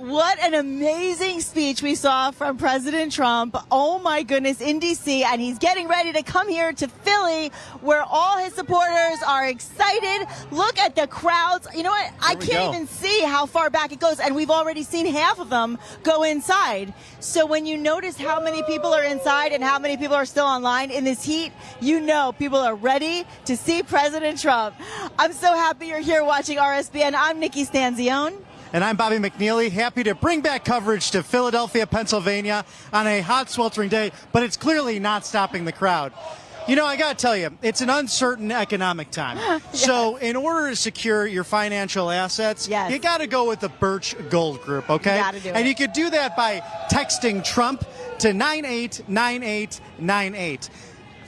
what an amazing speech we saw from President Trump. Oh my goodness, in DC, and he's getting ready to come here to Philly, where all his supporters are excited. Look at the crowds. You know what? I can't even see how far back it goes, and we've already seen half of them go inside. So when you notice how many people are inside and how many people are still online in this heat, you know people are ready to see President Trump. I'm so happy you're here watching RSBN. I'm Nikki Stanzione. And I'm Bobby McNeely, happy to bring back coverage to Philadelphia, Pennsylvania on a hot, sweltering day, but it's clearly not stopping the crowd. You know, I got to tell you, it's an uncertain economic time. Yes. So in order to secure your financial assets, you got to go with the Birch Gold Group, okay? You got to do it. And you could do that by texting Trump to 989898.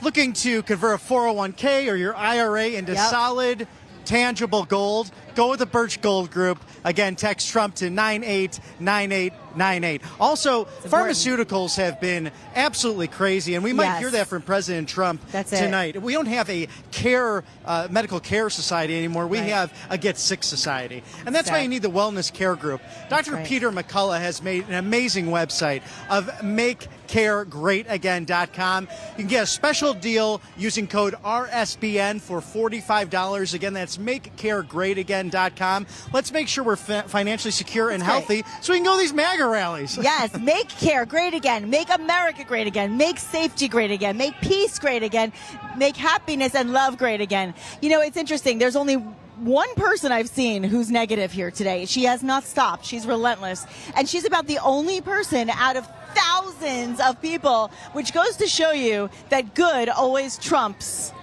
Looking to convert a 401k or your IRA into solid, tangible gold, go with the Birch Gold Group. Again, text Trump to 989898. Also, pharmaceuticals have been absolutely crazy, and we might hear that from President Trump tonight. We don't have a medical care society anymore. We have a Get Sick society, and that's why you need the Wellness Care Group. Dr. Peter McCullough has made an amazing website of MakeCareGreatAgain.com. You can get a special deal using code RSBN for $45. Again, that's MakeCareGreatAgain.com. Let's make sure we're financially secure and healthy so we can go to these MAGA rallies. Yes, make care great again. Make America great again. Make safety great again. Make peace great again. Make happiness and love great again. You know, it's interesting. There's only one person I've seen who's negative here today. She has not stopped. She's relentless. And she's about the only person out of thousands of people, which goes to show you that good always trumps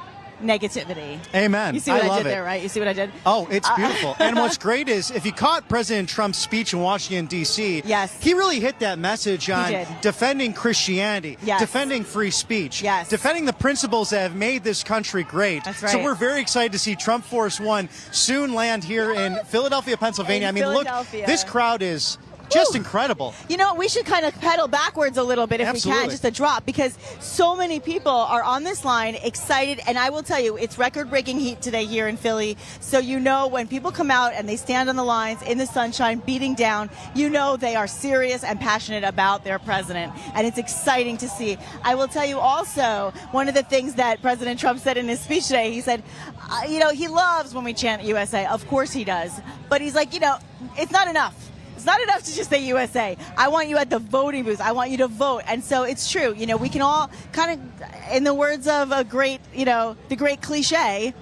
negativity. Amen. You see what I did there, right? You see what I did? Oh, it's beautiful. And what's great is if you caught President Trump's speech in Washington, D.C., he really hit that message on defending Christianity, defending free speech, defending the principles that have made this country great. That's right. So we're very excited to see Trump Force One soon land here in Philadelphia, Pennsylvania. Look, this crowd is just incredible. You know, we should kind of pedal backwards a little bit if we can, just a drop, because so many people are on this line excited. And I will tell you, it's record-breaking heat today here in Philly. So you know when people come out and they stand on the lines in the sunshine beating down, you know they are serious and passionate about their president. And it's exciting to see. I will tell you also, one of the things that President Trump said in his speech today, he said, you know, he loves when we chant USA. Of course he does. But he's like, you know, it's not enough. It's not enough to just say USA. I want you at the voting booth. I want you to vote. And so it's true. You know, we can all kind of, in the words of a great, you know, the great cliche,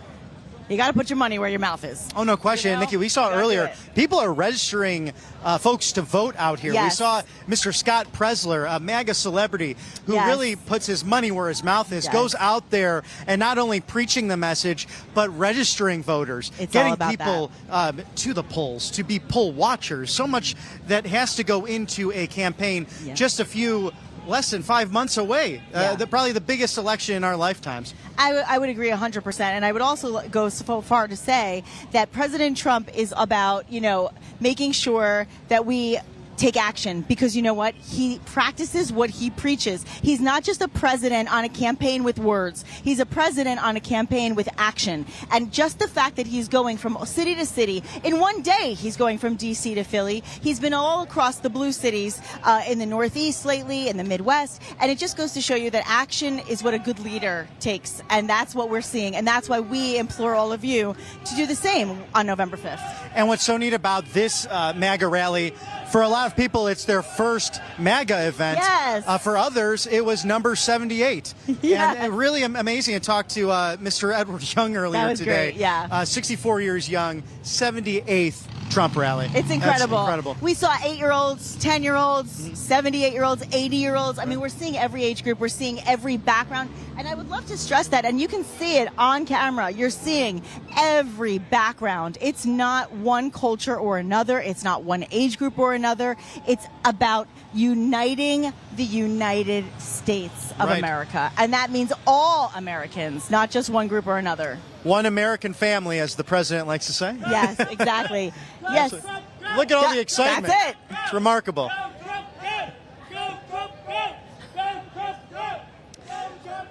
you got to put your money where your mouth is. Oh, no question. You know? Nikki, we saw earlier, people are registering folks to vote out here. We saw Mr. Scott Presler, a MAGA celebrity, who really puts his money where his mouth is, goes out there and not only preaching the message, but registering voters, getting people to the polls, to be poll watchers. So much that has to go into a campaign just a few less than 5 months away, probably the biggest election in our lifetimes. I would agree 100%. And I would also go so far to say that President Trump is about, you know, making sure that we take action, because you know what? He practices what he preaches. He's not just a president on a campaign with words. He's a president on a campaign with action. And just the fact that he's going from city to city, in one day he's going from D.C. to Philly. He's been all across the blue cities in the Northeast lately, in the Midwest. And it just goes to show you that action is what a good leader takes. And that's what we're seeing. And that's why we implore all of you to do the same on November 5th. And what's so neat about this MAGA rally, for a lot of people, it's their first MAGA event. For others, it was number 78. And really amazing to talk to Mr. Edward Young earlier today. Great. 64 years young, 78th Trump rally. It's incredible. That's incredible. We saw 8-year-olds, 10-year-olds, 78-year-olds, 80-year-olds. I mean, we're seeing every age group. We're seeing every background. And I would love to stress that. And you can see it on camera. You're seeing every background. It's not one culture or another. It's not one age group or another. It's about uniting the United States of America. And that means all Americans, not just one group or another. One American family, as the president likes to say. Yes, exactly. Yes. Look at all the excitement. That's it. It's remarkable.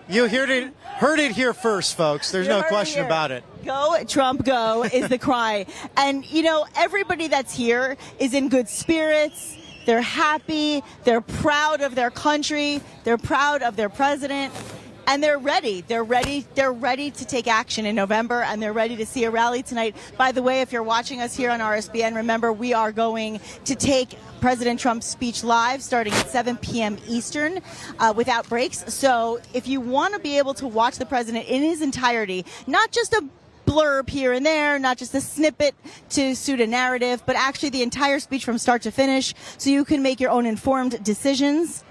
You heard Heard it here first, folks. There's no question about it. Go, Trump, go is the cry. And, you know, everybody that's here is in good spirits. They're happy. They're proud of their country. They're proud of their president. And they're ready. They're ready to take action in November, and they're ready to see a rally tonight. By the way, if you're watching us here on RSBN, remember we are going to take President Trump's speech live starting at 7 p.m. Eastern without breaks. So if you want to be able to watch the president in his entirety, not just a blurb here and there, not just a snippet to suit a narrative, but actually the entire speech from start to finish so you can make your own informed decisions,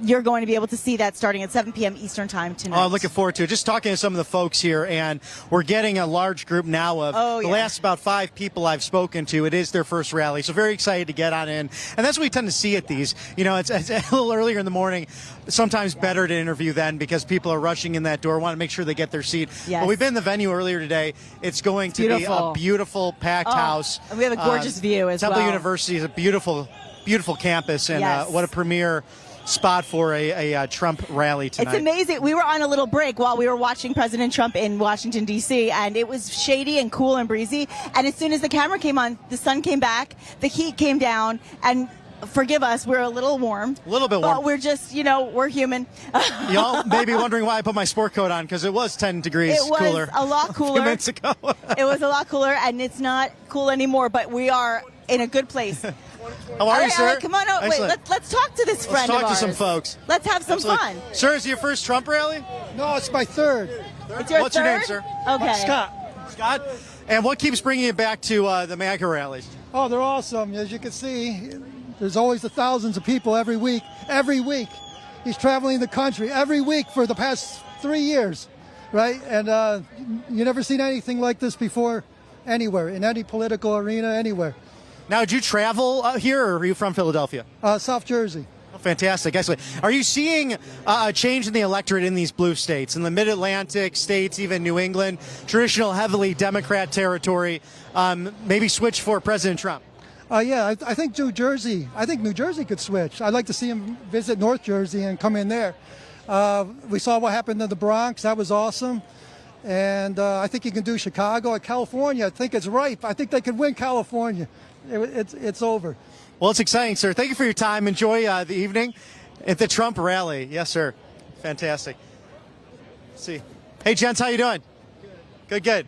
you're going to be able to see that starting at 7 p.m. Eastern time tonight. Oh, I'm looking forward to it. Just talking to some of the folks here, and we're getting a large group now of the last about 5 people I've spoken to. It is their first rally, so very excited to get on in. And that's what we tend to see at these. You know, it's a little earlier in the morning. Sometimes better to interview then because people are rushing in that door, want to make sure they get their seat. Yes. But we've been in the venue earlier today. It's going to be a beautiful, packed house. And we have a gorgeous view as Temple well. University is a beautiful, beautiful campus, and what a premier spot for a Trump rally tonight. It's amazing. We were on a little break while we were watching President Trump in Washington, D.C., and it was shady and cool and breezy. And as soon as the camera came on, the sun came back, the heat came down, and forgive us, we're a little warm. A little bit warm. But we're just, you know, we're human. Y'all may be wondering why I put my sport coat on, because it was 10 degrees cooler. It was a lot cooler. A few minutes ago. It was a lot cooler, and it's not cool anymore, but we are in a good place. How are you, sir? All right, come on out. Wait, let's talk to this friend of ours. Let's talk to some folks. Let's have some fun. Sir, is it your first Trump rally? No, it's my third. It's your What's third? your name, sir? Okay. Scott. Scott? And what keeps bringing you back to the MAGA rallies? Oh, they're awesome. As you can see, there's always the thousands of people every week. Every week. He's traveling the country every week for the past 3 years, right? And you never seen anything like this before anywhere, in any political arena, anywhere. Now, did you travel here, or are you from Philadelphia? South Jersey. Oh, fantastic. Excellent. Are you seeing a change in the electorate in these blue states, in the mid-Atlantic states, even New England, traditional heavily Democrat territory, maybe switch for President Trump? Yeah, I think New Jersey could switch. I'd like to see him visit North Jersey and come in there. We saw what happened in the Bronx. That was awesome. And I think he can do Chicago. California, I think it's ripe. I think they could win California. It's over. Well, it's exciting, sir. Thank you for your time. Enjoy the evening at the Trump rally. Yes, sir. Fantastic. Let's see. Hey, gents, how you doing? Good. Good.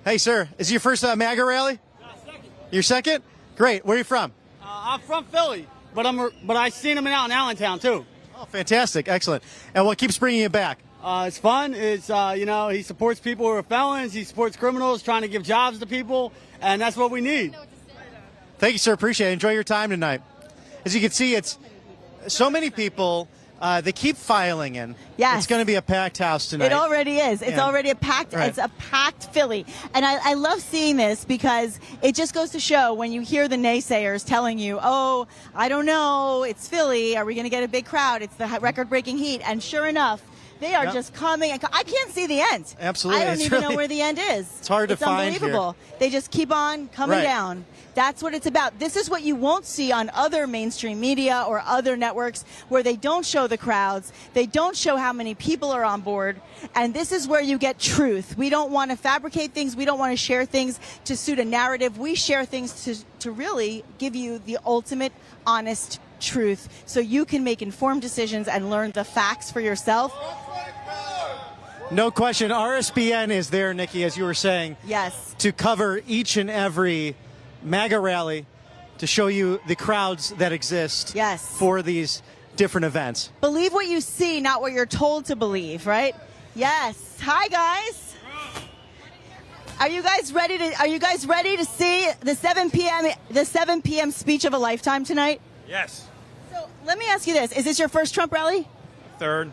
Hey, sir, is it your first MAGA rally? Second. Your second? Great. Where are you from? I'm from Philly, but I seen him out in Allentown too. Oh, fantastic. Excellent. And what keeps bringing you back? It's fun. It's he supports people who are felons. He supports criminals, trying to give jobs to people, and that's what we need. Thank you, sir. Appreciate it. Enjoy your time tonight. As you can see, it's so many people. They keep filing in. Yes. It's going to be a packed house tonight. It already is. It's already a packed. Right. It's a packed Philly, and I love seeing this because it just goes to show when you hear the naysayers telling you, "Oh, I don't know, it's Philly. Are we going to get a big crowd? It's the record-breaking heat." And sure enough, they are just coming. I can't see the end. Absolutely. I don't even know where the end is. It's hard to find. It's unbelievable. They just keep on coming down. That's what it's about. This is what you won't see on other mainstream media or other networks where they don't show the crowds. They don't show how many people are on board. And this is where you get truth. We don't want to fabricate things. We don't want to share things to suit a narrative. We share things to really give you the ultimate honest truth so you can make informed decisions and learn the facts for yourself. No question. RSBN is there, Nikki, as you were saying. Yes. To cover each and every MAGA rally, to show you the crowds that exist for these different events. Believe what you see, not what you're told to believe, right? Yes. Hi, guys. Are you guys ready to see the 7 p.m. speech of a lifetime tonight? Yes. So let me ask you this: is this your first Trump rally? Third.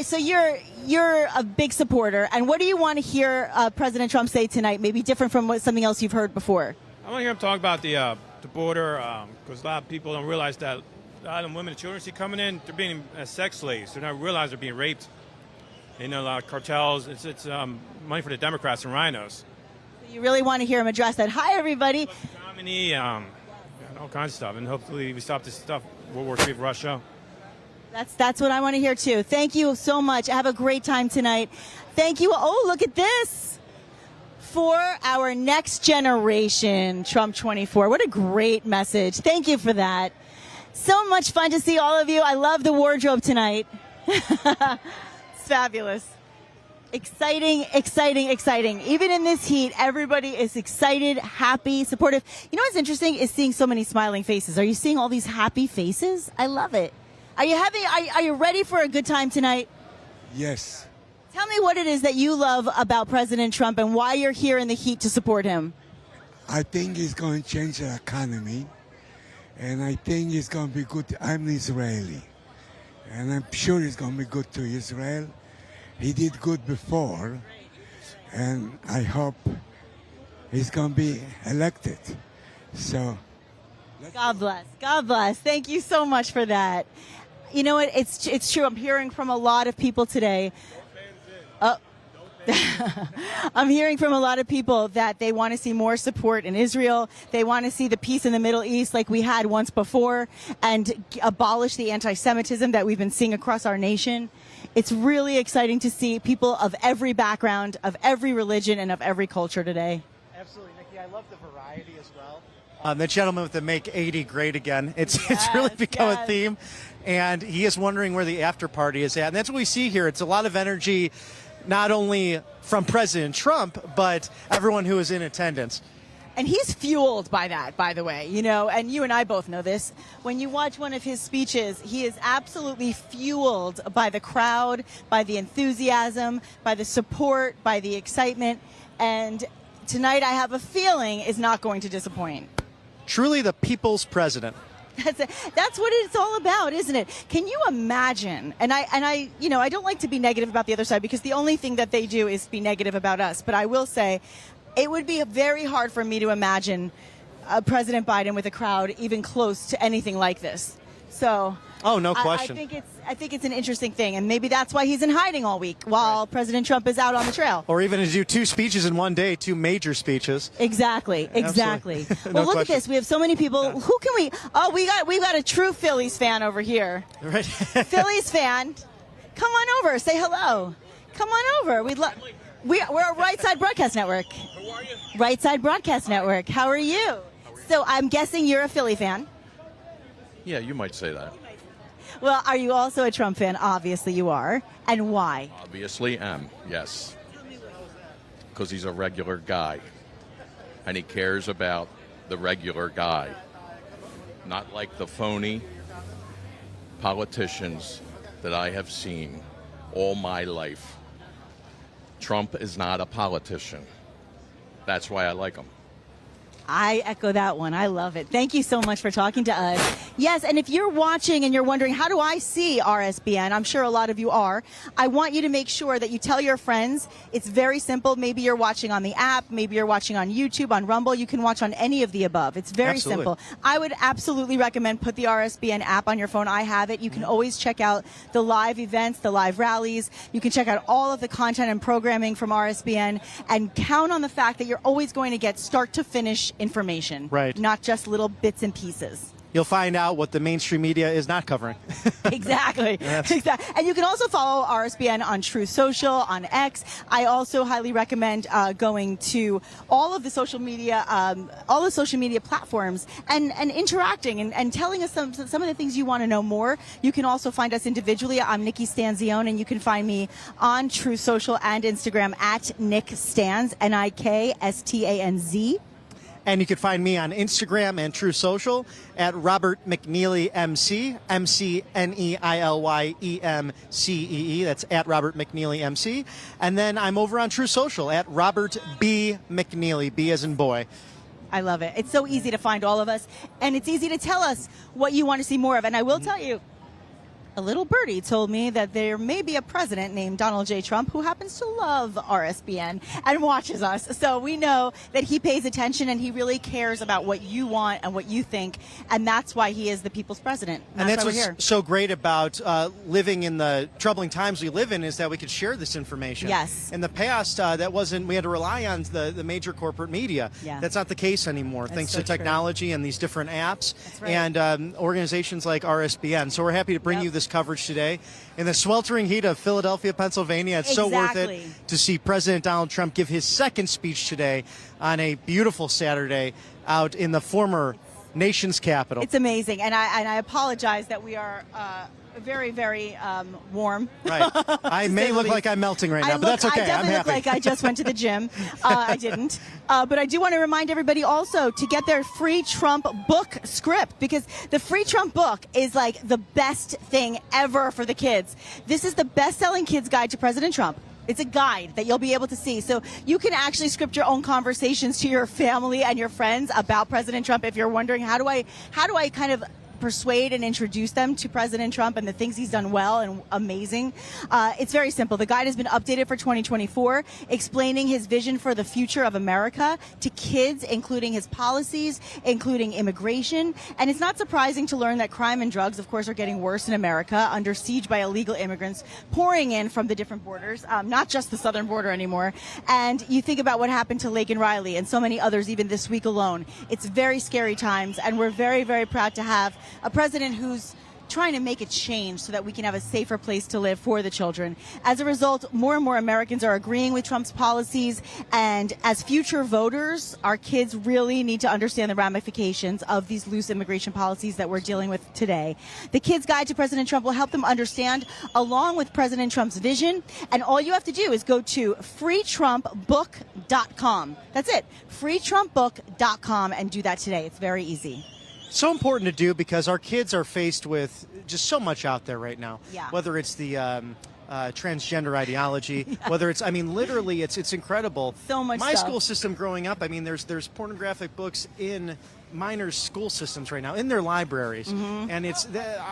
So you're a big supporter, and what do you want to hear President Trump say tonight? Maybe different from something else you've heard before. I want to hear him talk about the border, because a lot of people don't realize that a lot of women and children see coming in, they're being as sex slaves. They don't realize they're being raped. You know, a lot of cartels. It's money for the Democrats and rhinos. So you really want to hear him address that? Hi, everybody. Germany, and all kinds of stuff, and hopefully we stop this stuff. World War III, Russia. That's what I want to hear too. Thank you so much. Have a great time tonight. Thank you. Oh, look at this. For our next generation, Trump 24. What a great message. Thank you for that. So much fun to see all of you. I love the wardrobe tonight. It's fabulous. Exciting, exciting, exciting. Even in this heat, everybody is excited, happy, supportive. You know what's interesting is seeing so many smiling faces. Are you seeing all these happy faces? I love it. Are you ready for a good time tonight? Yes. Tell me what it is that you love about President Trump and why you're here in the heat to support him. I think he's going to change the economy, and I think he's going to be good. I'm Israeli, and I'm sure he's going to be good to Israel. He did good before, and I hope he's going to be elected. So, God bless. God bless. Thank you so much for that. You know what? It's true. I'm hearing from a lot of people today. I'm hearing from a lot of people that they want to see more support in Israel. They want to see the peace in the Middle East like we had once before and abolish the anti-Semitism that we've been seeing across our nation. It's really exciting to see people of every background, of every religion, and of every culture today. Absolutely, Nikki. I love the variety as well. The gentleman with the Make 80 Great Again. It's really become a theme. And he is wondering where the after party is at. And that's what we see here. It's a lot of energy, not only from President Trump, but everyone who is in attendance. And he's fueled by that, by the way, you know, and you and I both know this. When you watch one of his speeches, he is absolutely fueled by the crowd, by the enthusiasm, by the support, by the excitement. And tonight, I have a feeling, is not going to disappoint. Truly the people's president. That's what it's all about, isn't it? Can you imagine? And I, you know, I don't like to be negative about the other side because the only thing that they do is be negative about us. But I will say, it would be very hard for me to imagine President Biden with a crowd even close to anything like this. So, oh, no question. I think it's an interesting thing, and maybe that's why he's in hiding all week while President Trump is out on the trail. Or even to do 2 speeches in one day, 2 major speeches. Exactly. Well, look at this. We have so many people. Yeah. Who can we? Oh, we've got a true Phillies fan over here. Right. Phillies fan, come on over. Say hello. Come on over. We're a Right Side Broadcast Network. Who are you? Right Side Broadcast Network. How are you? So I'm guessing you're a Philly fan. Yeah, you might say that. Well, are you also a Trump fan? Obviously you are. And why? Obviously am, yes. Because he's a regular guy. And he cares about the regular guy. Not like the phony politicians that I have seen all my life. Trump is not a politician. That's why I like him. I echo that one. I love it. Thank you so much for talking to us. Yes, and if you're watching and you're wondering, how do I see RSBN? I'm sure a lot of you are. I want you to make sure that you tell your friends. It's very simple. Maybe you're watching on the app. Maybe you're watching on YouTube, on Rumble. You can watch on any of the above. It's very simple. I would absolutely recommend put the RSBN app on your phone. I have it. You can always check out the live events, the live rallies. You can check out all of the content and programming from RSBN and count on the fact that you're always going to get start to finish information, right? Not just little bits and pieces. You'll find out what the mainstream media is not covering. Exactly. Exactly. And you can also follow RSBN on True Social, on X. I also highly recommend going to all of the social media platforms and interacting and telling us some of the things you want to know more. You can also find us individually. I'm Nikki Stanzione, and you can find me on True Social and Instagram at Nick Stanz, NIKSTANZ. And you can find me on Instagram and True Social at Robert McNeely MC, McNeilymcee. That's at Robert McNeely MC. And then I'm over on True Social at Robert B. McNeely, B as in boy. I love it. It's so easy to find all of us, and it's easy to tell us what you want to see more of. And I will tell you, a little birdie told me that there may be a president named Donald J. Trump who happens to love RSBN and watches us. So we know that he pays attention and he really cares about what you want and what you think. And that's why he is the people's president. And that's why what's we're here. so great about living in the troubling times we live in is that we could share this information. Yes. In the past, we had to rely on the major corporate media. Yeah. That's not the case anymore, thanks to technology and these different apps That's right. and organizations like RSBN. So we're happy to bring you this this coverage today. In the sweltering heat of Philadelphia, Pennsylvania, it's so worth it to see President Donald Trump give his second speech today on a beautiful Saturday out in the former nation's capital. It's amazing, and I apologize that we are very, very warm. Right. I may look like I'm melting right now, but that's okay. I definitely look like I just went to the gym. I didn't. But I do want to remind everybody also to get their free Trump book script, because the free Trump book is like the best thing ever for the kids. This is the best-selling kids guide to President Trump. It's a guide that you'll be able to see. So you can actually script your own conversations to your family and your friends about President Trump. If you're wondering, how do I kind of persuade and introduce them to President Trump and the things he's done well and amazing. It's very simple. The guide has been updated for 2024, explaining his vision for the future of America to kids, including his policies, including immigration. And it's not surprising to learn that crime and drugs, of course, are getting worse in America, under siege by illegal immigrants pouring in from the different borders, not just the southern border anymore. And you think about what happened to Laken Riley and so many others even this week alone. It's very scary times, and we're very, very proud to have a president who's trying to make a change so that we can have a safer place to live for the children. As a result, more and more Americans are agreeing with Trump's policies, and as future voters, our kids really need to understand the ramifications of these loose immigration policies that we're dealing with today. The Kids Guide to President Trump will help them understand, along with President Trump's vision, and all you have to do is go to freetrumpbook.com. That's it, freetrumpbook.com, and do that today. It's very easy. So important to do, because our kids are faced with just so much out there right now. Yeah. Whether it's the transgender ideology, whether it's, I mean, literally, it's incredible. So much My stuff. school system growing up, I mean, there's pornographic books in minors' school systems right now, in their libraries. Mm-hmm. And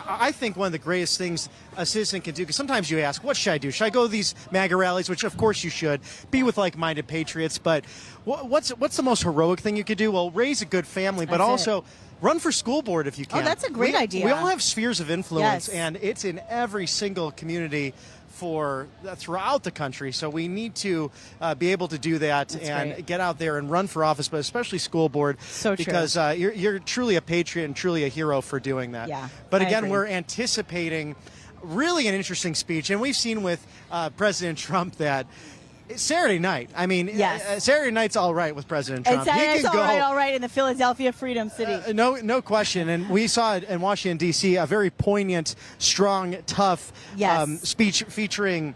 I think one of the greatest things a citizen can do, because sometimes you ask, what should I do? Should I go to these MAGA rallies? Which, of course, you should. Be with like-minded patriots. But what's the most heroic thing you could do? Well, raise a good family, but also run for school board if you can. Oh, that's a great idea. We all have spheres of influence, Yes. and it's in every single community throughout the country. So we need to be able to do that. That's and great. get out there and run for office, but especially school board. So true. Because you're truly a patriot and truly a hero for doing that. Yeah, But I again, agree. we're anticipating really an interesting speech, and we've seen with President Trump that Saturday night. I mean, Yes. Saturday night's all right with President Trump. And Saturday's all right in the Philadelphia Freedom City. No question. And we saw it in Washington, D.C., a very poignant, strong, tough speech featuring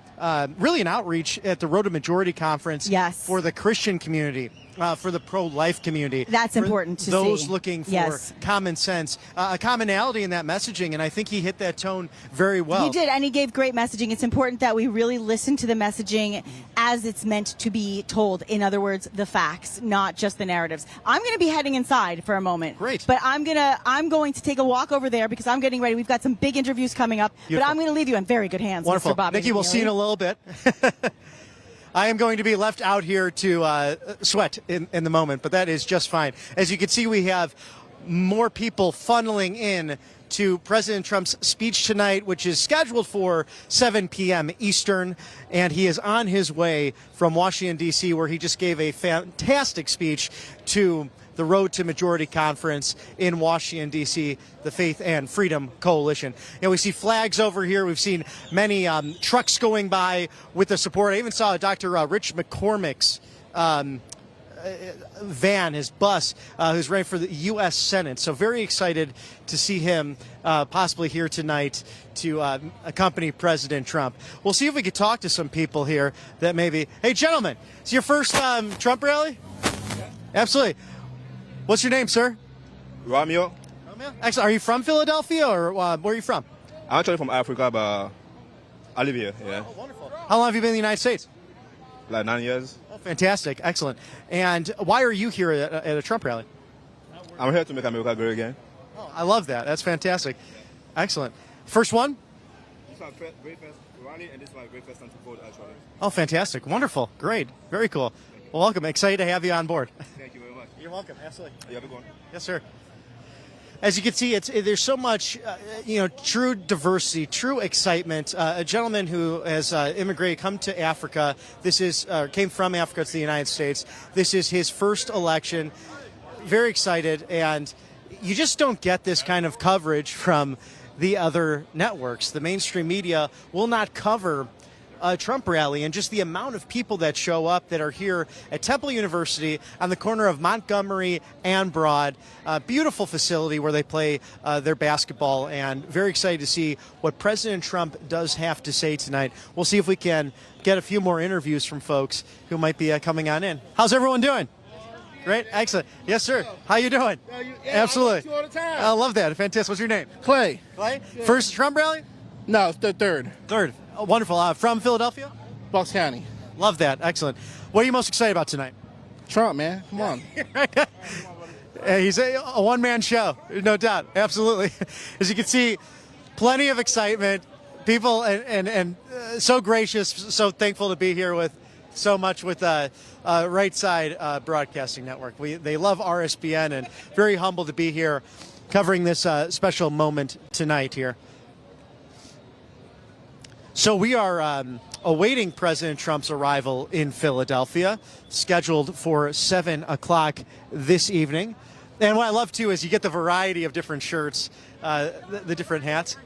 really an outreach at the Road to Majority Conference for the Christian community. For the pro-life community. That's important to see. Those looking for common sense, a commonality in that messaging, and I think he hit that tone very well. He did, and he gave great messaging. It's important that we really listen to the messaging as it's meant to be told. In other words, the facts, not just the narratives. I'm going to be heading inside for a moment. Great. But I'm going to take a walk over there because I'm getting ready. We've got some big interviews coming up. Beautiful. But I'm going to leave you in very good hands, Wonderful. Mr. Bobby. Nikki, we'll see you in a little bit. I am going to be left out here to sweat in the moment, but that is just fine. As you can see, we have more people funneling in to President Trump's speech tonight, which is scheduled for 7 p.m. Eastern, and he is on his way from Washington, D.C., where he just gave a fantastic speech to the Road to Majority Conference in Washington, D.C., the Faith and Freedom Coalition. And we see flags over here. We've seen many trucks going by with the support. I even saw Dr. Rich McCormick's van, his bus, who's running for the U.S. Senate. So very excited to see him possibly here tonight to accompany President Trump. We'll see if we could talk to some people here that maybe, hey, gentlemen, is your first Trump rally? Yeah. Absolutely. What's your name, sir? Romeo. Romeo? Excellent. Are you from Philadelphia, or where are you from? I'm actually from Africa, but I live here, yeah. Oh, wonderful. How long have you been in the United States? Like 9 years. Oh, fantastic. Excellent. And why are you here at a Trump rally? I'm here to make America great again. Oh, I love that. That's fantastic. Excellent. First one? This is my very first rally, and this is my very first time to vote, actually. Oh, fantastic. Wonderful. Great. Very cool. Well, welcome. Excited to have you on board. Thank you very much. You're welcome. Absolutely. You have a good one. Yes, sir. As you can see, there's so much, true diversity, true excitement. A gentleman who has immigrated, come to Africa. Came from Africa to the United States. This is his first election. Very excited, and you just don't get this kind of coverage from the other networks. The mainstream media will not cover a Trump rally, and just the amount of people that show up that are here at Temple University on the corner of Montgomery and Broad. Beautiful facility where they play their basketball, and very excited to see what President Trump does have to say tonight. We'll see if we can get a few more interviews from folks who might be coming on in. How's everyone doing? Great, excellent. Yes, sir. How you doing? Absolutely. I love that. Fantastic. What's your name? Clay. Clay? First Trump rally? No, it's the third. Third. Oh, wonderful. From Philadelphia? Bucks County. Love that. Excellent. What are you most excited about tonight? Trump, man. Come on. He's a one-man show, no doubt. Absolutely. As you can see, plenty of excitement. People and so gracious, so thankful to be here with so much with Right Side Broadcasting Network. They love RSBN, and very humbled to be here covering this special moment tonight here. So we are awaiting President Trump's arrival in Philadelphia, scheduled for 7 o'clock this evening. And what I love, too, is you get the variety of different shirts, the different hats.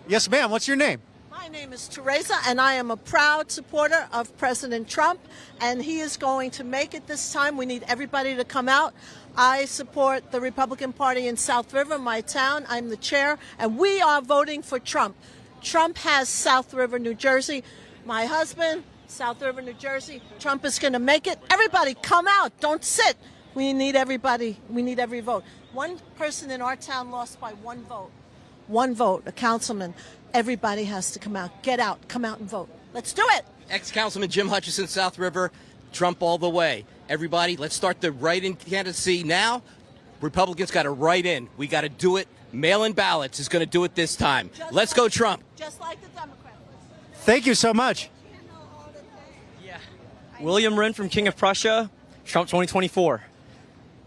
Yes, ma'am. What's your name? My name is Teresa, and I am a proud supporter of President Trump, and he is going to make it this time. We need everybody to come out. I support the Republican Party in South River, my town. I'm the chair, and we are voting for Trump. Trump has South River, New Jersey. My husband, South River, New Jersey. Trump is going to make it. Everybody come out. Don't sit. We need everybody. We need every vote. One person in our town lost by one vote. One vote, a councilman. Everybody has to come out. Get out. Come out and vote. Let's do it. Ex-Councilman Jim Hutchison, South River. Trump all the way. Everybody, let's start the write-in candidacy now. Republicans got to write in. We got to do it. Mail-in ballots is going to do it this time. Let's go, Trump. Just like the Democrats. Thank you so much. Yeah. William Wren from King of Prussia, Trump 2024.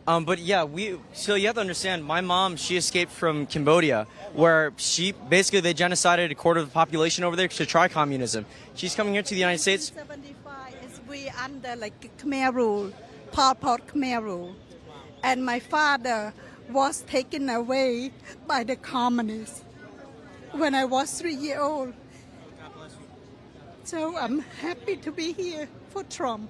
But yeah, so you have to understand, my mom, she escaped from Cambodia, where they genocided a quarter of the population over there to try communism. She's coming here to the United States. 1975 is we under like Khmer rule, Pol Pot Khmer rule. And my father was taken away by the communists when I was 3 years old. So I'm happy to be here for Trump.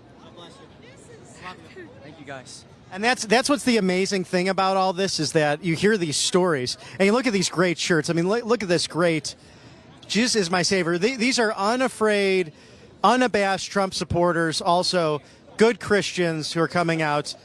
Thank you, guys. And that's what's the amazing thing about all this, is that you hear these stories and you look at these great shirts. I mean, look at this great Jesus is my savior. These are unafraid, unabashed Trump supporters, also good Christians who are coming out.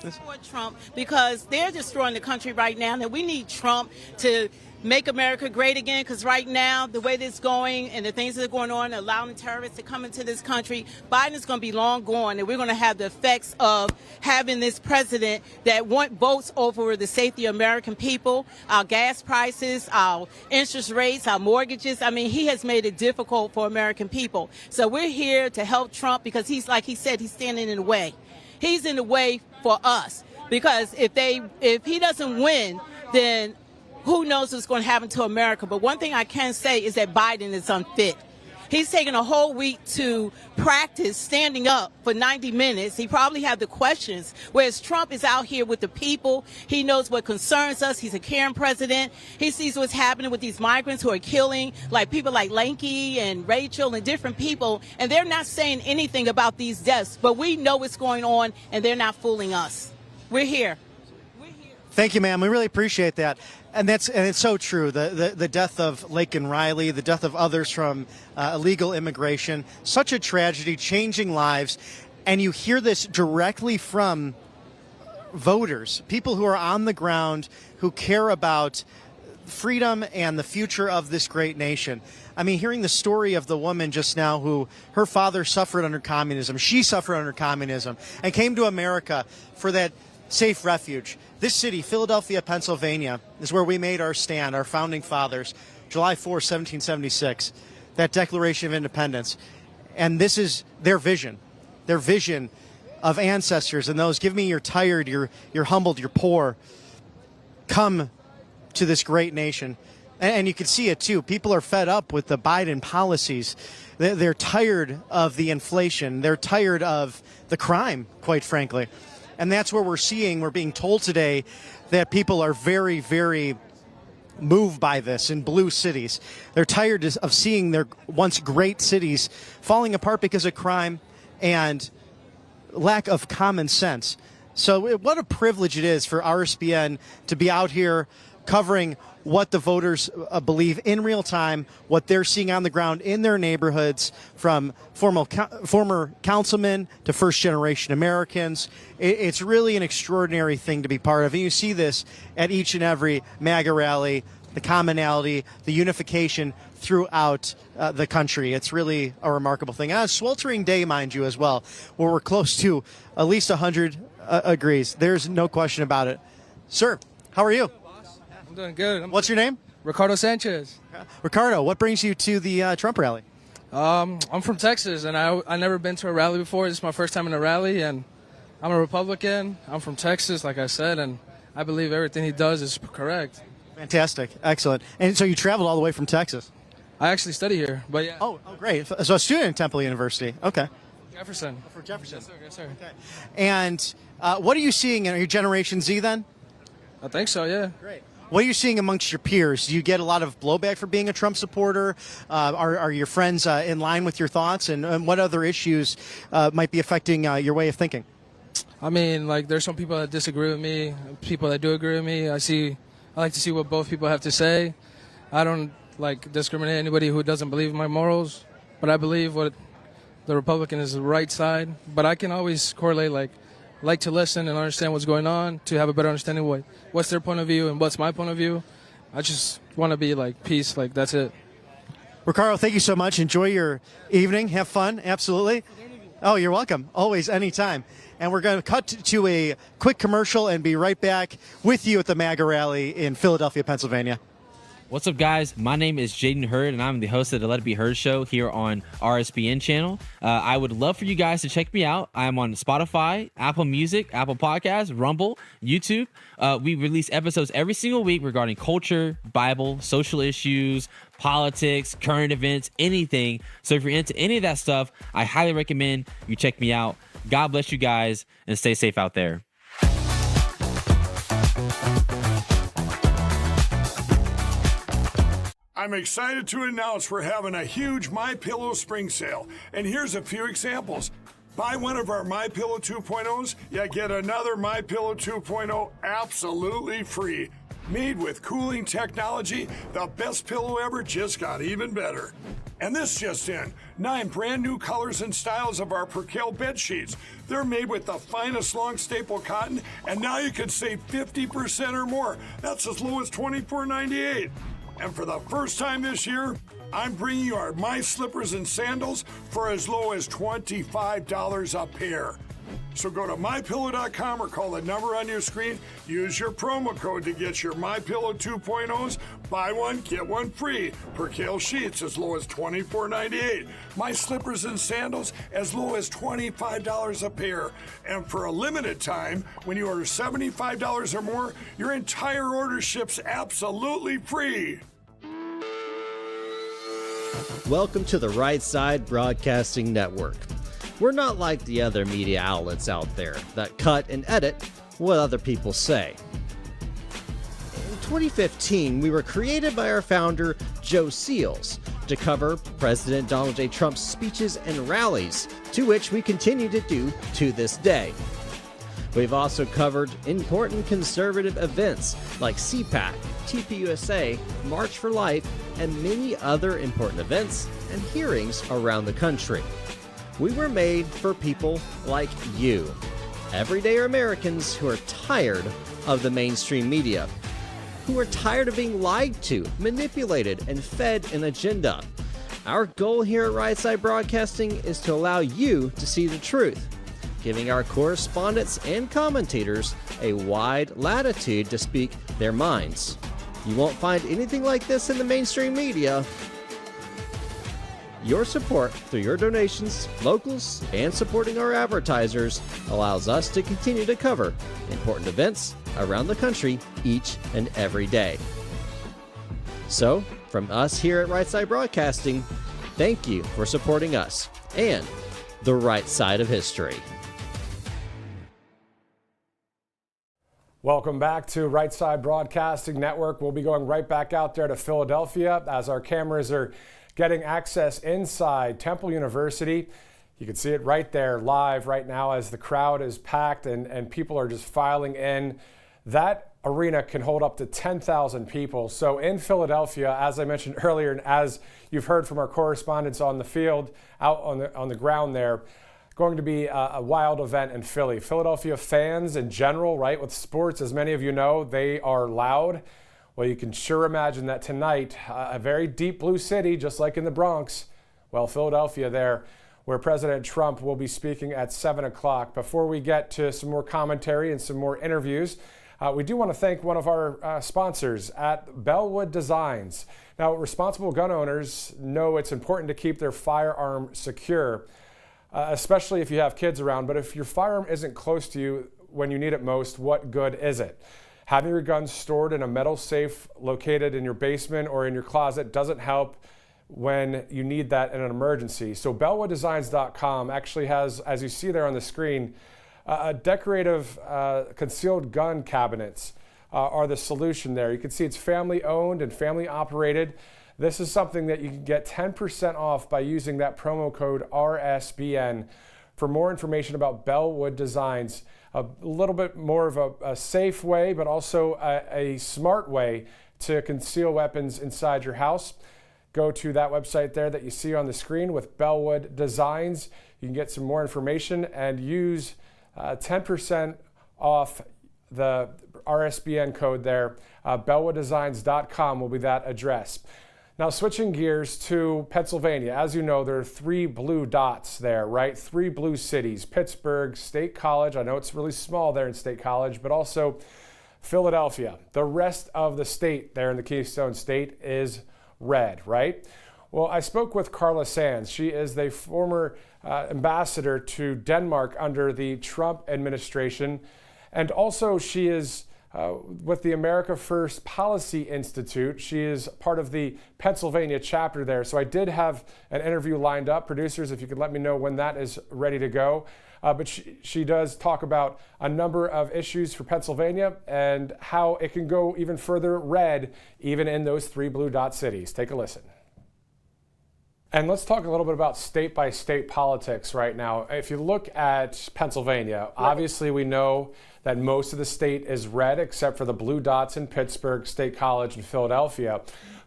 Support Trump because they're destroying the country right now, and we need Trump to make America great again, because right now, the way this is going and the things that are going on, allowing terrorists to come into this country, Biden is going to be long gone, and we're going to have the effects of having this president that votes over the safety of American people, our gas prices, our interest rates, our mortgages. I mean, he has made it difficult for American people. So we're here to help Trump because he's, like he said, he's standing in the way. He's in the way for us, because if he doesn't win, then who knows what's going to happen to America. But one thing I can say is that Biden is unfit. He's taken a whole week to practice standing up for 90 minutes. He probably had the questions, whereas Trump is out here with the people. He knows what concerns us. He's a caring president. He sees what's happening with these migrants who are killing, like people like Lanky and Rachel and different people, and they're not saying anything about these deaths. But we know what's going on, and they're not fooling us. We're here. Thank you, ma'am. We really appreciate that. And it's so true. The death of Laken Riley, the death of others from illegal immigration, such a tragedy, changing lives. And you hear this directly from voters, people who are on the ground, who care about freedom and the future of this great nation. I mean, hearing the story of the woman just now who her father suffered under communism, she suffered under communism, and came to America for that safe refuge. This city, Philadelphia, Pennsylvania, is where we made our stand, our founding fathers, July 4, 1776, that Declaration of Independence. And this is their vision of ancestors and those, give me your tired, you're humbled, you're poor, come to this great nation. And you can see it too. People are fed up with the Biden policies. They're tired of the inflation. They're tired of the crime, quite frankly. And that's where we're being told today that people are very, very moved by this in blue cities. They're tired of seeing their once great cities falling apart because of crime and lack of common sense. So what a privilege it is for RSBN to be out here covering what the voters believe in real time, what they're seeing on the ground in their neighborhoods, from former councilmen to first-generation Americans. It's really an extraordinary thing to be part of. And you see this at each and every MAGA rally, the commonality, the unification throughout the country. It's really a remarkable thing. And on a sweltering day, mind you, as well, where we're close to at least 100 agrees. There's no question about it. Sir, how are you? I'm doing good. What's your name? Ricardo Sanchez. Ricardo, what brings you to the Trump rally? I'm from Texas, and I never been to a rally before. This is my first time in a rally, and I'm a Republican. I'm from Texas, like I said, and I believe everything he does is correct. Fantastic. Excellent. And so you traveled all the way from Texas? I actually study here, but yeah. Oh, great. So a student at Temple University. Okay. Jefferson. For Jefferson. Yes, sir. Yes, sir. Okay. And what are you seeing? Are you Generation Z then? I think so, yeah. Great. What are you seeing amongst your peers? Do you get a lot of blowback for being a Trump supporter? Are your friends in line with your thoughts? And what other issues might be affecting your way of thinking? I mean, like, there's some people that disagree with me, people that do agree with me. I like to see what both people have to say. I don't, like, discriminate anybody who doesn't believe in my morals, but I believe what the Republican is the right side. But I can always correlate, like to listen and understand what's going on, to have a better understanding of what's their point of view and what's my point of view. I just want to be like peace, like that's it. Ricardo, thank you so much. Enjoy your evening. Have fun. Absolutely. Oh, you're welcome. Always, anytime. And we're going to cut to a quick commercial and be right back with you at the MAGA rally in Philadelphia, Pennsylvania. What's up, guys? My name is Jaden Hurd, and I'm the host of the Let It Be Heard show here on RSBN channel. I would love for you guys to check me out. I'm on Spotify, Apple Music, Apple Podcasts, Rumble, YouTube. We release episodes every single week regarding culture, Bible, social issues, politics, current events, anything. So if you're into any of that stuff, I highly recommend you check me out. God bless you guys, and stay safe out there. I'm excited to announce we're having a huge MyPillow spring sale, and here's a few examples. Buy one of our MyPillow 2.0s, you get another MyPillow 2.0 absolutely free. Made with cooling technology, the best pillow ever just got even better. And this just in, 9 brand new colors and styles of our Percale bed sheets. They're made with the finest long staple cotton, and now you can save 50% or more. That's as low as $24.98. And for the first time this year, I'm bringing you our My Slippers and Sandals for as low as $25 a pair. So go to MyPillow.com or call the number on your screen. Use your promo code to get your MyPillow 2.0s. Buy one, get one free. Percale sheets as low as $24.98. My Slippers and Sandals as low as $25 a pair. And for a limited time, when you order $75 or more, your entire order ships absolutely free. Welcome to the Right Side Broadcasting Network. We're not like the other media outlets out there that cut and edit what other people say. In 2015, we were created by our founder, Joe Seals, to cover President Donald J. Trump's speeches and rallies, to which we continue to do to this day. We've also covered important conservative events like CPAC, TPUSA, March for Life, and many other important events and hearings around the country. We were made for people like you, everyday Americans who are tired of the mainstream media, who are tired of being lied to, manipulated, and fed an agenda. Our goal here at Right Side Broadcasting is to allow you to see the truth, giving our correspondents and commentators a wide latitude to speak their minds. You won't find anything like this in the mainstream media. Your support through your donations, locals, and supporting our advertisers allows us to continue to cover important events around the country each and every day. So, from us here at Right Side Broadcasting, thank you for supporting us and the right side of history. Welcome back to Right Side Broadcasting Network. We'll be going right back out there to Philadelphia as our cameras are getting access inside Temple University. You can see it right there live right now as the crowd is packed and people are just filing in. That arena can hold up to 10,000 people. So in Philadelphia, as I mentioned earlier, and as you've heard from our correspondents on the field, out on the ground there, going to be a wild event in Philly. Philadelphia fans in general, right, with sports, as many of you know, they are loud. Well, you can sure imagine that tonight, a very deep blue city, just like in the Bronx, well, Philadelphia there, where President Trump will be speaking at 7 o'clock. Before we get to some more commentary and some more interviews, we do want to thank one of our sponsors at BelleWood Designs. Now, responsible gun owners know it's important to keep their firearm secure, especially if you have kids around. But if your firearm isn't close to you when you need it most, what good is it? Having your gun stored in a metal safe located in your basement or in your closet doesn't help when you need that in an emergency. So BelleWoodDesigns.com actually has, as you see there on the screen, decorative concealed gun cabinets are the solution there. You can see it's family owned and family operated. This is something that you can get 10% off by using that promo code RSBN. For more information about BelleWood Designs, a little bit more of a safe way, but also a smart way to conceal weapons inside your house, go to that website there that you see on the screen with BelleWood Designs. You can get some more information and use 10% off the RSBN code there. BelleWoodDesigns.com will be that address. Now, switching gears to Pennsylvania. As you know, there are 3 blue dots there, right? 3 blue cities: Pittsburgh, State College. I know it's really small there in State College, but also Philadelphia. The rest of the state there in the Keystone State is red, right? Well, I spoke with Carla Sands. She is the former ambassador to Denmark under the Trump administration. And also she is with the America First Policy Institute. She is part of the Pennsylvania chapter there. So I did have an interview lined up. Producers, if you could let me know when that is ready to go. But she does talk about a number of issues for Pennsylvania and how it can go even further red, even in those 3 blue dot cities. Take a listen. And let's talk a little bit about state-by-state politics right now. If you look at Pennsylvania, obviously we know that most of the state is red except for the blue dots in Pittsburgh, State College, and Philadelphia.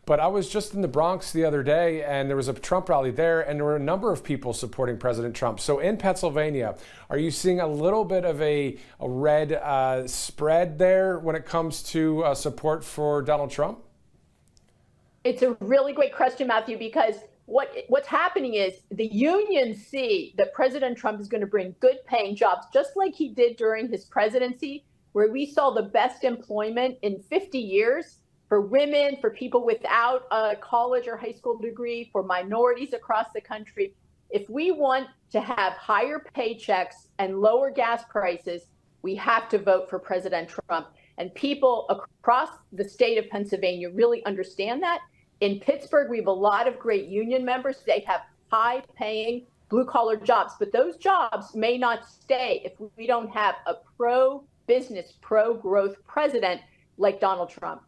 But I was just in the Bronx the other day, and there was a Trump rally there, and there were a number of people supporting President Trump. So in Pennsylvania, are you seeing a little bit of a red spread there when it comes to support for Donald Trump? It's a really great question, Matthew, because what's happening is the unions see that President Trump is going to bring good paying jobs, just like he did during his presidency, where we saw the best employment in 50 years for women, for people without a college or high school degree, for minorities across the country. If we want to have higher paychecks and lower gas prices, we have to vote for President Trump. And people across the state of Pennsylvania really understand that. In Pittsburgh, we have a lot of great union members. They have high-paying blue-collar jobs, but those jobs may not stay if we don't have a pro-business, pro-growth president like Donald Trump.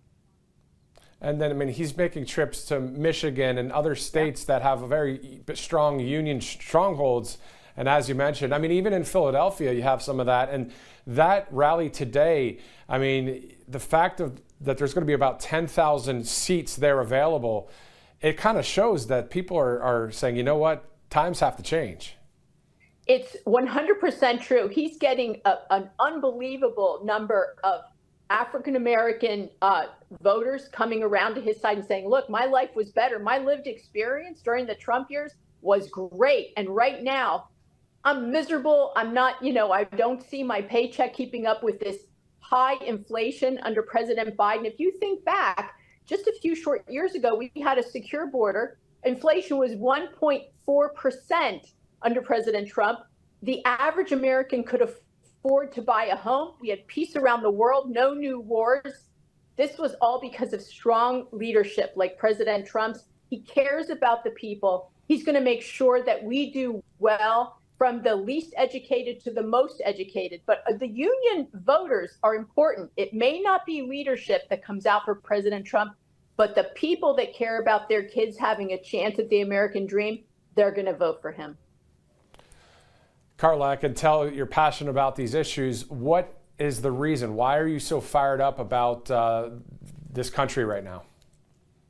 And then, I mean, he's making trips to Michigan and other states that have a very strong union strongholds. And as you mentioned, I mean, even in Philadelphia, you have some of that. And that rally today, I mean, the fact that there's going to be about 10,000 seats there available, it kind of shows that people are saying, you know what, times have to change. It's 100% true. He's getting an unbelievable number of African-American voters coming around to his side and saying, look, my life was better. My lived experience during the Trump years was great. And right now, I'm miserable. I'm not, I don't see my paycheck keeping up with this high inflation under President Biden. If you think back, just a few short years ago, we had a secure border. Inflation was 1.4% under President Trump. The average American could afford to buy a home. We had peace around the world, no new wars. This was all because of strong leadership like President Trump's. He cares about the people. He's going to make sure that we do well from the least educated to the most educated. But the union voters are important. It may not be leadership that comes out for President Trump, but the people that care about their kids having a chance at the American dream, they're going to vote for him. Carla, I can tell you're passionate about these issues. What is the reason? Why are you so fired up about this country right now?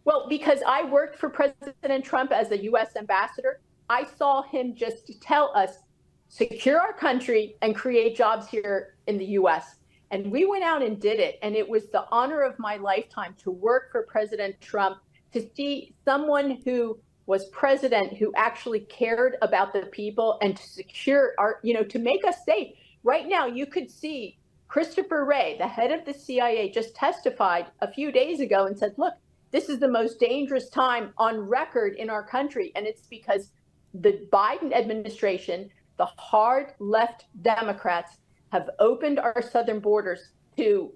Well, because I worked for President Trump as a U.S. ambassador. I saw him just tell us, secure our country and create jobs here in the U.S. And we went out and did it. And it was the honor of my lifetime to work for President Trump, to see someone who was president who actually cared about the people and to secure our, to make us safe. Right now, you could see Christopher Wray, the head of the CIA, just testified a few days ago and said, look, this is the most dangerous time on record in our country. And it's because the Biden administration, the hard left Democrats, have opened our southern borders to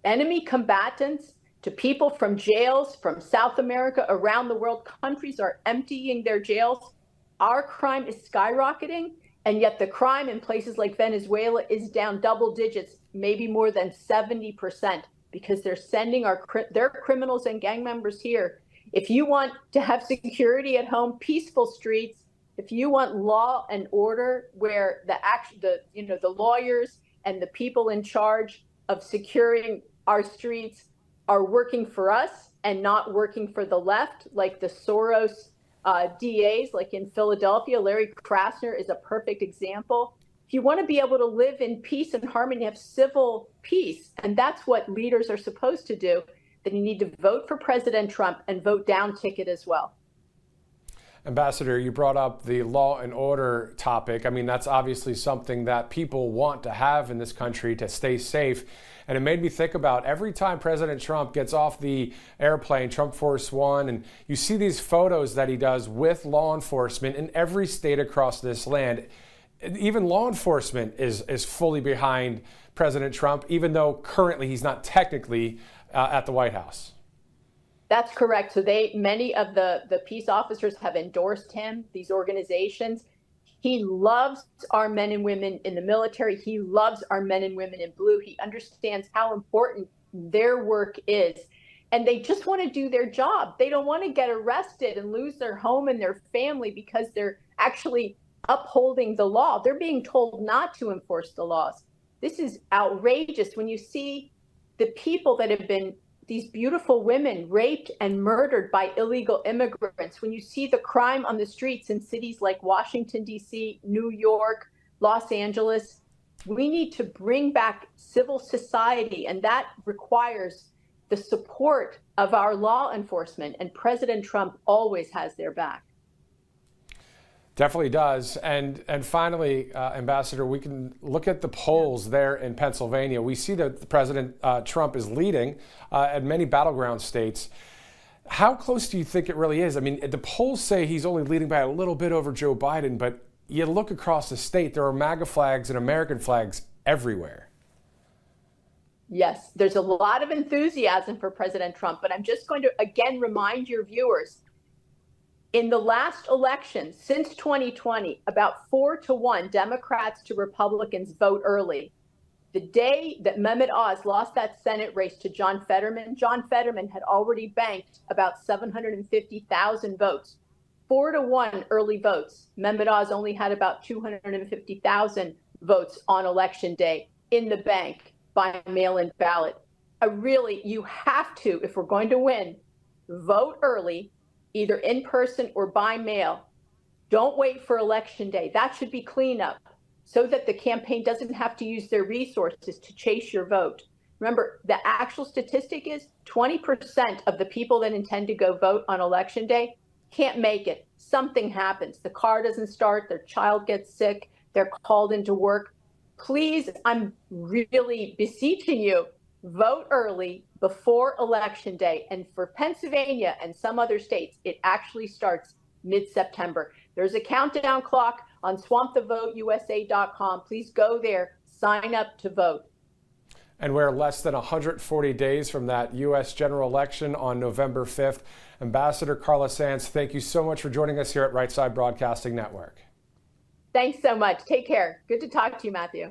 enemy combatants, to people from jails, from South America, around the world. Countries are emptying their jails. Our crime is skyrocketing, and yet the crime in places like Venezuela is down double digits, maybe more than 70%, because they're sending their criminals and gang members here. If you want to have security at home, peaceful streets, if you want law and order where the lawyers and the people in charge of securing our streets are working for us and not working for the left, like the Soros DAs, like in Philadelphia, Larry Krasner is a perfect example. If you want to be able to live in peace and harmony, have civil peace, and that's what leaders are supposed to do, then you need to vote for President Trump and vote down ticket as well. Ambassador, you brought up the law and order topic. I mean, that's obviously something that people want to have in this country to stay safe. And it made me think about every time President Trump gets off the airplane, Trump Force One, and you see these photos that he does with law enforcement in every state across this land. Even law enforcement is fully behind President Trump, even though currently he's not technically at the White House. That's correct. So many of the peace officers have endorsed him, these organizations. He loves our men and women in the military. He loves our men and women in blue. He understands how important their work is. And they just want to do their job. They don't want to get arrested and lose their home and their family because they're actually upholding the law. They're being told not to enforce the laws. This is outrageous when you see the people that have been, these beautiful women raped and murdered by illegal immigrants. When you see the crime on the streets in cities like Washington, D.C., New York, Los Angeles, we need to bring back civil society, and that requires the support of our law enforcement, and President Trump always has their back. Definitely does. And finally, Ambassador, we can look at the polls there in Pennsylvania. We see that President Trump is leading at many battleground states. How close do you think it really is? I mean, the polls say he's only leading by a little bit over Joe Biden, but you look across the state, there are MAGA flags and American flags everywhere. Yes, there's a lot of enthusiasm for President Trump, but I'm just going to again remind your viewers, in the last election, since 2020, about 4-1 Democrats to Republicans vote early. The day that Mehmet Oz lost that Senate race to John Fetterman had already banked about 750,000 votes. 4-1 early votes. Mehmet Oz only had about 250,000 votes on election day in the bank by mail-in ballot. You have to, if we're going to win, vote early, either in person or by mail. Don't wait for election day. That should be cleanup so that the campaign doesn't have to use their resources to chase your vote. Remember, the actual statistic is 20% of the people that intend to go vote on election day can't make it. Something happens. The car doesn't start, their child gets sick, they're called into work. Please, I'm really beseeching you, vote early before election day. And for Pennsylvania and some other states, it actually starts mid-September. There's a countdown clock on swampthevoteusa.com. Please go there, sign up to vote. And we're less than 140 days from that U.S. general election on November 5th. Ambassador Carla Sands, thank you so much for joining us here at Right Side Broadcasting Network. Thanks so much. Take care. Good to talk to you, Matthew.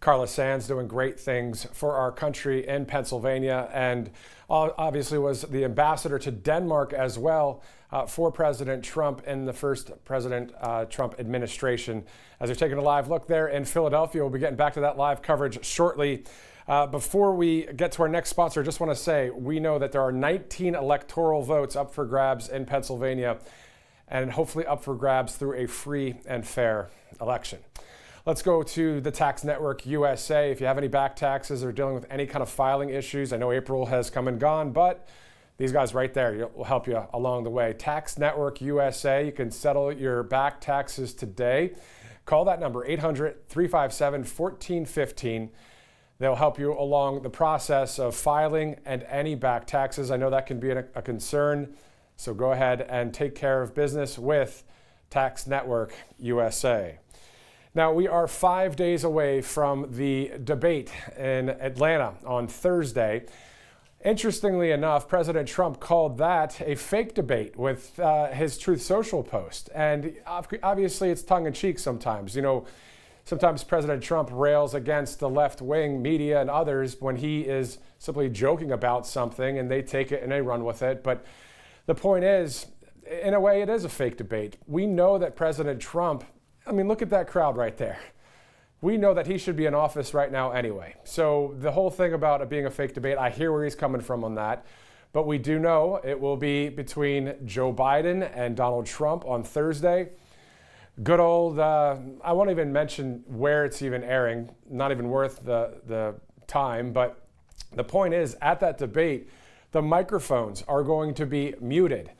Carla Sands doing great things for our country in Pennsylvania, and obviously was the ambassador to Denmark as well for President Trump in the first President Trump administration. As you're taking a live look there in Philadelphia, we'll be getting back to that live coverage shortly. Before we get to our next sponsor, I just want to say we know that there are 19 electoral votes up for grabs in Pennsylvania, and hopefully up for grabs through a free and fair election. Let's go to the Tax Network USA. If you have any back taxes or dealing with any kind of filing issues, I know April has come and gone, but these guys right there will help you along the way. Tax Network USA, you can settle your back taxes today. Call that number, 800-357-1415. They'll help you along the process of filing and any back taxes. I know that can be a concern, so go ahead and take care of business with Tax Network USA. Now, we are 5 days away from the debate in Atlanta on Thursday. Interestingly enough, President Trump called that a fake debate with his Truth Social post. And obviously, it's tongue-in-cheek sometimes. You know, sometimes President Trump rails against the left-wing media and others when he is simply joking about something and they take it and they run with it. But the point is, in a way, it is a fake debate. We know that President Trump, I mean, look at that crowd right there. We know that he should be in office right now anyway. So the whole thing about it being a fake debate, I hear where he's coming from on that. But we do know it will be between Joe Biden and Donald Trump on Thursday. Good old, I won't even mention where it's even airing, not even worth the time. But the point is, at that debate, the microphones are going to be muted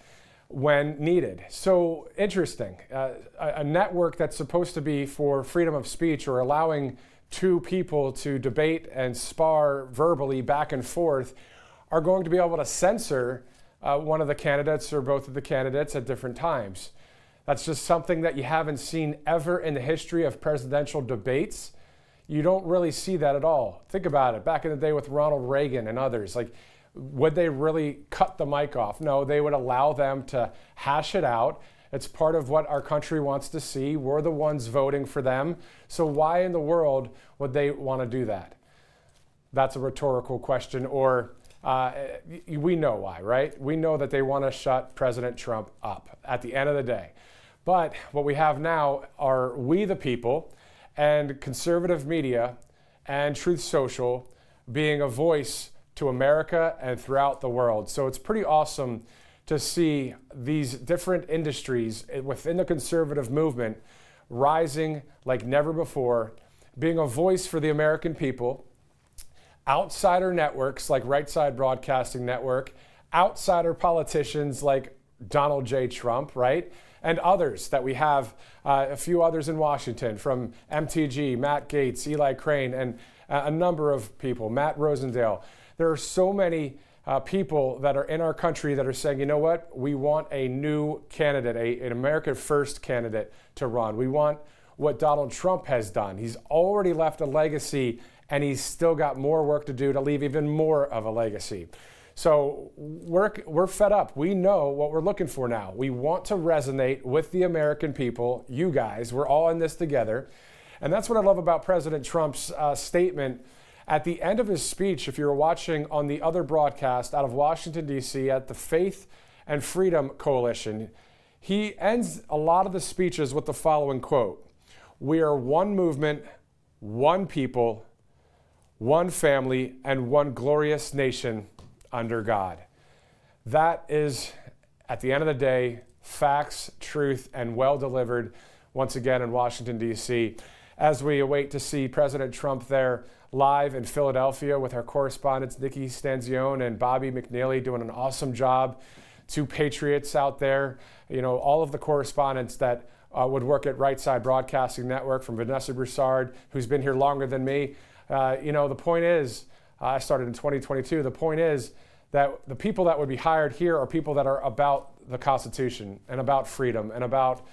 when needed. So interesting. A network that's supposed to be for freedom of speech or allowing two people to debate and spar verbally back and forth are going to be able to censor one of the candidates or both of the candidates at different times. That's just something that you haven't seen ever in the history of presidential debates. You don't really see that at all. Think about it. Back in the day with Ronald Reagan and others, like, would they really cut the mic off? No, they would allow them to hash it out. It's part of what our country wants to see. We're the ones voting for them. So why in the world would they want to do that? That's a rhetorical question, or we know why, right? We know that they want to shut President Trump up at the end of the day. But what we have now are we the people and conservative media and Truth Social being a voice to America and throughout the world. So it's pretty awesome to see these different industries within the conservative movement rising like never before, being a voice for the American people, outsider networks like Right Side Broadcasting Network, outsider politicians like Donald J. Trump, right? And others that we have, a few others in Washington from MTG, Matt Gaetz, Eli Crane, and a number of people, Matt Rosendale. There are so many people that are in our country that are saying, you know what, we want a new candidate, an America First candidate to run. We want what Donald Trump has done. He's already left a legacy, and he's still got more work to do to leave even more of a legacy. So we're fed up. We know what we're looking for now. We want to resonate with the American people, you guys. We're all in this together. And that's what I love about President Trump's statement. At the end of his speech, if you're watching on the other broadcast out of Washington, D.C. at the Faith and Freedom Coalition, he ends a lot of the speeches with the following quote: "We are one movement, one people, one family, and one glorious nation under God." That is, at the end of the day, facts, truth, and well delivered once again in Washington, D.C. As we await to see President Trump there live in Philadelphia with our correspondents Nikki Stanzione and Bobby McNeely doing an awesome job. Two patriots out there, you know, all of the correspondents that would work at Right Side Broadcasting Network, from Vanessa Broussard, who's been here longer than me. You know, the point is, I started in 2022. The point is that the people that would be hired here are people that are about the Constitution and about freedom and about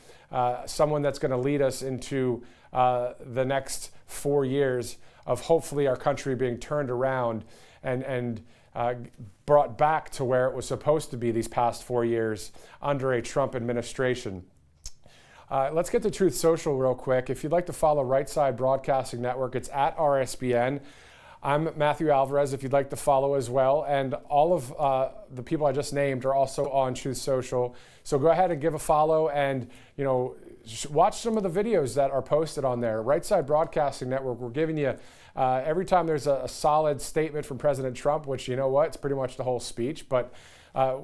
someone that's going to lead us into the next 4 years of hopefully our country being turned around and brought back to where it was supposed to be these past 4 years under a Trump administration. Let's get to Truth Social real quick. If you'd like to follow Right Side Broadcasting Network, it's at RSBN. I'm Matthew Alvarez, if you'd like to follow as well. And all of the people I just named are also on Truth Social. So go ahead and give a follow and, watch some of the videos that are posted on there. Right Side Broadcasting Network, we're giving you, every time there's a solid statement from President Trump, which you know what, it's pretty much the whole speech, but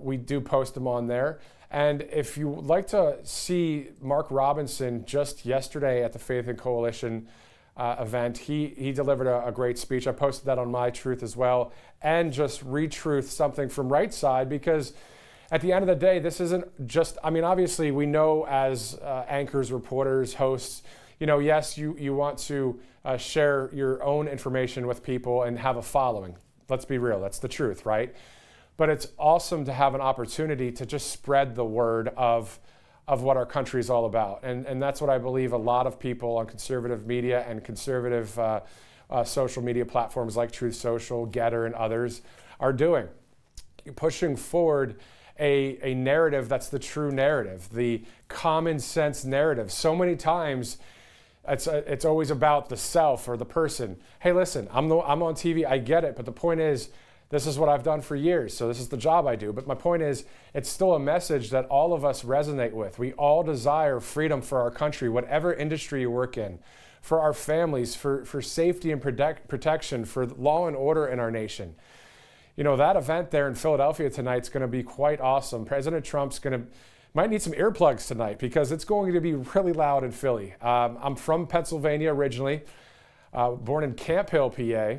we do post them on there. And if you would like to see Mark Robinson just yesterday at the Faith and Coalition event, he delivered a great speech. I posted that on My Truth as well, and just retruth something from Right Side, because at the end of the day, this isn't just, obviously we know as anchors, reporters, hosts, yes, you want to share your own information with people and have a following. Let's be real, that's the truth, right? But it's awesome to have an opportunity to just spread the word of what our country is all about. And that's what I believe a lot of people on conservative media and conservative social media platforms like Truth Social, Getter, and others are doing. Pushing forward a narrative that's the true narrative, the common sense narrative. So many times it's always about the self or the person. Hey, listen, I'm on TV, I get it, but the point is, this is what I've done for years, so this is the job I do. But my point is, it's still a message that all of us resonate with. We all desire freedom for our country, whatever industry you work in, for our families, for safety and protection, for law and order in our nation. That event there in Philadelphia tonight is going to be quite awesome. President Trump's might need some earplugs tonight, because it's going to be really loud in Philly. I'm from Pennsylvania originally, born in Camp Hill, PA.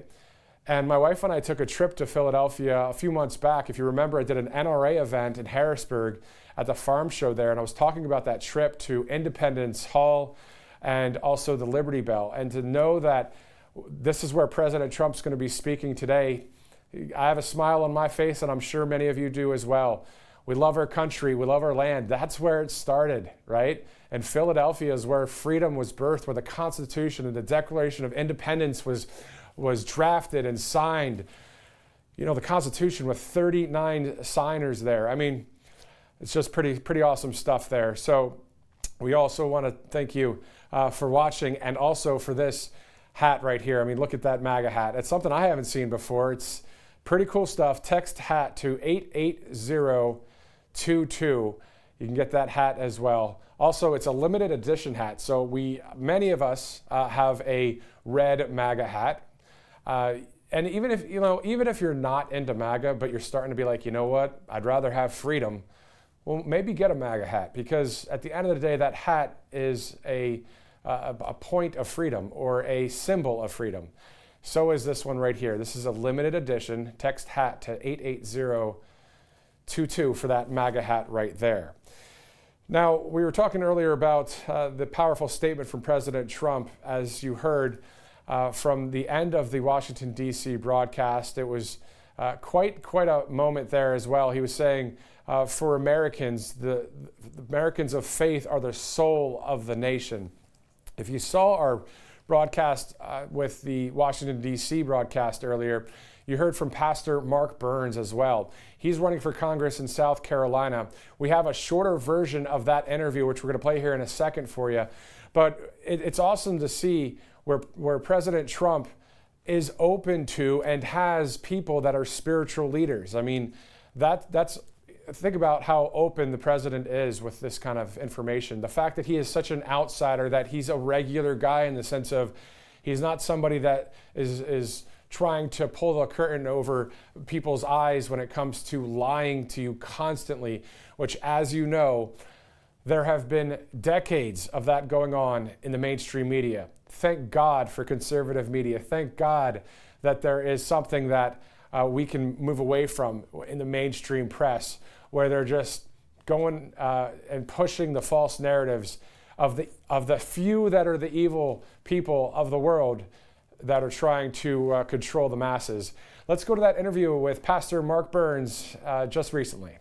And my wife and I took a trip to Philadelphia a few months back. If you remember, I did an NRA event in Harrisburg at the farm show there, and I was talking about that trip to Independence Hall and also the Liberty Bell. And to know that this is where President Trump's going to be speaking today, I have a smile on my face, and I'm sure many of you do as well. We love our country, we love our land. That's where it started, right? And Philadelphia is where freedom was birthed, where the Constitution and the Declaration of Independence was drafted and signed. The Constitution with 39 signers there. It's just pretty awesome stuff there. So we also want to thank you for watching, and also for this hat right here. Look at that MAGA hat. It's something I haven't seen before. It's pretty cool stuff. Text hat to 88022. You can get that hat as well. Also, it's a limited edition hat. So many of us have a red MAGA hat. And even if you're not into MAGA, but you're starting to be like, you know what, I'd rather have freedom. Well, maybe get a MAGA hat, because at the end of the day, that hat is a point of freedom, or a symbol of freedom. So is this one right here. This is a limited edition. Text hat to 88022 for that MAGA hat right there. Now, we were talking earlier about the powerful statement from President Trump. As you heard from the end of the Washington, D.C. broadcast, it was quite a moment there as well. He was saying, for Americans, the Americans of faith are the soul of the nation. If you saw our broadcast with the Washington, D.C. broadcast earlier, you heard from Pastor Mark Burns as well. He's running for Congress in South Carolina. We have a shorter version of that interview, which we're going to play here in a second for you. But it's awesome to see where President Trump is open to and has people that are spiritual leaders. Think about how open the president is with this kind of information. The fact that he is such an outsider, that he's a regular guy in the sense of he's not somebody that is trying to pull the curtain over people's eyes when it comes to lying to you constantly, which, as you know, there have been decades of that going on in the mainstream media. Thank God for conservative media. Thank God that there is something that we can move away from in the mainstream press, where they're just going and pushing the false narratives of the few that are the evil people of the world that are trying to control the masses. Let's go to that interview with Pastor Mark Burns just recently.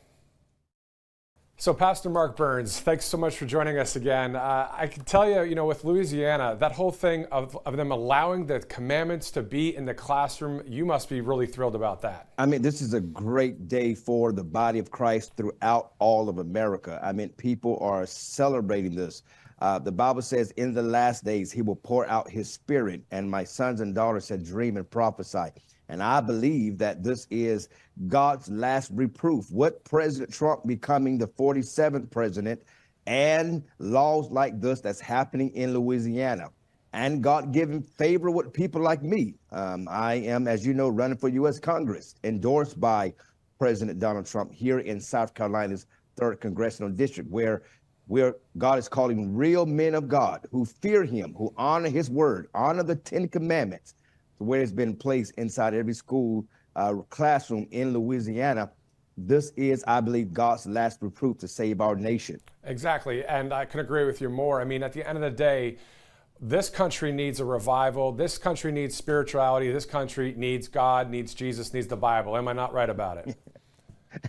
So Pastor Mark Burns, thanks so much for joining us again. I can tell you, with Louisiana, that whole thing of them allowing the commandments to be in the classroom, you must be really thrilled about that. This is a great day for the body of Christ throughout all of America. People are celebrating this. The Bible says in the last days, he will pour out his spirit, and my sons and daughters shall dream and prophesy. And I believe that this is God's last reproof. What President Trump becoming the 47th president and laws like this that's happening in Louisiana, and God giving favor with people like me. I am, as you know, running for U.S. Congress, endorsed by President Donald Trump here in South Carolina's 3rd Congressional District, where God is calling real men of God who fear him, who honor his word, honor the 10 Commandments, where it's been placed inside every school classroom in Louisiana. This is, I believe, God's last reproof to save our nation. Exactly, and I can agree with you more. I mean, at the end of the day, this country needs a revival. This country needs spirituality. This country needs God, needs Jesus, needs the Bible. Am I not right about it?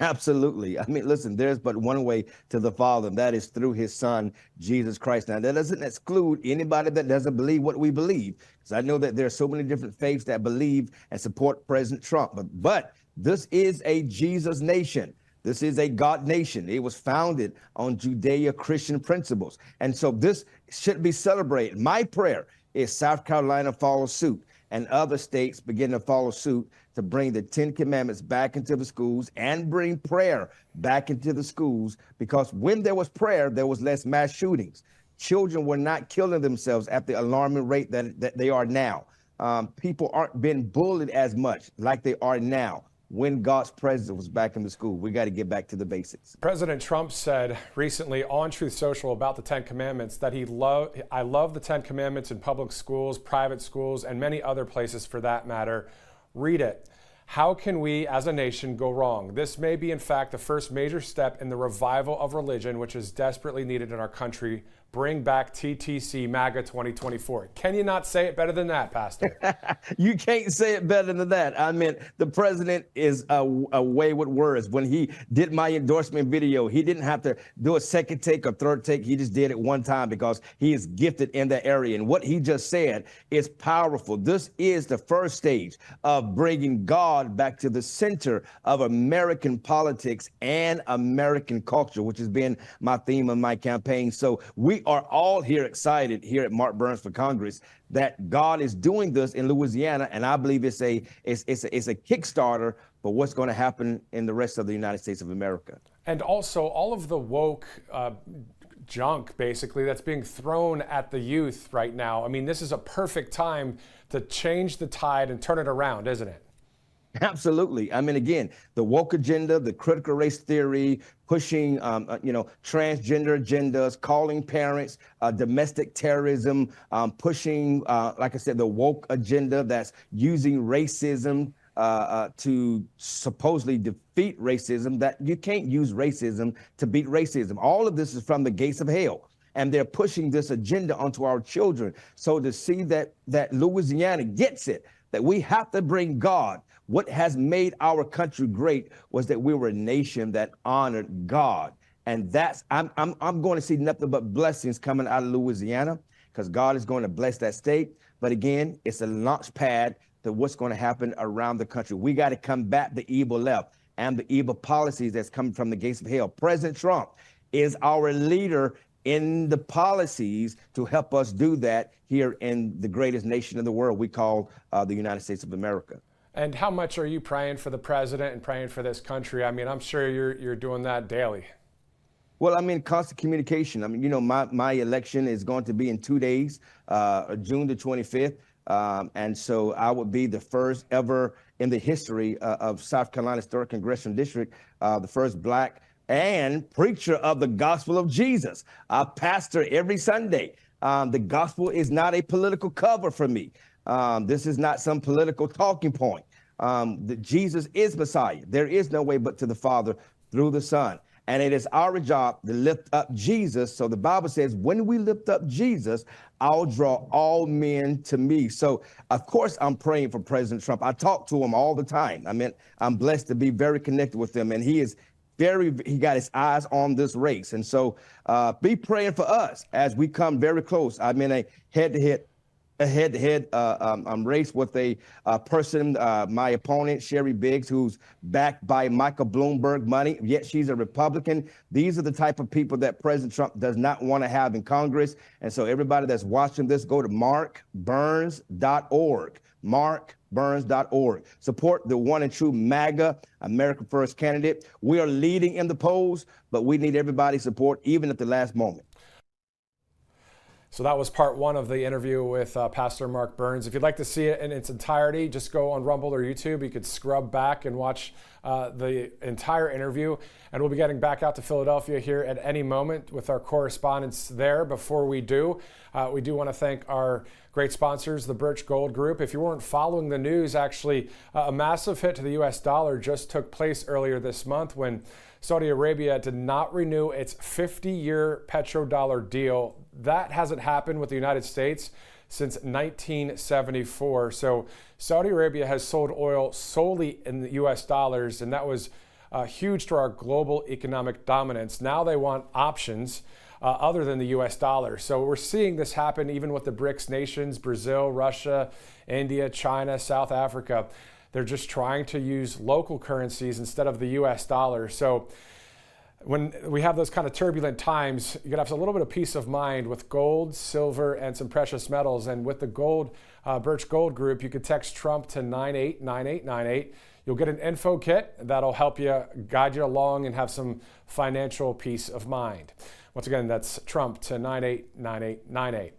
Absolutely. I mean, listen, there's but one way to the Father, and that is through his son, Jesus Christ. Now, that doesn't exclude anybody that doesn't believe what we believe, because I know that there are so many different faiths that believe and support President Trump. But this is a Jesus nation. This is a God nation. It was founded on Judeo-Christian principles. And so this should be celebrated. My prayer is South Carolina follows suit and other states begin to follow suit to bring the 10 Commandments back into the schools and bring prayer back into the schools, because when there was prayer, there was less mass shootings. Children were not killing themselves at the alarming rate that they are now. People aren't being bullied as much like they are now. When God's presence was back in the school, we got to get back to the basics. President Trump said recently on Truth Social about the 10 Commandments that I love the 10 Commandments in public schools, private schools, and many other places for that matter. Read it. How can we as a nation go wrong? This may be, in fact, the first major step in the revival of religion, which is desperately needed in our country. Bring back TTC MAGA 2024. Can you not say it better than that, Pastor? You can't say it better than that. I mean, the president is away with words. When he did my endorsement video, he didn't have to do a second take or third take. He just did it one time because he is gifted in that area. And what he just said is powerful. This is the first stage of bringing God back to the center of American politics and American culture, which has been my theme of my campaign. So we are all here excited here at Mark Burns for Congress that God is doing this in Louisiana, and I believe it's a Kickstarter for what's going to happen in the rest of the United States of America. And also all of the woke junk, basically, that's being thrown at the youth right now. I mean, this is a perfect time to change the tide and turn it around, isn't it? Absolutely. I mean, again, the woke agenda, the critical race theory, pushing, transgender agendas, calling parents, domestic terrorism, pushing, like I said, the woke agenda that's using racism to supposedly defeat racism, that you can't use racism to beat racism. All of this is from the gates of hell. And they're pushing this agenda onto our children. So to see that Louisiana gets it, that we have to bring God. What has made our country great was that we were a nation that honored God. And that's, I'm going to see nothing but blessings coming out of Louisiana, because God is going to bless that state. But again, it's a launch pad to what's going to happen around the country. We got to combat the evil left and the evil policies that's coming from the gates of hell. President Trump is our leader in the policies to help us do that here in the greatest nation in the world we call the United States of America. And how much are you praying for the president and praying for this country? I mean, I'm sure you're doing that daily. Well, I mean, constant communication. I mean, my election is going to be in 2 days, June the 25th. And so I would be the first ever in the history of South Carolina's 3rd Congressional District, the first Black and preacher of the gospel of Jesus. I pastor every Sunday. The gospel is not a political cover for me. This is not some political talking point. Jesus is Messiah. There is no way but to the Father through the Son. And it is our job to lift up Jesus. So the Bible says, when we lift up Jesus, I'll draw all men to me. So, of course, I'm praying for President Trump. I talk to him all the time. I mean, I'm blessed to be very connected with him. And he got his eyes on this race. And so be praying for us as we come very close. I'm in a head-to-head a head-to-head race with a person, my opponent, Sherry Biggs, who's backed by Michael Bloomberg money, yet she's a Republican. These are the type of people that President Trump does not want to have in Congress. And so everybody that's watching this, go to markburns.org. markburns.org. Support the one and true MAGA, America First candidate. We are leading in the polls, but we need everybody's support, even at the last moment. So that was part one of the interview with Pastor Mark Burns. If you'd like to see it in its entirety, just go on Rumble or YouTube. You could scrub back and watch the entire interview. And we'll be getting back out to Philadelphia here at any moment with our correspondents there. Before we do want to thank our great sponsors, the Birch Gold Group. If you weren't following the news, actually, a massive hit to the U.S. dollar just took place earlier this month when Saudi Arabia did not renew its 50-year petrodollar deal. That hasn't happened with the United States since 1974. So Saudi Arabia has sold oil solely in the U.S. dollars, and that was huge to our global economic dominance. Now they want options other than the U.S. dollar. So we're seeing this happen even with the BRICS nations, Brazil, Russia, India, China, South Africa. They're just trying to use local currencies instead of the U.S. dollar. So when we have those kind of turbulent times, you're going to have a little bit of peace of mind with gold, silver, and some precious metals. And with the gold, Birch Gold Group, you could text Trump to 989898. You'll get an info kit that'll help you guide you along and have some financial peace of mind. Once again, that's Trump to 989898.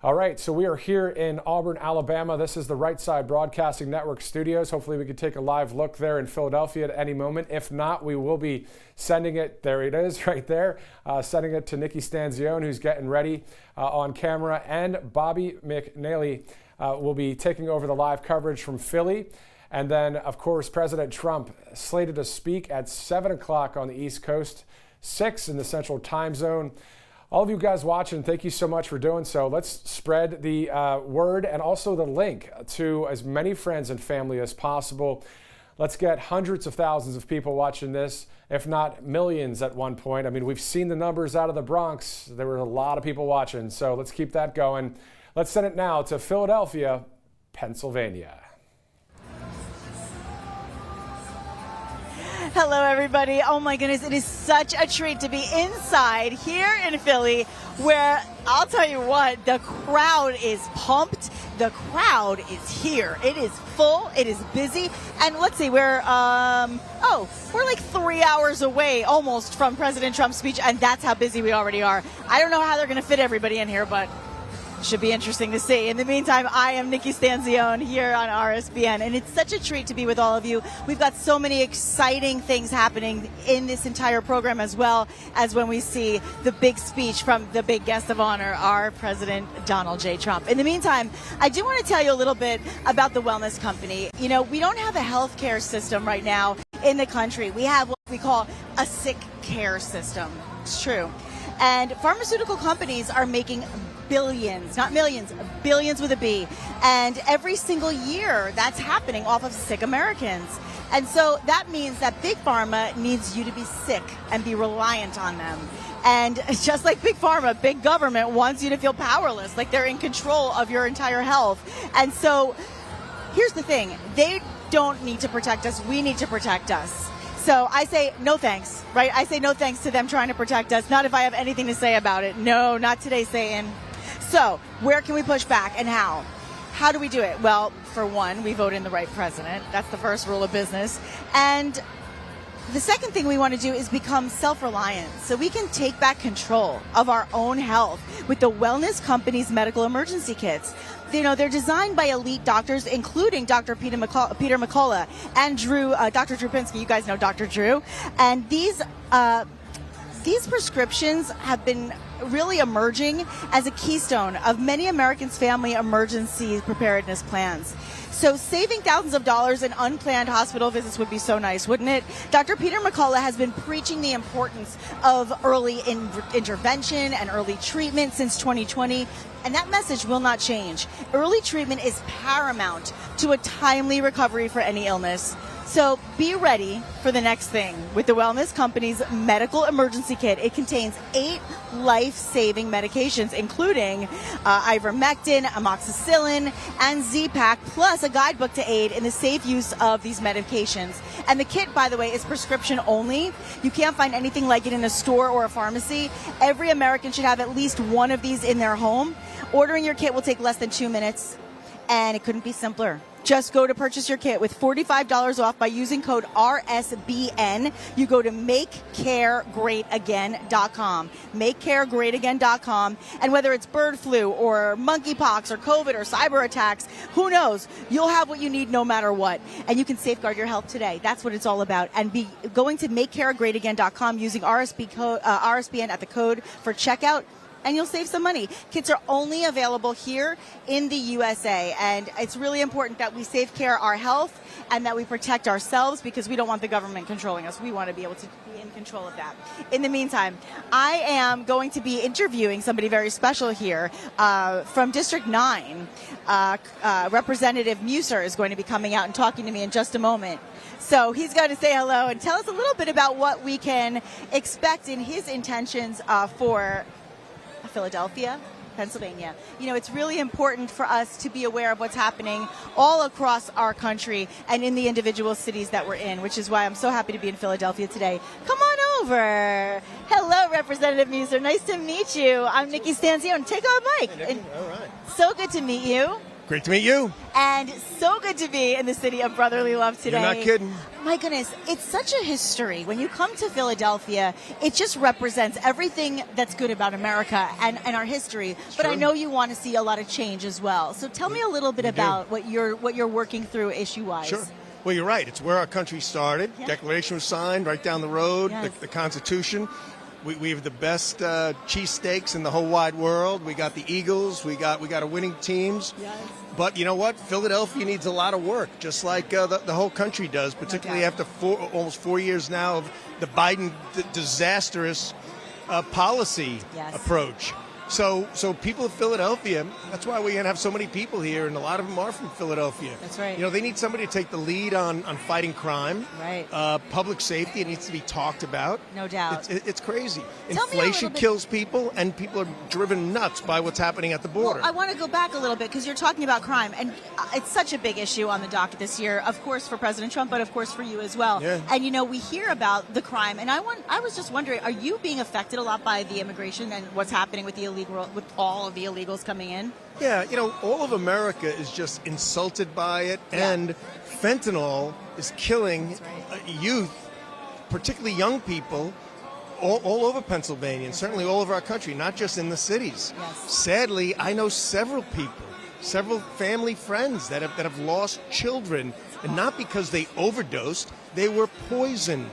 All right, so we are here in Auburn, Alabama. This is the Right Side Broadcasting Network studios. Hopefully we can take a live look there in Philadelphia at any moment. If not, we will be sending it, there it is right there, sending it to Nikki Stanzione, who's getting ready on camera, and Bobby McNally will be taking over the live coverage from Philly. And then, of course, President Trump slated to speak at 7 o'clock on the East Coast, 6 in the Central Time Zone. All of you guys watching, thank you so much for doing so. Let's spread the word and also the link to as many friends and family as possible. Let's get hundreds of thousands of people watching this, if not millions at one point. I mean, we've seen the numbers out of the Bronx. There were a lot of people watching, so let's keep that going. Let's send it now to Philadelphia, Pennsylvania. Hello, everybody. Oh, my goodness. It is such a treat to be inside here in Philly where I'll tell you what, the crowd is pumped. The crowd is here. It is full. It is busy. And let's see, we're like 3 hours away almost from President Trump's speech. And that's how busy we already are. I don't know how they're going to fit everybody in here, but should be interesting to see. In the meantime, I am Nikki Stanzione here on RSBN, and it's such a treat to be with all of you. We've got so many exciting things happening in this entire program, as well as when we see the big speech from the big guest of honor, our President Donald J. Trump. In the meantime, I do want to tell you a little bit about the Wellness Company. You know, we don't have a healthcare system right now in the country. We have what we call a sick care system. It's true. And pharmaceutical companies are making billions, not millions, billions with a B. And every single year that's happening off of sick Americans. And so that means that Big Pharma needs you to be sick and be reliant on them. And just like Big Pharma, Big Government wants you to feel powerless, like they're in control of your entire health. And so here's the thing. They don't need to protect us. We need to protect us. So I say no thanks, right? I say no thanks to them trying to protect us. Not if I have anything to say about it. No, not today, Satan. So where can we push back and how? How do we do it? Well, for one, we vote in the right president. That's the first rule of business. And the second thing we want to do is become self-reliant so we can take back control of our own health with the Wellness Company's medical emergency kits. You know, they're designed by elite doctors, including Dr. Peter McCullough and Dr. Drew Pinsky. You guys know Dr. Drew. And these prescriptions have been really emerging as a keystone of many Americans' family emergency preparedness plans. So saving thousands of dollars in unplanned hospital visits would be so nice, wouldn't it? Dr. Peter McCullough has been preaching the importance of early intervention and early treatment since 2020, and that message will not change. Early treatment is paramount to a timely recovery for any illness. So be ready for the next thing with the Wellness Company's Medical Emergency Kit. It contains 8 life-saving medications, including ivermectin, amoxicillin, and Z-Pak, plus a guidebook to aid in the safe use of these medications. And the kit, by the way, is prescription only. You can't find anything like it in a store or a pharmacy. Every American should have at least one of these in their home. Ordering your kit will take less than 2 minutes, and it couldn't be simpler. Just go to purchase your kit with $45 off by using code RSBN. You go to MakeCareGreatAgain.com. MakeCareGreatAgain.com. And whether it's bird flu or monkeypox or COVID or cyber attacks, who knows? You'll have what you need no matter what. And you can safeguard your health today. That's what it's all about. And be going to MakeCareGreatAgain.com using RSBN at the code for checkout, and you'll save some money. Kits are only available here in the USA, and it's really important that we safeguard our health and that we protect ourselves, because we don't want the government controlling us. We want to be able to be in control of that. In the meantime, I am going to be interviewing somebody very special here from District 9. Representative Muser is going to be coming out and talking to me in just a moment. So he's going to say hello and tell us a little bit about what we can expect in his intentions for Philadelphia, Pennsylvania. You know, it's really important for us to be aware of what's happening all across our country and in the individual cities that we're in, which is why I'm so happy to be in Philadelphia today. Come on over. Hello, Representative Muser. Nice to meet you. I'm Nikki Stanzione. Take on a mic. Hey, all right. So good to meet you. Great to meet you. And so good to be in the city of brotherly love today. You're not kidding. My goodness, it's such a history. When you come to Philadelphia, it just represents everything that's good about America and our history. But I know you want to see a lot of change as well. So tell me a little bit about what you're working through issue-wise. Sure. Well, you're right. It's where our country started. Yeah. Declaration was signed right down the road. Yes. The Constitution. We have the best cheesesteaks in the whole wide world. We got the Eagles. We got a winning teams. Yes. But you know what? Philadelphia needs a lot of work, just like the whole country does, particularly after almost 4 years now of the Biden disastrous policy approach. So people of Philadelphia, that's why we're going to have so many people here, and a lot of them are from Philadelphia. That's right. You know, they need somebody to take the lead on fighting crime. Right. Public safety, it needs to be talked about. No doubt. It's crazy. Tell me a Inflation little bit- kills people, and people are driven nuts by what's happening at the border. Well, I want to go back a little bit because you're talking about crime, and it's such a big issue on the docket this year, of course, for President Trump, but of course for you as well. Yeah. And, you know, we hear about the crime, and I was just wondering, are you being affected a lot by the immigration and what's happening with with all of the illegals coming in? Yeah, you know, all of America is just insulted by it, and fentanyl is killing youth, particularly young people, all over Pennsylvania, and certainly all over our country, not just in the cities. Yes. Sadly, I know several people, several family friends that have lost children, and not because they overdosed, they were poisoned.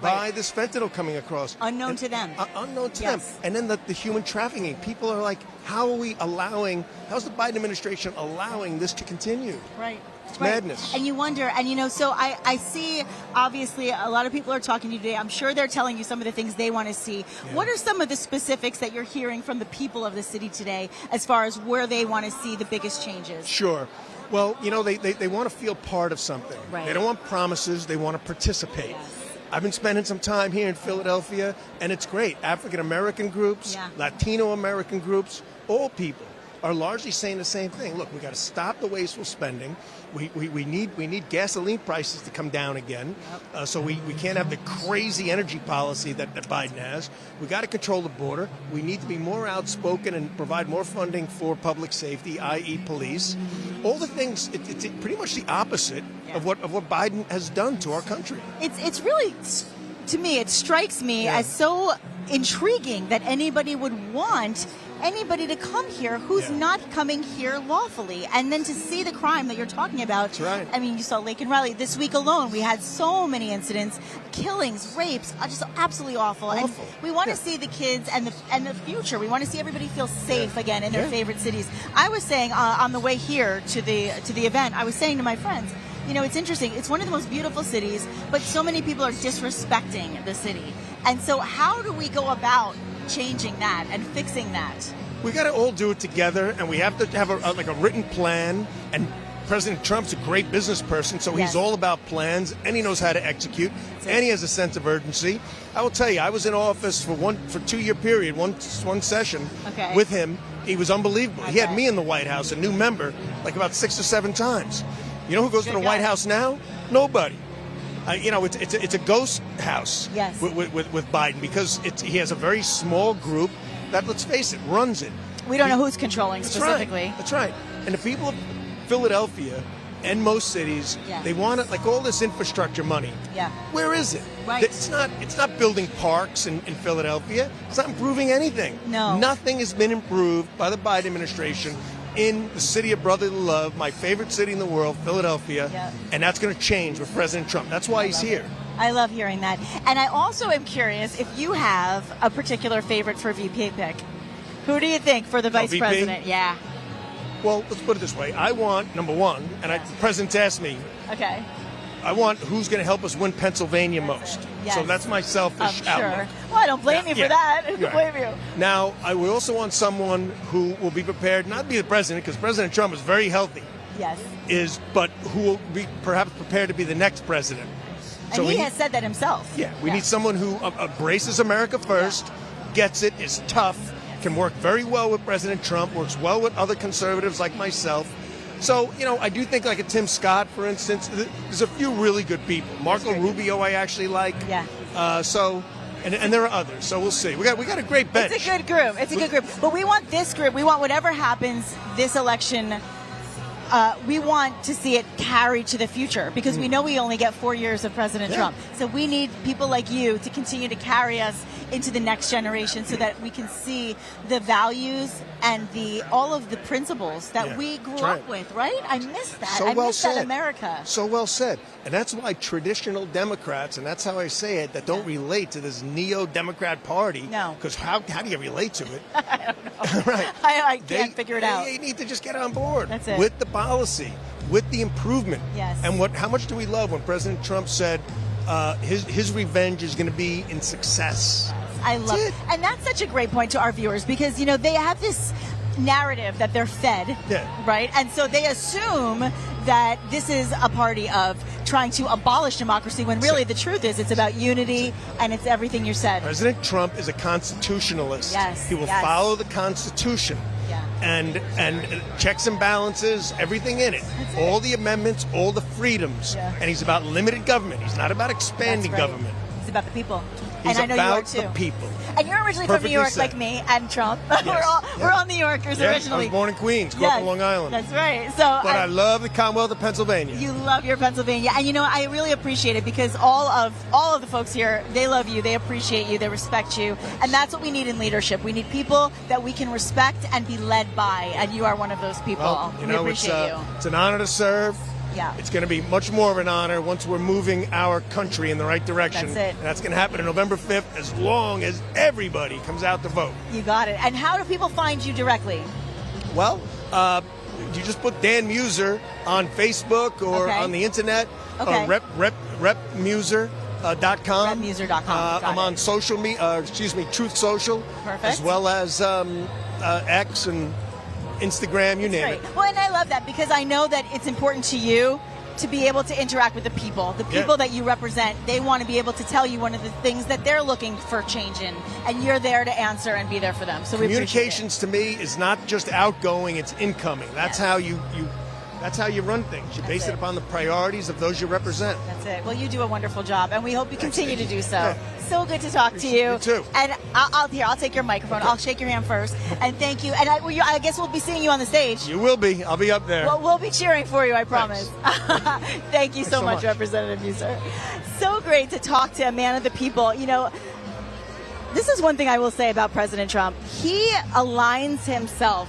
By this fentanyl coming across. Unknown to them. Unknown to them. And then the human trafficking. People are like, how's the Biden administration allowing this to continue? Right. It's madness. And you wonder, and you know, so I see, obviously, a lot of people are talking to you today. I'm sure they're telling you some of the things they want to see. Yeah. What are some of the specifics that you're hearing from the people of the city today as far as where they want to see the biggest changes? Sure. Well, you know, they want to feel part of something. Right. They don't want promises. They want to participate. Yes. I've been spending some time here in Philadelphia, and it's great. African-American groups, Latino-American groups, all people are largely saying the same thing. Look, we got to stop the wasteful spending. We need gasoline prices to come down again. So we can't have the crazy energy policy that Biden has. We got to control the border. We need to be more outspoken and provide more funding for public safety, i.e. police. All the things, it's pretty much the opposite of what Biden has done to our country. It's really, to me, it strikes me as so intriguing that anybody would want anybody to come here who's not coming here lawfully. And then to see the crime that you're talking about. That's right. I mean, you saw Lake and Raleigh. This week alone, we had so many incidents, killings, rapes, just absolutely awful. And we want to see the kids and the future. We want to see everybody feel safe again in their favorite cities. I was saying on the way here to the event, I was saying to my friends, you know, it's interesting. It's one of the most beautiful cities, but so many people are disrespecting the city. And so how do we go about changing that and fixing that? We got to all do it together, and we have to have a written plan and President Trump's a great business person, so he's all about plans, and he knows how to execute, and he has a sense of urgency. I will tell you, I was in office for 2-year period, one session with him. He was unbelievable. He had me in the White House, a new member, like about 6 or 7 times. You know who goes to the White House now? Nobody. It's a ghost house with Biden, because he has a very small group that, let's face it, runs it. We don't know who's controlling specifically. That's right. And the people of Philadelphia and most cities, they want it, like all this infrastructure money. Yeah. Where is it? Right. It's not building parks in Philadelphia. It's not improving anything. No. Nothing has been improved by the Biden administration in the city of brotherly love, my favorite city in the world, Philadelphia. Yep. And that's going to change with President Trump. That's why he's here. I love hearing that. And I also am curious if you have a particular favorite for VP pick. Who do you think for the vice VP? president? Yeah. Well, let's put it this way. I want, number one, and the president's asked me, Okay. I want who's going to help us win Pennsylvania most. Yes. So that's my selfish outlook. Sure. Well, I don't blame you for that. I don't blame you. Now, I would also want someone who will be prepared, not to be the president, because President Trump is very healthy. Yes. But who will be perhaps prepared to be the next president. And he has said that himself. Yeah, we need someone who embraces America first, gets it, is tough, can work very well with President Trump, works well with other conservatives like myself. So, I do think like a Tim Scott, for instance, there's a few really good people. Marco Rubio I actually like. Yeah. And there are others, so we'll see. We got a great bench. It's a good group. It's a good group. But we want this group. We want whatever happens this election. We want to see it carried to the future, because we know we only get 4 years of President Trump. So we need people like you to continue to carry us into the next generation, so that we can see the values and all of the principles that we grew up with, right? I miss that. I miss that America. So well said. And that's why traditional Democrats, and that's how I say it, that don't relate to this neo-Democrat party. No. Because how do you relate to it? I don't know. Right. I can't figure it out. They need to just get on board. That's it. With the policy, with the improvement. Yes. And how much do we love when President Trump said his revenge is going to be in success? I love it. And that's such a great point to our viewers, because, they have this narrative that they're fed, right? And so they assume that this is a party of trying to abolish democracy, when really the truth is it's about unity, and it's everything you said. President Trump is a constitutionalist. Yes. He will follow the Constitution. And checks and balances, everything in it. All the amendments, all the freedoms. And he's about limited government. He's not about expanding government. He's about the people. He's and I know about you are too. The people. And you're originally from New York, like me and Trump. Yes. We're all New Yorkers originally. I was born in Queens, grew up in Long Island. That's right. But I love the Commonwealth of Pennsylvania. You love your Pennsylvania, and I really appreciate it, because all of the folks here, they love you, they appreciate you, they respect you, and that's what we need in leadership. We need people that we can respect and be led by, and you are one of those people. Well, we appreciate you. It's an honor to serve. Yeah. It's going to be much more of an honor once we're moving our country in the right direction. That's it. And that's going to happen on November 5th, as long as everybody comes out to vote. You got it. And how do people find you directly? Well, you just put Dan Muser on Facebook or on the internet. repmuser.com. Repmuser.com. I'm on social media, Truth Social. Perfect. As well as X and Instagram, you name it. Well, and I love that, because I know that it's important to you to be able to interact with the people that you represent. They want to be able to tell you one of the things that they're looking for change in, and you're there to answer and be there for them. So communications to me is not just outgoing; it's incoming. That's how you run things. You base it upon the priorities of those you represent. That's it. Well, you do a wonderful job, and we hope you continue to do so. So good to talk to you. You too. And I'll take your microphone. I'll shake your hand first. And thank you. And I guess we'll be seeing you on the stage. You will be. I'll be up there. Well, we'll be cheering for you, I promise. Thank you so much, Representative Muser. So great to talk to a man of the people. This is one thing I will say about President Trump. He aligns himself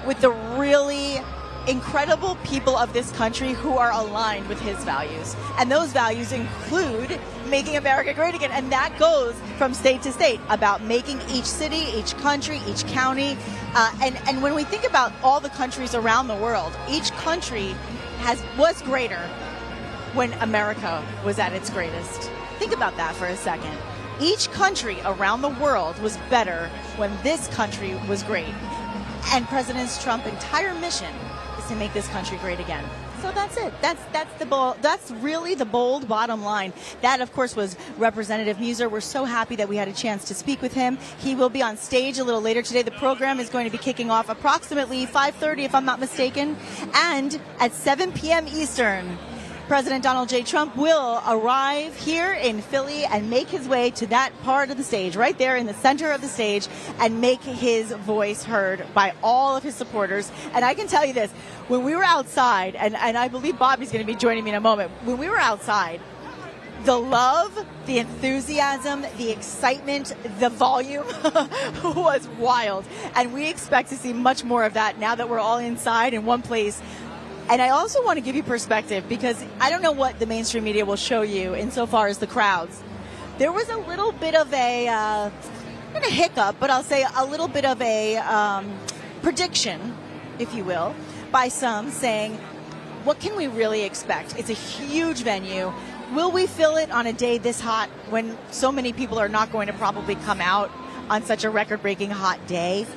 with the really incredible people of this country who are aligned with his values. And those values include making America great again. And that goes from state to state, about making each city, each country, each county. And when we think about all the countries around the world, each country was greater when America was at its greatest. Think about that for a second. Each country around the world was better when this country was great. And President Trump's entire mission is to make this country great again. So that's it. That's really the bold bottom line. That, of course, was Representative Muser. We're so happy that we had a chance to speak with him. He will be on stage a little later today. The program is going to be kicking off approximately 5:30, if I'm not mistaken, and at 7 p.m. Eastern. President Donald J. Trump will arrive here in Philly and make his way to that part of the stage, right there in the center of the stage, and make his voice heard by all of his supporters. And I can tell you this, when we were outside, and I believe Bobby's going to be joining me in a moment, when we were outside, the love, the enthusiasm, the excitement, the volume was wild. And we expect to see much more of that now that we're all inside in one place. And I also want to give you perspective, because I don't know what the mainstream media will show you insofar as the crowds. There was a little bit of not a hiccup, but I'll say a little bit of a prediction, if you will, by some saying, what can we really expect? It's a huge venue. Will we fill it on a day this hot when so many people are not going to probably come out on such a record-breaking hot day?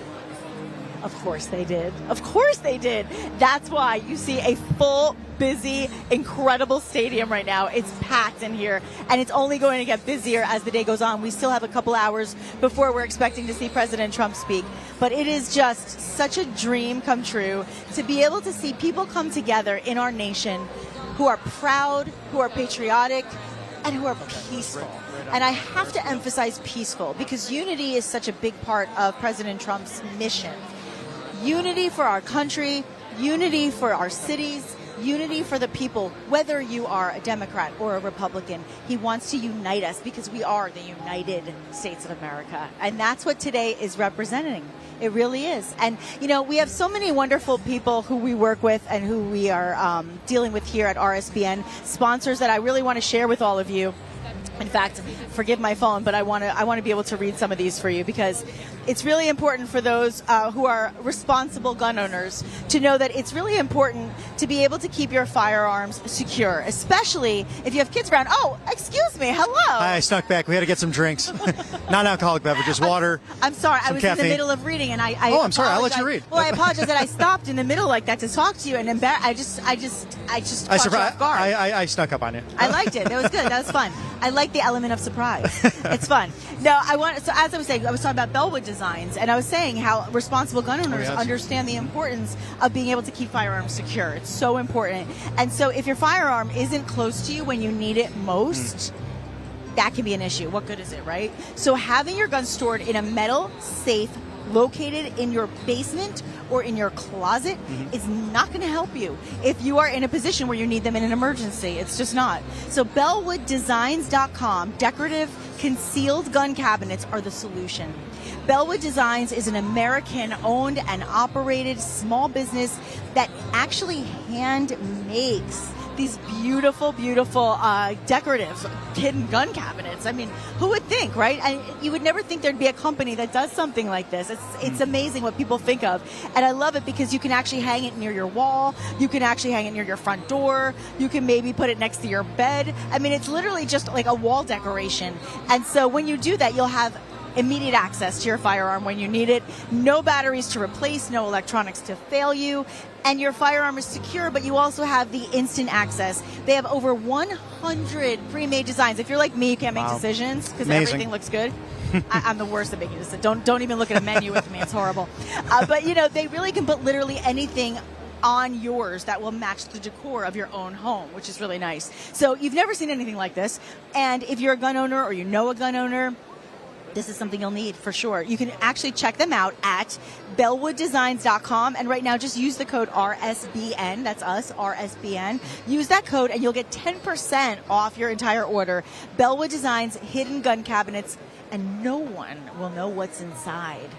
Of course they did. Of course they did. That's why you see a full, busy, incredible stadium right now. It's packed in here, and it's only going to get busier as the day goes on. We still have a couple hours before we're expecting to see President Trump speak. But it is just such a dream come true to be able to see people come together in our nation who are proud, who are patriotic, and who are peaceful. And I have to emphasize peaceful, because unity is such a big part of President Trump's mission. Unity for our country, unity for our cities, unity for the people, whether you are a Democrat or a Republican. He wants to unite us because we are the United States of America. And that's what today is representing. It really is. And, you know, we have so many wonderful people who we work with and who we are dealing with here at RSBN, sponsors that I really want to share with all of you. In fact, forgive my phone, but I want to be able to read some of these for you, because it's really important for those who are responsible gun owners to know that it's really important to be able to keep your firearms secure, especially if you have kids around. Oh, excuse me. Hello. Hi, I snuck back. We had to get some drinks. Non-alcoholic beverages, water. I'm sorry. I was caffeine. in the middle of reading, and I oh, I'm sorry. I'll let you read. Well, I apologize that I stopped in the middle like that to talk to you, and I just caught you off guard. I snuck up on you. I liked it. That was good. That was fun. I like the element of surprise. It's fun. No, so as I was saying, I was talking about BelleWood Designs, and I was saying how responsible gun owners understand the importance of being able to keep firearms secure. It's so important. And so if your firearm isn't close to you when you need it most, that can be an issue. What good is it, right? So having your gun stored in a metal safe located in your basement or in your closet is not going to help you if you are in a position where you need them in an emergency. It's just not. So BelleWoodDesigns.com, decorative concealed gun cabinets are the solution. BelleWood Designs is an American-owned and operated small business that actually hand makes these beautiful, beautiful decorative hidden gun cabinets. I mean, who would think, right? And you would never think there'd be a company that does something like this. It's amazing what people think of. And I love it because you can actually hang it near your wall. You can actually hang it near your front door. You can maybe put it next to your bed. I mean, it's literally just like a wall decoration. And so when you do that, you'll have immediate access to your firearm when you need it. No batteries to replace, no electronics to fail you, and your firearm is secure, but you also have the instant access. They have over 100 pre-made designs. If you're like me, you can't make decisions because everything looks good. I'm the worst at making decisions. Don't even look at a menu with me. It's horrible. But, you know, they really can put literally anything on yours that will match the decor of your own home, which is really nice. So you've never seen anything like this. And if you're a gun owner or you know a gun owner, this is something you'll need for sure. You can actually check them out at BelleWoodDesigns.com. And right now, just use the code RSBN. That's us, RSBN. Use that code and you'll get 10% off your entire order. BelleWood Designs, hidden gun cabinets, and no one will know what's inside.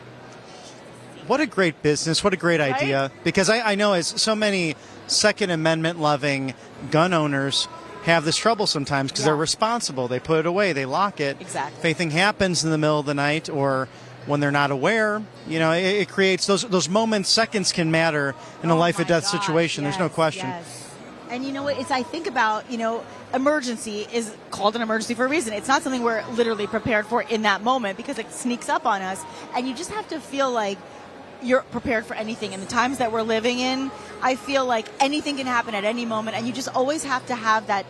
What a great business. What a great idea. Because I know as so many Second Amendment loving gun owners have this trouble sometimes because they're responsible. They put it away. They lock it. Exactly. If anything happens in the middle of the night or when they're not aware, you know, it creates those moments. Seconds can matter in a life or death situation. There's no question. Yes. And you know what? I think about, you know, emergency is called an emergency for a reason. It's not something we're literally prepared for in that moment because it sneaks up on us. And you just have to feel like you're prepared for anything. In the times that we're living in, I feel like anything can happen at any moment, and you just always have to have that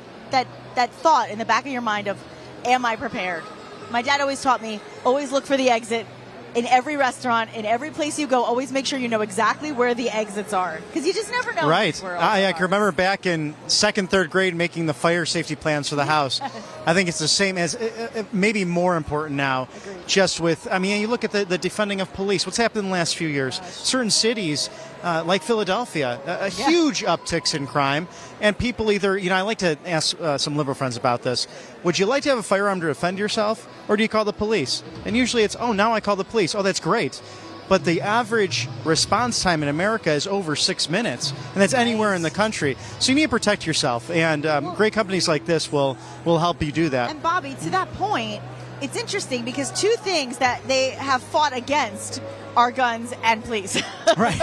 thought in the back of your mind of, am I prepared? My dad always taught me, always look for the exit. In every restaurant, in every place you go, always make sure you know exactly where the exits are, because you just never know. Right. Where I can remember back in 2nd, 3rd grade making the fire safety plans for the house. I think it's the same as, maybe more important now. Agreed. Just with, I mean, you look at the defunding of police. What's happened in the last few years? Certain cities, like Philadelphia, huge upticks in crime. And people either, I like to ask some liberal friends about this. Would you like to have a firearm to defend yourself, or do you call the police? And usually it's, now I call the police. Oh, that's great. But the average response time in America is over 6 minutes, and that's anywhere in the country. So you need to protect yourself, and great companies like this will help you do that. And Bobby, to that point, it's interesting because two things that they have fought against are guns and police. Right.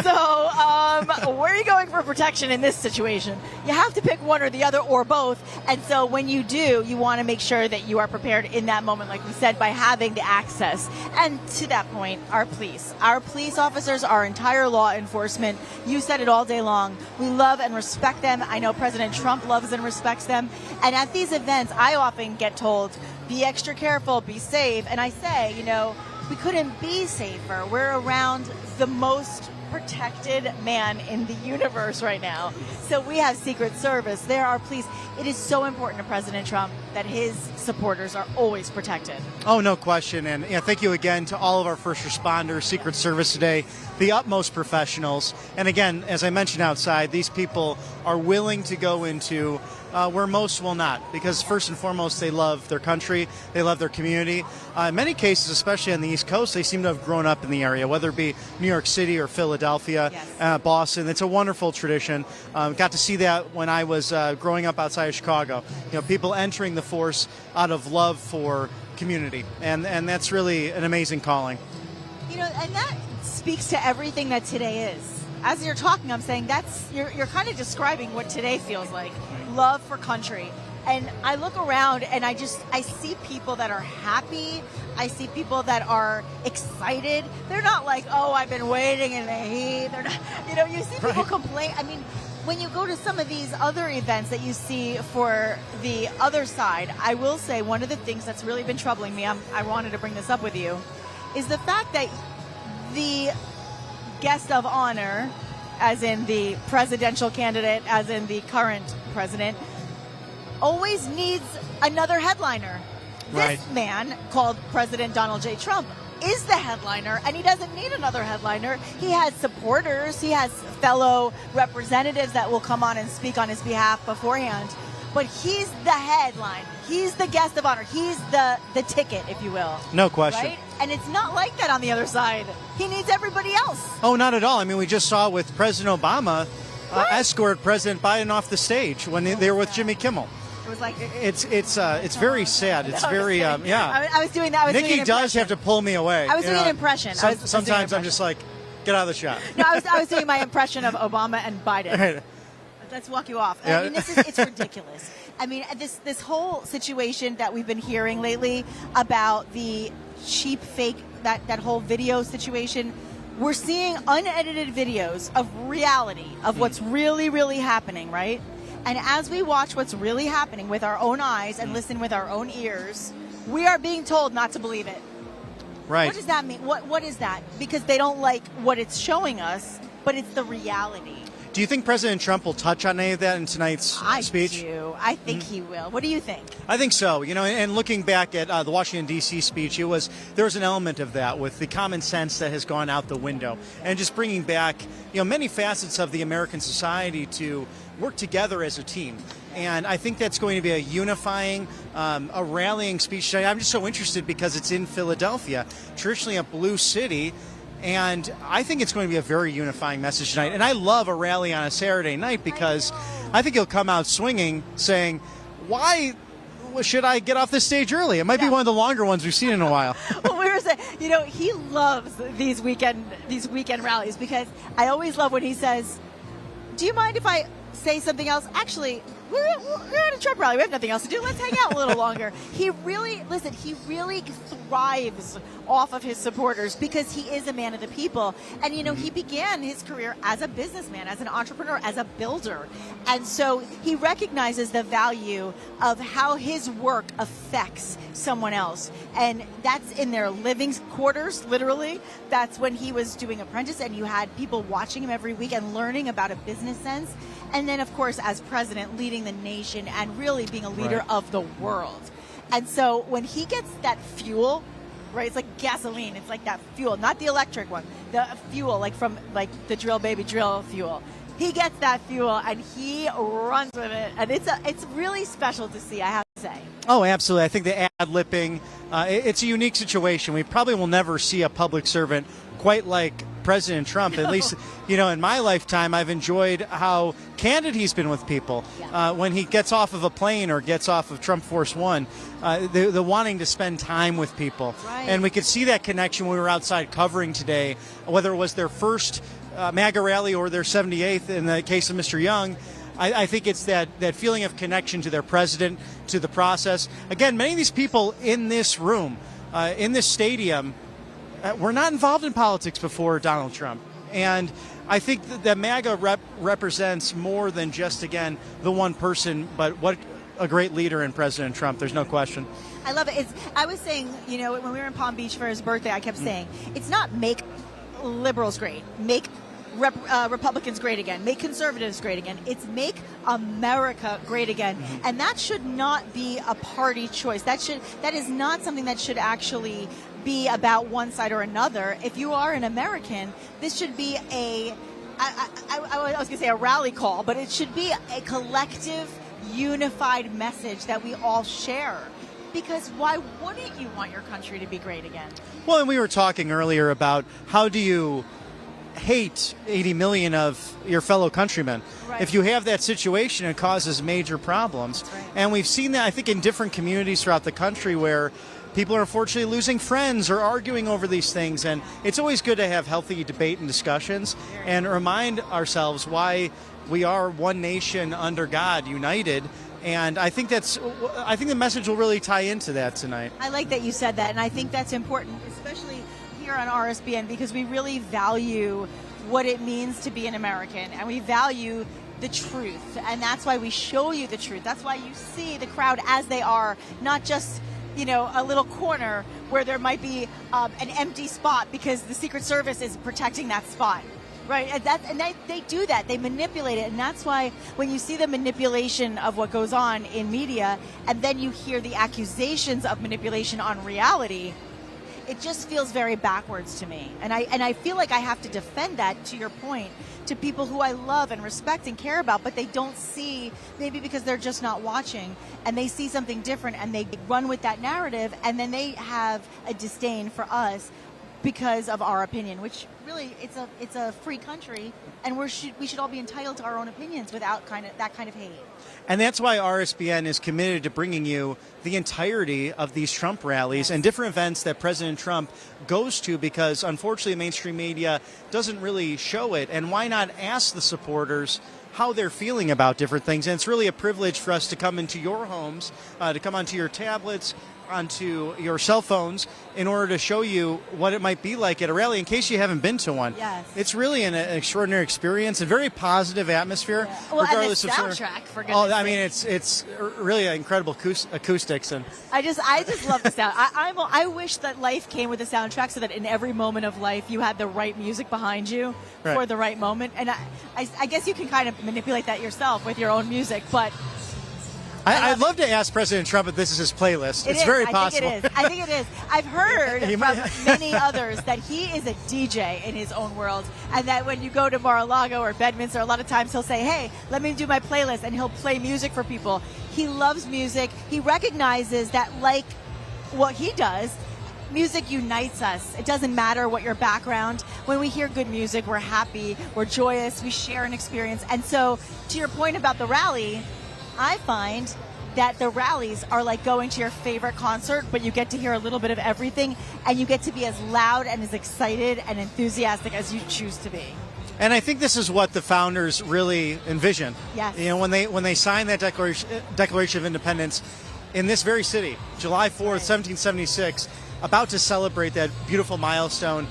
So where are you going for protection in this situation? You have to pick one or the other or both. And so when you do, you want to make sure that you are prepared in that moment, like we said, by having the access. And to that point, our police officers, our entire law enforcement, you said it all day long. We love and respect them. I know President Trump loves and respects them. And at these events, I often get told, be extra careful, be safe. And I say, we couldn't be safer. We're around the most protected man in the universe right now. So we have Secret Service. There are police. It is so important to President Trump that his supporters are always protected. Oh, no question. And thank you again to all of our first responders, Secret Service today, the utmost professionals. And again, as I mentioned outside, these people are willing to go into where most will not, because first and foremost, they love their country, they love their community. In many cases, especially on the East Coast, they seem to have grown up in the area, whether it be New York City or Philadelphia, Boston. It's a wonderful tradition. Got to see that when I was growing up outside of Chicago. People entering the force out of love for community, and that's really an amazing calling. And that speaks to everything that today is. As you're talking, I'm saying you're kind of describing what today feels like. Love for country. And I look around and I see people that are happy. I see people that are excited. They're not like, oh, I've been waiting in the heat. They're not, you see people complain. I mean, when you go to some of these other events that you see for the other side, I will say one of the things that's really been troubling me, I wanted to bring this up with you, is the fact that the guest of honor, as in the presidential candidate, as in the current president, always needs another headliner. Right. This man, called President Donald J. Trump, is the headliner, and he doesn't need another headliner. He has supporters. He has fellow representatives that will come on and speak on his behalf beforehand. But he's the headline. He's the guest of honor. He's the ticket, if you will. No question. Right? And it's not like that on the other side. He needs everybody else. Oh, not at all. I mean, we just saw with President Obama escort President Biden off the stage when they were with Jimmy Kimmel. It was like it's very sad. It's very I was doing that. Nikki does have to pull me away. I was doing an impression. Sometimes I'm just like, get out of the shot. No, I was doing my impression of Obama and Biden. Let's walk you off. I mean, it's ridiculous. I mean, this whole situation that we've been hearing lately about the cheap fake, that whole video situation, we're seeing unedited videos of reality of what's really, really happening, right? And as we watch what's really happening with our own eyes and listen with our own ears, we are being told not to believe it. Right. What does that mean? What is that? Because they don't like what it's showing us, but it's the reality. Do you think President Trump will touch on any of that in tonight's speech? I do. I think he will. What do you think? I think so. And looking back at the Washington, D.C. speech, there was an element of that with the common sense that has gone out the window, and just bringing back, many facets of the American society to work together as a team. And I think that's going to be a unifying, a rallying speech tonight. I'm just so interested because it's in Philadelphia, traditionally a blue city. And I think it's going to be a very unifying message tonight. And I love a rally on a Saturday night because I think he'll come out swinging, saying, why should I get off this stage early? It might be one of the longer ones we've seen in a while. Well, we were saying, he loves these weekend rallies because I always love when he says, do you mind if I say something else? Actually, we're at a Trump rally. We have nothing else to do. Let's hang out a little longer. He really thrives off of his supporters because he is a man of the people. And, he began his career as a businessman, as an entrepreneur, as a builder. And so he recognizes the value of how his work affects someone else. And that's in their living quarters, literally. That's when he was doing Apprentice, and you had people watching him every week and learning about a business sense. And then, of course, as president, leading the nation and really being a leader of the world. And so when he gets that fuel, right, it's like gasoline. It's like that fuel, not the electric one, the fuel, like from the drill baby drill fuel. He gets that fuel and he runs with it. And it's really special to see, I have to say. Oh, absolutely. I think the ad-lipping, it's a unique situation. We probably will never see a public servant quite like President Trump. At least, in my lifetime, I've enjoyed how candid he's been with people. When he gets off of a plane or gets off of Trump Force One, the wanting to spend time with people. Right. And we could see that connection when we were outside covering today, whether it was their first MAGA rally or their 78th in the case of Mr. Young. I think it's that feeling of connection to their president, to the process. Again, many of these people in this room, in this stadium, were not involved in politics before Donald Trump. And I think that MAGA represents more than just, again, the one person, but what a great leader in President Trump. There's no question. I love it. I was saying, when we were in Palm Beach for his birthday, I kept saying, it's not make liberals great, make Republicans great again, make conservatives great again. It's make America great again. And that should not be a party choice. That is not something that should actually be about one side or another. If you are an American, this should be I was going to say a rally call, but it should be a collective, unified message that we all share. Because why wouldn't you want your country to be great again? Well, and we were talking earlier about how do you hate 80 million of your fellow countrymen. Right. If you have that situation, it causes major problems. Right. And we've seen that, I think, in different communities throughout the country where people are unfortunately losing friends or arguing over these things. And it's always good to have healthy debate and discussions and remind ourselves why we are one nation under God, united. And I think the message will really tie into that tonight. I like that you said that, and I think that's important, especially here on RSBN, because we really value what it means to be an American, and we value the truth, and that's why we show you the truth. That's why you see the crowd as they are, not just a little corner where there might be an empty spot because the Secret Service is protecting that spot. Right, and they do that. They manipulate it, and that's why when you see the manipulation of what goes on in media, and then you hear the accusations of manipulation on reality, it just feels very backwards to me. And I feel like I have to defend that, to your point, to people who I love and respect and care about, but they don't see, maybe because they're just not watching, and they see something different, and they run with that narrative, and then they have a disdain for us because of our opinion, which really it's a free country, and we should all be entitled to our own opinions without that kind of hate. And that's why RSBN is committed to bringing you the entirety of these Trump rallies and different events that President Trump goes to, because unfortunately mainstream media doesn't really show it. And why not ask the supporters how they're feeling about different things? And it's really a privilege for us to come into your homes, to come onto your tablets, onto your cell phones, in order to show you what it might be like at a rally, in case you haven't been to one. Yes. It's really an extraordinary experience, a very positive atmosphere. Yeah. Well, regardless and the of soundtrack, for goodness sake. I mean, it's really incredible acoustics. And I just love the sound. I wish that life came with a soundtrack, so that in every moment of life you had the right music behind you for the right moment. And I guess you can kind of manipulate that yourself with your own music, but I'd love to ask President Trump if this is his playlist. It's very possible. I think it is. I've heard from many others that he is a DJ in his own world, and that when you go to Mar-a-Lago or Bedminster, a lot of times he'll say, hey, let me do my playlist, and he'll play music for people. He loves music. He recognizes that, like what he does, music unites us. It doesn't matter what your background. When we hear good music, we're happy, we're joyous, we share an experience. And so, to your point about the rally, I find that the rallies are like going to your favorite concert, but you get to hear a little bit of everything, and you get to be as loud and as excited and enthusiastic as you choose to be. And I think this is what the founders really envisioned. Yes. You know, when they signed that Declaration of Independence in this very city, July 4th, 1776, about to celebrate that beautiful milestone.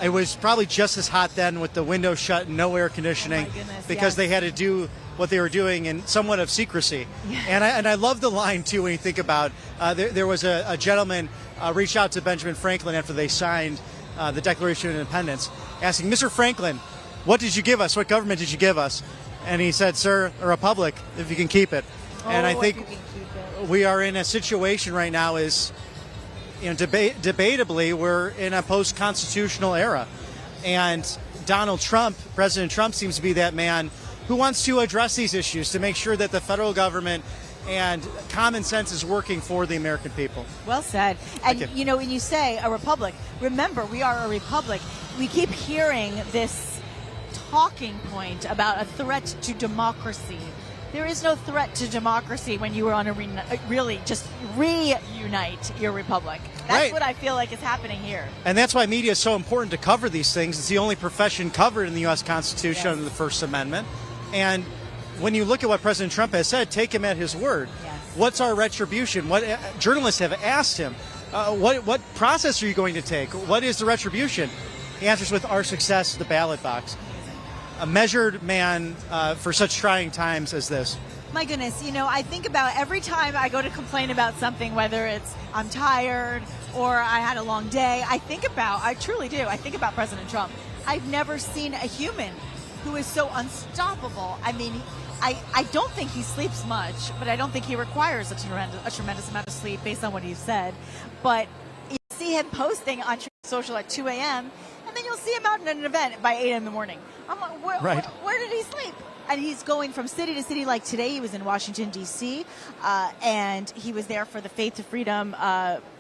It was probably just as hot then with the windows shut and no air conditioning because they had to do what they were doing in somewhat of secrecy. And I love the line, too, when you think about there was a gentleman reached out to Benjamin Franklin after they signed the Declaration of Independence, asking, Mr. Franklin, what did you give us? What government did you give us? And he said, sir, a republic, if you can keep it. And I think we are in a situation right now debatably, we're in a post-constitutional era. And Donald Trump, President Trump, seems to be that man who wants to address these issues to make sure that the federal government and common sense is working for the American people. Well said. And, you know, when you say a republic, remember, we are a republic. We keep hearing this talking point about a threat to democracy. There is no threat to democracy when you are on really just reunite your republic. That's what I feel like is happening here. And that's why media is so important to cover these things. It's the only profession covered in the U.S. Constitution under the First Amendment. And when you look at what President Trump has said, take him at his word. What's our retribution? What journalists have asked him, what process are you going to take? What is the retribution? He answers with our success, the ballot box. A measured man for such trying times as this. My goodness, you know, I think about every time I go to complain about something, whether it's I'm tired or I had a long day, I truly do, I think about President Trump. I've never seen a human who is so unstoppable. I mean, I don't think he sleeps much, but I don't think he requires a tremendous amount of sleep based on what he said. But you see him posting on social at 2 a.m., and then you'll see him out in an event by 8 in the morning. I'm like, where did he sleep? And he's going from city to city. Like today, he was in Washington, D.C., and he was there for the Faith to Freedom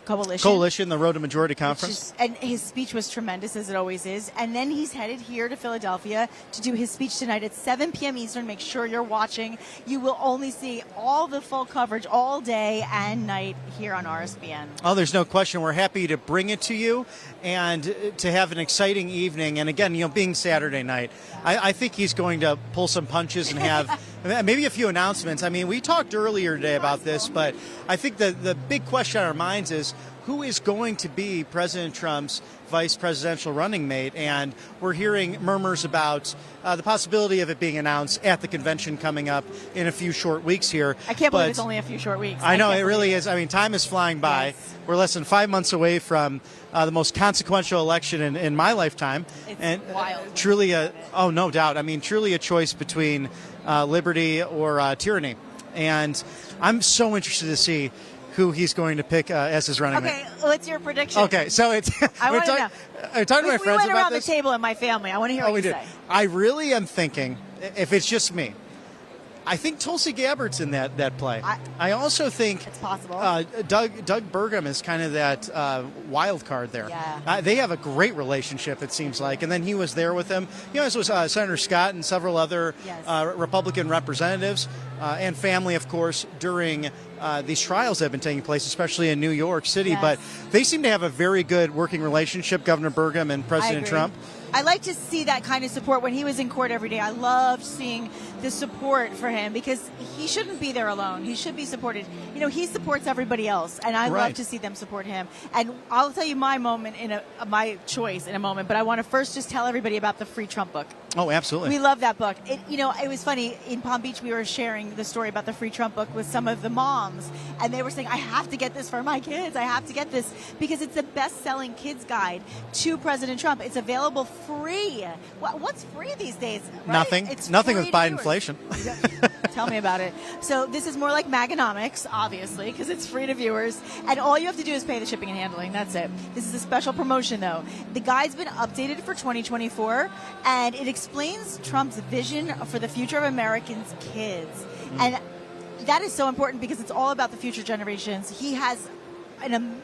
Coalition, the Road to Majority Conference. And his speech was tremendous, as it always is. And then he's headed here to Philadelphia to do his speech tonight at 7 p.m. Eastern. Make sure you're watching. You will only see all the full coverage all day and night here on RSBN. Oh, there's no question. We're happy to bring it to you and to have an exciting evening. And again, you know, being Saturday night, I think he's going to pull some punches and have maybe a few announcements. I mean, we talked earlier today about this, but I think the big question on our minds is who is going to be President Trump's vice presidential running mate? And we're hearing murmurs about the possibility of it being announced at the convention coming up in a few short weeks here. I can't believe it's only a few short weeks. I know, it really is. I mean, time is flying by. Yes. We're less than 5 months away from the most consequential election in my lifetime. It's wild. Truly no doubt. I mean, truly a choice between liberty or tyranny. And I'm so interested to see who he's going to pick as his running mate. Okay, what's your prediction? Okay, so it's. I want to know. I'm talking to my friends about this. We went around the table in my family. I want to hear what you say. I really am thinking, if it's just me, I think Tulsi Gabbard's in that play. I also think it's possible. Doug Burgum is kind of that wild card there. Yeah. They have a great relationship, it seems like, and then he was there with them. You know, this was Senator Scott and several other Republican representatives and family, of course, during these trials that have been taking place, especially in New York City. Yes. But they seem to have a very good working relationship, Governor Burgum and President Trump. I like to see that kind of support when he was in court every day. I loved seeing the support for him because he shouldn't be there alone. He should be supported. You know, he supports everybody else, and I love to see them support him. And I'll tell you my choice in a moment, but I want to first just tell everybody about the Free Trump book. Oh, absolutely. We love that book. It was funny. In Palm Beach, we were sharing the story about the Free Trump book with some of the moms, and they were saying, I have to get this for my kids. I have to get this because it's the best-selling kids guide to President Trump. It's available free. What's free these days? Right? Nothing. It's nothing free with to Biden viewers. inflation. Tell me about it. So this is more like MAGAnomics, obviously, because it's free to viewers. And all you have to do is pay the shipping and handling. That's it. This is a special promotion, though. The guide's been updated for 2024, and it explains Trump's vision for the future of Americans' kids. And that is so important because it's all about the future generations. He has an amazing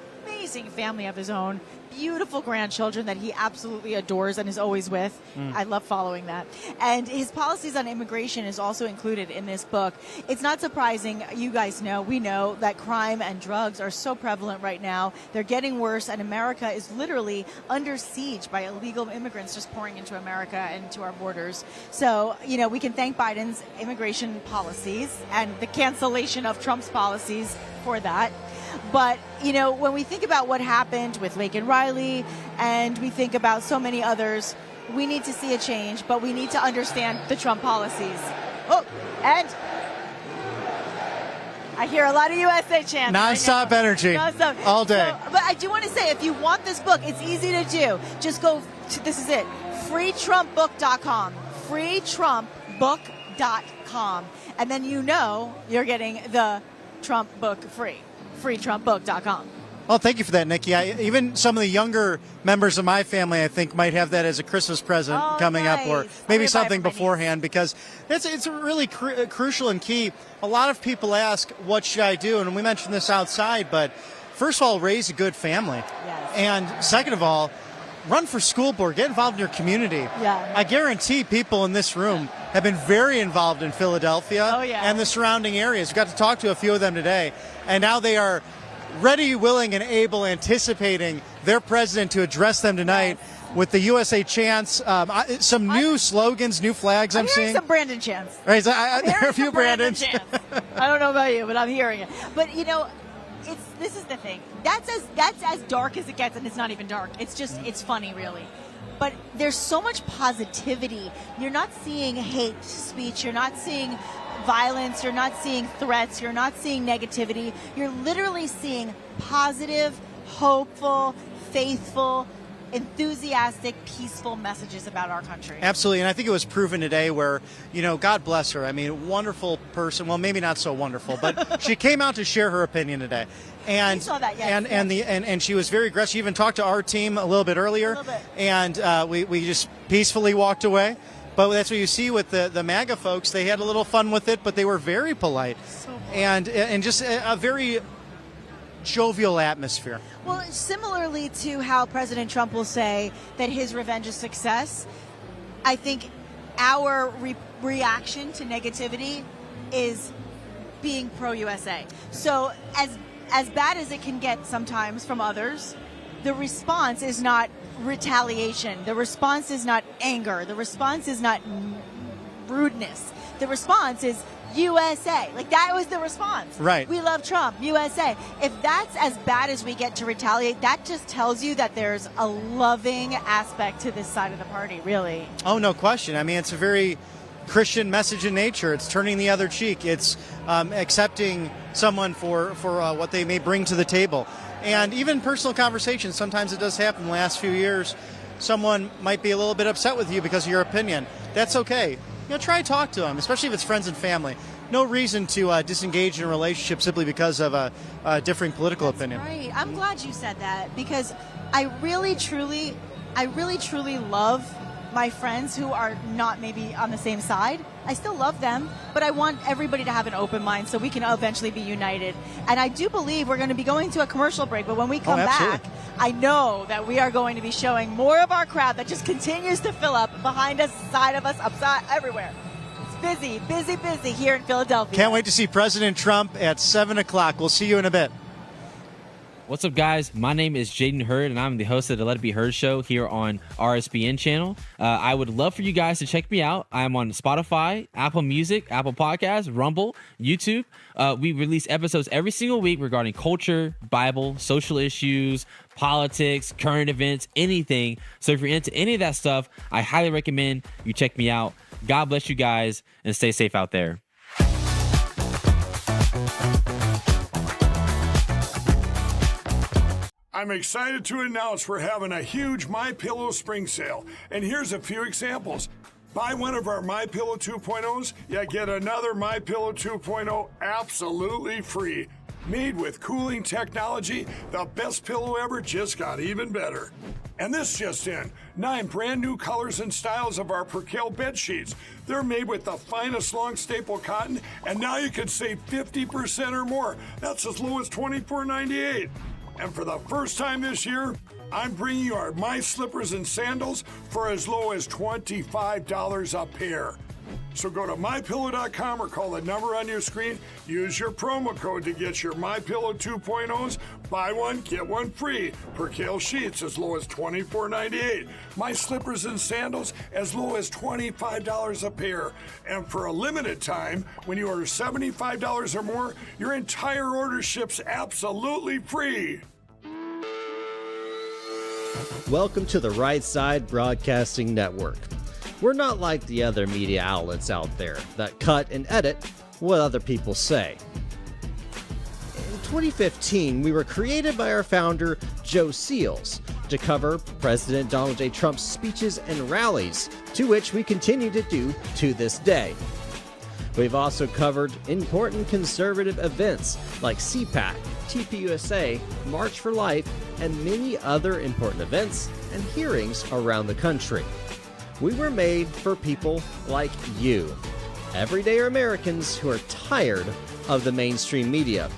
amazing family of his own, beautiful grandchildren that he absolutely adores and is always with. I love following that. And his policies on immigration is also included in this book. It's not surprising. You guys know, we know that crime and drugs are so prevalent right now. They're getting worse, and America is literally under siege by illegal immigrants just pouring into America and to our borders. So, you know, we can thank Biden's immigration policies and the cancellation of Trump's policies for that. But, you know, when we think about what happened with Laken Riley and we think about so many others, we need to see a change, but we need to understand the Trump policies. Oh, and I hear a lot of USA chants. Non-stop energy. Non-stop. All day. So, but I do want to say, if you want this book, it's easy to do. Just go to, this is it, freetrumpbook.com. freetrumpbook.com. And then you know you're getting the Trump book free. freetrumpbook.com. Well, thank you for that, Nikki. Even some of the younger members of my family, I think, might have that as a Christmas present coming up, or maybe something beforehand, because it's really crucial and key. A lot of people ask, what should I do? And we mentioned this outside, but first of all, raise a good family. Yes. And second of all, run for school board, get involved in your community. Yeah. I guarantee people in this room have been very involved in Philadelphia and the surrounding areas. We got to talk to a few of them today, and now they are ready, willing, and able, anticipating their president to address them tonight with the USA chants, some new slogans, new flags I'm seeing. Some Brandon chants. Right, there are a few Brandons. I don't know about you, but I'm hearing it. But, you know, this is the thing. That's as dark as it gets, and it's not even dark. It's just, it's funny, really. But there's so much positivity. You're not seeing hate speech. You're not seeing violence. You're not seeing threats. You're not seeing negativity. You're literally seeing positive, hopeful, faithful, enthusiastic, peaceful messages about our country. Absolutely, and I think it was proven today where, you know, God bless her. I mean, wonderful person. Well, maybe not so wonderful, but she came out to share her opinion today. And, saw that, yes. And she was very aggressive. She even talked to our team a little bit earlier, and we just peacefully walked away. But that's what you see with the MAGA folks. They had a little fun with it, but they were very polite, and just a very jovial atmosphere. Well, similarly to how President Trump will say that his revenge is success, I think our reaction to negativity is being pro-USA. So as bad as it can get sometimes from others, the response is not retaliation. The response is not anger. The response is not rudeness. The response is USA. Like, that was the response. Right. We love Trump, USA. If that's as bad as we get to retaliate, that just tells you that there's a loving aspect to this side of the party, really. Oh, no question. I mean, it's a very Christian message in nature. It's turning the other cheek. It's accepting someone for what they may bring to the table. And even personal conversations, sometimes it does happen in the last few years. Someone might be a little bit upset with you because of your opinion. That's okay. You know, try to talk to them, especially if it's friends and family. No reason to disengage in a relationship simply because of a differing political opinion. Right. I'm glad you said that, because I really truly love my friends who are not maybe on the same side. I still love them, but I want everybody to have an open mind so we can eventually be united. And I do believe we're going to be going to a commercial break, but when we come back, I know that we are going to be showing more of our crowd that just continues to fill up behind us, side of us, upside, everywhere. It's busy here in Philadelphia. Can't wait to see President Trump at 7 o'clock. We'll see you in a bit. What's up, guys? My name is Jaden Hurd, and I'm the host of the Let It Be Heard show here on RSBN channel. I would love for you guys to check me out. I'm on Spotify, Apple Music, Apple Podcasts, Rumble, YouTube. We release episodes every single week regarding culture, Bible, social issues, politics, current events, anything. So if you're into any of that stuff, I highly recommend you check me out. God bless you guys, and stay safe out there. I'm excited to announce we're having a huge MyPillow spring sale, and here's a few examples. Buy one of our MyPillow 2.0s, you get another MyPillow 2.0 absolutely free. Made with cooling technology, the best pillow ever just got even better. And this just in, 9 brand new colors and styles of our Percale bed sheets. They're made with the finest long staple cotton, and now you can save 50% or more. That's as low as $24.98. And for the first time this year, I'm bringing you our My Slippers and Sandals for as low as $25 a pair. So go to MyPillow.com or call the number on your screen. Use your promo code to get your MyPillow 2.0s. Buy one, get one free. Percale sheets as low as $24.98. My Slippers and Sandals as low as $25 a pair. And for a limited time, when you order $75 or more, your entire order ships absolutely free. Welcome to the Right Side Broadcasting Network. We're not like the other media outlets out there that cut and edit what other people say. In 2015, we were created by our founder, Joe Seals, to cover President Donald J. Trump's speeches and rallies, to which we continue to do to this day. We've also covered important conservative events like CPAC, TPUSA, March for Life, and many other important events and hearings around the country. We were made for people like you, everyday Americans who are tired of the mainstream media,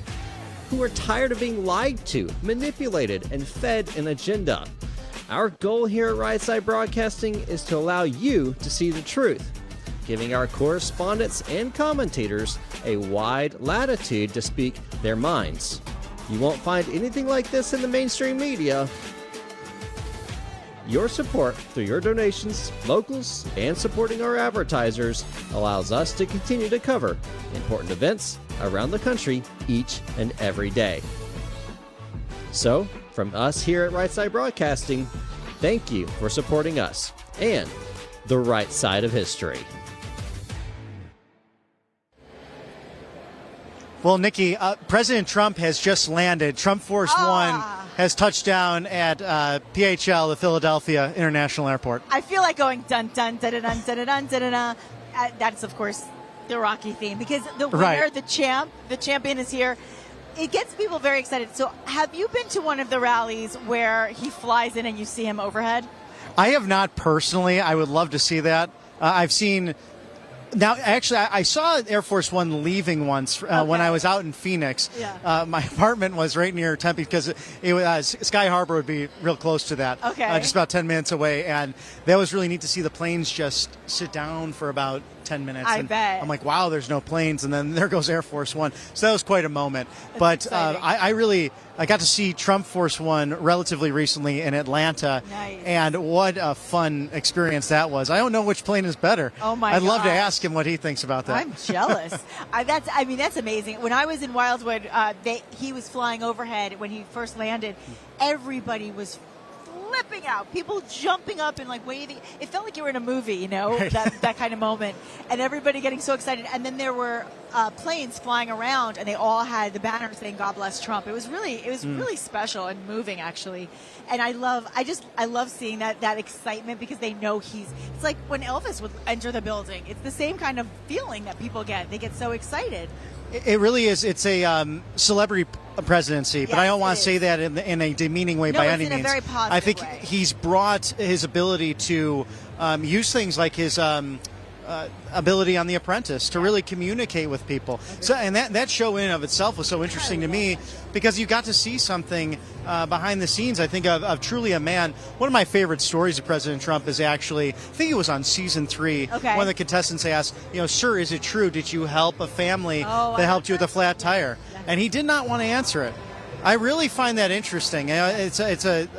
who are tired of being lied to, manipulated, and fed an agenda. Our goal here at Right Side Broadcasting is to allow you to see the truth, giving our correspondents and commentators a wide latitude to speak their minds. You won't find anything like this in the mainstream media. Your support through your donations, locals, and supporting our advertisers allows us to continue to cover important events around the country each and every day. So, from us here at Right Side Broadcasting, thank you for supporting us and the right side of history. Well, Nikki, President Trump has just landed. Trump Force One has touched down at PHL, the Philadelphia International Airport. I feel like going dun dun dun dun dun dun dun dun dun. That's of course the Rocky theme because the winner, the champion is here. It gets people very excited. So, have you been to one of the rallies where he flies in and you see him overhead? I have not personally. I would love to see that. I've seen. Now, actually, I saw Air Force One leaving once when I was out in Phoenix. Yeah. My apartment was right near Tempe because it was, Sky Harbor would be real close to that. Okay. Just about 10 minutes away. And that was really neat to see the planes just sit down for about 10 minutes. I bet. I'm like, wow, there's no planes. And then there goes Air Force One. So that was quite a moment. But I got to see Trump Force One relatively recently in Atlanta. Nice. And what a fun experience that was. I don't know which plane is better. Oh, my I'd love to ask him what he thinks about that. I'm jealous. That's amazing. When I was in Wildwood, he was flying overhead when he first landed. Everybody was flipping out, people jumping up and like waving. It felt like you were in a movie, you know, that kind of moment, and everybody getting so excited. And then there were planes flying around, and they all had the banner saying "God bless Trump." It was really special and moving, actually. And I love seeing that excitement because they know it's like when Elvis would enter the building. It's the same kind of feeling that people get. They get so excited. It really is. It's a celebrity presidency, but I don't want to say that in a demeaning way by any means. In a very positive I think way. He's brought his ability to use things like his ability on The Apprentice to really communicate with people. So, and that show in of itself was so interesting to me because you got to see something behind the scenes, I think, of truly a man. One of my favorite stories of President Trump is actually, I think it was on season 3, one of the contestants asked, sir, is it true? Did you help a family that helped you with a flat tire? And he did not want to answer it. I really find that interesting. It's a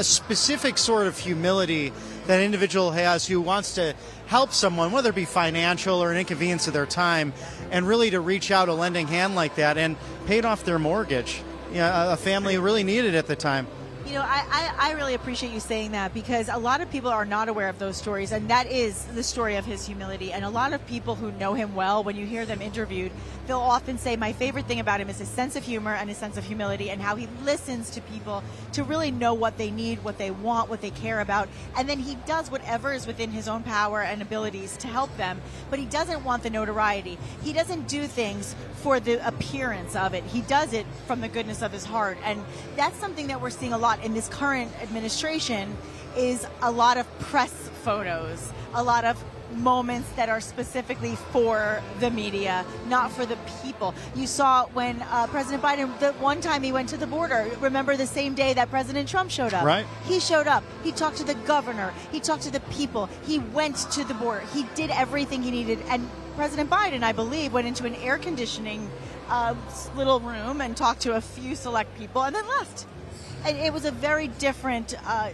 specific sort of humility that an individual has who wants to help someone, whether it be financial or an inconvenience of their time, and really to reach out a lending hand like that and paid off their mortgage. A family really needed it at the time. I really appreciate you saying that because a lot of people are not aware of those stories, and that is the story of his humility. And a lot of people who know him well, when you hear them interviewed, they'll often say, my favorite thing about him is his sense of humor and his sense of humility and how he listens to people to really know what they need, what they want, what they care about. And then he does whatever is within his own power and abilities to help them, but he doesn't want the notoriety. He doesn't do things for the appearance of it. He does it from the goodness of his heart. And that's something that we're seeing a lot in this current administration is a lot of press photos, a lot of moments that are specifically for the media, not for the people. You saw when President Biden, the one time he went to the border, remember the same day that President Trump showed up? Right. He showed up. He talked to the governor. He talked to the people. He went to the border. He did everything he needed. And President Biden, I believe, went into an air conditioning little room and talked to a few select people and then left. And it was a very different, I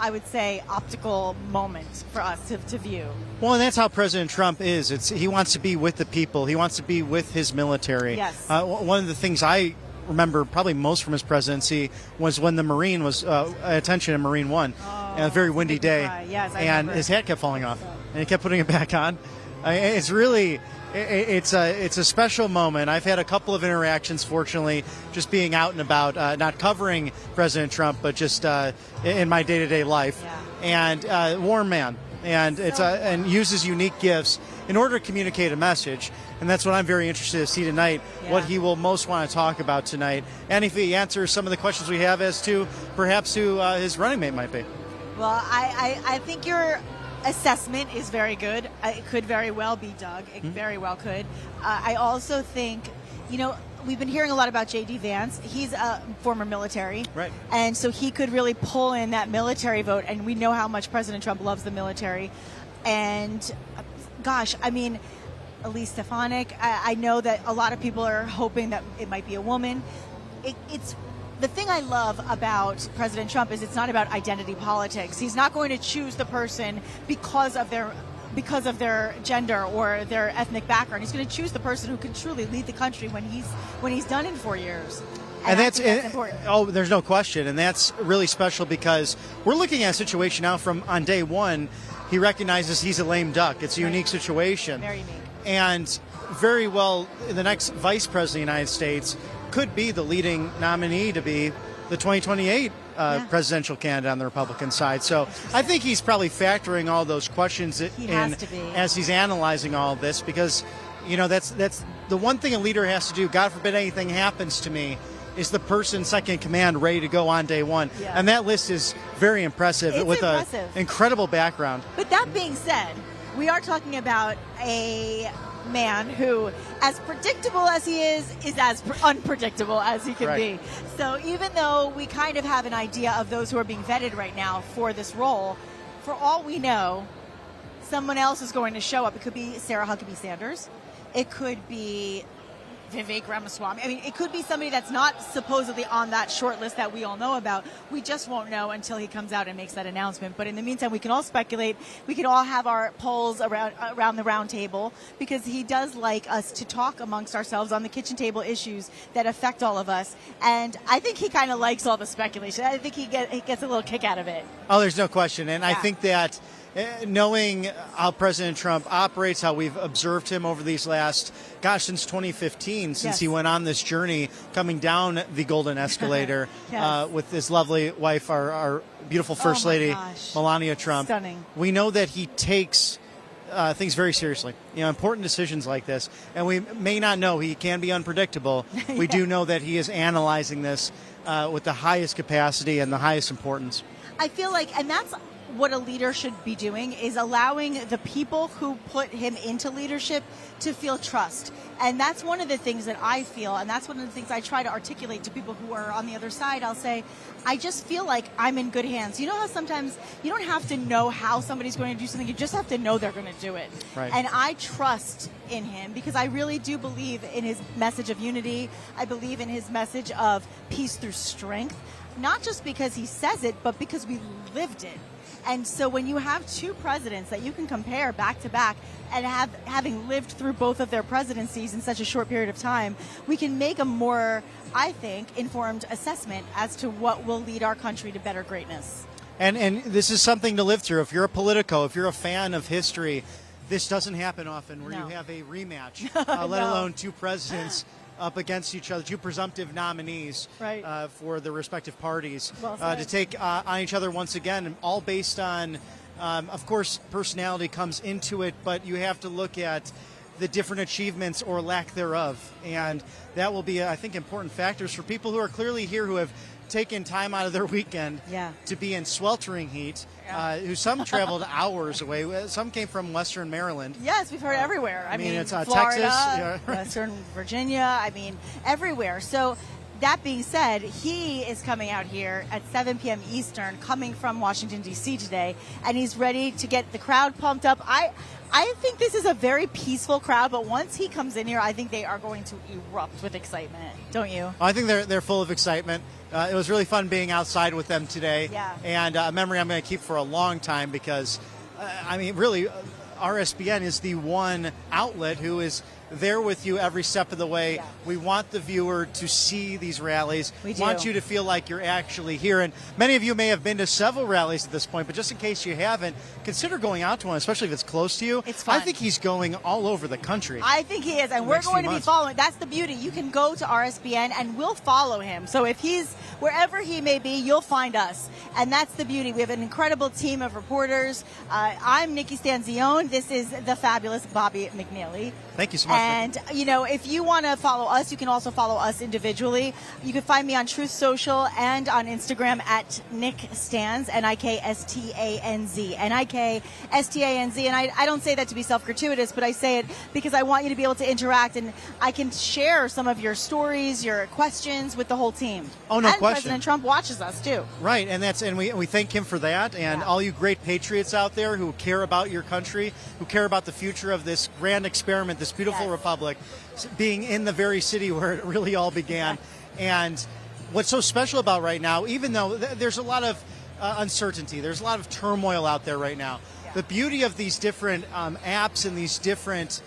would say, optical moment for us to view. Well, and that's how President Trump is. He wants to be with the people. He wants to be with his military. Yes. One of the things I remember probably most from his presidency was when the Marine was attention in Marine One, a very windy day, yes, I and remember. his hat kept falling off, and he kept putting it back on. It's really. It's a special moment. I've had a couple of interactions, fortunately, just being out and about, not covering President Trump, but just in my day-to-day life. Yeah. And warm man, and and uses unique gifts in order to communicate a message. And that's what I'm very interested to see tonight. Yeah. What he will most want to talk about tonight, and if he answers some of the questions we have as to perhaps who his running mate might be. Well, I think your assessment is very good. It could very well be Doug. It very well could. I also think, we've been hearing a lot about J.D. Vance. He's a former military. Right. And so he could really pull in that military vote. And we know how much President Trump loves the military. And, gosh, I mean, Elise Stefanik, I know that a lot of people are hoping that it might be a woman. It's the thing I love about President Trump is it's not about identity politics. He's not going to choose the person because of their gender or their ethnic background. He's going to choose the person who can truly lead the country when he's done in 4 years. And that's important. Oh, there's no question, and that's really special because we're looking at a situation now from on day one. He recognizes he's a lame duck. It's a unique situation. Very unique. And very well, the next vice president of the United States could be the leading nominee to be the 2028 presidential candidate on the Republican side. So I think he's probably factoring all those questions in as he's analyzing all of this because, that's the one thing a leader has to do. God forbid anything happens to me, is the person second in command ready to go on day one. Yeah. And that list is very impressive an incredible background. But that being said, we are talking about a man who, as predictable as he is as unpredictable as he can be. So even though we kind of have an idea of those who are being vetted right now for this role, for all we know, someone else is going to show up. It could be Sarah Huckabee Sanders. It could be Vivek Ramaswamy. I mean, it could be somebody that's not supposedly on that short list that we all know about. We just won't know until he comes out and makes that announcement. But in the meantime, we can all speculate. We can all have our polls around the round table because he does like us to talk amongst ourselves on the kitchen table issues that affect all of us. And I think he kind of likes all the speculation. I think he gets a little kick out of it. Oh, there's no question. And I think that knowing how President Trump operates, how we've observed him over these last, since 2015, since he went on this journey coming down the golden escalator with his lovely wife, our beautiful First Lady, Melania Trump. Stunning. We know that he takes things very seriously, important decisions like this. And we may not know, he can be unpredictable. We do know that he is analyzing this with the highest capacity and the highest importance. I feel like, and that's what a leader should be doing, is allowing the people who put him into leadership to feel trust. And that's one of the things that I feel, and that's one of the things I try to articulate to people who are on the other side. I'll say, I just feel like I'm in good hands. You know how sometimes you don't have to know how somebody's going to do something, you just have to know they're going to do it. Right. And I trust in him because I really do believe in his message of unity. I believe in his message of peace through strength, not just because he says it, but because we lived it. And so when you have two presidents that you can compare back to back and having lived through both of their presidencies in such a short period of time, we can make a more, I think, informed assessment as to what will lead our country to better greatness. And this is something to live through. If you're a Politico, if you're a fan of history, this doesn't happen often where you have a rematch, let alone two presidents up against each other, two presumptive nominees for the respective parties to take on each other once again, all based on, of course, personality comes into it, but you have to look at the different achievements or lack thereof. And that will be, I think, important factors for people who are clearly here who have taken time out of their weekend to be in sweltering heat. Who some traveled hours away. Some came from Western Maryland. Yes, we've heard everywhere. I mean, it's Florida, Texas, Western Virginia. I mean, everywhere. So that being said, he is coming out here at 7 p.m. Eastern, coming from Washington, D.C. today, and he's ready to get the crowd pumped up. I think this is a very peaceful crowd, but once he comes in here, I think they are going to erupt with excitement. Don't you? I think they're full of excitement. It was really fun being outside with them today. Yeah. And a memory I'm going to keep for a long time because, really, RSBN is the one outlet who is there with you every step of the way. Yeah. We want the viewer to see these rallies. We do. Want you to feel like you're actually here. And many of you may have been to several rallies at this point, but just in case you haven't, consider going out to one, especially if it's close to you. It's fun. I think he's going all over the country. I think he is, and we're going to be following. That's the beauty. You can go to RSBN, and we'll follow him. So if he's wherever he may be, you'll find us. And that's the beauty. We have an incredible team of reporters. I'm Nikki Stanzione. This is the fabulous Bobby McNeely. Thank you so much. And, if you want to follow us, you can also follow us individually. You can find me on Truth Social and on Instagram at Nick Stanz, Nikstanz, Nikstanz. And I don't say that to be self-gratuitous, but I say it because I want you to be able to interact, and I can share some of your stories, your questions with the whole team. Oh, no and question. President Trump watches us, too. Right, and we thank him for that, and all you great patriots out there who care about your country, who care about the future of this grand experiment, this beautiful republic, being in the very city where it really all began. And what's so special about right now, even though there's a lot of uncertainty, there's a lot of turmoil out there right now, the beauty of these different apps and these different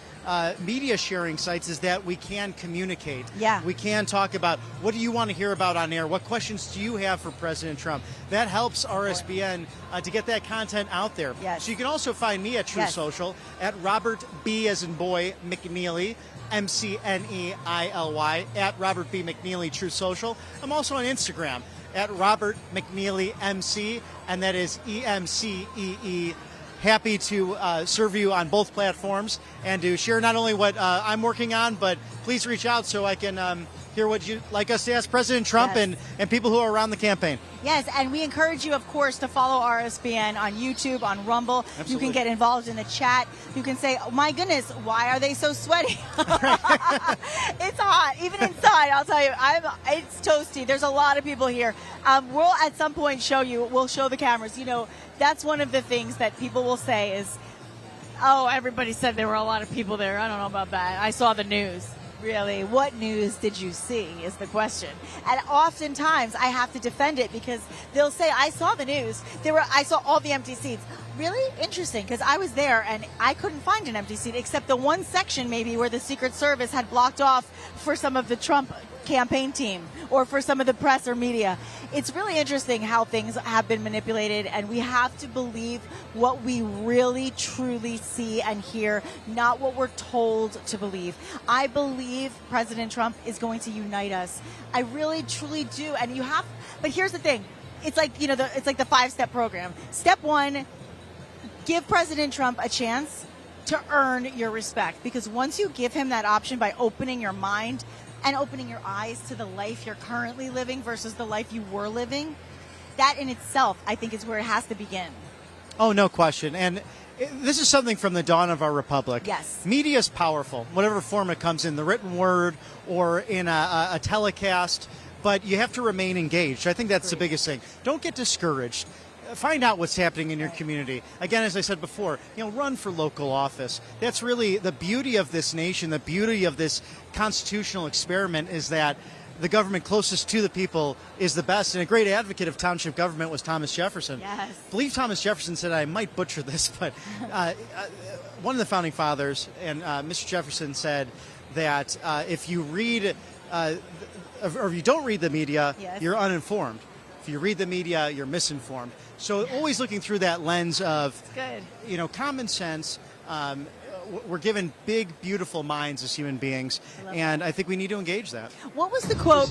media sharing sites is that we can communicate. Yeah. We can talk about what do you want to hear about on air? What questions do you have for President Trump? That helps RSBN to get that content out there. Yes. So you can also find me at Truth Social at Robert B as in boy McNeely, McNeely, at Robert B. McNeely Truth Social. I'm also on Instagram at Robert McNeely MC, and that is EMCEE. Happy to serve you on both platforms and to share not only what I'm working on, but please reach out so I can hear what you'd like us to ask President Trump and people who are around the campaign. Yes, and we encourage you, of course, to follow RSBN on YouTube, on Rumble. Absolutely. You can get involved in the chat. You can say, oh, my goodness, why are they so sweaty? It's hot. Even inside, I'll tell you, it's toasty. There's a lot of people here. We'll at some point we'll show the cameras. That's one of the things that people will say is, oh, everybody said there were a lot of people there. I don't know about that. I saw the news. Really, what news did you see is the question. And oftentimes I have to defend it because they'll say, I saw the news. I saw all the empty seats. Really? Interesting, because I was there and I couldn't find an empty seat except the one section maybe where the Secret Service had blocked off for some of the Trump campaign team or for some of the press or media. It's really interesting how things have been manipulated, and we have to believe what we really truly see and hear, not what we're told to believe. I believe President Trump is going to unite us. I really truly do. And but here's the thing. It's like, it's like the 5-step program. Step 1, give President Trump a chance to earn your respect, because once you give him that option by opening your mind and opening your eyes to the life you're currently living versus the life you were living, that in itself, I think, is where it has to begin. Oh, no question. And this is something from the dawn of our republic. Yes. Media is powerful, whatever form it comes in, the written word or in a telecast, but you have to remain engaged. I think that's the biggest thing. Don't get discouraged. Find out what's happening in your community. Again, as I said before, run for local office. That's really the beauty of this nation, the beauty of this constitutional experiment is that the government closest to the people is the best. And a great advocate of township government was Thomas Jefferson. Yes. I believe Thomas Jefferson said, I might butcher this, but one of the founding fathers, and Mr. Jefferson said that if you read, or if you don't read the media, you're uninformed. If you read the media, you're misinformed. So always looking through that lens of, common sense. We're given big, beautiful minds as human beings, and I think we need to engage that. What was the quote?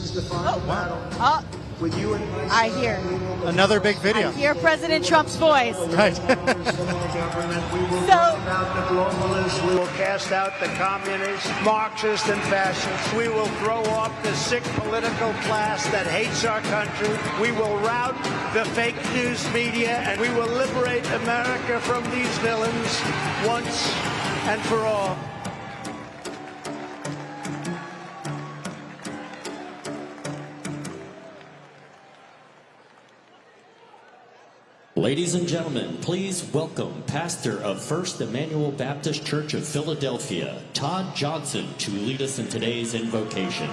with you and I hear. Another big video. I hear President Trump's voice. Right. We will drive out the globalists. We will cast out the communists, Marxists, and fascists. We will throw off the sick political class that hates our country. We will rout the fake news media, and we will liberate America from these villains once and for all. Ladies and gentlemen, please welcome pastor of First Emmanuel Baptist Church of Philadelphia, Todd Johnson, to lead us in today's invocation.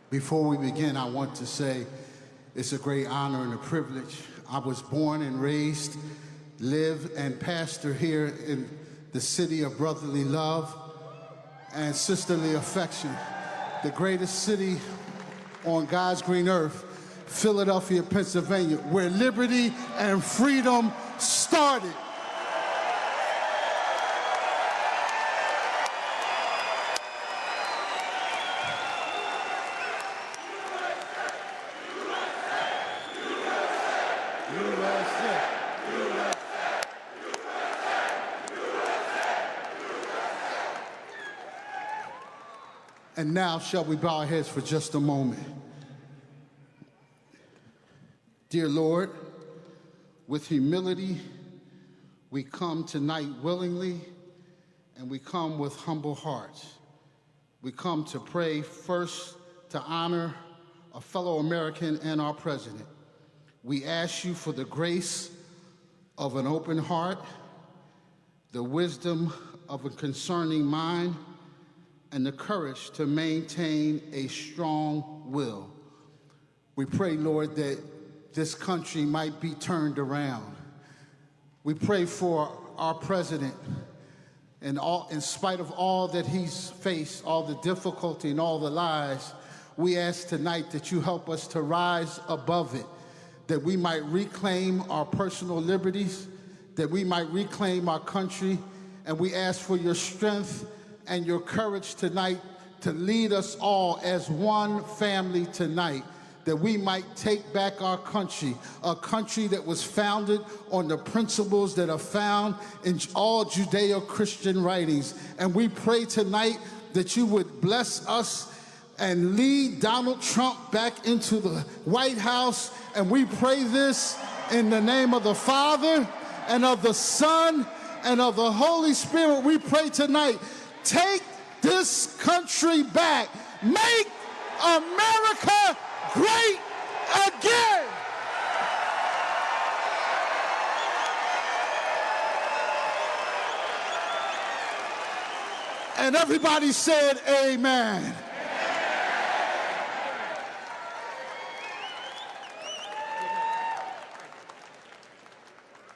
Before we begin, I want to say it's a great honor and a privilege. I was born and raised, live and pastor here in the city of brotherly love and sisterly affection, the greatest city on God's green earth, Philadelphia, Pennsylvania, where liberty and freedom started. And now shall we bow our heads for just a moment. Dear Lord, with humility, we come tonight willingly, and we come with humble hearts. We come to pray first to honor a fellow American and our president. We ask you for the grace of an open heart, the wisdom of a concerning mind, and the courage to maintain a strong will. We pray, Lord, that this country might be turned around. We pray for our president, and in spite of all that he's faced, all the difficulty and all the lies, we ask tonight that you help us to rise above it, that we might reclaim our personal liberties, that we might reclaim our country, and we ask for your strength and your courage tonight to lead us all as one family tonight, that we might take back our country, a country that was founded on the principles that are found in all Judeo-Christian writings. And we pray tonight that you would bless us and lead Donald Trump back into the White House. And we pray this in the name of the Father and of the Son and of the Holy Spirit. We pray tonight, take this country back. Make America great again. And everybody said amen.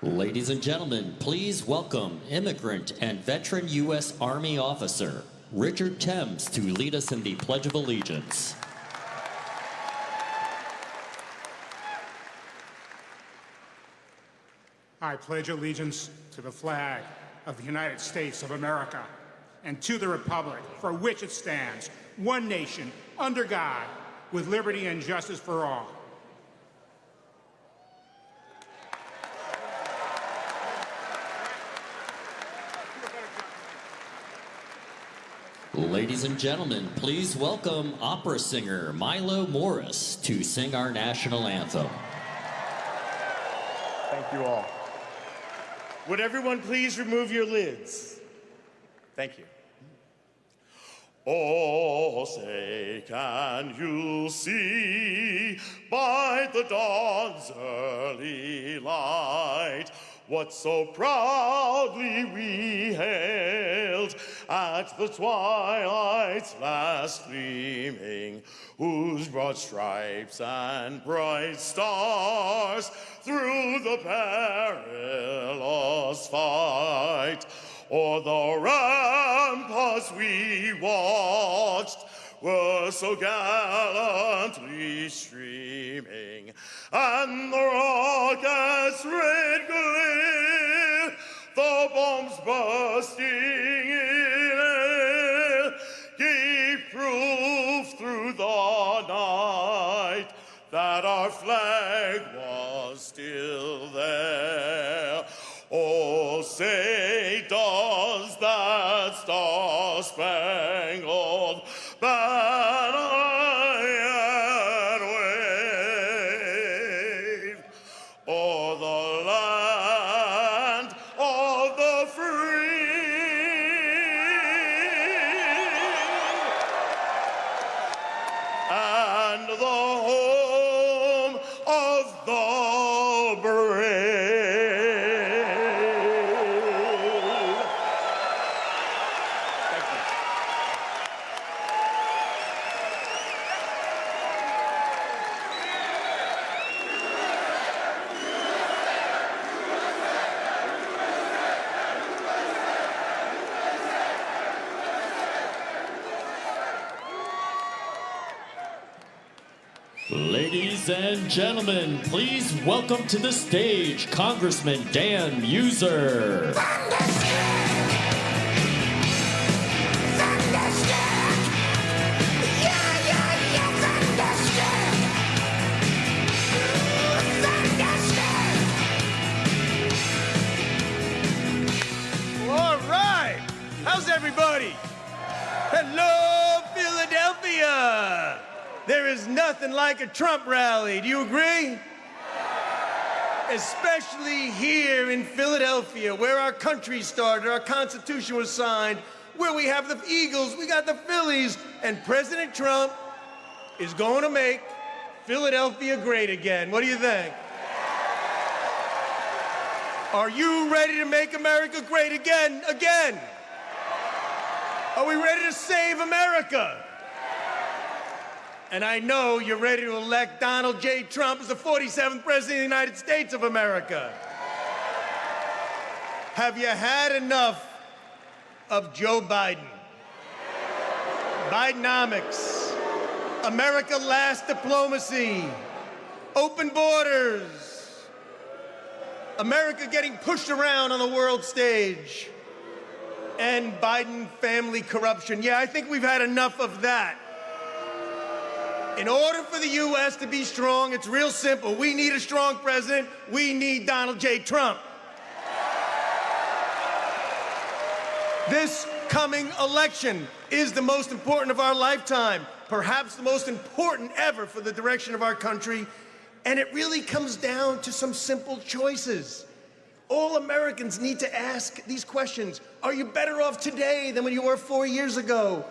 Ladies and gentlemen, please welcome immigrant and veteran U.S. Army officer Richard Thames to lead us in the Pledge of Allegiance. I pledge allegiance to the flag of the United States of America and to the republic for which it stands, one nation, under God, with liberty and justice for all. Ladies and gentlemen, please welcome opera singer Milo Morris to sing our national anthem. Thank you all. Would everyone please remove your lids? Thank you. Oh, say, can you see by the dawn's early light what so proudly we hailed at the twilight's last gleaming, whose broad stripes and bright stars through the perilous fight o'er the ramparts we watched were so gallantly streaming, and the rocket's red gleam the bombs bursting in air gave proof through the night that our flag was still there. Oh, say does that star-spangled banner yet wave o'er the land of the free and the home of the brave? Ladies and gentlemen, please welcome to the stage Congressman Dan Muser. All right. How's everybody? Hello, Philadelphia. There is nothing like a Trump rally. Do you agree? Especially here in Philadelphia, where our country started, our Constitution was signed, where we have the Eagles, we got the Phillies, and President Trump is going to make Philadelphia great again. What do you think? Are you ready to make America great again? Again? Are we ready to save America? And I know you're ready to elect Donald J. Trump as the 47th President of the United States of America. Have you had enough of Joe Biden? Bidenomics, America Last diplomacy, open borders, America getting pushed around on the world stage, and Biden family corruption. Yeah, I think we've had enough of that. In order for the U.S. to be strong, it's real simple. We need a strong president. We need Donald J. Trump. This coming election is the most important of our lifetime, perhaps the most important ever for the direction of our country. And it really comes down to some simple choices. All Americans need to ask these questions. Are you better off today than when you were 4 years ago?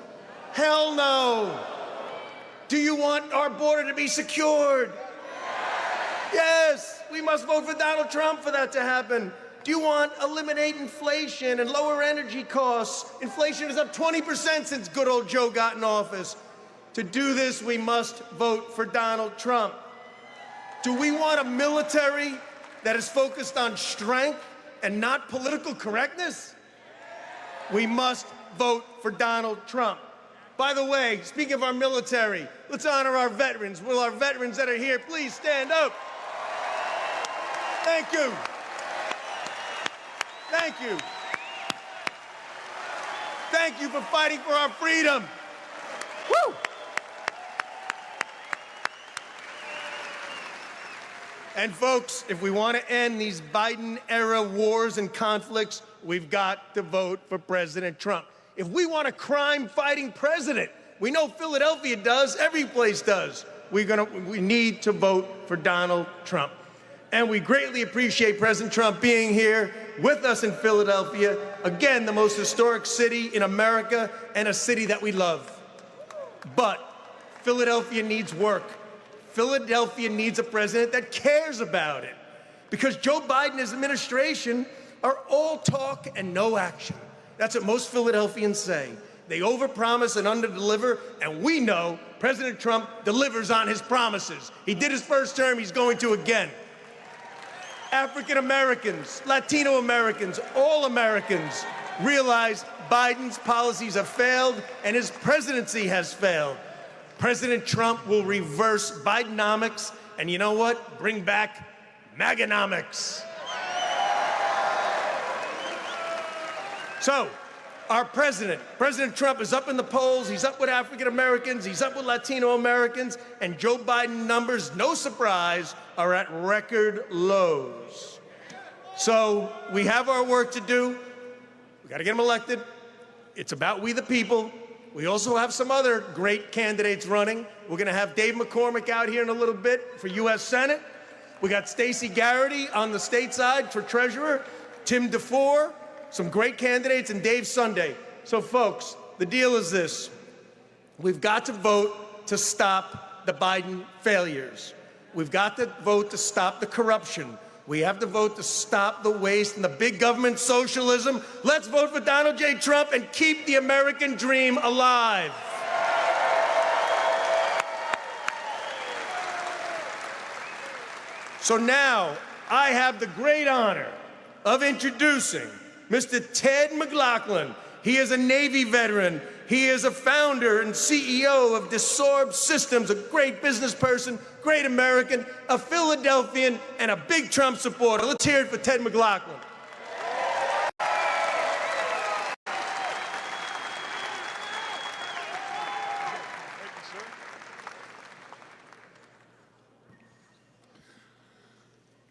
Hell no. Do you want our border to be secured? Yes, we must vote for Donald Trump for that to happen. Do you want to eliminate inflation and lower energy costs? Inflation is up 20% since good old Joe got in office. To do this, we must vote for Donald Trump. Do we want a military that is focused on strength and not political correctness? We must vote for Donald Trump. By the way, speaking of our military, let's honor our veterans. Will our veterans that are here please stand up? Thank you. Thank you. Thank you for fighting for our freedom. Woo! And folks, if we want to end these Biden-era wars and conflicts, we've got to vote for President Trump. If we want a crime-fighting president, we know Philadelphia does, every place does. We need to vote for Donald Trump. And we greatly appreciate President Trump being here with us in Philadelphia, again, the most historic city in America and a city that we love. But Philadelphia needs work. Philadelphia needs a president that cares about it. Because Joe Biden and his administration are all talk and no action. That's what most Philadelphians say. They overpromise and underdeliver, and we know President Trump delivers on his promises. He did his first term, he's going to again. African Americans, Latino Americans, all Americans realize Biden's policies have failed and his presidency has failed. President Trump will reverse Bidenomics, and you know what? Bring back MAGAnomics. So, our president, President Trump, is up in the polls. He's up with African Americans. He's up with Latino Americans. And Joe Biden numbers, no surprise, are at record lows. So we have our work to do. We got to get him elected. It's about we the people. We also have some other great candidates running. We're going to have Dave McCormick out here in a little bit for U.S. Senate. We got Stacey Garrity on the state side for treasurer, Tim DeFore, some great candidates, and Dave Sunday. So, folks, the deal is this. We've got to vote to stop the Biden failures. We've got to vote to stop the corruption. We have to vote to stop the waste and the big government socialism. Let's vote for Donald J. Trump and keep the American dream alive. So now I have the great honor of introducing Mr. Ted McLaughlin. He is a Navy veteran. He is a founder and CEO of Desorb Systems, a great business person, great American, a Philadelphian, and a big Trump supporter. Let's hear it for Ted McLaughlin.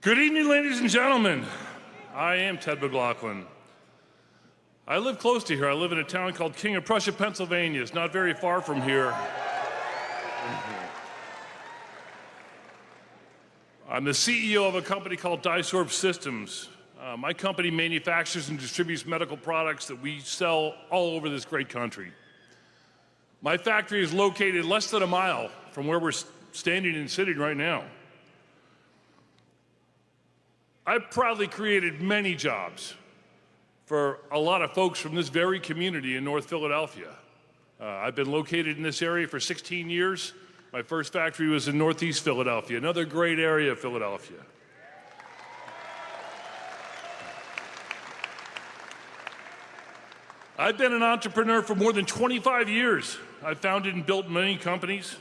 Good evening, ladies and gentlemen. I am Ted McLaughlin. I live close to here. I live in a town called King of Prussia, Pennsylvania. It's not very far from here. I'm the CEO of a company called Desorb Systems. My company manufactures and distributes medical products that we sell all over this great country. My factory is located less than a mile from where we're standing and sitting right now. I've proudly created many jobs for a lot of folks from this very community in North Philadelphia. I've been located in this area for 16 years. My first factory was in Northeast Philadelphia, another great area of Philadelphia. I've been an entrepreneur for more than 25 years. I've founded and built many companies.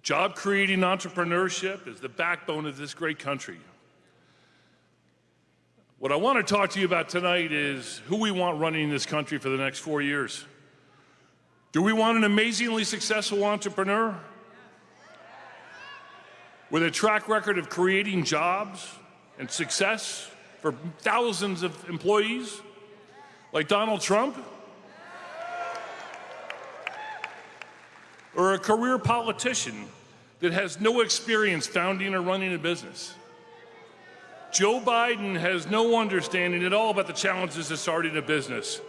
Job-creating entrepreneurship is the backbone of this great country. What I want to talk to you about tonight is who we want running this country for the next 4 years. Do we want an amazingly successful entrepreneur with a track record of creating jobs and success for thousands of employees like Donald Trump? Or a career politician that has no experience founding or running a business? Joe Biden has no understanding at all about the challenges of starting a business,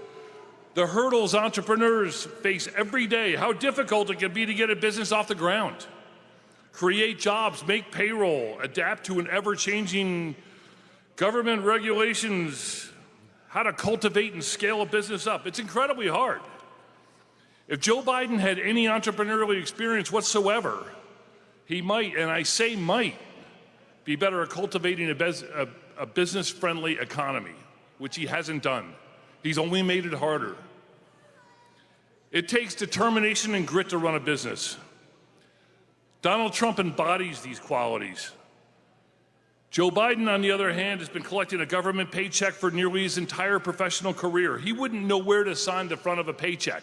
the hurdles entrepreneurs face every day, how difficult it can be to get a business off the ground, create jobs, make payroll, adapt to an ever-changing government regulations, how to cultivate and scale a business up. It's incredibly hard. If Joe Biden had any entrepreneurial experience whatsoever, he might, and I say might, be better at cultivating a business-friendly economy, which he hasn't done. He's only made it harder. It takes determination and grit to run a business. Donald Trump embodies these qualities. Joe Biden, on the other hand, has been collecting a government paycheck for nearly his entire professional career. He wouldn't know where to sign the front of a paycheck.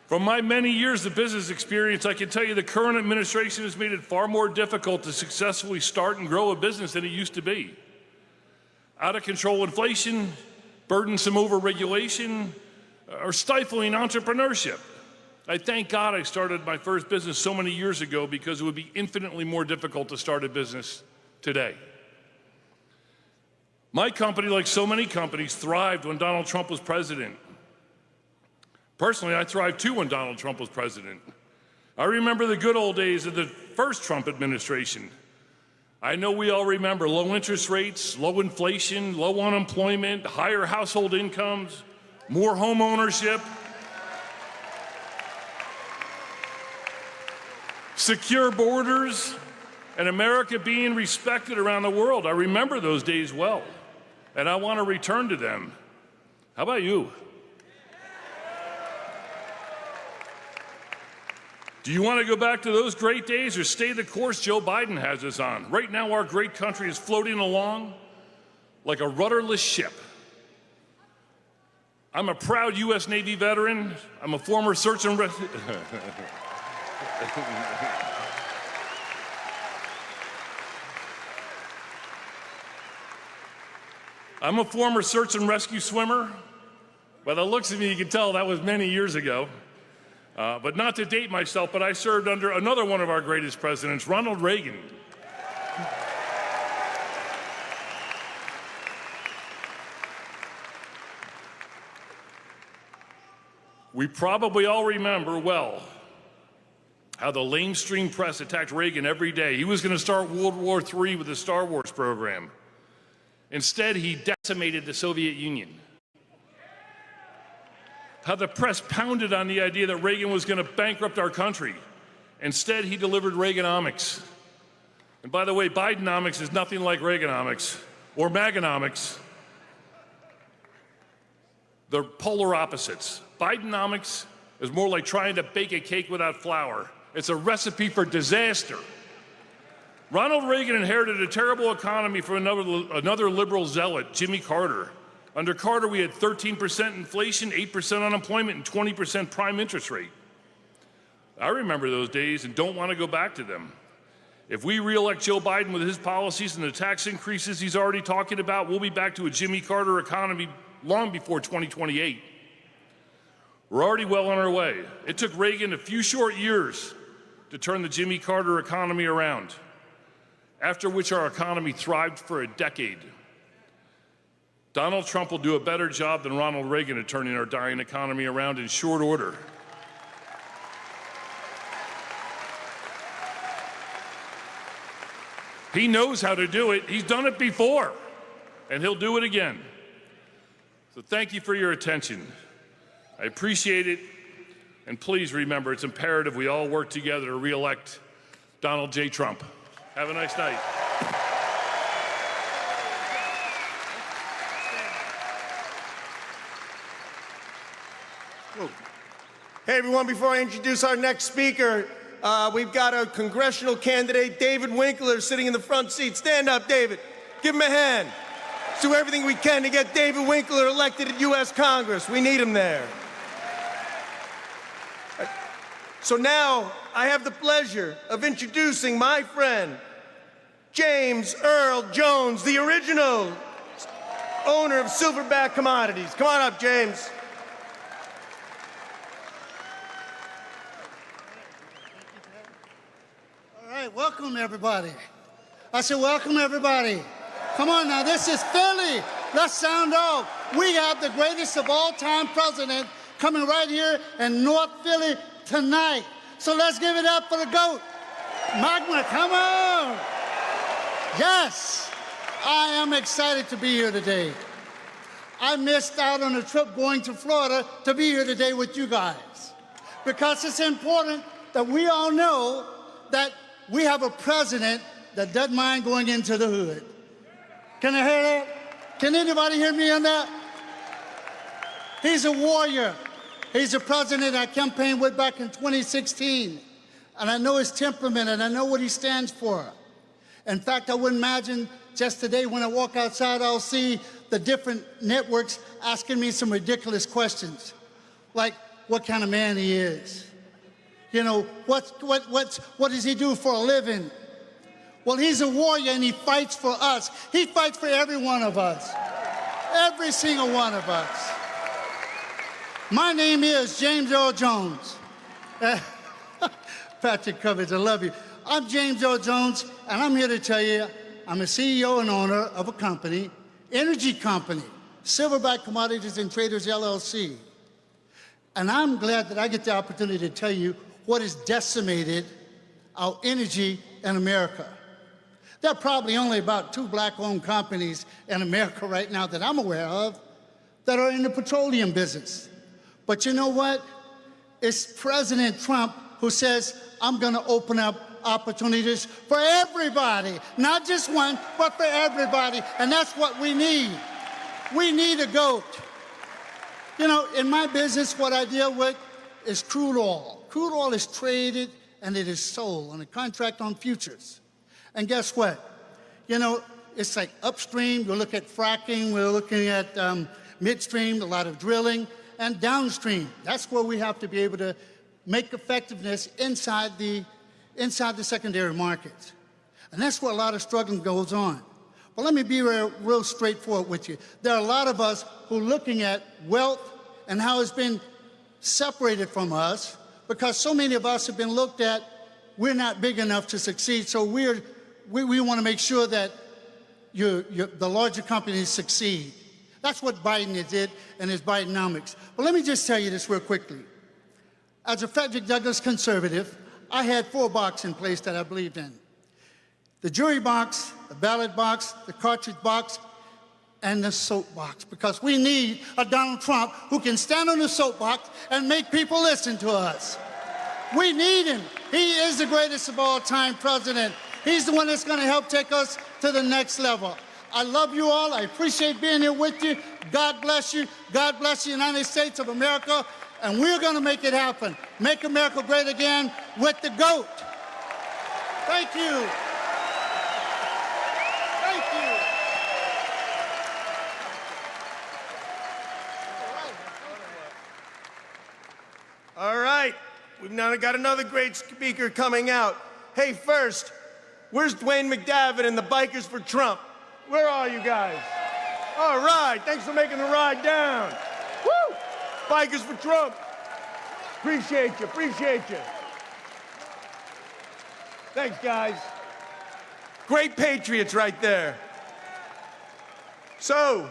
From my many years of business experience, I can tell you the current administration has made it far more difficult to successfully start and grow a business than it used to be. Out of control inflation, burdensome overregulation, or stifling entrepreneurship. I thank God I started my first business so many years ago because it would be infinitely more difficult to start a business today. My company, like so many companies, thrived when Donald Trump was president. Personally, I thrived too when Donald Trump was president. I remember the good old days of the first Trump administration. I know we all remember low interest rates, low inflation, low unemployment, higher household incomes, more home ownership, secure borders, and America being respected around the world. I remember those days well, and I want to return to them. How about you? Do you want to go back to those great days or stay the course Joe Biden has us on? Right now, our great country is floating along like a rudderless ship. I'm a proud U.S. Navy veteran. I'm a former search and rescue. I'm a former search and rescue swimmer. By the looks of me, you can tell that was many years ago. But not to date myself, but I served under another one of our greatest presidents, Ronald Reagan. We probably all remember well how the lamestream press attacked Reagan every day. He was going to start World War III with the Star Wars program. Instead, he decimated the Soviet Union. How the press pounded on the idea that Reagan was going to bankrupt our country. Instead, he delivered Reaganomics. And by the way, Bidenomics is nothing like Reaganomics or MAGAnomics. They're polar opposites. Bidenomics is more like trying to bake a cake without flour. It's a recipe for disaster. Ronald Reagan inherited a terrible economy from another liberal zealot, Jimmy Carter. Under Carter, we had 13% inflation, 8% unemployment, and 20% prime interest rate. I remember those days and don't want to go back to them. If we re-elect Joe Biden with his policies and the tax increases he's already talking about, we'll be back to a Jimmy Carter economy long before 2028. We're already well on our way. It took Reagan a few short years to turn the Jimmy Carter economy around, after which our economy thrived for a decade. Donald Trump will do a better job than Ronald Reagan at turning our dying economy around in short order. He knows how to do it. He's done it before, and he'll do it again. So thank you for your attention. I appreciate it, and please remember, it's imperative we all work together to re-elect Donald J. Trump. Have a nice night. Hey, everyone, before I introduce our next speaker, we've got a congressional candidate, David Winkler, sitting in the front seat. Stand up, David. Give him a hand. Let's do everything we can to get David Winkler elected at U.S. Congress. We need him there. So now I have the pleasure of introducing my friend, James Earl Jones, the original owner of Silverback Commodities. Come on up, James. All right, welcome everybody. I said, welcome everybody. Come on now, this is Philly. Let's sound off. We have the greatest of all time president coming right here in North Philly tonight. So let's give it up for the GOAT. McCormick, come on. Yes, I am excited to be here today. I missed out on a trip going to Florida to be here today with you guys, because it's important that we all know that we have a president that doesn't mind going into the hood. Can I hear that? Can anybody hear me on that? He's a warrior. He's a president I campaigned with back in 2016. And I know his temperament and I know what he stands for. In fact, I wouldn't imagine just today when I walk outside, I'll see the different networks asking me some ridiculous questions. Like what kind of man he is. You know, what does he do for a living? Well, he's a warrior and he fights for us. He fights for every one of us. Every single one of us. My name is James Earl Jones. Patrick Covers, I love you. I'm James Earl Jones, and I'm here to tell you I'm a CEO and owner of a company, energy company, Silverback Commodities and Traders, LLC. And I'm glad that I get the opportunity to tell you what has decimated our energy in America. There are probably only about 2 black-owned companies in America right now that I'm aware of that are in the petroleum business. But you know what? It's President Trump who says, I'm going to open up opportunities for everybody, not just one, but for everybody. And that's what we need. We need a GOAT. You know, in my business, what I deal with is crude oil. Crude oil is traded and it is sold on a contract on futures. And guess what? You know, it's like upstream, we'll look at fracking, we're looking at midstream, a lot of drilling, and downstream. That's where we have to be able to make effectiveness inside the secondary markets. And that's where a lot of struggling goes on. But let me be real straightforward with you. There are a lot of us who are looking at wealth and how it's been separated from us because so many of us have been looked at, we're not big enough to succeed, so we want to make sure that the larger companies succeed. That's what Biden did and his Bidenomics. But let me just tell you this real quickly. As a Frederick Douglass conservative, I had 4 boxes in place that I believed in. The jury box, the ballot box, the cartridge box, and the soapbox, because we need a Donald Trump who can stand on the soapbox and make people listen to us. We need him. He is the greatest of all time president. He's the one that's going to help take us to the next level. I love you all. I appreciate being here with you. God bless you. God bless the United States of America. And we're going to make it happen. Make America great again with the GOAT. Thank you. Thank you. All right. We've now got another great speaker coming out. Hey, first, where's Dwayne McDavid and the Bikers for Trump? Where are you guys? All right. Thanks for making the ride down. Woo! Bikers for Trump. Appreciate you. Appreciate you. Thanks, guys. Great patriots right there. So,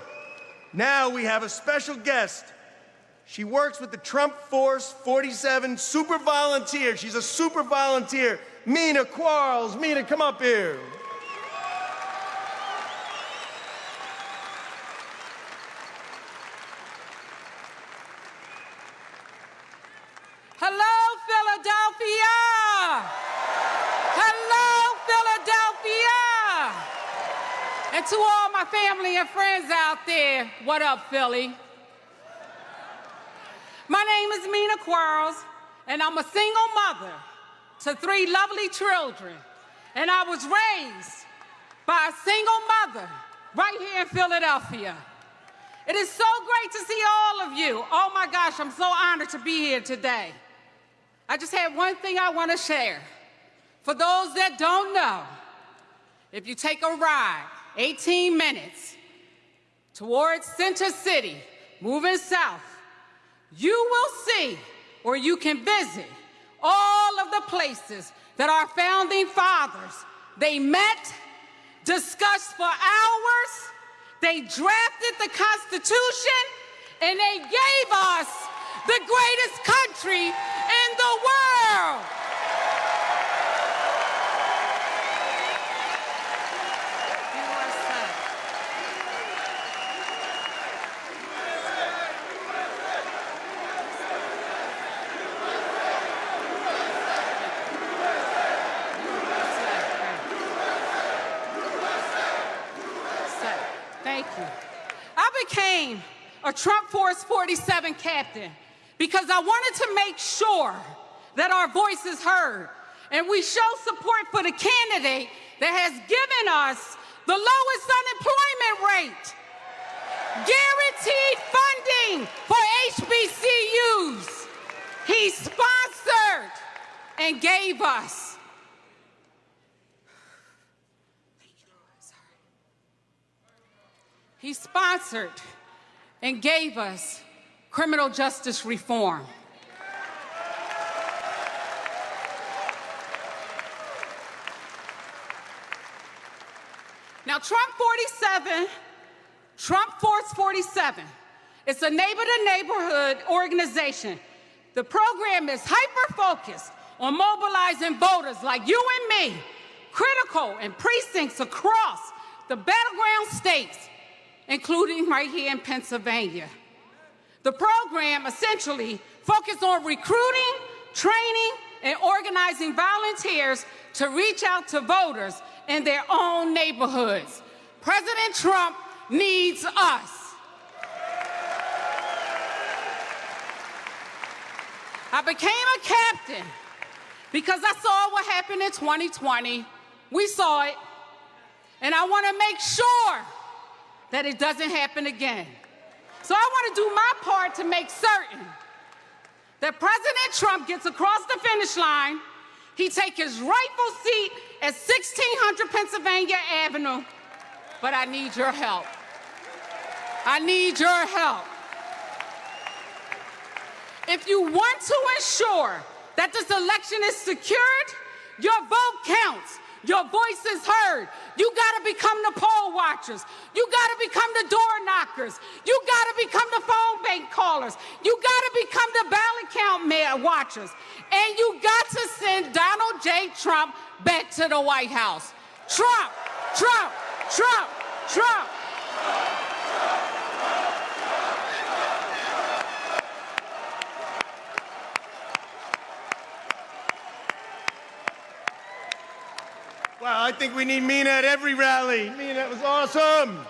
now we have a special guest. She works with the Trump Force 47 super volunteer. She's a super volunteer. Mina Quarles. Mina, come up here. Hello, Philadelphia! Hello, Philadelphia! And to all my family and friends out there, what up, Philly? My name is Mina Quarles, and I'm a single mother to 3 lovely children. And I was raised by a single mother right here in Philadelphia. It is so great to see all of you. Oh my gosh, I'm so honored to be here today. I just have one thing I want to share. For those that don't know, if you take a ride 18 minutes towards Center City, moving south, you will see, or you can visit, all of the places that our founding fathers, they met, discussed for hours, they drafted the Constitution, and they gave us the greatest country in the world. Thank you. I became a Trump Force 47 captain because I wanted to make sure that our voice is heard and we show support for the candidate that has given us the lowest unemployment rate, guaranteed funding for HBCUs. He sponsored and gave us. He sponsored and gave us criminal justice reform. Now, Trump Force 47, it's a neighbor-to-neighborhood organization. The program is hyper-focused on mobilizing voters like you and me, critical in precincts across the battleground states, including right here in Pennsylvania. The program essentially focused on recruiting, training, and organizing volunteers to reach out to voters in their own neighborhoods. President Trump needs us. I became a captain because I saw what happened in 2020. We saw it. And I want to make sure that it doesn't happen again. So I want to do my part to make certain that President Trump gets across the finish line, he take his rightful seat at 1600 Pennsylvania Avenue, but I need your help. I need your help. If you want to ensure that this election is secured, your vote counts. Your voice is heard. You got to become the poll watchers. You got to become the door knockers. You got to become the phone bank callers. You got to become the ballot count watchers. And you got to send Donald J. Trump back to the White House. Trump, Trump, Trump, Trump. Wow, I think we need Mina at every rally. Mina, that was awesome.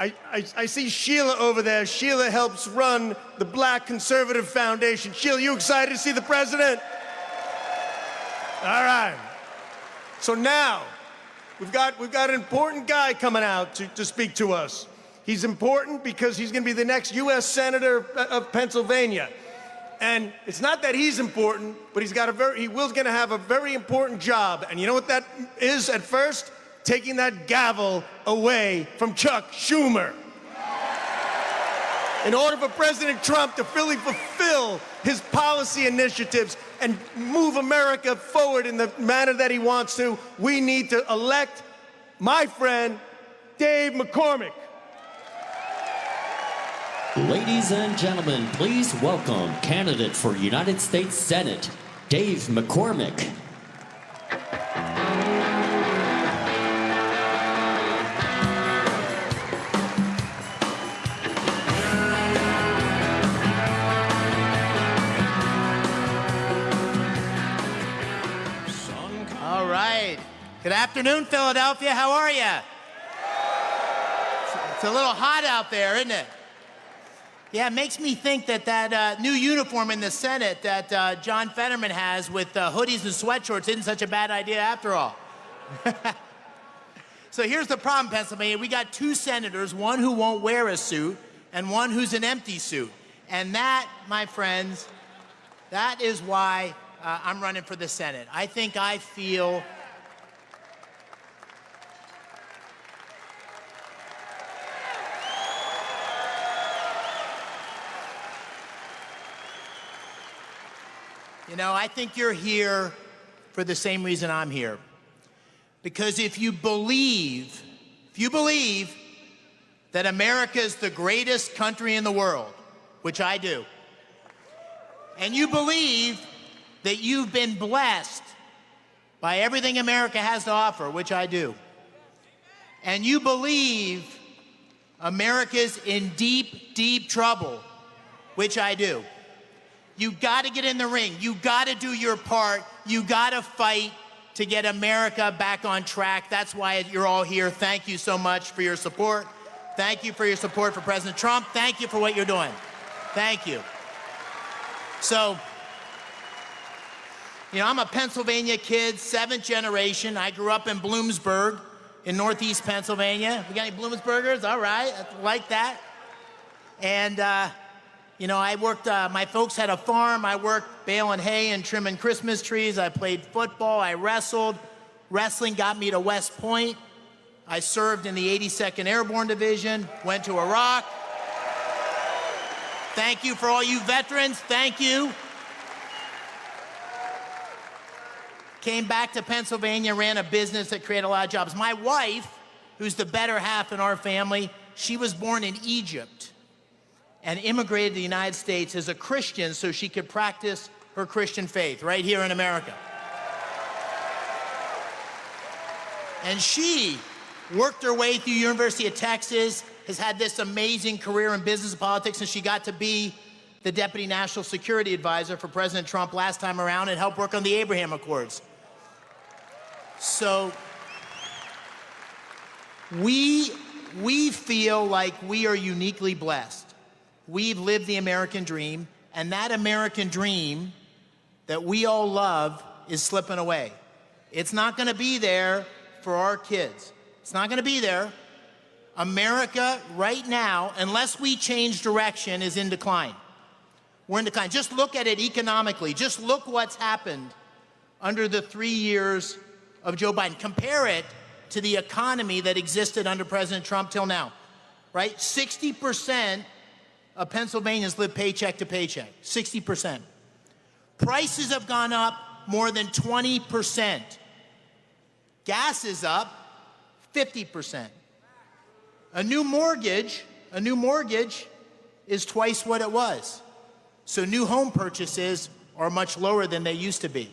I see Sheila over there. Sheila helps run the Black Conservative Foundation. Sheila, you excited to see the president? All right. So now, we've got an important guy coming out to speak to us. He's important because he's going to be the next U.S. Senator of Pennsylvania. And it's not that he's important, but he will going to have a very important job. And you know what that is at first? Taking that gavel away from Chuck Schumer. In order for President Trump to really fulfill his policy initiatives and move America forward in the manner that he wants to, we need to elect my friend, Dave McCormick. Ladies and gentlemen, please welcome candidate for United States Senate, Dave McCormick. All right. Good afternoon, Philadelphia. How are you? It's a little hot out there, isn't it? Yeah, it makes me think that new uniform in the Senate that John Fetterman has with hoodies and sweatshorts isn't such a bad idea after all. So here's the problem, Pennsylvania. We got two senators, one who won't wear a suit and one who's an empty suit. And that, my friends, that is why I'm running for the Senate. I think I feel I think you're here for the same reason I'm here. Because if you believe that America is the greatest country in the world, which I do, and you believe that you've been blessed by everything America has to offer, which I do, and you believe America's in deep, deep trouble, which I do, you got to get in the ring. You got to do your part. You got to fight to get America back on track. That's why you're all here. Thank you so much for your support. Thank you for your support for President Trump. Thank you for what you're doing. Thank you. So, I'm a Pennsylvania kid, 7th generation. I grew up in Bloomsburg in Northeast Pennsylvania. We got any Bloomsburgers? All right, I like that. And, I worked, my folks had a farm. I worked baling hay and trimming Christmas trees. I played football. I wrestled. Wrestling got me to West Point. I served in the 82nd Airborne Division, went to Iraq. Thank you for all you veterans. Thank you. Came back to Pennsylvania, ran a business that created a lot of jobs. My wife, who's the better half in our family, she was born in Egypt and immigrated to the United States as a Christian so she could practice her Christian faith right here in America. And she worked her way through University of Texas, has had this amazing career in business and politics, and she got to be the Deputy National Security Advisor for President Trump last time around and helped work on the Abraham Accords. So we feel like we are uniquely blessed. We've lived the American dream, and that American dream that we all love is slipping away. It's not going to be there for our kids. It's not going to be there. America right now, unless we change direction, is in decline. We're in decline. Just look at it economically. Just look what's happened under the 3 years of Joe Biden. Compare it to the economy that existed under President Trump till now, right? 60% of Pennsylvanians live paycheck to paycheck, 60%. Prices have gone up more than 20%. Gas is up 50%. A new mortgage is twice what it was. So new home purchases are much lower than they used to be.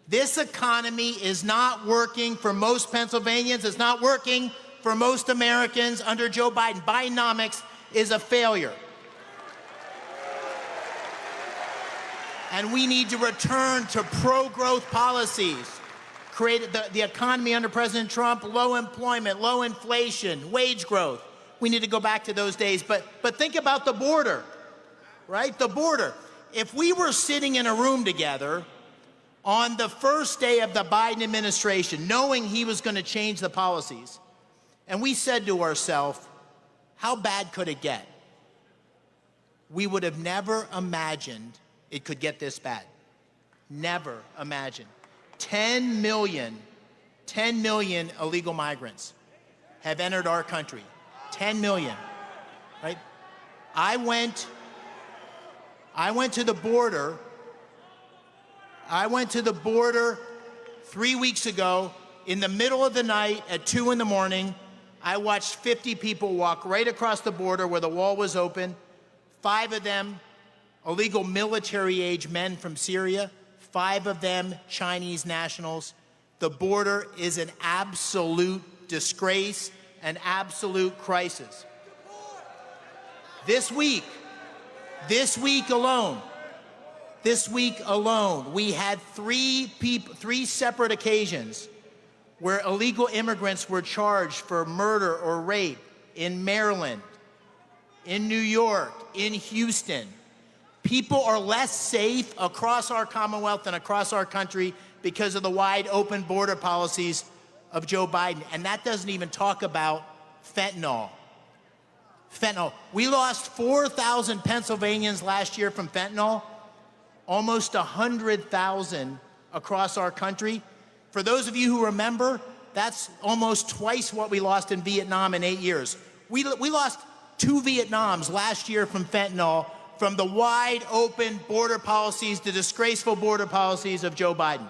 This economy is not working for most Pennsylvanians. It's not working for most Americans under Joe Biden. Bidenomics is a failure. And we need to return to pro-growth policies. Created the economy under President Trump, low employment, low inflation, wage growth. We need to go back to those days. But think about the border, right? The border. If we were sitting in a room together on the first day of the Biden administration, knowing he was going to change the policies, and we said to ourselves, how bad could it get? We would have never imagined it could get this bad. Never imagined. 10 million illegal migrants have entered our country. 10 million, right? I went to the border. I went to the border 3 weeks ago in the middle of the night at 2 in the morning. I watched 50 people walk right across the border where the wall was open. 5 of them illegal military-age men from Syria. 5 of them Chinese nationals. The border is an absolute disgrace, an absolute crisis. This week alone, we had 3 separate occasions where illegal immigrants were charged for murder or rape in Maryland, in New York, in Houston. People are less safe across our Commonwealth and across our country because of the wide open border policies of Joe Biden. And that doesn't even talk about fentanyl. Fentanyl. We lost 4,000 Pennsylvanians last year from fentanyl, almost 100,000 across our country. For those of you who remember, that's almost twice what we lost in Vietnam in 8 years. We lost 2 Vietnams last year from fentanyl, from the wide open border policies, the disgraceful border policies of Joe Biden.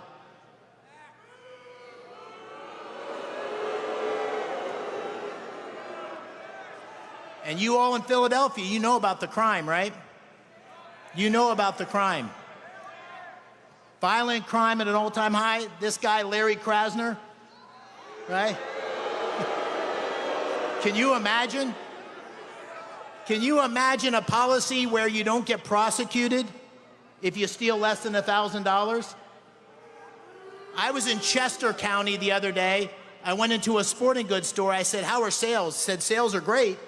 And you all in Philadelphia, you know about the crime, right? You know about the crime. Violent crime at an all-time high. This guy, Larry Krasner, right? Can you imagine? Can you imagine a policy where you don't get prosecuted if you steal less than $1,000? I was in Chester County the other day. I went into a sporting goods store. I said, how are sales? Said, sales are great.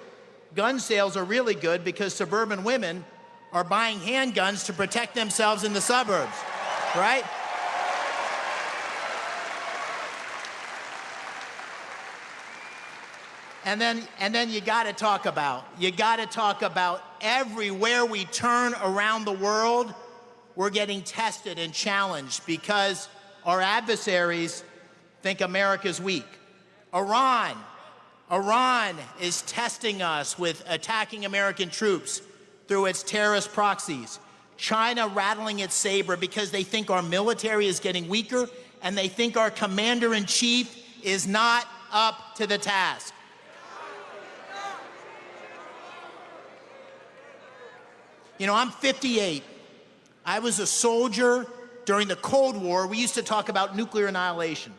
Gun sales are really good because suburban women are buying handguns to protect themselves in the suburbs, right? And then you got to talk about everywhere we turn around the world, we're getting tested and challenged because our adversaries think America's weak. Iran is testing us with attacking American troops through its terrorist proxies. China rattling its saber because they think our military is getting weaker and they think our commander-in-chief is not up to the task. You know, I'm 58. I was a soldier during the Cold War. We used to talk about nuclear annihilation.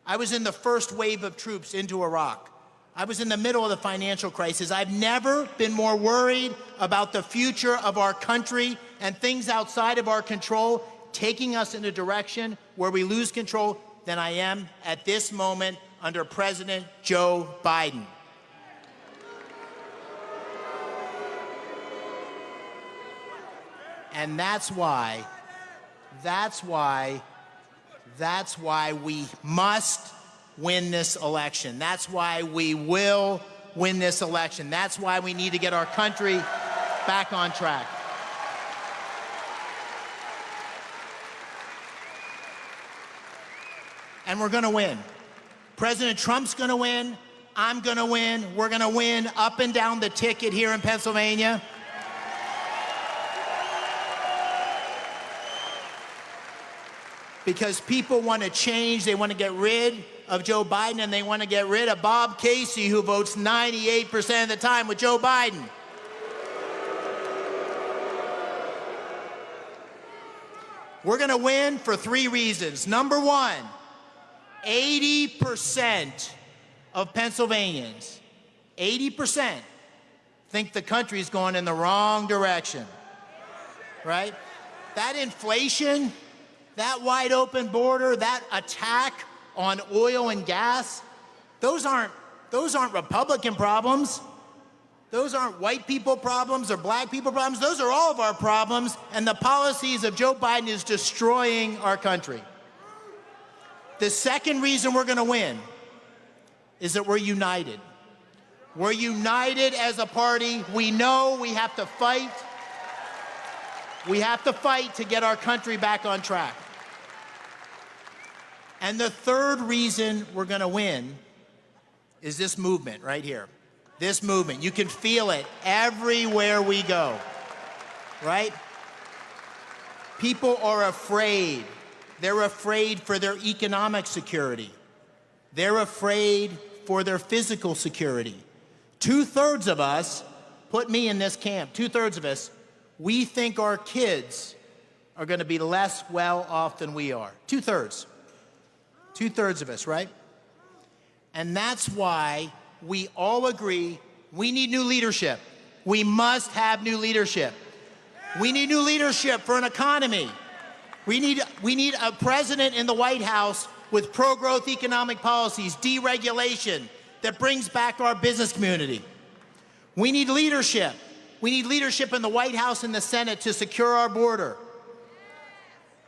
I was in the first wave of troops into Iraq. I was in the middle of the financial crisis. I've never been more worried about the future of our country and things outside of our control taking us in a direction where we lose control than I am at this moment under President Joe Biden. And that's why That's why we must win this election. That's why we will win this election. That's why we need to get our country back on track. And we're going to win. President Trump's going to win. I'm going to win. We're going to win up and down the ticket here in Pennsylvania. Because people want to change. They want to get rid of Joe Biden, and they want to get rid of Bob Casey, who votes 98% of the time with Joe Biden. We're going to win for 3 reasons. Number one, 80% of Pennsylvanians, 80%, think the country's going in the wrong direction, right? That inflation, that wide open border, that attack on oil and gas, those aren't Republican problems. Those aren't white people problems or black people problems. Those are all of our problems, and the policies of Joe Biden is destroying our country. The second reason we're going to win is that we're united. We're united as a party. We know we have to fight. We have to fight to get our country back on track. And the third reason we're going to win is this movement right here. This movement. You can feel it everywhere we go, right? People are afraid. They're afraid for their economic security. They're afraid for their physical security. 2/3 of us, put me in this camp, 2/3 of us, we think our kids are going to be less well off than we are. 2/3. 2/3 of us, right? And that's why we all agree we need new leadership. We must have new leadership. We need new leadership for an economy. We need a president in the White House with pro-growth economic policies, deregulation that brings back our business community. We need leadership. We need leadership in the White House and the Senate to secure our border.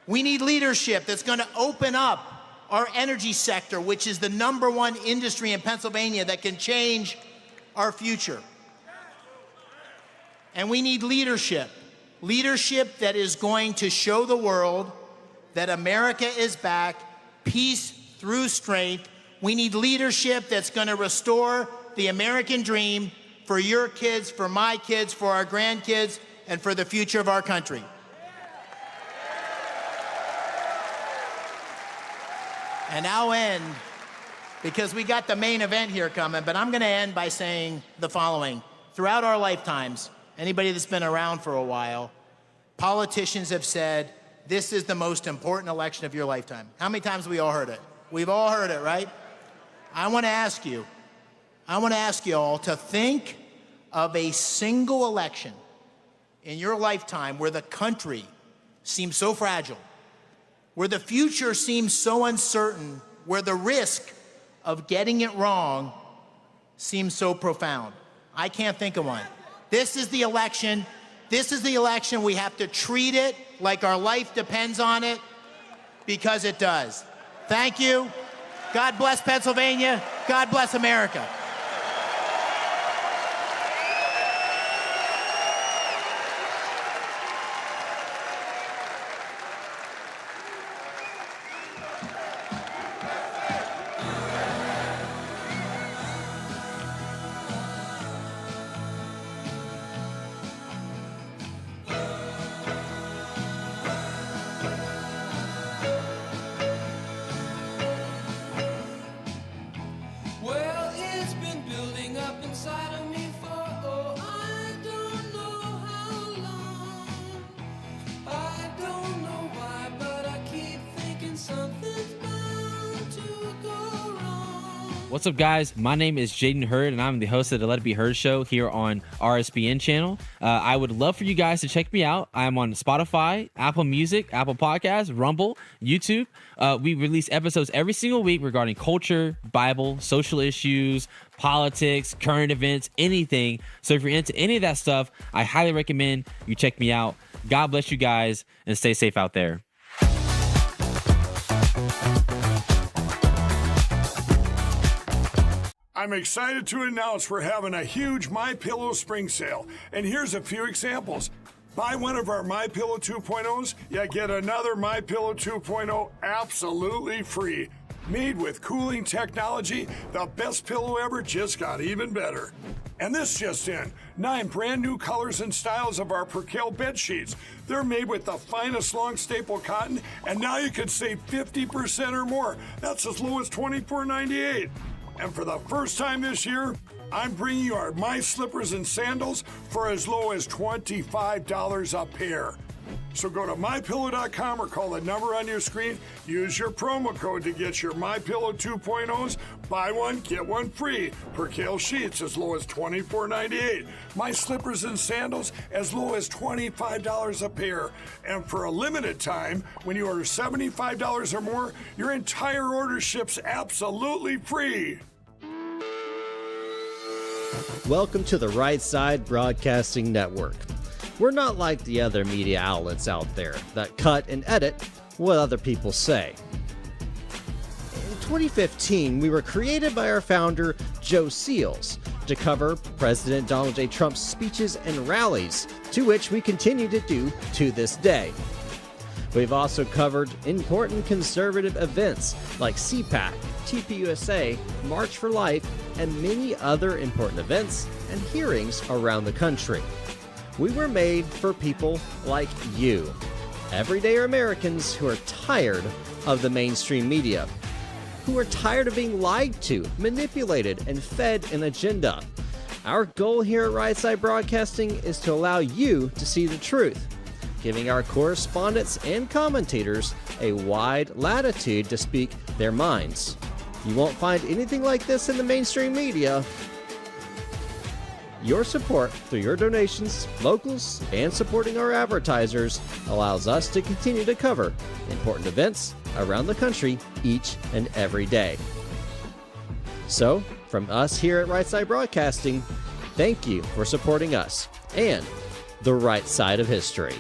We need leadership that's going to open up our energy sector, which is the #1 industry in Pennsylvania that can change our future. And we need leadership. Leadership that is going to show the world that America is back, peace through strength. We need leadership that's going to restore the American dream for your kids, for my kids, for our grandkids, and for the future of our country. And I'll end, because we got the main event here coming, but I'm going to end by saying the following. Throughout our lifetimes, anybody that's been around for a while, politicians have said, this is the most important election of your lifetime. How many times have we all heard it? We've all heard it, right? I want to ask you all to think of a single election in your lifetime where the country seems so fragile, where the future seems so uncertain, where the risk of getting it wrong seems so profound. I can't think of one. This is the election. This is the election. We have to treat it like our life depends on it, because it does. Thank you. God bless Pennsylvania. God bless America. Well, it's been building up inside of me for, I don't know how long. I don't know why, but I keep thinking something's bound to go wrong. What's up, guys? My name is Jaden Hurd, and I'm the host of the Let It Be Heard show here on RSBN channel. I would love for you guys to check me out. I'm on Spotify, Apple Music, Apple Podcasts, Rumble, YouTube. We release episodes every single week regarding culture, Bible, social issues, politics, current events, anything. So if you're into any of that stuff, I highly recommend you check me out. God bless you guys, and stay safe out there. I'm excited to announce we're having a huge MyPillow spring sale, and here's a few examples. Buy one of our MyPillow 2.0s, you get another MyPillow 2.0 absolutely free. Made with cooling technology, the best pillow ever just got even better. And this just in, 9 brand new colors and styles of our Percale bed sheets. They're made with the finest long staple cotton, and now you can save 50% or more. That's as low as $24.98. And for the first time this year, I'm bringing you our My Slippers and Sandals for as low as $25 a pair. So go to MyPillow.com or call the number on your screen. Use your promo code to get your MyPillow 2.0s. Buy one, get one free. Percale sheets as low as $24.98. My Slippers and Sandals as low as $25 a pair. And for a limited time, when you order $75 or more, your entire order ships absolutely free. Welcome to the Right Side Broadcasting Network. We're not like the other media outlets out there that cut and edit what other people say. In 2015, we were created by our founder, Joe Seals, to cover President Donald J. Trump's speeches and rallies, to which we continue to do to this day. We've also covered important conservative events like CPAC, TPUSA, March for Life, and many other important events and hearings around the country. We were made for people like you, everyday Americans who are tired of the mainstream media, who are tired of being lied to, manipulated, and fed an agenda. Our goal here at Right Side Broadcasting is to allow you to see the truth, giving our correspondents and commentators a wide latitude to speak their minds. You won't find anything like this in the mainstream media. Your support through your donations, locals, and supporting our advertisers allows us to continue to cover important events around the country each and every day. So, from us here at Right Side Broadcasting, thank you for supporting us and the right side of history.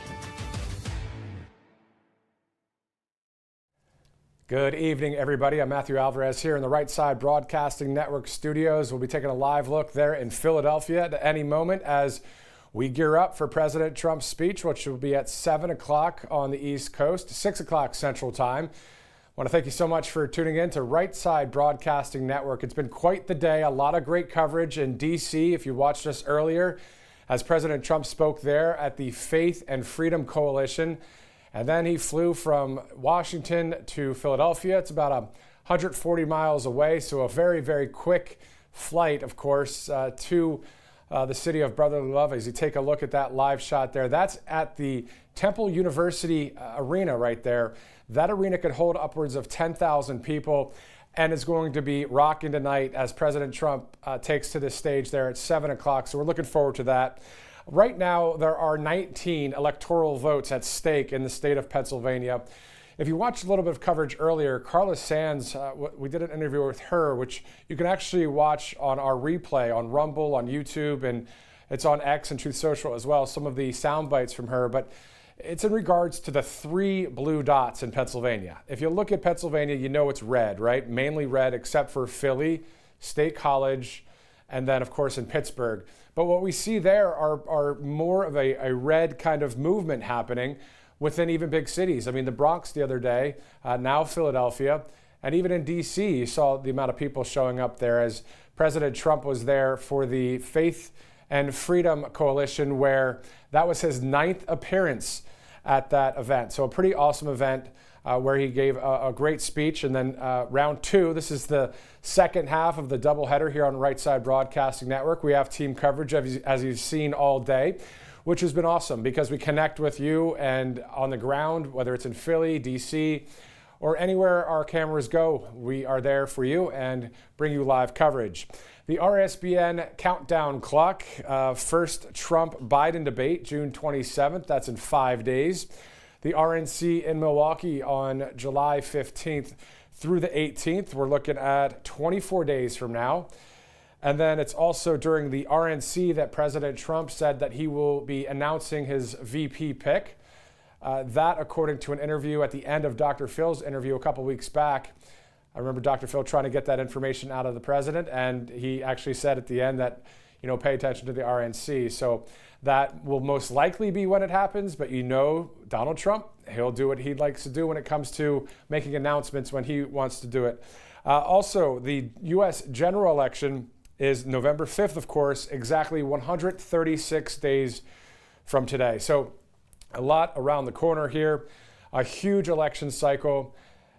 Good evening, everybody. I'm Matthew Alvarez here in the Right Side Broadcasting Network studios. We'll be taking a live look there in Philadelphia at any moment as we gear up for President Trump's speech, which will be at 7 o'clock on the East Coast, 6 o'clock Central Time. I want to thank you so much for tuning in to Right Side Broadcasting Network. It's been quite the day, a lot of great coverage in D.C. If you watched us earlier, as President Trump spoke there at the Faith and Freedom Coalition. And then he flew from Washington to Philadelphia. It's about 140 miles away, so a very, very quick flight, of course, to the city of brotherly love. As you take a look at that live shot there, that's at the Temple University Arena right there. That arena could hold upwards of 10,000 people and is going to be rocking tonight as President Trump takes to the stage there at 7 o'clock. So we're looking forward to that. Right now, there are 19 electoral votes at stake in the state of Pennsylvania. If you watched a little bit of coverage earlier, Carla Sands, we did an interview with her, which you can actually watch on our replay on Rumble, on YouTube, and it's on X and Truth Social as well, some of the sound bites from her. But it's in regards to the 3 blue dots in Pennsylvania. If you look at Pennsylvania, you know it's red, right? Mainly red, except for Philly, State College, and then, of course, in Pittsburgh. But what we see there are more of a red kind of movement happening within even big cities. I mean, the Bronx the other day, now Philadelphia, and even in D.C., you saw the amount of people showing up there as President Trump was there for the Faith and Freedom Coalition, where that was his 9th appearance at that event. So a pretty awesome event where he gave a great speech. And then round 2, this is the second half of the doubleheader here on Right Side Broadcasting Network. We have team coverage, as you've seen all day, which has been awesome because we connect with you and on the ground, whether it's in Philly, D.C., or anywhere our cameras go, we are there for you and bring you live coverage. The RSBN countdown clock, first Trump-Biden debate, June 27th. That's in 5 days. The RNC in Milwaukee on July 15th through the 18th. We're looking at 24 days from now. And then it's also during the RNC that President Trump said that he will be announcing his VP pick. That, according to an interview at the end of Dr. Phil's interview a couple weeks back, I remember Dr. Phil trying to get that information out of the president, and he actually said at the end that, pay attention to the RNC. So that will most likely be when it happens, but Donald Trump, he'll do what he likes to do when it comes to making announcements when he wants to do it. Also, the U.S. general election is November 5th, of course, exactly 136 days from today. So a lot around the corner here, a huge election cycle.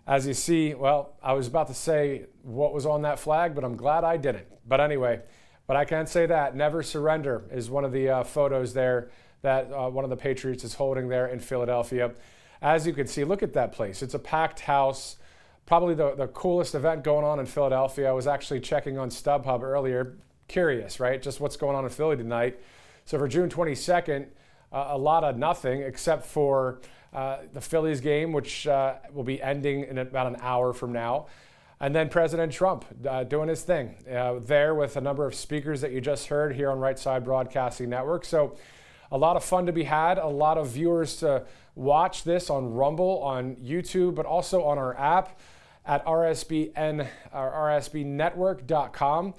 As you see, well, I was about to say what was on that flag, but I'm glad I didn't. But anyway, but I can say that Never Surrender is one of the photos there that one of the Patriots is holding there in Philadelphia. As you can see, look at that place. It's a packed house, probably the coolest event going on in Philadelphia. I was actually checking on StubHub earlier, curious, right? Just what's going on in Philly tonight. So for June 22nd, a lot of nothing except for the Phillies game, which will be ending in about an hour from now. And then President Trump doing his thing there with a number of speakers that you just heard here on Right Side Broadcasting Network. So a lot of fun to be had, a lot of viewers to watch this on Rumble, on YouTube, but also on our app at RSBN, RSBNetwork.com.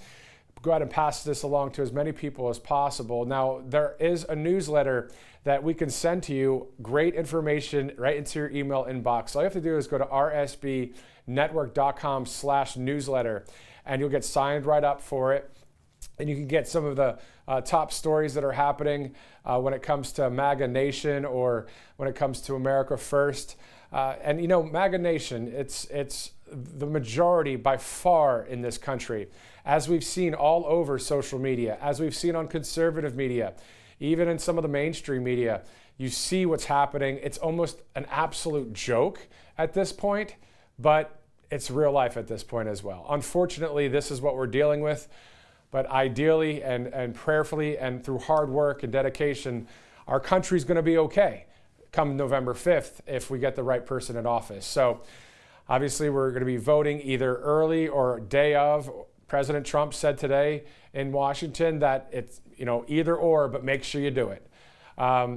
Go ahead and pass this along to as many people as possible. Now, there is a newsletter that we can send to you, great information right into your email inbox. All you have to do is go to rsbnetwork.com/newsletter, and you'll get signed right up for it. And you can get some of the top stories that are happening when it comes to MAGA Nation or when it comes to America First. And MAGA Nation, it's the majority by far in this country, as we've seen all over social media, as we've seen on conservative media, even in some of the mainstream media. You see what's happening. It's almost an absolute joke at this point, but it's real life at this point as well. Unfortunately, this is what we're dealing with. But ideally and prayerfully and through hard work and dedication, our country's going to be okay come November 5th if we get the right person in office. So obviously we're going to be voting either early or day of. President Trump said today in Washington that it's either or, but make sure you do it.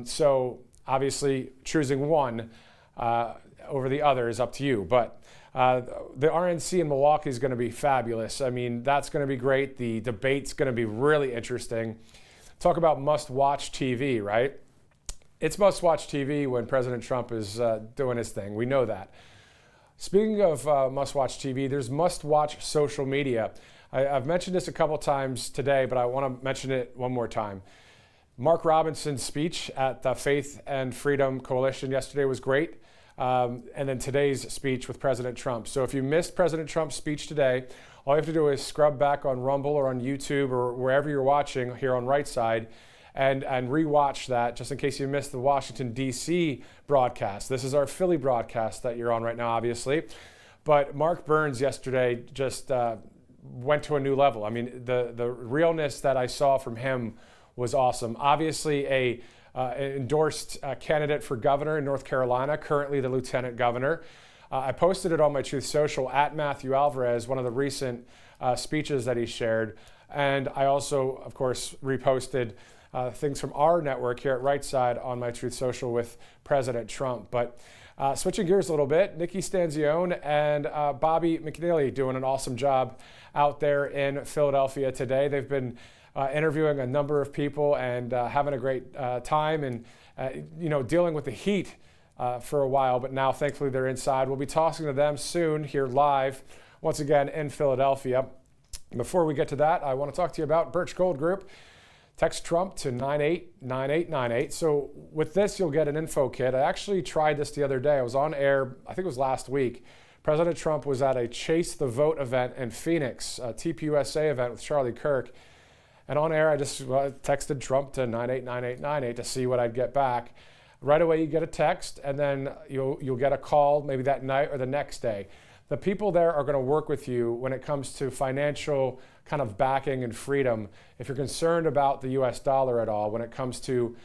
So obviously choosing one over the other is up to you. But the RNC in Milwaukee is going to be fabulous. I mean, that's going to be great. The debate's going to be really interesting. Talk about must-watch TV, right? It's must-watch TV when President Trump is doing his thing. We know that. Speaking of must-watch TV, there's must-watch social media. I've mentioned this a couple times today, but I want to mention it one more time. Mark Robinson's speech at the Faith and Freedom Coalition yesterday was great. And then today's speech with President Trump. So if you missed President Trump's speech today, all you have to do is scrub back on Rumble or on YouTube or wherever you're watching here on Right Side and rewatch that just in case you missed the Washington, D.C. broadcast. This is our Philly broadcast that you're on right now, obviously. But Mark Burns yesterday just went to a new level. I mean, the realness that I saw from him was awesome. Obviously, an endorsed candidate for governor in North Carolina, currently the lieutenant governor. I posted it on my Truth Social at Matthew Alvarez, one of the recent speeches that he shared. And I also, of course, reposted things from our network here at Right Side on my Truth Social with President Trump. But switching gears a little bit, Nikki Stanzione and Bobby McNeely doing an awesome job out there in Philadelphia today. They've been interviewing a number of people and having a great time and dealing with the heat for a while, but now thankfully they're inside. We'll be talking to them soon here live once again in Philadelphia. Before we get to that, I want to talk to you about Birch Gold Group. Text Trump to 989898. So with this, you'll get an info kit. I actually tried this the other day. I was on air, I think it was last week. President Trump was at a Chase the Vote event in Phoenix, a TPUSA event with Charlie Kirk. And on air, I just texted Trump to 989898 to see what I'd get back. Right away, you get a text, and then you'll get a call maybe that night or the next day. The people there are going to work with you when it comes to financial kind of backing and freedom. If you're concerned about the U.S. dollar at all, when it comes to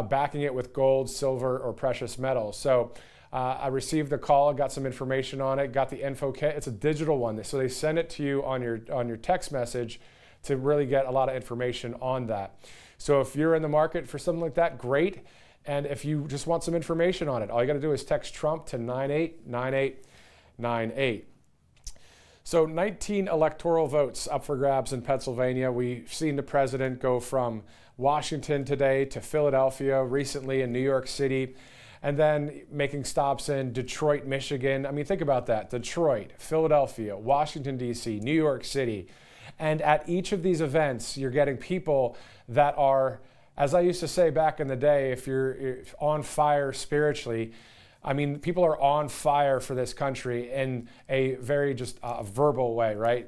backing it with gold, silver, or precious metals. So I received the call, got some information on it, got the info kit. It's a digital one, so they send it to you on your text message to really get a lot of information on that. So if you're in the market for something like that, great. And if you just want some information on it, all you got to do is text Trump to 989898. So 19 electoral votes up for grabs in Pennsylvania. We've seen the president go from Washington today to Philadelphia, recently in New York City, and then making stops in Detroit, Michigan. I mean, think about that. Detroit, Philadelphia, Washington, D.C., New York City. And at each of these events, you're getting people that are, as I used to say back in the day, if you're on fire spiritually, I mean, people are on fire for this country in a very just verbal way, right?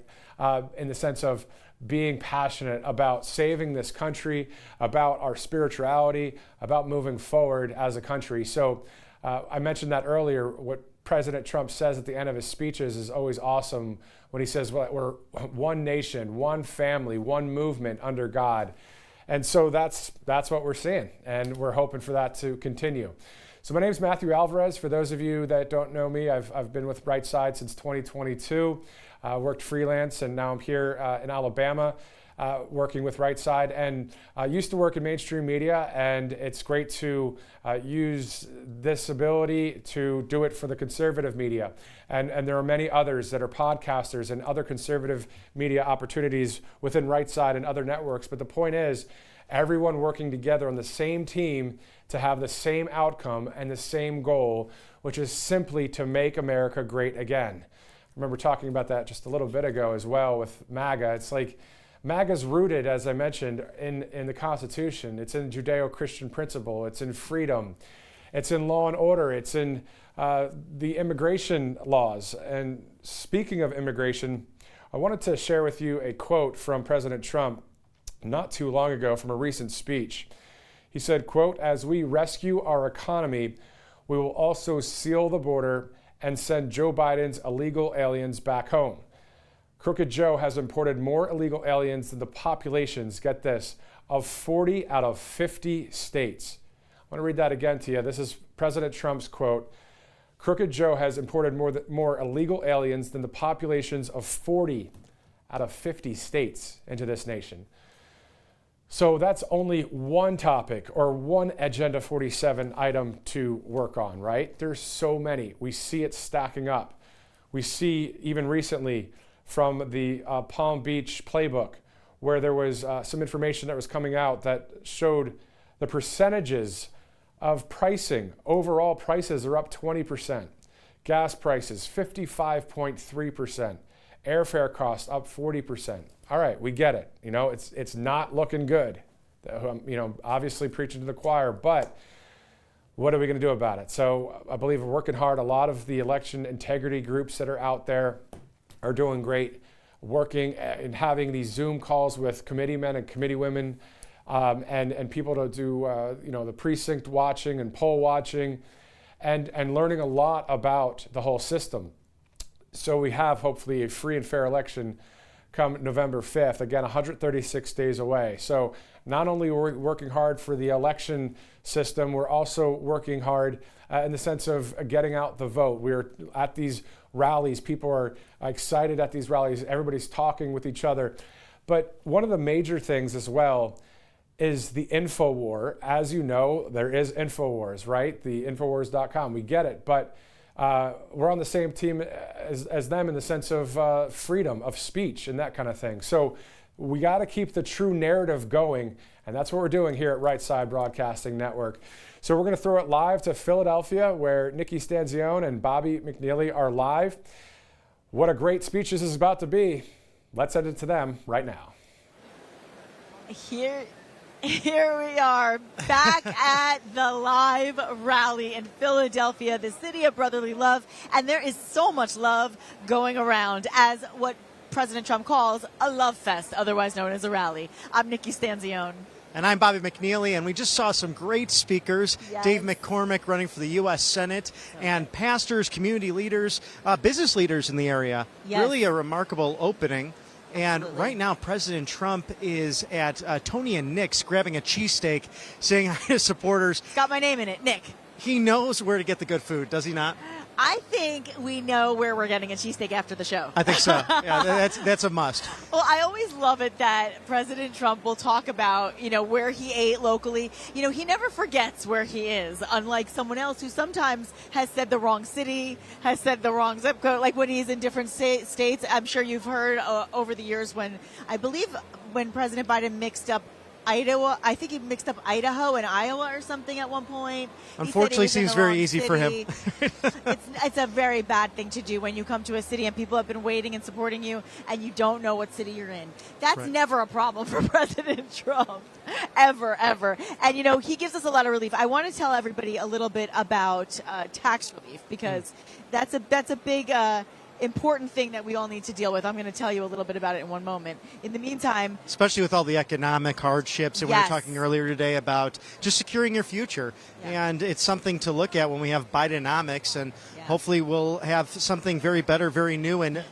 In the sense of being passionate about saving this country, about our spirituality, about moving forward as a country. So I mentioned that earlier. What President Trump says at the end of his speeches is always awesome when he says, well, we're one nation, one family, one movement under God. And so that's what we're seeing, and we're hoping for that to continue. So my name is Matthew Alvarez. For those of you that don't know me, I've been with Right Side since 2022, worked freelance, and now I'm here in Alabama working with Right Side. And I used to work in mainstream media, and it's great to use this ability to do it for the conservative media. And there are many others that are podcasters and other conservative media opportunities within Right Side and other networks. But the point is, everyone working together on the same team to have the same outcome and the same goal, which is simply to make America great again. I remember talking about that just a little bit ago as well with MAGA. It's like MAGA's rooted, as I mentioned, in the Constitution. It's in Judeo-Christian principle. It's in freedom. It's in law and order. It's in the immigration laws. And speaking of immigration, I wanted to share with you a quote from President Trump not too long ago from a recent speech. He said, quote, "As we rescue our economy, we will also seal the border and send Joe Biden's illegal aliens back home. Crooked Joe has imported more illegal aliens than the populations, get this, of 40 out of 50 states." I want to read that again to you. This is President Trump's quote. "Crooked Joe has imported more illegal aliens than the populations of 40 out of 50 states into this nation." So that's only one topic or one Agenda 47 item to work on, right? There's so many. We see it stacking up. We see even recently from the Palm Beach playbook where there was some information that was coming out that showed the percentages of pricing. Overall prices are up 20%. Gas prices, 55.3%. Airfare costs up 40%. All right, we get it. You know, it's not looking good. You know, obviously preaching to the choir, but what are we going to do about it? So I believe we're working hard. A lot of the election integrity groups that are out there are doing great, working and having these Zoom calls with committeemen and committeewomen, and people to do you know, the precinct watching and poll watching, and learning a lot about the whole system. So we have hopefully a free and fair election come November 5th, again, 136 days away. So not only are we working hard for the election system, we're also working hard in the sense of getting out the vote. We're at these rallies. People are excited at these rallies. Everybody's talking with each other. But one of the major things as well is the info war. As you know, there is InfoWars, right? The Infowars.com. We get it. But we're on the same team as them in the sense of freedom of speech and that kind of thing. So we got to keep the true narrative going, and that's what we're doing here at Right Side Broadcasting Network. So we're going to throw it live to Philadelphia, where Nikki Stanzione and Bobby McNeely are live. What a great speech this is about to be. Let's send it to them right now. Here we are back at the live rally in Philadelphia, the city of brotherly love. And there is so much love going around as what President Trump calls a love fest, otherwise known as a rally. I'm Nikki Stanzione. And I'm Bobby McNeely, and we just saw some great speakers. Yes. Dave McCormick running for the U.S. Senate, and pastors, community leaders, business leaders in the area. Yes. Really a remarkable opening. And absolutely. Right now, President Trump is at Tony and Nick's grabbing a cheesesteak, saying hi to supporters. Got my name in it, Nick. he knows where to get the good food, does he not? I think we know where we're getting a cheesesteak after the show. I think so. Yeah, that's a must. Well, I always love it that President Trump will talk about, where he ate locally. He never forgets where he is, unlike someone else who sometimes has said the wrong city, has said the wrong zip code, like when he's in different states. I'm sure you've heard over the years when President Biden mixed up Idaho, I think he mixed up Idaho and Iowa or something at one point. Unfortunately, seems very easy for him. It's a very bad thing to do when you come to a city and people have been waiting and supporting you and you don't know what city you're in. That's Right. never a problem for President Trump, ever. And, he gives us a lot of relief. I want to tell everybody a little bit about tax relief because that's a big important thing that we all need to deal with. I'm going to tell you a little bit about it in one moment. In the meantime, especially with all the economic hardships, and we were Yes. talking earlier today about just securing your future, and it's something to look at when we have Bidenomics, and hopefully we'll have something very better, very new, and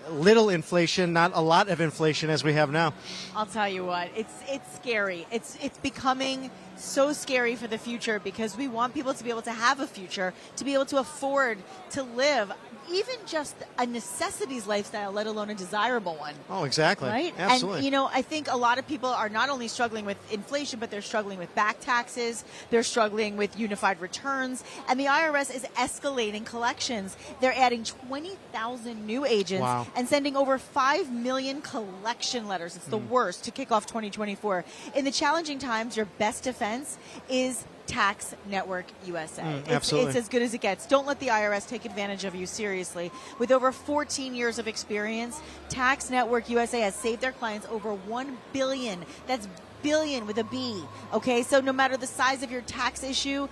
little inflation, not a lot of inflation as we have now. I'll tell you what, it's scary. It's becoming so scary for the future because we want people to be able to have a future, to be able to afford to live even just a necessities lifestyle, let alone a desirable one. Oh, exactly. Right? Absolutely. And, I think a lot of people are not only struggling with inflation, but they're struggling with back taxes. They're struggling with unified returns. And the IRS is escalating collections. They're adding 20,000 new agents Wow. and sending over 5 million collection letters. It's the worst to kick off 2024. In the challenging times, your best defense is Tax Network USA. Absolutely. It's as good as it gets. Don't let the IRS take advantage of you, seriously. With over 14 years of experience, Tax Network USA has saved their clients over $1 billion. That's billion with a B. Okay, so no matter the size of your tax issue,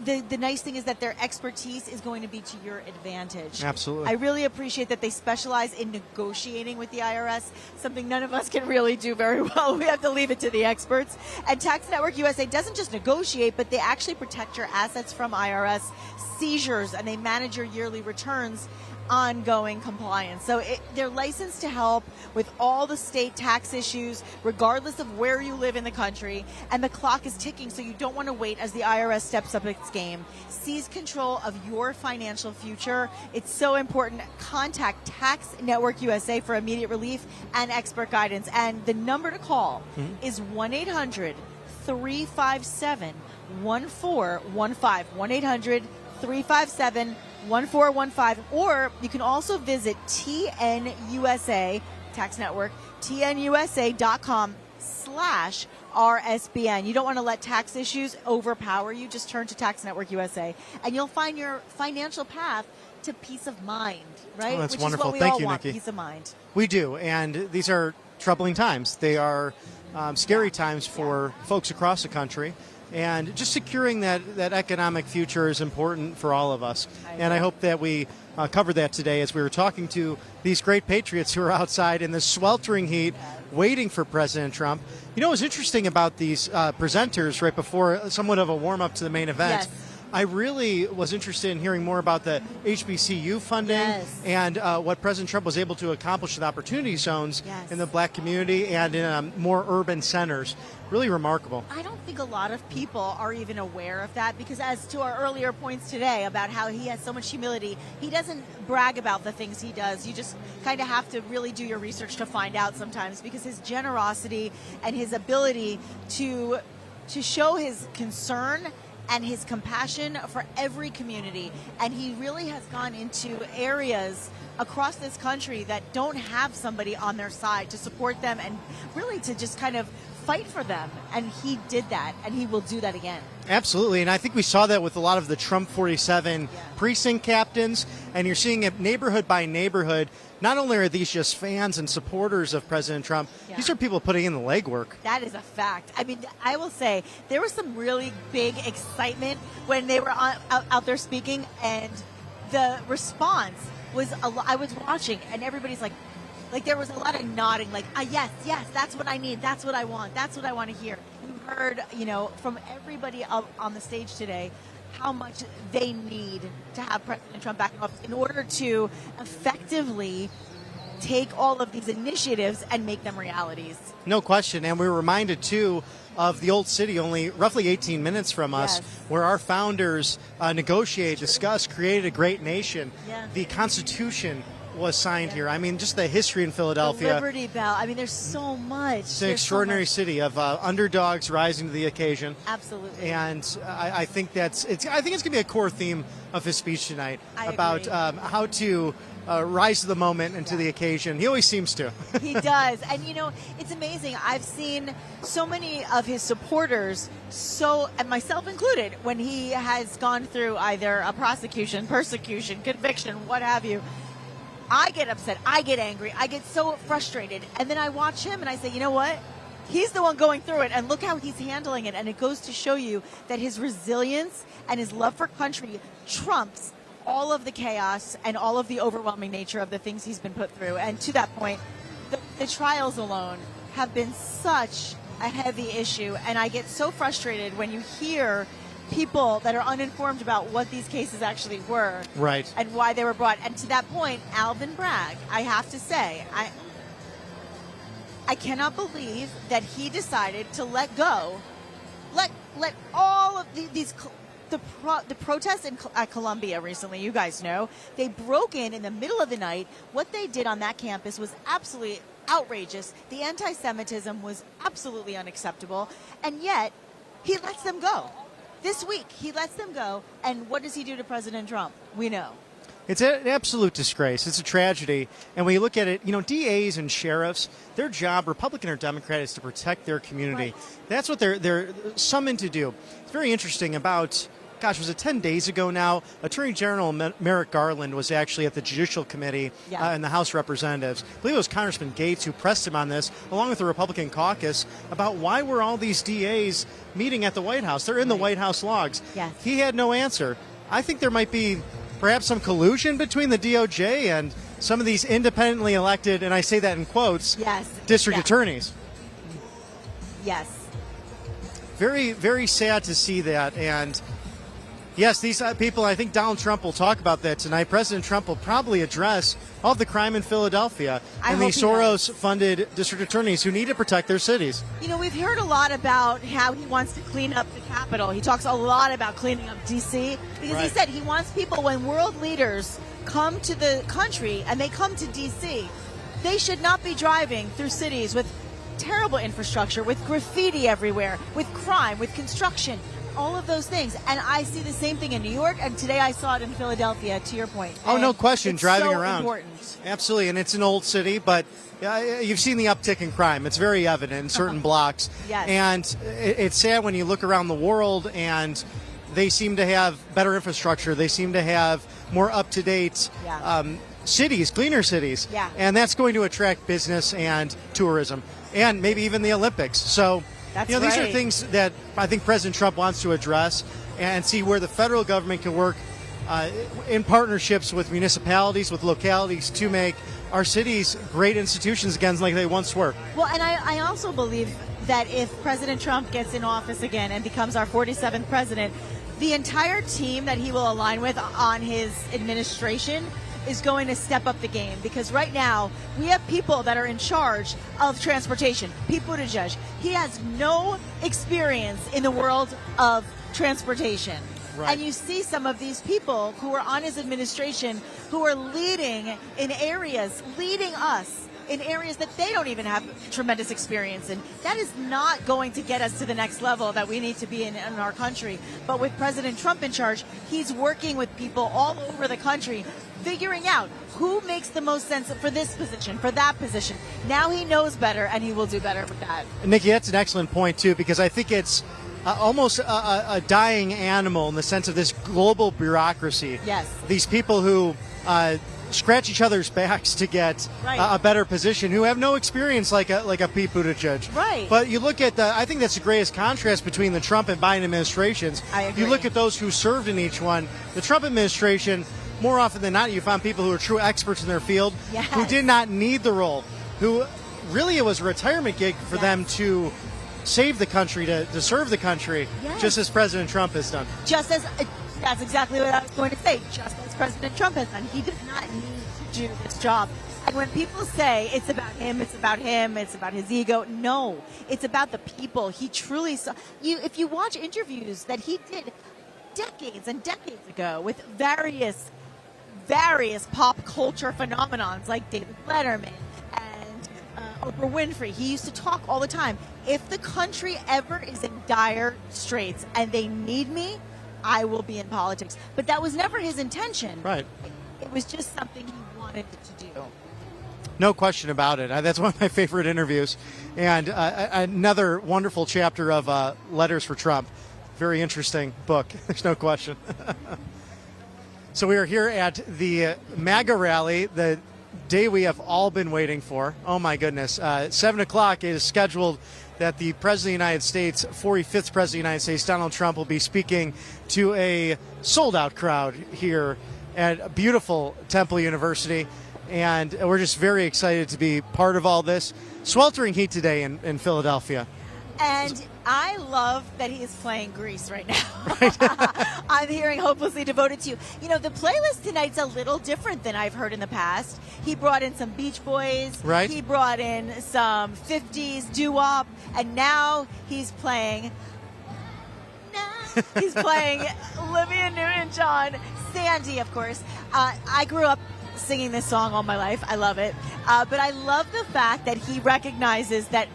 the nice thing is that their expertise is going to be to your advantage. Absolutely. I really appreciate that they specialize in negotiating with the IRS, something none of us can really do very well. We have to leave it to the experts. And Tax Network USA doesn't just negotiate, but they actually protect your assets from IRS seizures, and they manage your yearly returns, ongoing compliance. So they're licensed to help with all the state tax issues, regardless of where you live in the country. And the clock is ticking, so you don't want to wait as the IRS steps up its game. Seize control of your financial future. It's so important. Contact Tax Network USA for immediate relief and expert guidance. And the number to call is 1-800-357-1415. 1-800-357-1415. Or you can also visit TNUSA, Tax Network, TNUSA.com/RSBN. You don't want to let tax issues overpower you. Just turn to Tax Network USA, and you'll find your financial path to peace of mind, right? Oh, that's Which wonderful. Is what we Thank all you, want, Nikki. peace of mind. We do, and these are troubling times. They are scary times for folks across the country. And just securing that economic future is important for all of us. And I hope that we covered that today as we were talking to these great patriots who are outside in the sweltering heat waiting for President Trump. What was interesting about these presenters right before somewhat of a warm-up to the main event? Yes. I really was interested in hearing more about the HBCU funding and what President Trump was able to accomplish with opportunity zones in the black community and in more urban centers. Really remarkable. I don't think a lot of people are even aware of that because, as to our earlier points today about how he has so much humility, he doesn't brag about the things he does. You just kind of have to really do your research to find out sometimes, because his generosity and his ability to show his concern and his compassion for every community. And he really has gone into areas across this country that don't have somebody on their side to support them and really to just kind of fight for them. And he did that, and he will do that again. Absolutely, and I think we saw that with a lot of the Trump 47 precinct captains, and you're seeing it neighborhood by neighborhood. Not only are these just fans and supporters of President Trump, these are people putting in the legwork. That is a fact. I mean, I will say there was some really big excitement when they were out there speaking, and the response was I was watching, and everybody's like there was a lot of nodding, like, yes, that's what I need, that's what I want, that's what I want to hear. You heard, from everybody on the stage today how much they need to have President Trump back in office in order to effectively take all of these initiatives and make them realities. No question. And we're reminded, too, of the old city, only roughly 18 minutes from us, where our founders negotiated, discussed, created a great nation. Yeah. The Constitution was signed here. I mean, just the history in Philadelphia. The Liberty Bell. I mean, there's so much. It's an extraordinary city of underdogs rising to the occasion. Absolutely. And I think I think it's going to be a core theme of his speech tonight about how to rise to the moment and to the occasion. He always seems to. He does. And, you know, it's amazing. I've seen so many of his supporters, and myself included, when he has gone through either a prosecution, persecution, conviction, what have you. I get upset. I get angry. I get so frustrated. And then I watch him and I say, you know what? He's the one going through it, and look how he's handling it. And it goes to show you that his resilience and his love for country trumps all of the chaos and all of the overwhelming nature of the things he's been put through. And to that point, the trials alone have been such a heavy issue. And I get so frustrated when you hear people that are uninformed about what these cases actually were, right, and why they were brought. And to that point, Alvin Bragg, I have to say, I cannot believe that he decided to let go, let all of the protests at Columbia recently. You guys know they broke in the middle of the night. What they did on that campus was absolutely outrageous. The anti-Semitism was absolutely unacceptable, and yet he lets them go. This week, he lets them go, and what does he do to President Trump? We know. It's an absolute disgrace. It's a tragedy. And when you look at it, you know, DAs and sheriffs, their job, Republican or Democrat, is to protect their community. Right. That's what they're summoned to do. It's very interesting about, was it 10 days ago now? Attorney General Merrick Garland was actually at the Judicial Committee in the House of Representatives. I believe it was Congressman Gates who pressed him on this, along with the Republican caucus, about why were all these DAs meeting at the White House? They're in the White House logs. Yes. He had no answer. I think there might be perhaps some collusion between the DOJ and some of these independently elected, and I say that in quotes, district attorneys. Yes. Very, very sad to see that. And yes, these people, I think Donald Trump will talk about that tonight. President Trump will probably address all of the crime in Philadelphia and these Soros-funded district attorneys who need to protect their cities. You know, we've heard a lot about how he wants to clean up the Capitol. He talks a lot about cleaning up D.C. because he said he wants people, when world leaders come to the country and they come to D.C., they should not be driving through cities with terrible infrastructure, with graffiti everywhere, with crime, with construction. All of those things. And I see the same thing in New York, and today I saw it in Philadelphia, to your point. Oh, no question, it's driving so around. Important. Absolutely, and it's an old city, but you've seen the uptick in crime. It's very evident in certain blocks. Yes. And it's sad when you look around the world and they seem to have better infrastructure. They seem to have more up-to-date cities, cleaner cities. Yeah. And that's going to attract business and tourism, and maybe even the Olympics. So these are things that I think President Trump wants to address and see where the federal government can work in partnerships with municipalities, with localities, to make our cities great institutions again like they once were. Well, and I also believe that if President Trump gets in office again and becomes our 47th president, the entire team that he will align with on his administration is going to step up the game, because right now we have people that are in charge of transportation. Pete Buttigieg, he has no experience in the world of transportation. Right. And you see some of these people who are on his administration who are leading us in areas that they don't even have tremendous experience in. That is not going to get us to the next level that we need to be in our country. But with President Trump in charge, he's working with people all over the country, figuring out who makes the most sense for this position, for that position. Now he knows better, and he will do better with that. Nikki, that's an excellent point, too, because I think it's almost a dying animal in the sense of this global bureaucracy. Yes. These people who scratch each other's backs to get a better position, who have no experience like a Pete Buttigieg. Right. But you look at I think that's the greatest contrast between the Trump and Biden administrations. I agree. You look at those who served in each one. The Trump administration, more often than not, you found people who are true experts in their field, who did not need the role, who really it was a retirement gig for them to save the country, to serve the country, just as President Trump has done. That's exactly what I was going to say. Just as President Trump has done, he did not need to do this job. And when people say it's about him, it's about him, it's about his ego, no, it's about the people. He truly saw you. If you watch interviews that he did decades and decades ago with various pop culture phenomenons like David Letterman and Oprah Winfrey, he used to talk all the time. If the country ever is in dire straits and they need me, I will be in politics. But that was never his intention. Right. It was just something he wanted to do. No question about it. That's one of my favorite interviews. And another wonderful chapter of Letters for Trump. Very interesting book. There's no question. So we are here at the MAGA rally, the day we have all been waiting for. Oh, my goodness. 7 o'clock is scheduled that the President of the United States, 45th President of the United States, Donald Trump, will be speaking to a sold-out crowd here at beautiful Temple University. And we're just very excited to be part of all this. Sweltering heat today in Philadelphia. And I love that he is playing Grease right now. I'm hearing Hopelessly Devoted to You. You know, the playlist tonight's a little different than I've heard in the past. He brought in some Beach Boys. Right. He brought in some 50s doo-wop. And now he's playing... He's playing Olivia Newton-John, Sandy, of course. I grew up singing this song all my life. I love it. But I love the fact that he recognizes that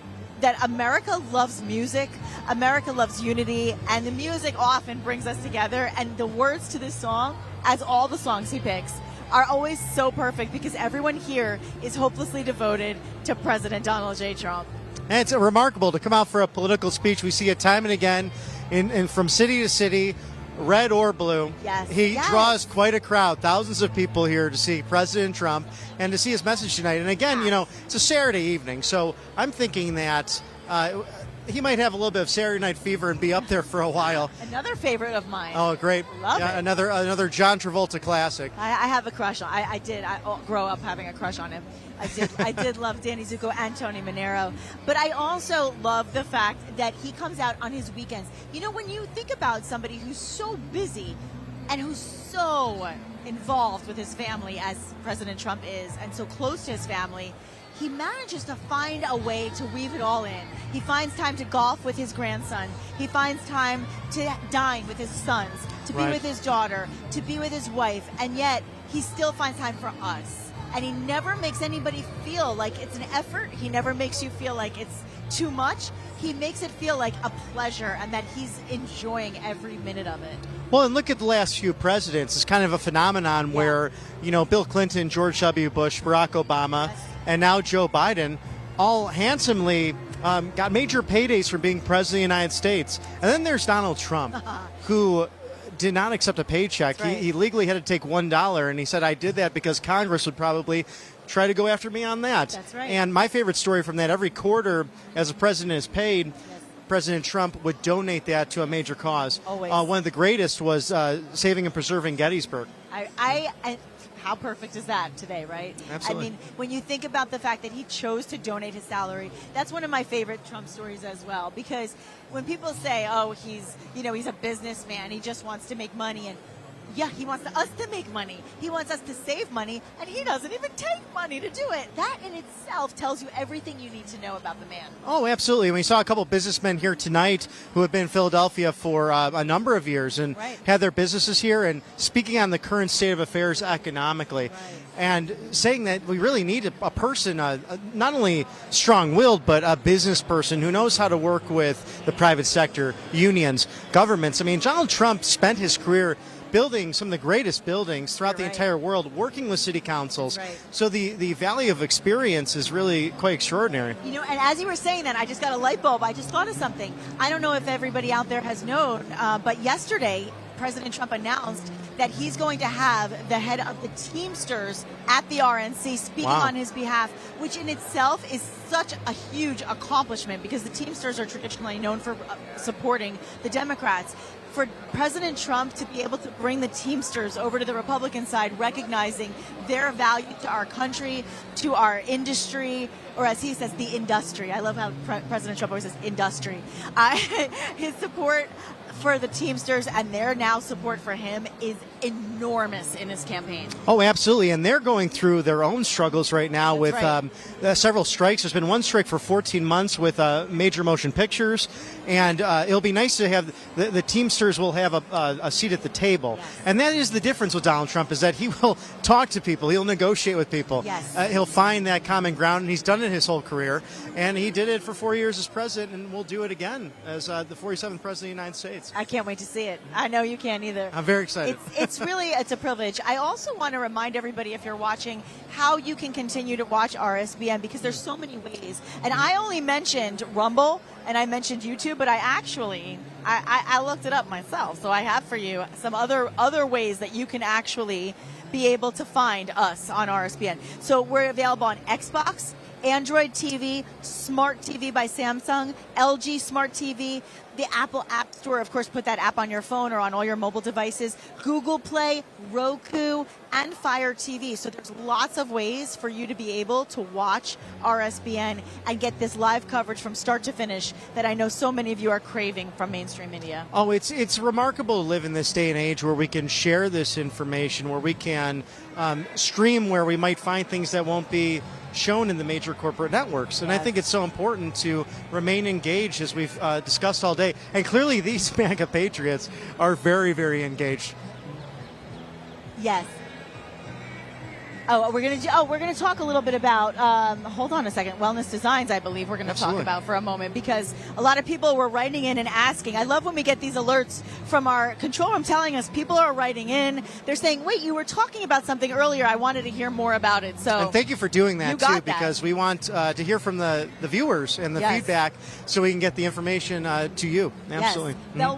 America loves music, America loves unity, and the music often brings us together. And the words to this song, as all the songs he picks, are always so perfect because everyone here is hopelessly devoted to President Donald J. Trump. And it's remarkable to come out for a political speech. We see it time and again in from city to city, red or blue. Yes. He draws quite a crowd, thousands of people here to see President Trump and to see his message tonight. And again, you know, it's a Saturday evening, so I'm thinking that he might have a little bit of Saturday Night Fever and be up there for a while. Another favorite of mine. Oh, great. Love it. Another John Travolta classic. I have a crush on. I did. I grow up having a crush on him. I did love Danny Zuko and Tony Manero. But I also love the fact that he comes out on his weekends. You know, when you think about somebody who's so busy and who's so involved with his family as President Trump is and so close to his family, he manages to find a way to weave it all in. He finds time to golf with his grandson. He finds time to dine with his sons, to be with his daughter, to be with his wife, and yet he still finds time for us. And he never makes anybody feel like it's an effort. He never makes you feel like it's too much. He makes it feel like a pleasure and that he's enjoying every minute of it. Well, and look at the last few presidents. It's kind of a phenomenon where, you know, Bill Clinton, George W. Bush, Barack Obama, and now Joe Biden all handsomely got major paydays for being president of the United States. And then there's Donald Trump, who did not accept a paycheck. Right. He legally had to take $1, and he said, I did that because Congress would probably try to go after me on that. That's right. And my favorite story from that, every quarter, as a president is paid, President Trump would donate that to a major cause. Always. One of the greatest was saving and preserving Gettysburg. I how perfect is that today, right? Absolutely. I mean, when you think about the fact that he chose to donate his salary, that's one of my favorite Trump stories as well. Because when people say, "Oh, he's a businessman, he just wants to make money," and yeah, he wants us to make money. He wants us to save money, and he doesn't even take money to do it. That in itself tells you everything you need to know about the man. Oh, absolutely. We saw a couple businessmen here tonight who have been in Philadelphia for a number of years and had their businesses here and speaking on the current state of affairs economically and saying that we really need a person, not only strong-willed, but a business person who knows how to work with the private sector, unions, governments. I mean, Donald Trump spent his career building some of the greatest buildings throughout the entire world, working with city councils. So the value of experience is really quite extraordinary. You know, and as you were saying that, I just got a light bulb. I just thought of something. I don't know if everybody out there has known, but yesterday, President Trump announced that he's going to have the head of the Teamsters at the RNC speaking on his behalf, which in itself is such a huge accomplishment because the Teamsters are traditionally known for supporting the Democrats. For President Trump to be able to bring the Teamsters over to the Republican side, recognizing their value to our country, to our industry, or as he says, the industry. I love how President Trump always says industry. His support for the Teamsters and their now support for him is enormous in his campaign. Oh, absolutely. And they're going through their own struggles right now with several strikes. There's been one strike for 14 months with Major Motion Pictures. And it'll be nice to have the Teamsters will have a seat at the table. Yes. And that is the difference with Donald Trump, is that he will talk to people. He'll negotiate with people. Yes. He'll find that common ground. And he's done it his whole career. And he did it for 4 years as president, and will do it again as the 47th president of the United States. I can't wait to see it. I know you can't either. I'm very excited. It's a privilege. I also want to remind everybody, if you're watching, how you can continue to watch RSBN, because there's so many ways. And I only mentioned Rumble and I mentioned YouTube, but I looked it up myself. So I have for you some other ways that you can actually be able to find us on RSBN. So we're available on Xbox, Android TV, Smart TV by Samsung, LG Smart TV, the Apple App Store, of course, put that app on your phone or on all your mobile devices, Google Play, Roku, and Fire TV. So there's lots of ways for you to be able to watch RSBN and get this live coverage from start to finish that I know so many of you are craving from mainstream media. Oh, it's remarkable to live in this day and age where we can share this information, where we can stream where we might find things that won't be shown in the major corporate networks. And I think it's so important to remain engaged, as we've discussed all day. And clearly these MAGA patriots are very, very engaged. Yes. We're gonna talk a little bit about. Hold on a second. Wellness Designs, I believe we're gonna talk about for a moment, because a lot of people were writing in and asking. I love when we get these alerts from our control room telling us people are writing in. They're saying, "Wait, you were talking about something earlier. I wanted to hear more about it." So, and thank you for doing that too, because we want to hear from the viewers and the feedback, so we can get the information to you. Absolutely. Yes.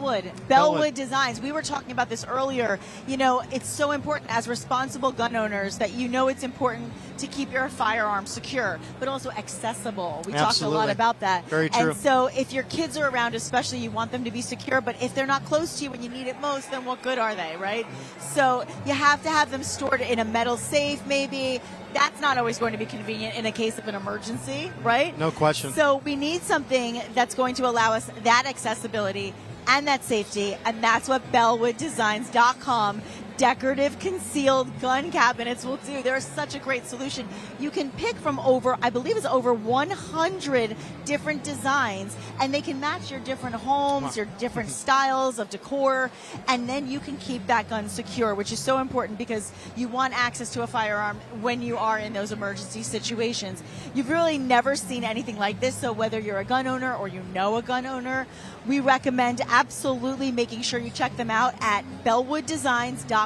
BelleWood Designs. We were talking about this earlier. You know, it's so important as responsible gun owners that it's important to keep your firearm secure, but also accessible. We talked a lot about that. Very true. And so if your kids are around, especially, you want them to be secure, but if they're not close to you when you need it most, then what good are they, right? So you have to have them stored in a metal safe, maybe. That's not always going to be convenient in a case of an emergency, right? No question. So we need something that's going to allow us that accessibility and that safety, and that's what BelleWoodDesigns.com decorative concealed gun cabinets will do. They're such a great solution. You can pick from over 100 different designs, and they can match your different homes, your different styles of decor, and then you can keep that gun secure, which is so important because you want access to a firearm when you are in those emergency situations. You've really never seen anything like this, so whether you're a gun owner or you know a gun owner, we recommend absolutely making sure you check them out at BelleWoodDesigns.com.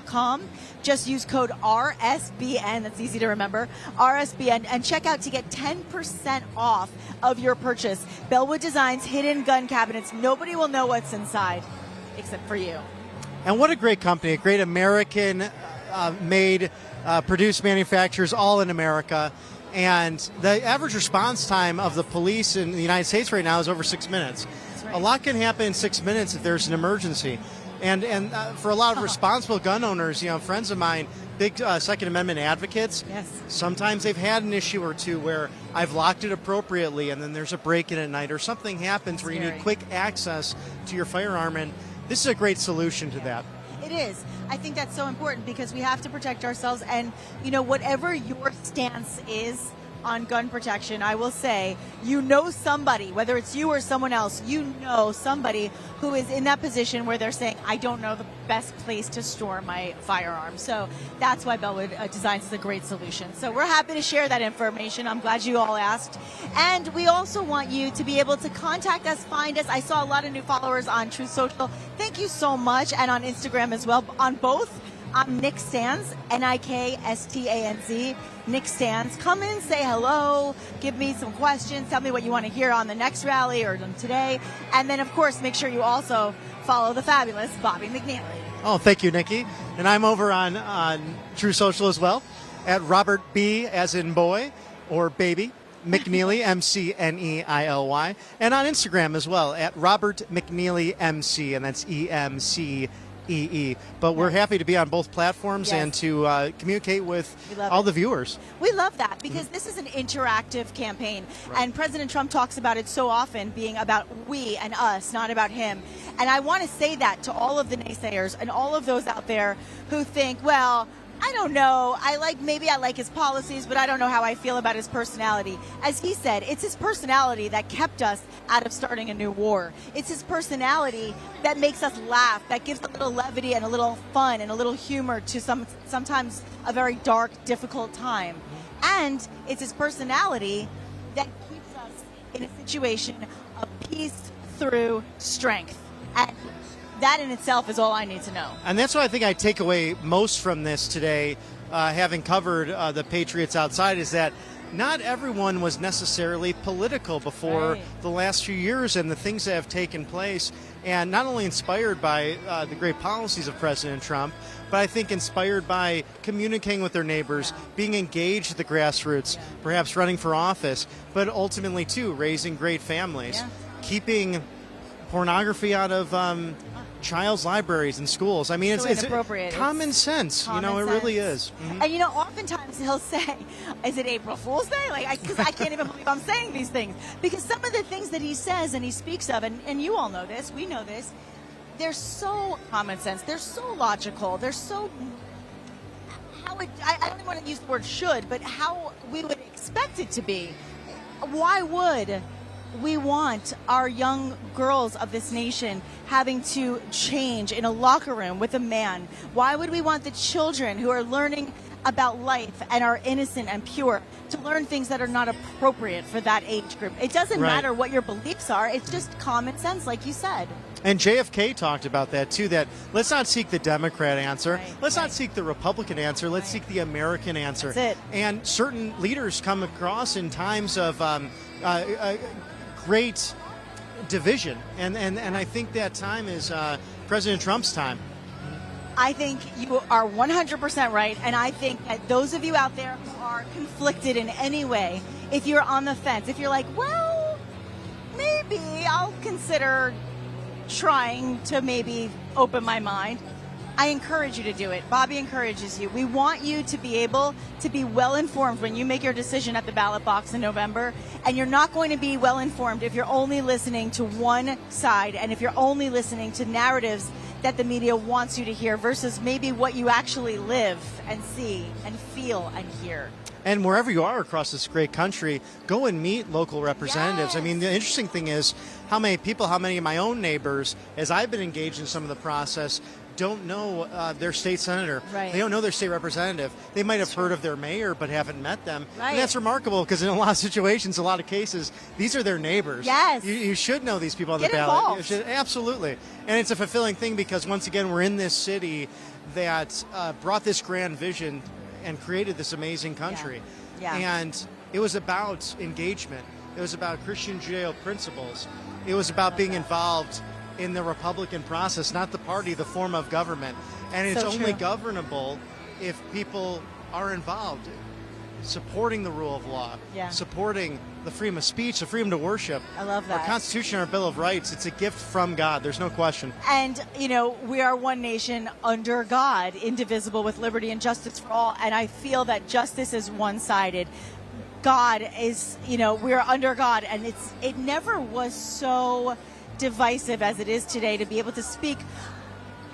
Just use code RSBN, that's easy to remember, RSBN, and check out to get 10% off of your purchase. BelleWood Designs hidden gun cabinets. Nobody will know what's inside except for you. And what a great company, a great American made, produced manufacturers, all in America. And the average response time of the police in the United States right now is over 6 minutes. Right. A lot can happen in 6 minutes if there's an emergency. And for a lot of responsible gun owners, friends of mine, big Second Amendment advocates, sometimes they've had an issue or two where I've locked it appropriately and then there's a break-in at night or something happens where you need quick access to your firearm, and this is a great solution to that. It is. I think that's so important because we have to protect ourselves, and whatever your stance is on gun protection, I will say, somebody, whether it's you or someone else, somebody who is in that position where they're saying, I don't know the best place to store my firearm. So that's why BelleWood Designs is a great solution. So we're happy to share that information. I'm glad you all asked. And we also want you to be able to contact us, find us. I saw a lot of new followers on Truth Social. Thank you so much. And on Instagram as well. On both, I'm Nick Stanz, NIKSTANZ. Nick Stanz. Come in, say hello, give me some questions, tell me what you want to hear on the next rally or today. And then, of course, make sure you also follow the fabulous Bobby McNeely. Oh, thank you, Nikki. And I'm over on True Social as well, at Robert B. as in boy or baby, McNeely, McNeily. And on Instagram as well, at Robert McNeely MC, and that's EMC. But we're happy to be on both platforms and to communicate with all the viewers. We love that because this is an interactive campaign. And President Trump talks about it so often being about we and us, not about him. And I want to say that to all of the naysayers and all of those out there who think, well, I don't know. Maybe I like his policies, but I don't know how I feel about his personality. As he said, it's his personality that kept us out of starting a new war. It's his personality that makes us laugh, that gives a little levity and a little fun and a little humor to sometimes a very dark, difficult time. And it's his personality that keeps us in a situation of peace through strength. And that in itself is all I need to know. And that's what I think I take away most from this today, having covered the Patriots outside, is that not everyone was necessarily political before the last few years and the things that have taken place, and not only inspired by the great policies of President Trump, but I think inspired by communicating with their neighbors, being engaged at the grassroots, perhaps running for office, but ultimately, too, raising great families, keeping pornography out of child's libraries and schools. I mean, so it's inappropriate. Common sense. It really is. And oftentimes he'll say, is it April Fool's Day? Because I can't even believe I'm saying these things. Because some of the things that he says and he speaks of, and you all know this, we know this, they're so common sense. They're so logical. They're so, I don't even want to use the word should, but how we would expect it to be. Why would we want our young girls of this nation having to change in a locker room with a man? Why would we want the children who are learning about life and are innocent and pure to learn things that are not appropriate for that age group? It doesn't matter what your beliefs are. It's just common sense, like you said. And JFK talked about that, too, that let's not seek the Democrat answer. Let's not seek the Republican answer. Let's seek the American answer. That's it. And certain leaders come across in times of great division. And I think that time is President Trump's time. I think you are 100% right, and I think that those of you out there who are conflicted in any way, if you're on the fence, if you're like, well, maybe I'll consider trying to maybe open my mind, I encourage you to do it. Bobby encourages you. We want you to be able to be well informed when you make your decision at the ballot box in November. And you're not going to be well informed if you're only listening to one side and if you're only listening to narratives that the media wants you to hear versus maybe what you actually live and see and feel and hear. And wherever you are across this great country, go and meet local representatives. Yes. I mean, the interesting thing is how many of my own neighbors, as I've been engaged in some of the process, don't know their state senator. Right. They don't know their state representative. They might have heard of their mayor but haven't met them. Right. And that's remarkable because in a lot of situations, a lot of cases, these are their neighbors. Yes. You should know these people on Get the ballot. involved. You should, absolutely. And it's a fulfilling thing because, once again, we're in this city that brought this grand vision and created this amazing country. Yeah. And it was about engagement. It was about Christian Judeo principles. It was about being involved in the Republican process, not the party, the form of government. And it's only governable if people are involved, supporting the rule of law, supporting the freedom of speech, the freedom to worship. I love that. Our Constitution, our Bill of Rights, it's a gift from God. There's no question. And, we are one nation under God, indivisible with liberty and justice for all. And I feel that justice is one-sided. God is, we're under God. And it never was so divisive as it is today to be able to speak.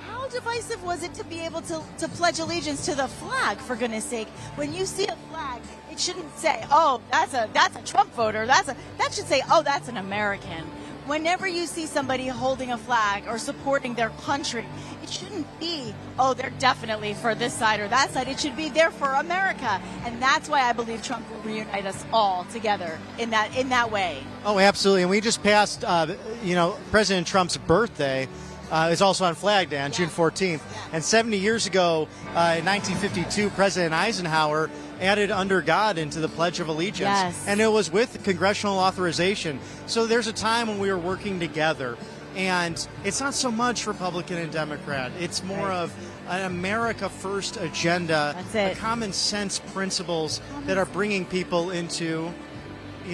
How divisive was it to be able to pledge allegiance to the flag, for goodness sake? When you see a flag, it shouldn't say, oh, that's a Trump voter. That should say, oh, that's an American. Whenever you see somebody holding a flag or supporting their country, it shouldn't be, oh, they're definitely for this side or that side. It should be there for America. And that's why I believe Trump will reunite us all together in that way. Oh, absolutely. And we just passed, President Trump's birthday is also on Flag Day on June 14th. And 70 years ago, in 1952, President Eisenhower added under God into the Pledge of Allegiance. Yes. And it was with congressional authorization. So there's a time when we were working together. And it's not so much Republican and Democrat. It's more of an America First agenda, That's it. Common sense principles that are bringing people into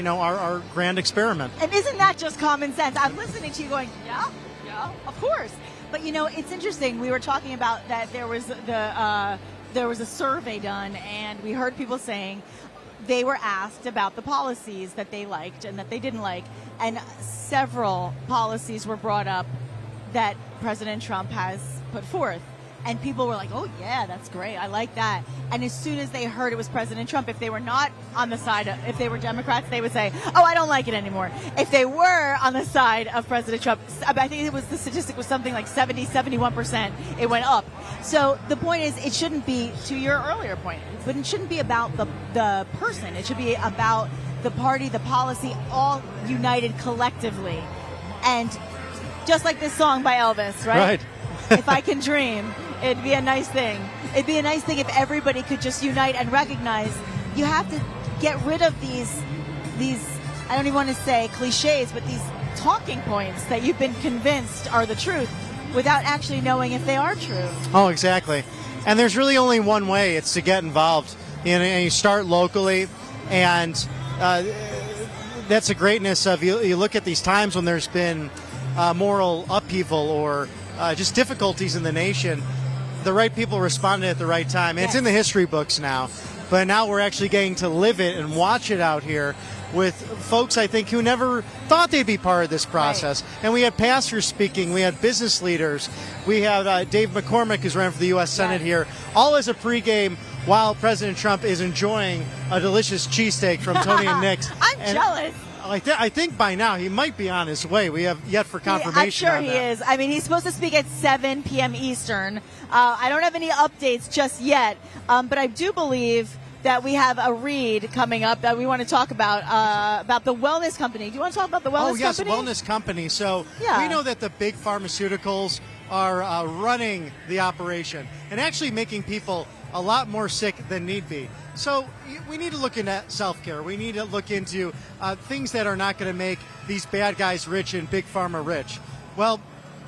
our grand experiment. And isn't that just common sense? I'm listening to you going, yeah, of course. But it's interesting. We were talking about that there was a survey done, and we heard people saying they were asked about the policies that they liked and that they didn't like, and several policies were brought up that President Trump has put forth. And people were like, oh, yeah, that's great. I like that. And as soon as they heard it was President Trump, if they were not on the side if they were Democrats, they would say, oh, I don't like it anymore. If they were on the side of President Trump, I think the statistic was something like 71%. It went up. So the point is, it shouldn't be, to your earlier point, but it shouldn't be about the person. It should be about the party, the policy, all united collectively. And just like this song by Elvis, right? If I can dream, it'd be a nice thing. It'd be a nice thing if everybody could just unite and recognize you have to get rid of these I don't even want to say cliches, but these talking points that you've been convinced are the truth without actually knowing if they are true. Oh, exactly. And there's really only one way. It's to get involved. And you start locally, and that's the greatness of you look at these times when there's been moral upheaval or just difficulties in the nation. The right people responded at the right time. And It's in the history books now, but now we're actually getting to live it and watch it out here with folks, I think, who never thought they'd be part of this process. Right. And we had pastors speaking, we had business leaders, we have Dave McCormick, who's running for the U.S. Senate here, all as a pregame while President Trump is enjoying a delicious cheesesteak from Tony and Nick's. I'm jealous. I think by now he might be on his way. We have yet for confirmation. I'm sure he is. I mean, he's supposed to speak at 7 p.m. Eastern. I don't have any updates just yet, but I do believe that we have a read coming up that we want to talk about the wellness company. Do you want to talk about the wellness company? Oh, yes, wellness company. So we know that the big pharmaceuticals are running the operation and actually making people a lot more sick than need be. So we need to look into self-care. We need to look into things that are not going to make these bad guys rich and big pharma rich. Well,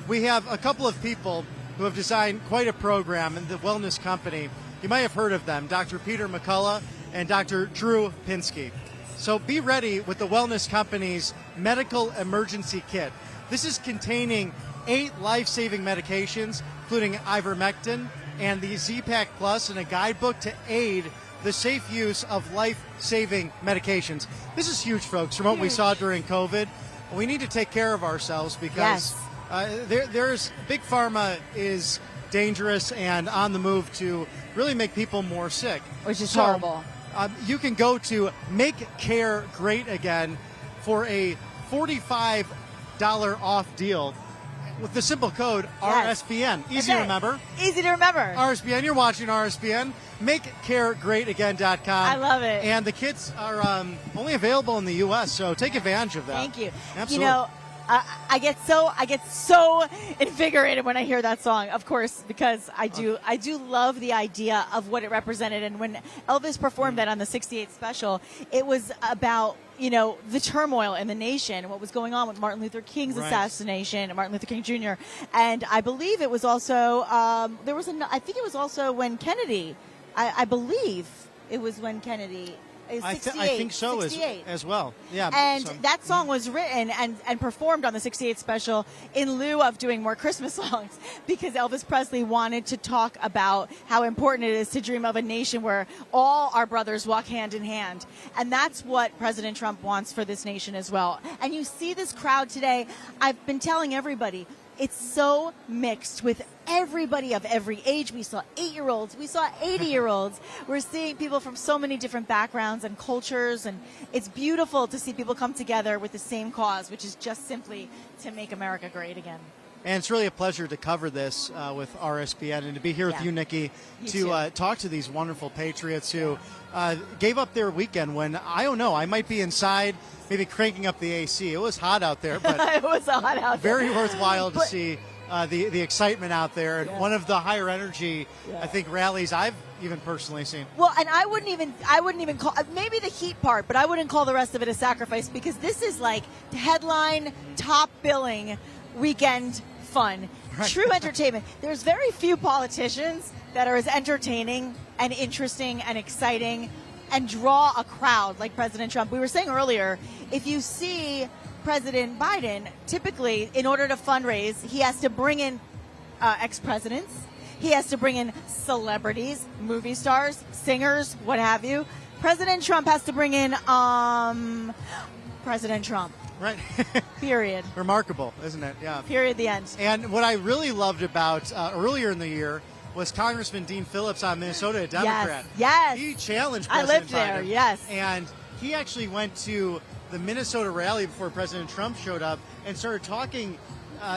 we have a couple of people who have designed quite a program in the wellness company. You might have heard of them, Dr. Peter McCullough and Dr. Drew Pinsky. So be ready with the wellness company's medical emergency kit. This is containing 8 life-saving medications, including ivermectin and the Z-Pak Plus, and a guidebook to aid the safe use of life-saving medications. This is huge, folks, from what we saw during COVID. We need to take care of ourselves because there's big pharma is dangerous and on the move to really make people more sick. Which is horrible. You can go to Make Care Great Again for a $45 off deal with the simple code RSBN. Easy to remember. Easy to remember. RSBN, you're watching RSBN. MakeCareGreatAgain.com. I love it. And the kits are only available in the U.S., so take advantage of that. Thank you. Absolutely. You know, I get so invigorated when I hear that song, of course, because I do love the idea of what it represented. And when Elvis performed that on the 68th special, it was about, the turmoil in the nation, what was going on with Martin Luther King's assassination, Martin Luther King Jr. And I believe it was also, I think it was also when Kennedy, I believe it was when Kennedy, I think so as well. Yeah. And that song was written and performed on the 68th special in lieu of doing more Christmas songs because Elvis Presley wanted to talk about how important it is to dream of a nation where all our brothers walk hand in hand. And that's what President Trump wants for this nation as well. And you see this crowd today. I've been telling everybody, it's so mixed with everybody of every age. We saw 8-year-olds. We saw 80-year-olds. We're seeing people from so many different backgrounds and cultures, and it's beautiful to see people come together with the same cause, which is just simply to make America great again. And it's really a pleasure to cover this with RSBN and to be here with you, Nikki, to talk to these wonderful patriots who gave up their weekend when, I don't know, I might be inside maybe cranking up the AC. It was hot out there, but it was hot out there. Very worthwhile to see the excitement out there. And one of the higher energy, I think, rallies I've even personally seen. Well, and I wouldn't even call, maybe the heat part, but I wouldn't call the rest of it a sacrifice because this is like headline, top billing weekend fun. Right. True entertainment. There's very few politicians that are as entertaining and interesting and exciting and draw a crowd like President Trump. We were saying earlier, if you see President Biden, typically, in order to fundraise, he has to bring in ex-presidents. He has to bring in celebrities, movie stars, singers, what have you. President Trump has to bring in President Trump. Right. Period. Remarkable, isn't it? Yeah. Period, the end. And what I really loved about earlier in the year was Congressman Dean Phillips out of Minnesota, a Democrat. Yes. He challenged I President lived there, Biden, yes. And he actually went to the Minnesota rally before President Trump showed up and started talking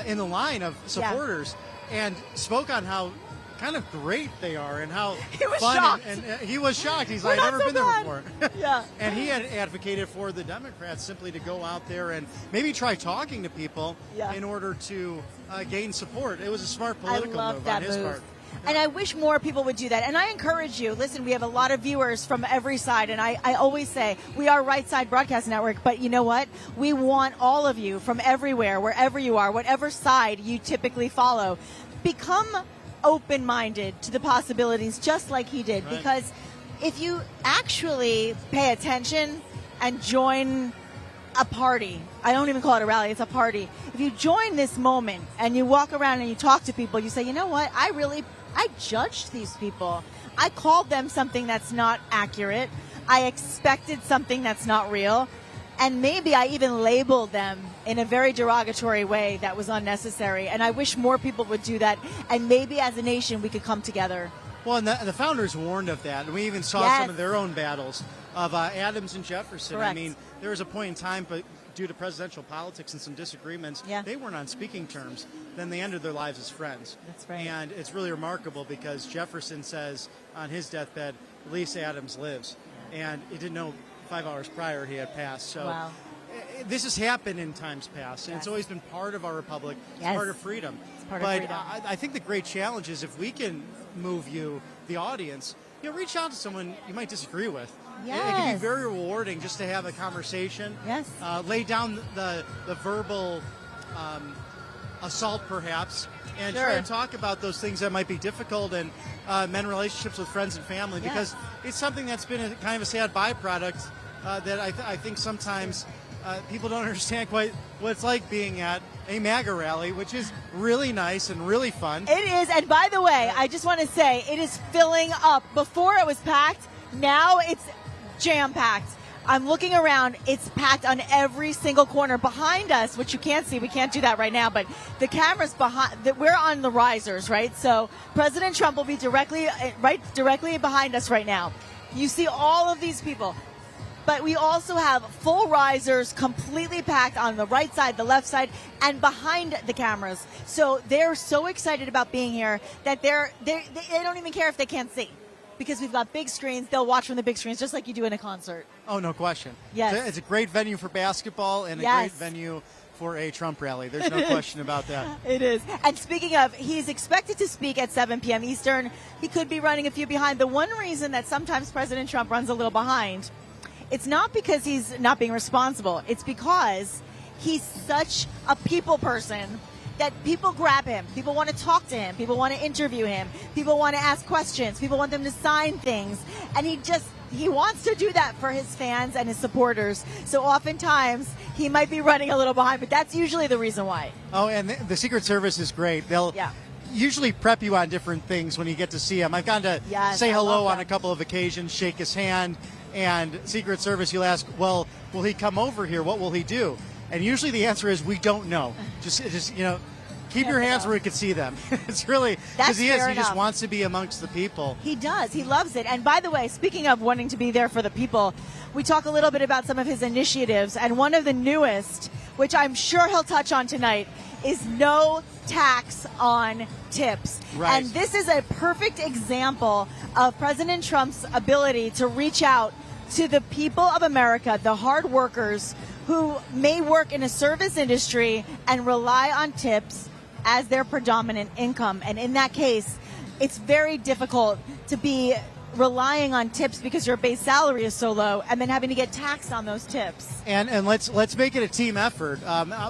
in the line of supporters and spoke on how kind of great they are and how he was fun shocked. And he was shocked. He's We're like, I've never not so been there bad. before. Yeah. And he had advocated for the Democrats simply to go out there and maybe try talking to people in order to gain support. It was a smart political move on his part. And I wish more people would do that. And I encourage you, listen, we have a lot of viewers from every side. And I always say, we are Right Side Broadcast Network. But you know what? We want all of you from everywhere, wherever you are, whatever side you typically follow. Become open-minded to the possibilities just like he did. Right. Because if you actually pay attention and join a party, I don't even call it a rally, it's a party. If you join this moment and you walk around and you talk to people, you say, you know what, I judged these people. I called them something that's not accurate. I expected something that's not real. And maybe I even labeled them in a very derogatory way that was unnecessary. And I wish more people would do that. And maybe as a nation we could come together. Well, and the founders warned of that. And we even saw some of their own battles of Adams and Jefferson. Correct. I mean, there was a point in time, but due to presidential politics and some disagreements, they weren't on speaking terms. Then they ended their lives as friends. That's right. And it's really remarkable because Jefferson says on his deathbed, at least Adams lives. And he didn't know 5 hours prior he had passed. So this has happened in times past. And it's always been part of our republic. It's part of freedom. It's part but of freedom. I think the great challenge is if we can move you, the audience, reach out to someone you might disagree with. It can be very rewarding just to have a conversation. Yes. Lay down the verbal assault, perhaps, and try to talk about those things that might be difficult and mend relationships with friends and family, because it's something that's been a kind of a sad byproduct that I think sometimes people don't understand quite what it's like being at a MAGA rally, which is really nice and really fun. It is, and by the way, I just want to say it is filling up. Before it was packed, now it's jam-packed. I'm looking around, it's packed on every single corner. Behind us, which you can't see, we can't do that right now, but the cameras behind, we're on the risers, right? So President Trump will be directly behind us right now. You see all of these people. But we also have full risers completely packed on the right side, the left side, and behind the cameras. So they're so excited about being here that they don't even care if they can't see. Because we've got big screens, they'll watch from the big screens just like you do in a concert. Oh, no question. Yes. It's a great venue for basketball and a great venue for a Trump rally. There's no question about that. It is. And speaking of, he's expected to speak at 7 p.m. Eastern. He could be running a few behind. The one reason that sometimes President Trump runs a little behind, it's not because he's not being responsible. It's because he's such a people person that people grab him. People want to talk to him. People want to interview him. People want to ask questions. People want them to sign things. And he wants to do that for his fans and his supporters. So oftentimes he might be running a little behind, but that's usually the reason why. Oh, and the Secret Service is great. They'll usually prep you on different things when you get to see him. I've gotten to say hello on a couple of occasions, shake his hand, and Secret Service, you'll ask, well, will he come over here? What will he do? And usually the answer is, we don't know. Just keep your hands where we can see them. It's really, because he just wants to be amongst the people. He does. He loves it. And by the way, speaking of wanting to be there for the people, we talk a little bit about some of his initiatives. And one of the newest, which I'm sure he'll touch on tonight, is no tax on tips. Right. And this is a perfect example of President Trump's ability to reach out to the people of America, the hard workers who may work in a service industry and rely on tips as their predominant income. And in that case, it's very difficult to be relying on tips because your base salary is so low and then having to get taxed on those tips. And let's make it a team effort.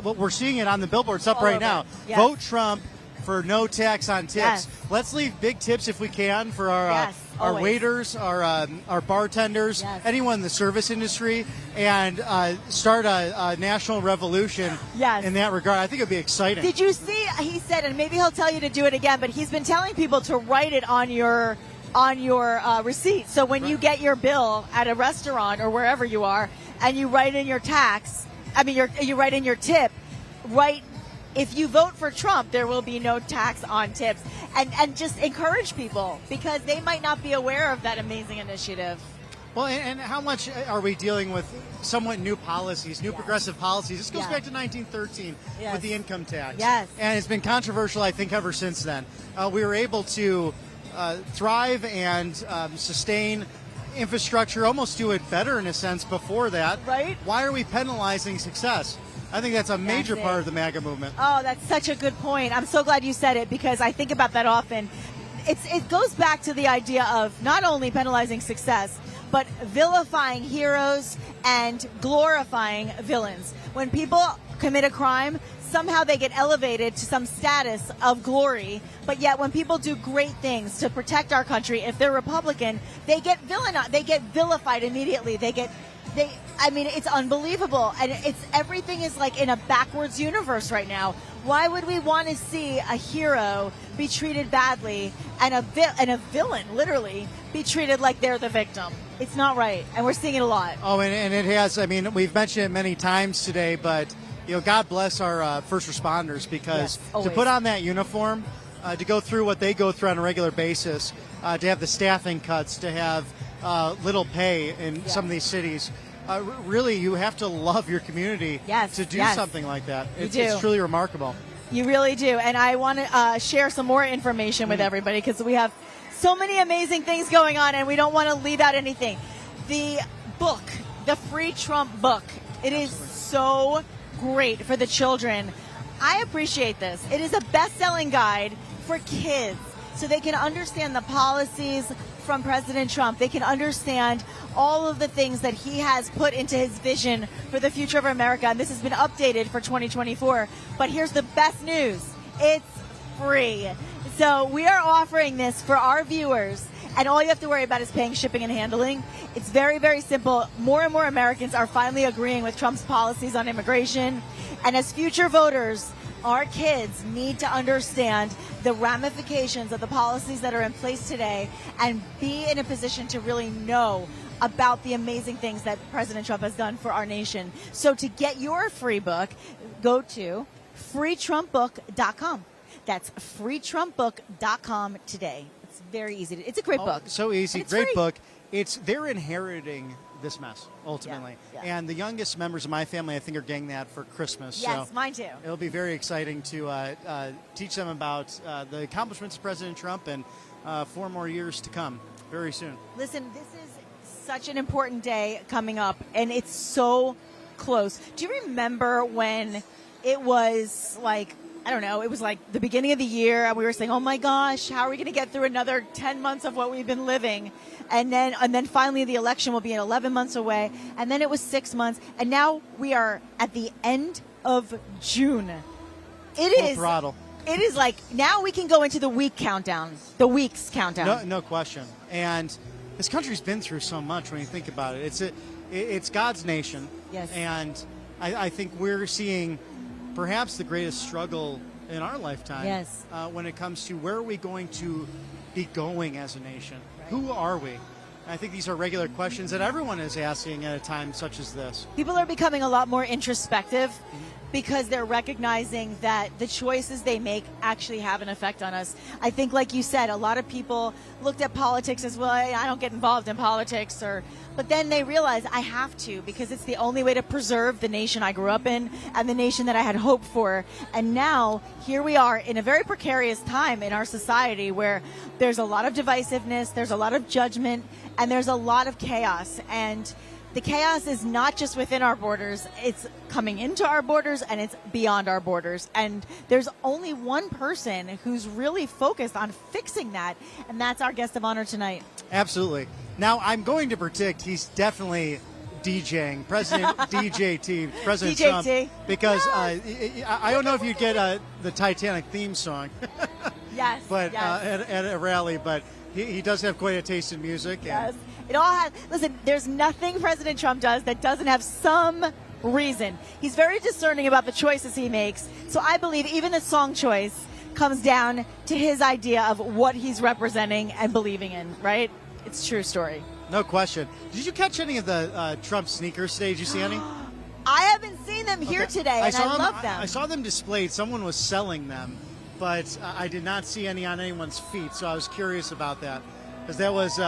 We're seeing it on the billboards up right now. Yes. Vote Trump for no tax on tips. Yes. Let's leave big tips if we can for our our always. waiters, our bartenders, Yes. anyone in the service industry, and start a national revolution Yes. in that regard. I think it'd be exciting. Did you see? He said, and maybe he'll tell you to do it again, but he's been telling people to write it on your receipt. So when you get your bill at a restaurant or wherever you are, and you write in your tax, you write in your tip, if you vote for Trump, there will be no tax on tips, and just encourage people because they might not be aware of that amazing initiative. Well, and how much are we dealing with somewhat new policies, new progressive policies? This goes back to 1913 with the income tax. Yes. And it's been controversial, I think, ever since then. We were able to thrive and sustain infrastructure, almost do it better in a sense before that. Right. Why are we penalizing success? I think that's a major part of the MAGA movement. Oh, that's such a good point. I'm so glad you said it because I think about that often. It goes back to the idea of not only penalizing success, but vilifying heroes and glorifying villains. When people commit a crime, somehow they get elevated to some status of glory, but yet when people do great things to protect our country, if they're Republican, they get vilified immediately. It's unbelievable. And everything is like in a backwards universe right now. Why would we want to see a hero be treated badly and a villain literally be treated like they're the victim? It's not right. And we're seeing it a lot. Oh, and it has. We've mentioned it many times today, but God bless our first responders because to put on that uniform, to go through what they go through on a regular basis, to have the staffing cuts, to have little pay in some of these cities. Really, you have to love your community to do something like that. It's truly remarkable. You really do. And I want to share some more information with everybody because we have so many amazing things going on and we don't want to leave out anything. The book, the Free Trump book, it is so great for the children. I appreciate this. It is a best-selling guide for kids so they can understand the policies from President Trump. They can understand all of the things that he has put into his vision for the future of America. And this has been updated for 2024. But here's the best news. It's free. So we are offering this for our viewers. And all you have to worry about is paying shipping and handling. It's very, very simple. More and more Americans are finally agreeing with Trump's policies on immigration. And as future voters, our kids need to understand the ramifications of the policies that are in place today and be in a position to really know about the amazing things that President Trump has done for our nation. So to get your free book, go to freetrumpbook.com. That's freetrumpbook.com today. It's very easy. It's a great book. So easy. Great free. book. They're inheriting this mess, ultimately. And the youngest members of my family, I think, are getting that for Christmas. Yes, so mine too. It'll be very exciting to teach them about the accomplishments of President Trump and 4 more years to come very soon. Listen, this is such an important day coming up, and it's so close. Do you remember when it was like, I don't know, it was like the beginning of the year, and we were saying, oh my gosh, how are we going to get through another 10 months of what we've been living? And then finally the election will be 11 months away, and then it was 6 months, and now we are at the end of June. Full throttle. It is like, now we can go into the weeks countdown. No question. And this country's been through so much when you think about it. It's God's nation. Yes. And I think we're seeing perhaps the greatest struggle in our lifetime. Yes. When it comes to where are we going to be going as a nation? Right. Who are we? I think these are regular questions that everyone is asking at a time such as this. People are becoming a lot more introspective because they're recognizing that the choices they make actually have an effect on us. I think, like you said, a lot of people looked at politics as, well, I don't get involved in politics, but then they realize I have to because it's the only way to preserve the nation I grew up in and the nation that I had hoped for. And now here we are in a very precarious time in our society where there's a lot of divisiveness, there's a lot of judgment, and there's a lot of chaos. And the chaos is not just within our borders, it's coming into our borders and it's beyond our borders. And there's only one person who's really focused on fixing that, and that's our guest of honor tonight. Absolutely. Now, I'm going to predict he's definitely DJing, President DJT, President DJT. Trump, because I don't know if you'd get the Titanic theme song. Yes, but yes. at a rally. But he does have quite a taste in music. Yes. It all has. Listen, there's nothing President Trump does that doesn't have some reason. He's very discerning about the choices he makes. So I believe even the song choice comes down to his idea of what he's representing and believing in, right? It's a true story. No question. Did you catch any of the Trump sneakers today? Did you see any? I haven't seen them here today, and I love them. I saw them displayed. Someone was selling them, but I did not see any on anyone's feet, so I was curious about that. Because that was,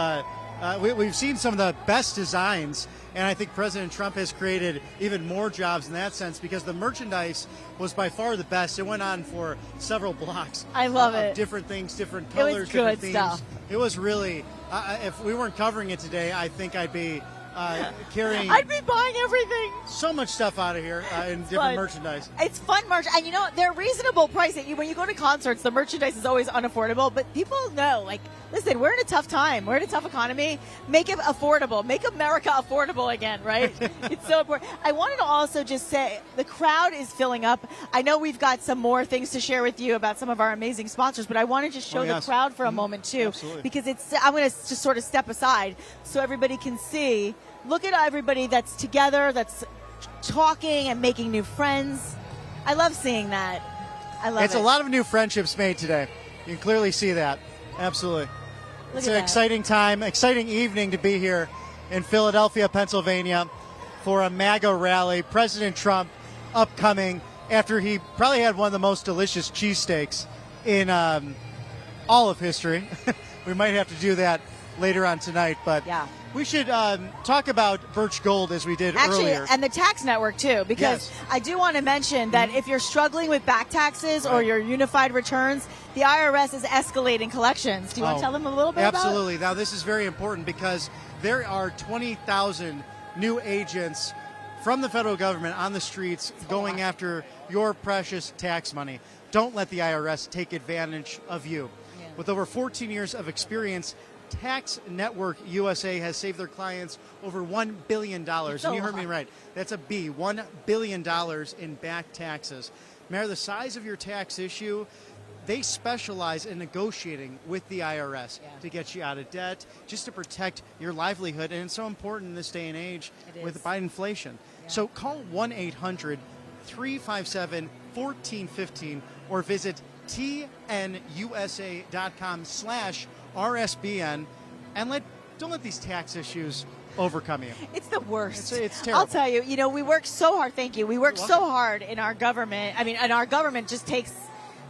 we've seen some of the best designs, and I think President Trump has created even more jobs in that sense because the merchandise was by far the best. It went on for several blocks. I love it. Different things, different colors, it was different good themes. stuff. It was really, if we weren't covering it today, I think I'd be carrying. I'd be buying everything. So much stuff out of here in different merchandise. It's fun merch, and they're reasonable pricing. When you go to concerts, the merchandise is always unaffordable, but people know, like, listen, we're in a tough time. We're in a tough economy. Make it affordable. Make America affordable again, right? It's so important. I wanted to also just say the crowd is filling up. I know we've got some more things to share with you about some of our amazing sponsors, but I want to just show the crowd for a moment, too. Absolutely. Because I'm going to just sort of step aside so everybody can see. Look at everybody that's together, that's talking and making new friends. I love seeing that. I love it. It's a lot of new friendships made today. You can clearly see that. Absolutely. It's an exciting time, exciting evening to be here in Philadelphia, Pennsylvania for a MAGA rally. President Trump upcoming after he probably had one of the most delicious cheesesteaks in all of history. We might have to do that later on tonight, but we should talk about Birch Gold as we did earlier. And the tax network, too, because I do want to mention that if you're struggling with back taxes or your unified returns, the IRS is escalating collections. Do you want to tell them a little bit about it? Absolutely. Now, this is very important because there are 20,000 new agents from the federal government on the streets going after your precious tax money. Don't let the IRS take advantage of you. With over 14 years of experience, Tax Network USA has saved their clients over $1 billion. And you heard me right. That's a B, $1 billion in back taxes. No matter the size of your tax issue, they specialize in negotiating with the IRS to get you out of debt, just to protect your livelihood. And it's so important in this day and age with high inflation. So call 1-800-357-1415 or visit tnusa.com/RSBN, and don't let these tax issues overcome you. It's the worst. It's terrible. I'll tell you, we work so hard. Thank you. We work so hard in our government. And our government just takes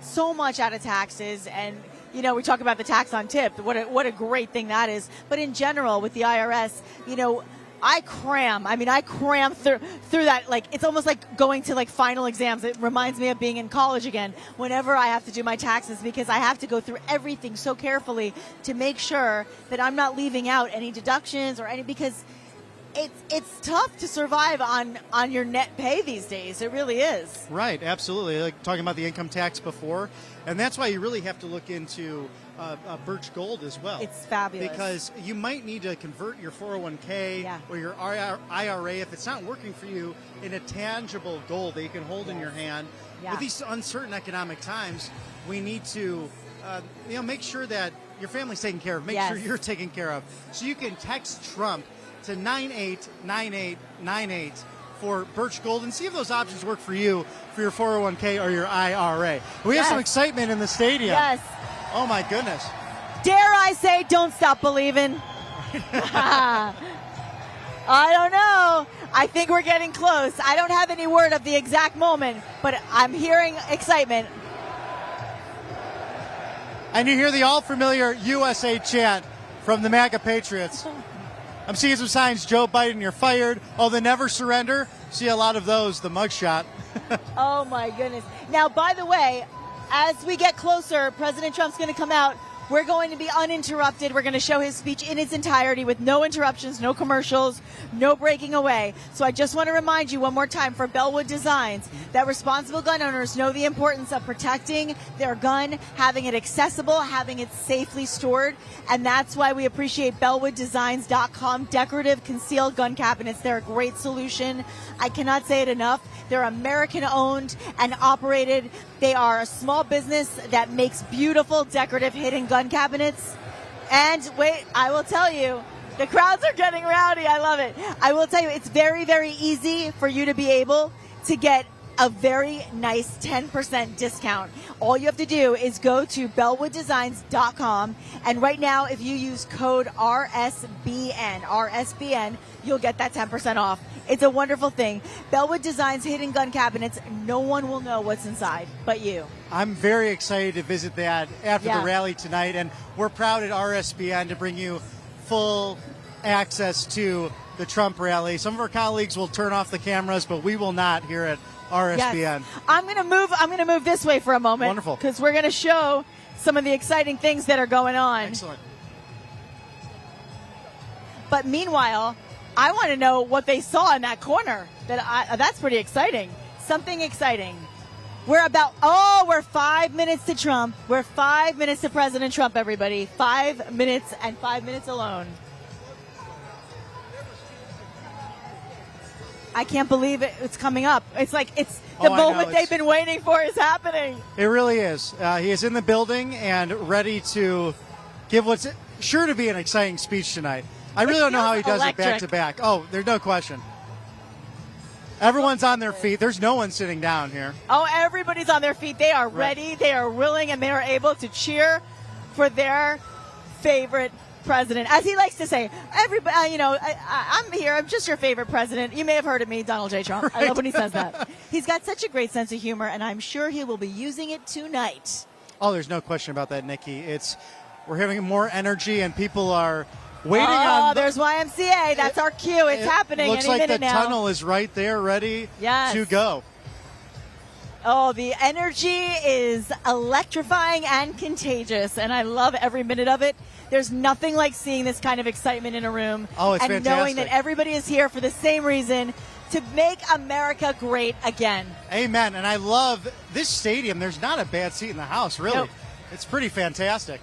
so much out of taxes. And, we talk about the tax on tip. What a great thing that is. But in general, with the IRS, I cram through that. Like, it's almost like going to final exams. It reminds me of being in college again whenever I have to do my taxes, because I have to go through everything so carefully to make sure that I'm not leaving out any deductions because it's tough to survive on your net pay these days. It really is. Right, absolutely. Like talking about the income tax before, and that's why you really have to look into Birch Gold as well. It's fabulous. Because you might need to convert your 401k or your IRA if it's not working for you into tangible gold that you can hold in your hand. With these uncertain economic times, we need to make sure that your family's taken care of. Make sure you're taken care of. So you can text Trump to 989898 for Birch Gold and see if those options work for you for your 401k or your IRA. We have some excitement in the stadium. Yes. Oh, my goodness. Dare I say, don't stop believing. I don't know. I think we're getting close. I don't have any word of the exact moment, but I'm hearing excitement. And you hear the all-familiar USA chant from the MAGA Patriots. I'm seeing some signs, Joe Biden, you're fired. Oh, the never surrender. See a lot of those, the mugshot. Oh, my goodness. Now, by the way, as we get closer, President Trump's going to come out. We're going to be uninterrupted. We're going to show his speech in its entirety with no interruptions, no commercials, no breaking away. So I just want to remind you one more time for BelleWood Designs that responsible gun owners know the importance of protecting their gun, having it accessible, having it safely stored. And that's why we appreciate BelleWoodDesigns.com decorative concealed gun cabinets. They're a great solution. I cannot say it enough. They're American owned and operated. They are a small business that makes beautiful decorative hidden gun cabinets. And wait, I will tell you, the crowds are getting rowdy. I love it. I will tell you, it's very, very easy for you to be able to get a very nice 10% discount. All you have to do is go to BelleWoodDesigns.com, and right now, if you use code RSBN, you'll get that 10% off. It's a wonderful thing. BelleWood Designs hidden gun cabinets. No one will know what's inside but you. I'm very excited to visit that after the rally tonight, and we're proud at RSBN to bring you full access to the Trump rally. Some of our colleagues will turn off the cameras, but we will not here at RSBN. Yes. I'm going to move this way for a moment. Wonderful. Because we're going to show some of the exciting things that are going on. Excellent. But meanwhile, I want to know what they saw in that corner. That's pretty exciting. Something exciting. We're 5 minutes to Trump. We're 5 minutes to President Trump, everybody. 5 minutes and 5 minutes alone. I can't believe it's coming up. It's like it's the moment they've been waiting for is happening. It really is. He is in the building and ready to give what's sure to be an exciting speech tonight. I really don't know how he does it back to back. Oh, there's no question. Everyone's on their feet. There's no one sitting down here. Oh, everybody's on their feet. They are ready. They are willing, and they are able to cheer for their favorite president. As he likes to say, everybody, I'm here. I'm just your favorite president. You may have heard of me, Donald J. Trump. I love when he says that. He's got such a great sense of humor, and I'm sure he will be using it tonight. Oh, there's no question about that, Nikki. We're having more energy, and people are waiting on. Oh, there's YMCA. That's our cue. It's happening. Looks like the tunnel is right there, ready to go. Oh, the energy is electrifying and contagious, and I love every minute of it. There's nothing like seeing this kind of excitement in a room. Oh, it's and fantastic. Knowing that everybody is here for the same reason, to make America great again. Amen. And I love this stadium. There's not a bad seat in the house, really. Nope. It's pretty fantastic.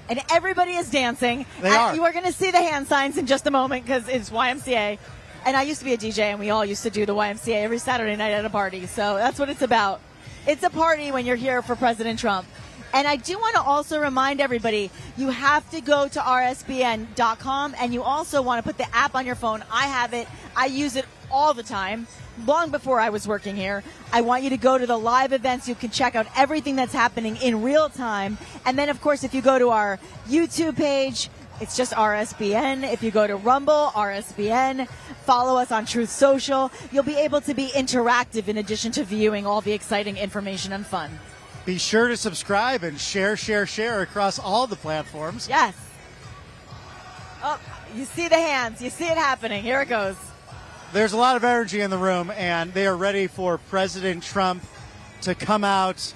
And everybody is dancing. They are. You are going to see the hand signs in just a moment because it's YMCA. And I used to be a DJ, and we all used to do the YMCA every Saturday night at a party. So that's what it's about. It's a party when you're here for President Trump. And I do want to also remind everybody, you have to go to RSBN.com, and you also want to put the app on your phone. I have it. I use it all the time, long before I was working here. I want you to go to the live events. You can check out everything that's happening in real time. And then, of course, if you go to our YouTube page, it's just RSBN. If you go to Rumble, RSBN, follow us on Truth Social, you'll be able to be interactive in addition to viewing all the exciting information and fun. Be sure to subscribe and share across all the platforms. Yes. Oh, you see the hands. You see it happening. Here it goes. There's a lot of energy in the room, and they are ready for President Trump to come out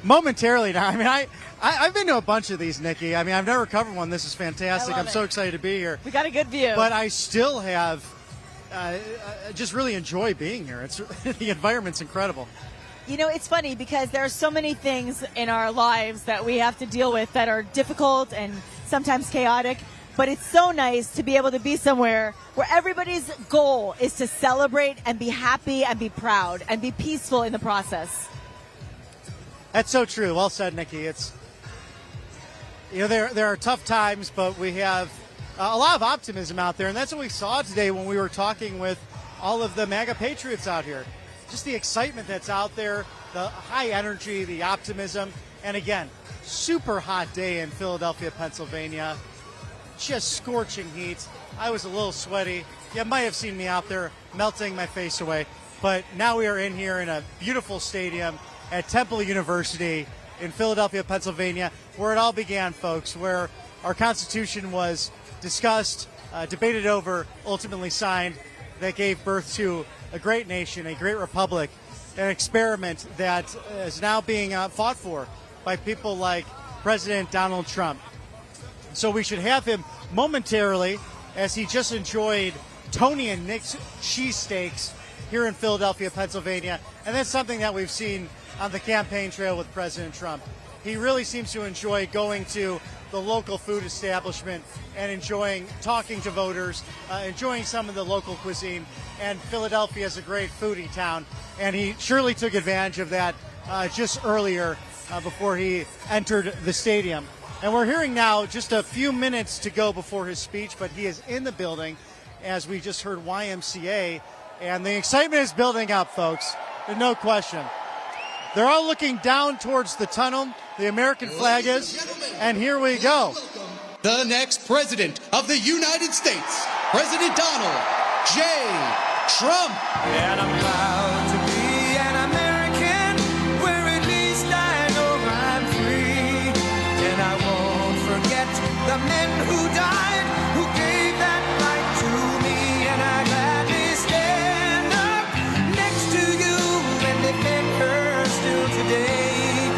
momentarily now. I mean, I've been to a bunch of these, Nikki. I mean, I've never covered one. This is fantastic. I'm so excited to be here. We got a good view. But I still have just really enjoy being here. The environment's incredible. You know, it's funny because there are so many things in our lives that we have to deal with that are difficult and sometimes chaotic. But it's so nice to be able to be somewhere where everybody's goal is to celebrate and be happy and be proud and be peaceful in the process. That's so true. Well said, Nikki. There are tough times, but we have a lot of optimism out there, and that's what we saw today when we were talking with all of the MAGA patriots out here. Just the excitement that's out there, the high energy, the optimism, and again, super hot day in Philadelphia, Pennsylvania. Just scorching heat. I was a little sweaty. You might have seen me out there melting my face away, but now we are in here in a beautiful stadium at Temple University in Philadelphia, Pennsylvania, where it all began, folks, where our Constitution was discussed, debated over, ultimately signed, that gave birth to a great nation, a great republic, an experiment that is now being fought for by people like President Donald Trump. So we should have him momentarily as he just enjoyed Tony and Nick's cheesesteaks here in Philadelphia, Pennsylvania. And that's something that we've seen on the campaign trail with President Trump. He really seems to enjoy going to the local food establishment and talking to voters, enjoying some of the local cuisine. And Philadelphia is a great foodie town, and he surely took advantage of that just earlier before he entered the stadium. And we're hearing now just a few minutes to go before his speech, but he is in the building, as we just heard YMCA, and the excitement is building up, folks. There's no question. They're all looking down towards the tunnel. The American flag is, and here we go. The next president of the United States, President Donald J. Trump. And I'm proud to be an American, where at least I know I'm free. And I won't forget the men who died, who gave that right to me. And I gladly stand up next to you and defend her still today.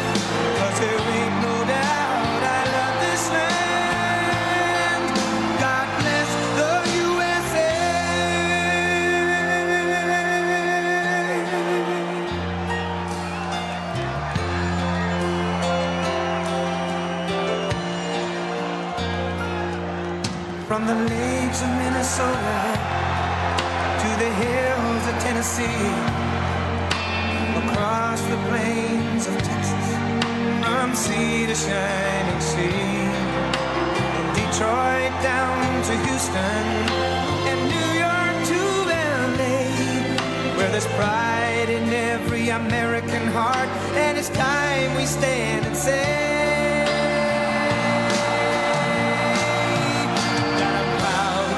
'Cause there ain't no doubt I love this land. God bless the USA. From the lakes of Minnesota to the hills of Tennessee, across the plains of Texas, from sea to shining sea, from Detroit down to Houston, and New York to LA, where there's pride in every American heart, and it's time we stand and say,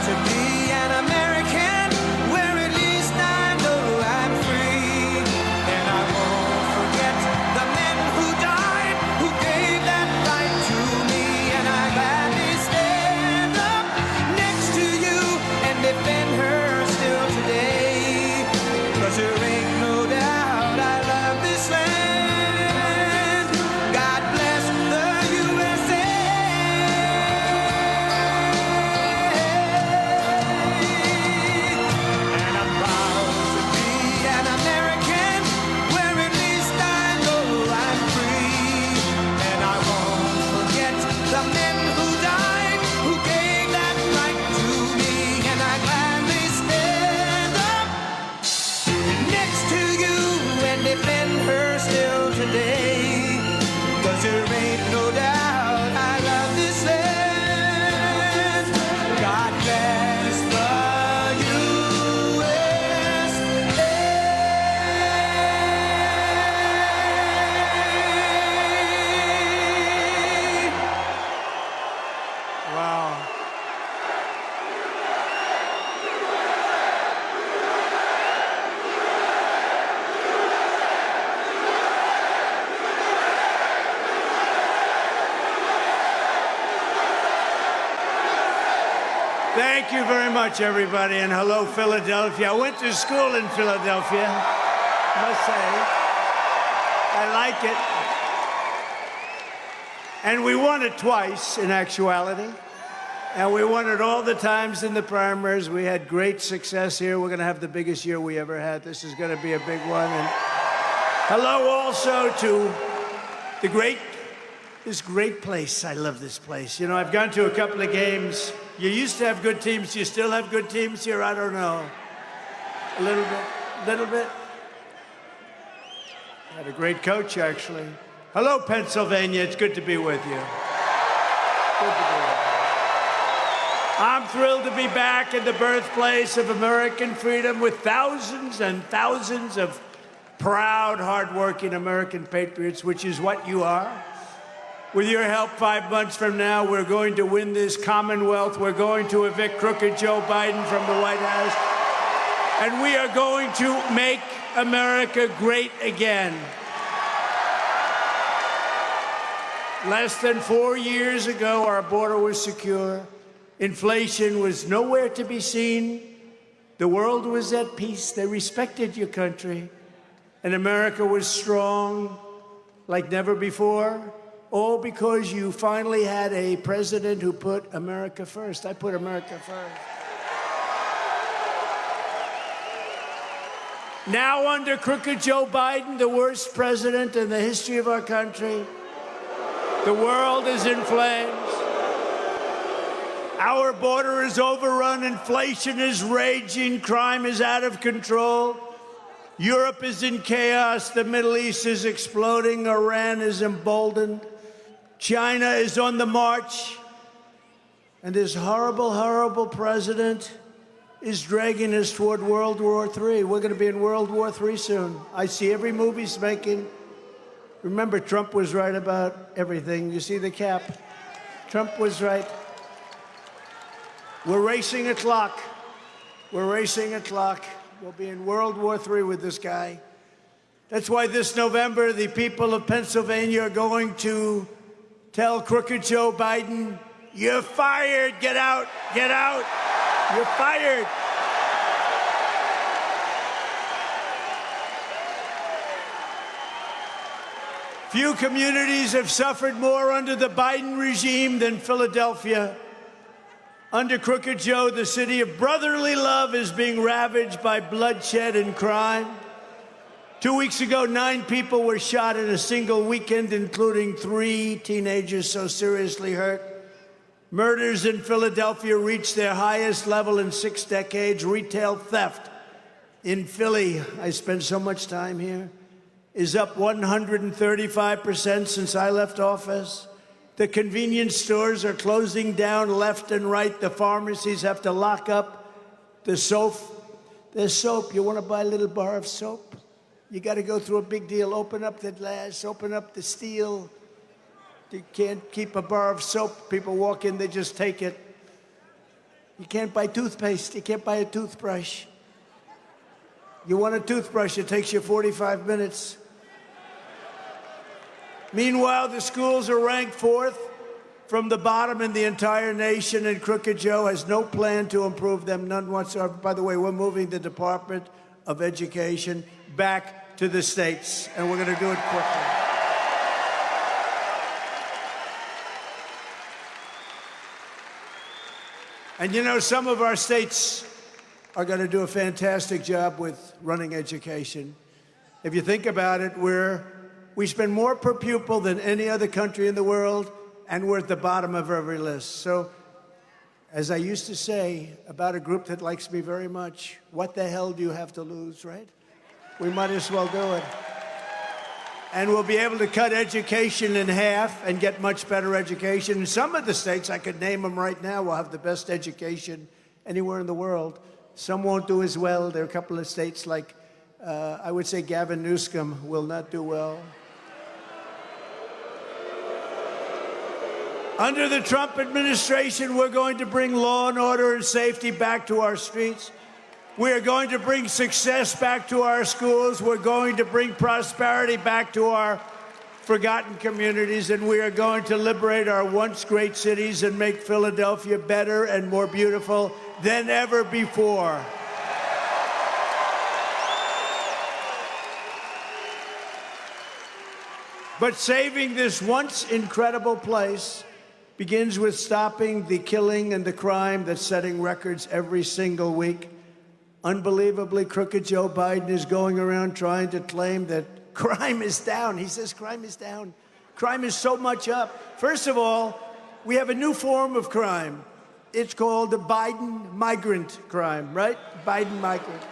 to be an American, where at least I know I'm free. And I won't forget the men who died, who gave that right to me. And I gladly stand up next to you and defend her still today. 'Cause there ain't no doubt I love this land. God bless the USA. Defend her still today, 'cause there ain't no doubt I love this land. God bless the USA. Wow. Thank you very much, everybody, and hello, Philadelphia. I went to school in Philadelphia, I must say. I like it. And we won it twice, in actuality. And we won it all the times in the primaries. We had great success here. We're going to have the biggest year we ever had. This is going to be a big one. And hello also to this great place. I love this place. You know, I've gone to a couple of games. You used to have good teams. You still have good teams here? I don't know. A little bit. Had a great coach, actually. Hello, Pennsylvania. It's good to be with you. Good to be with you. I'm thrilled to be back in the birthplace of American freedom with thousands and thousands of proud, hardworking American patriots, which is what you are. With your help, 5 months from now, we're going to win this Commonwealth. We're going to evict crooked Joe Biden from the White House. And we are going to make America great again. Less than 4 years ago, our border was secure. Inflation was nowhere to be seen. The world was at peace. They respected your country. And America was strong like never before. All because you finally had a president who put America first. I put America first. Now under crooked Joe Biden, the worst president in the history of our country, the world is in flames. Our border is overrun, inflation is raging, crime is out of control. Europe is in chaos. The Middle East is exploding. Iran is emboldened. China is on the march. And this horrible, horrible president is dragging us toward World War III. We're going to be in World War III soon. I see every movie he's making. Remember, Trump was right about everything. You see the cap? Trump was right. We're racing a clock. We're racing a clock. We'll be in World War III with this guy. That's why this November, the people of Pennsylvania are going to tell crooked Joe Biden, you're fired, get out, you're fired. Few communities have suffered more under the Biden regime than Philadelphia. Under Crooked Joe, the city of brotherly love is being ravaged by bloodshed and crime. 2 weeks ago, 9 people were shot in a single weekend, including 3 teenagers so seriously hurt. Murders in Philadelphia reached their highest level in 6 decades. Retail theft in Philly, I spent so much time here, is up 135% since I left office. The convenience stores are closing down left and right. The pharmacies have to lock up. The soap, you want to buy a little bar of soap? You got to go through a big deal. Open up the glass, open up the steel. You can't keep a bar of soap. People walk in, they just take it. You can't buy toothpaste. You can't buy a toothbrush. You want a toothbrush, it takes you 45 minutes. Meanwhile, the schools are ranked 4th from the bottom in the entire nation, and Crooked Joe has no plan to improve them, none whatsoever. By the way, we're moving the Department of Education back to the states, and we're going to do it quickly. And you know, some of our states are going to do a fantastic job with running education. If you think about it, we spend more per pupil than any other country in the world, and we're at the bottom of every list. So, as I used to say about a group that likes me very much, what the hell do you have to lose, right? We might as well do it. And we'll be able to cut education in half and get much better education. In some of the states, I could name them right now, will have the best education anywhere in the world. Some won't do as well. There are a couple of states like, I would say Gavin Newsom will not do well. Under the Trump administration, we're going to bring law and order and safety back to our streets. We are going to bring success back to our schools. We're going to bring prosperity back to our forgotten communities. And we are going to liberate our once great cities and make Philadelphia better and more beautiful than ever before. But saving this once incredible place begins with stopping the killing and the crime that's setting records every single week. Unbelievably, Crooked Joe Biden is going around trying to claim that crime is down. He says crime is down. Crime is so much up. First of all, we have a new form of crime. It's called the Biden migrant crime, right? Biden migrant.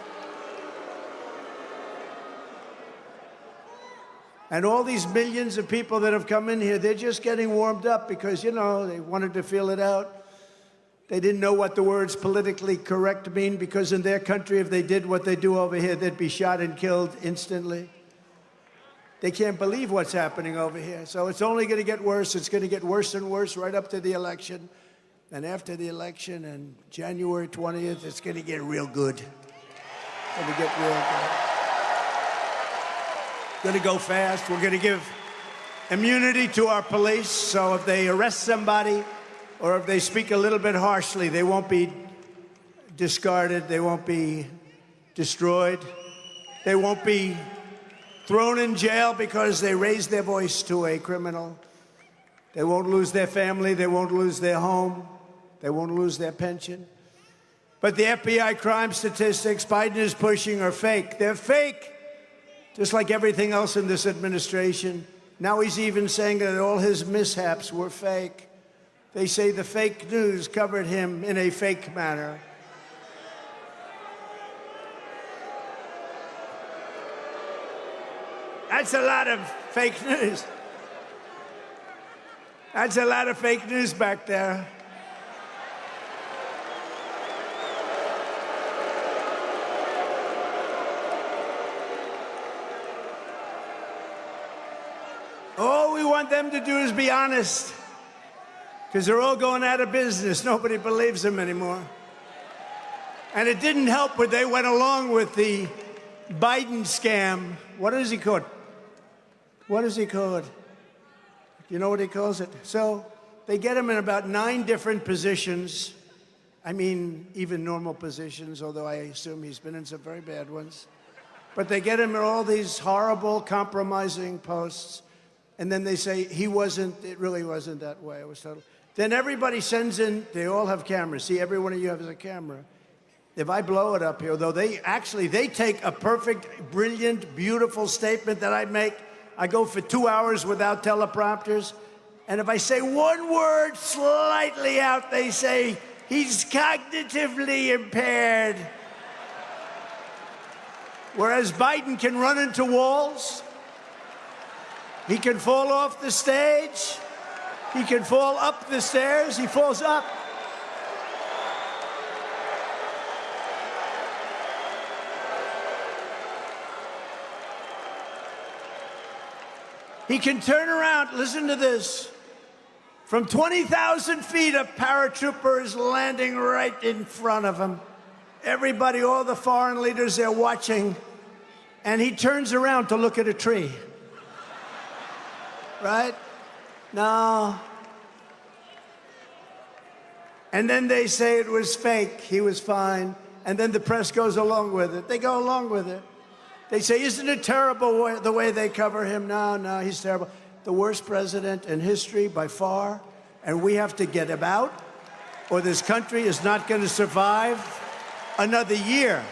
And all these millions of people that have come in here, they're just getting warmed up because, you know, they wanted to feel it out. They didn't know what the words politically correct mean because in their country, if they did what they do over here, they'd be shot and killed instantly. They can't believe what's happening over here. So it's only going to get worse. It's going to get worse and worse right up to the election. And after the election and January 20th, it's going to get real good. It's going to get real good. It's going to go fast. We're going to give immunity to our police. So if they arrest somebody, or if they speak a little bit harshly, they won't be discarded, they won't be destroyed, they won't be thrown in jail because they raised their voice to a criminal. They won't lose their family, they won't lose their home, they won't lose their pension. But the FBI crime statistics Biden is pushing are fake. They're fake, just like everything else in this administration. Now he's even saying that all his mishaps were fake. They say the fake news covered him in a fake manner. That's a lot of fake news. That's a lot of fake news back there. All we want them to do is be honest, because they're all going out of business. Nobody believes them anymore. And it didn't help when they went along with the Biden scam. What is he called? What is he called? You know what he calls it? So they get him in about 9 different positions. I mean, even normal positions, although I assume he's been in some very bad ones. But they get him in all these horrible, compromising posts. And then they say, it really wasn't that way. It was total. Then everybody sends in, they all have cameras. See, every one of you has a camera. If I blow it up here, though, they take a perfect, brilliant, beautiful statement that I make. I go for 2 hours without teleprompters. And if I say one word slightly out, they say, he's cognitively impaired. Whereas Biden can run into walls. He can fall off the stage. He can fall up the stairs. He falls up. He can turn around. Listen to this. From 20,000 feet, a paratrooper is landing right in front of him. Everybody, all the foreign leaders, they're watching. And he turns around to look at a tree. Right? No. And then they say it was fake. He was fine. And then the press goes along with it. They go along with it. They say, isn't it terrible the way they cover him? No, he's terrible. The worst president in history by far. And we have to get him out, or this country is not going to survive another year.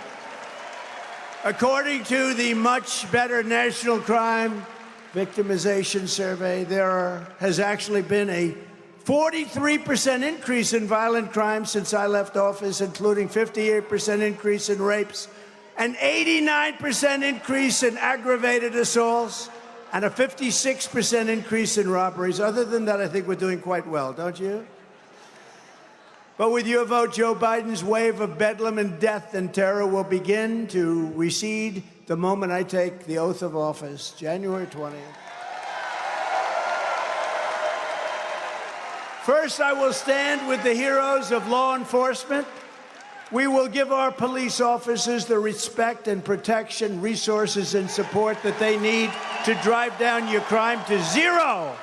According to the much better national crime victimization survey, there has actually been a 43% increase in violent crime since I left office, including 58% increase in rapes, an 89% increase in aggravated assaults, and a 56% increase in robberies. Other than that, I think we're doing quite well, don't you? But with your vote, Joe Biden's wave of bedlam and death and terror will begin to recede the moment I take the oath of office, January 20th. First, I will stand with the heroes of law enforcement. We will give our police officers the respect and protection, resources, and support that they need to drive down your crime to zero.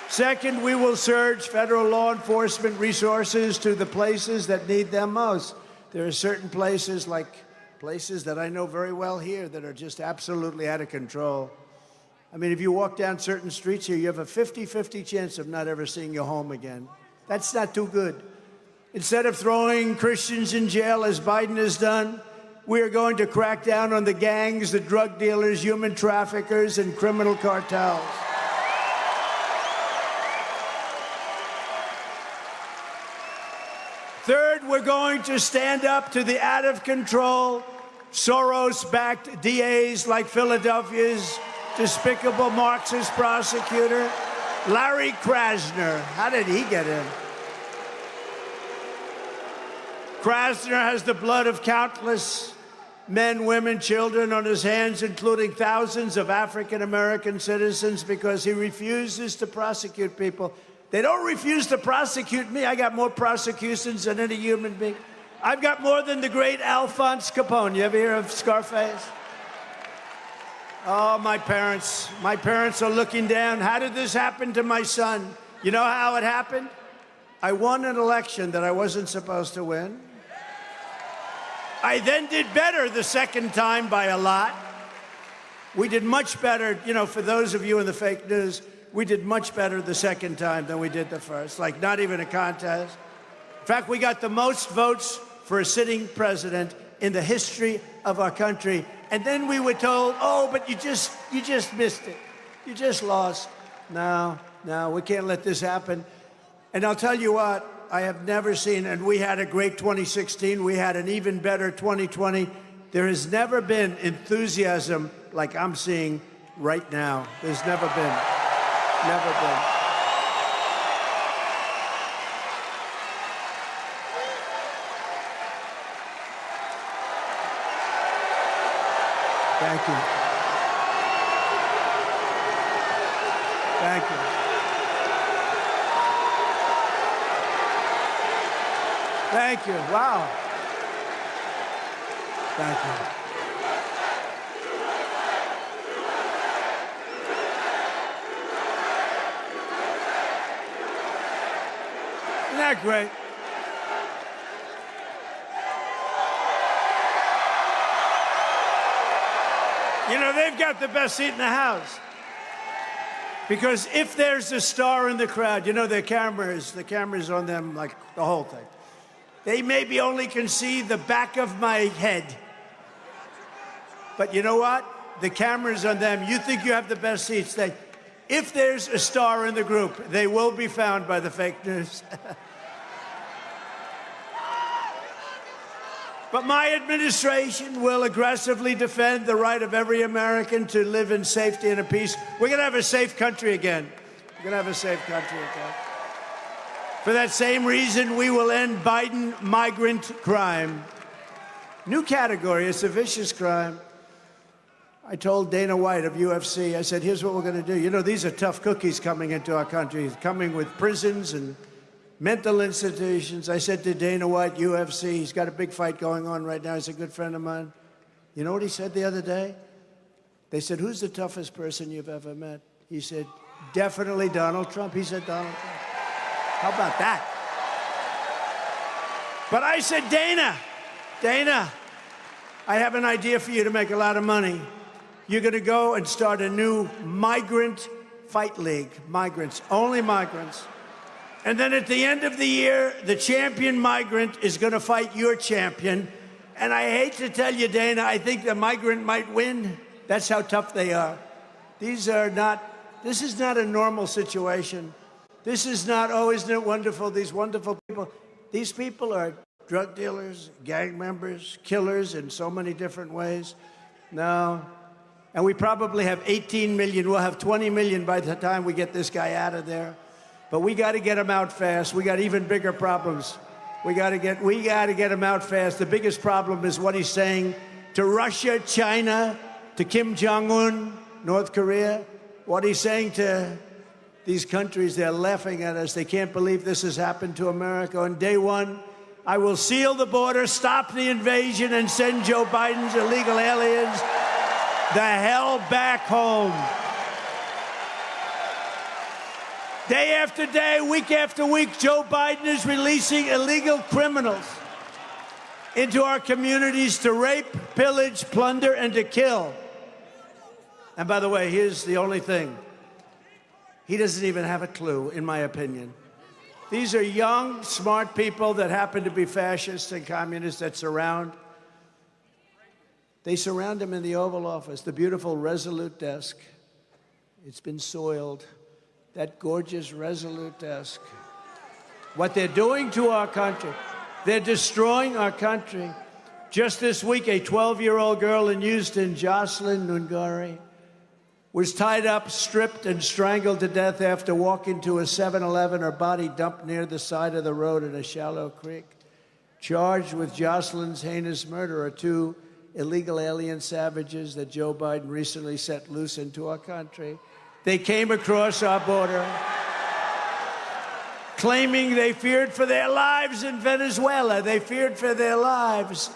Second, we will surge federal law enforcement resources to the places that need them most. There are certain places, like places that I know very well here, that are just absolutely out of control. I mean, if you walk down certain streets here, you have a 50-50 chance of not ever seeing your home again. That's not too good. Instead of throwing Christians in jail, as Biden has done, we are going to crack down on the gangs, the drug dealers, human traffickers, and criminal cartels. Third, we're going to stand up to the out-of-control, Soros-backed DAs like Philadelphia's despicable Marxist prosecutor, Larry Krasner. How did he get in? Krasner has the blood of countless men, women, children on his hands, including thousands of African-American citizens, because he refuses to prosecute people. They don't refuse to prosecute me. I got more prosecutions than any human being. I've got more than the great Alphonse Capone. You ever hear of Scarface? Oh, my parents are looking down. How did this happen to my son? You know how it happened? I won an election that I wasn't supposed to win. I then did better the second time by a lot. We did much better, you know, for those of you in the fake news, we did much better the second time than we did the first, like not even a contest. In fact, we got the most votes for a sitting president in the history of our country. And then we were told, oh, but you just missed it. You just lost. No, we can't let this happen. And I'll tell you what, I have never seen, and we had a great 2016, we had an even better 2020. There has never been enthusiasm like I'm seeing right now. There's never been. Never been. Thank you. Thank you. Thank you. Wow. Thank you. Isn't that great? You know, they've got the best seat in the house. Because if there's a star in the crowd, you know, the cameras on them, like the whole thing. They maybe only can see the back of my head. But you know what? The cameras on them, you think you have the best seats. If there's a star in the group, they will be found by the fake news. But my administration will aggressively defend the right of every American to live in safety and in peace. We're going to have a safe country again. We're going to have a safe country again. For that same reason, we will end Biden migrant crime. New category, it's a vicious crime. I told Dana White of UFC, I said, here's what we're going to do. You know, these are tough cookies coming into our country, coming with prisons and mental institutions. I said to Dana White, UFC, he's got a big fight going on right now. He's a good friend of mine. You know what he said the other day? They said, who's the toughest person you've ever met? He said, definitely Donald Trump. He said, Donald Trump. How about that? But I said, Dana, I have an idea for you to make a lot of money. You're going to go and start a new migrant fight league. Migrants, only migrants. And then at the end of the year, the champion migrant is going to fight your champion. And I hate to tell you, Dana, I think the migrant might win. That's how tough they are. This is not a normal situation. This is not, oh, isn't it wonderful, these wonderful people. These people are drug dealers, gang members, killers in so many different ways. No. And we probably have 18 million. We'll have 20 million by the time we get this guy out of there. But we got to get him out fast. We got even bigger problems. We got to get him out fast. The biggest problem is what he's saying to Russia, China, to Kim Jong-un, North Korea. What he's saying to these countries, they're laughing at us. They can't believe this has happened to America. On day one, I will seal the border, stop the invasion, and send Joe Biden's illegal aliens the hell back home. Day after day, week after week, Joe Biden is releasing illegal criminals into our communities to rape, pillage, plunder, and to kill. And by the way, here's the only thing. He doesn't even have a clue, in my opinion. These are young, smart people that happen to be fascists and communists that surround. They surround him in the Oval Office, the beautiful Resolute desk. It's been soiled. That gorgeous Resolute desk. What they're doing to our country, they're destroying our country. Just this week, a 12-year-old girl in Houston, Jocelyn Nungari, was tied up, stripped, and strangled to death after walking to a 7-Eleven, her body dumped near the side of the road in a shallow creek. Charged with Jocelyn's heinous murder are two illegal alien savages that Joe Biden recently set loose into our country. They came across our border, claiming they feared for their lives in Venezuela. They feared for their lives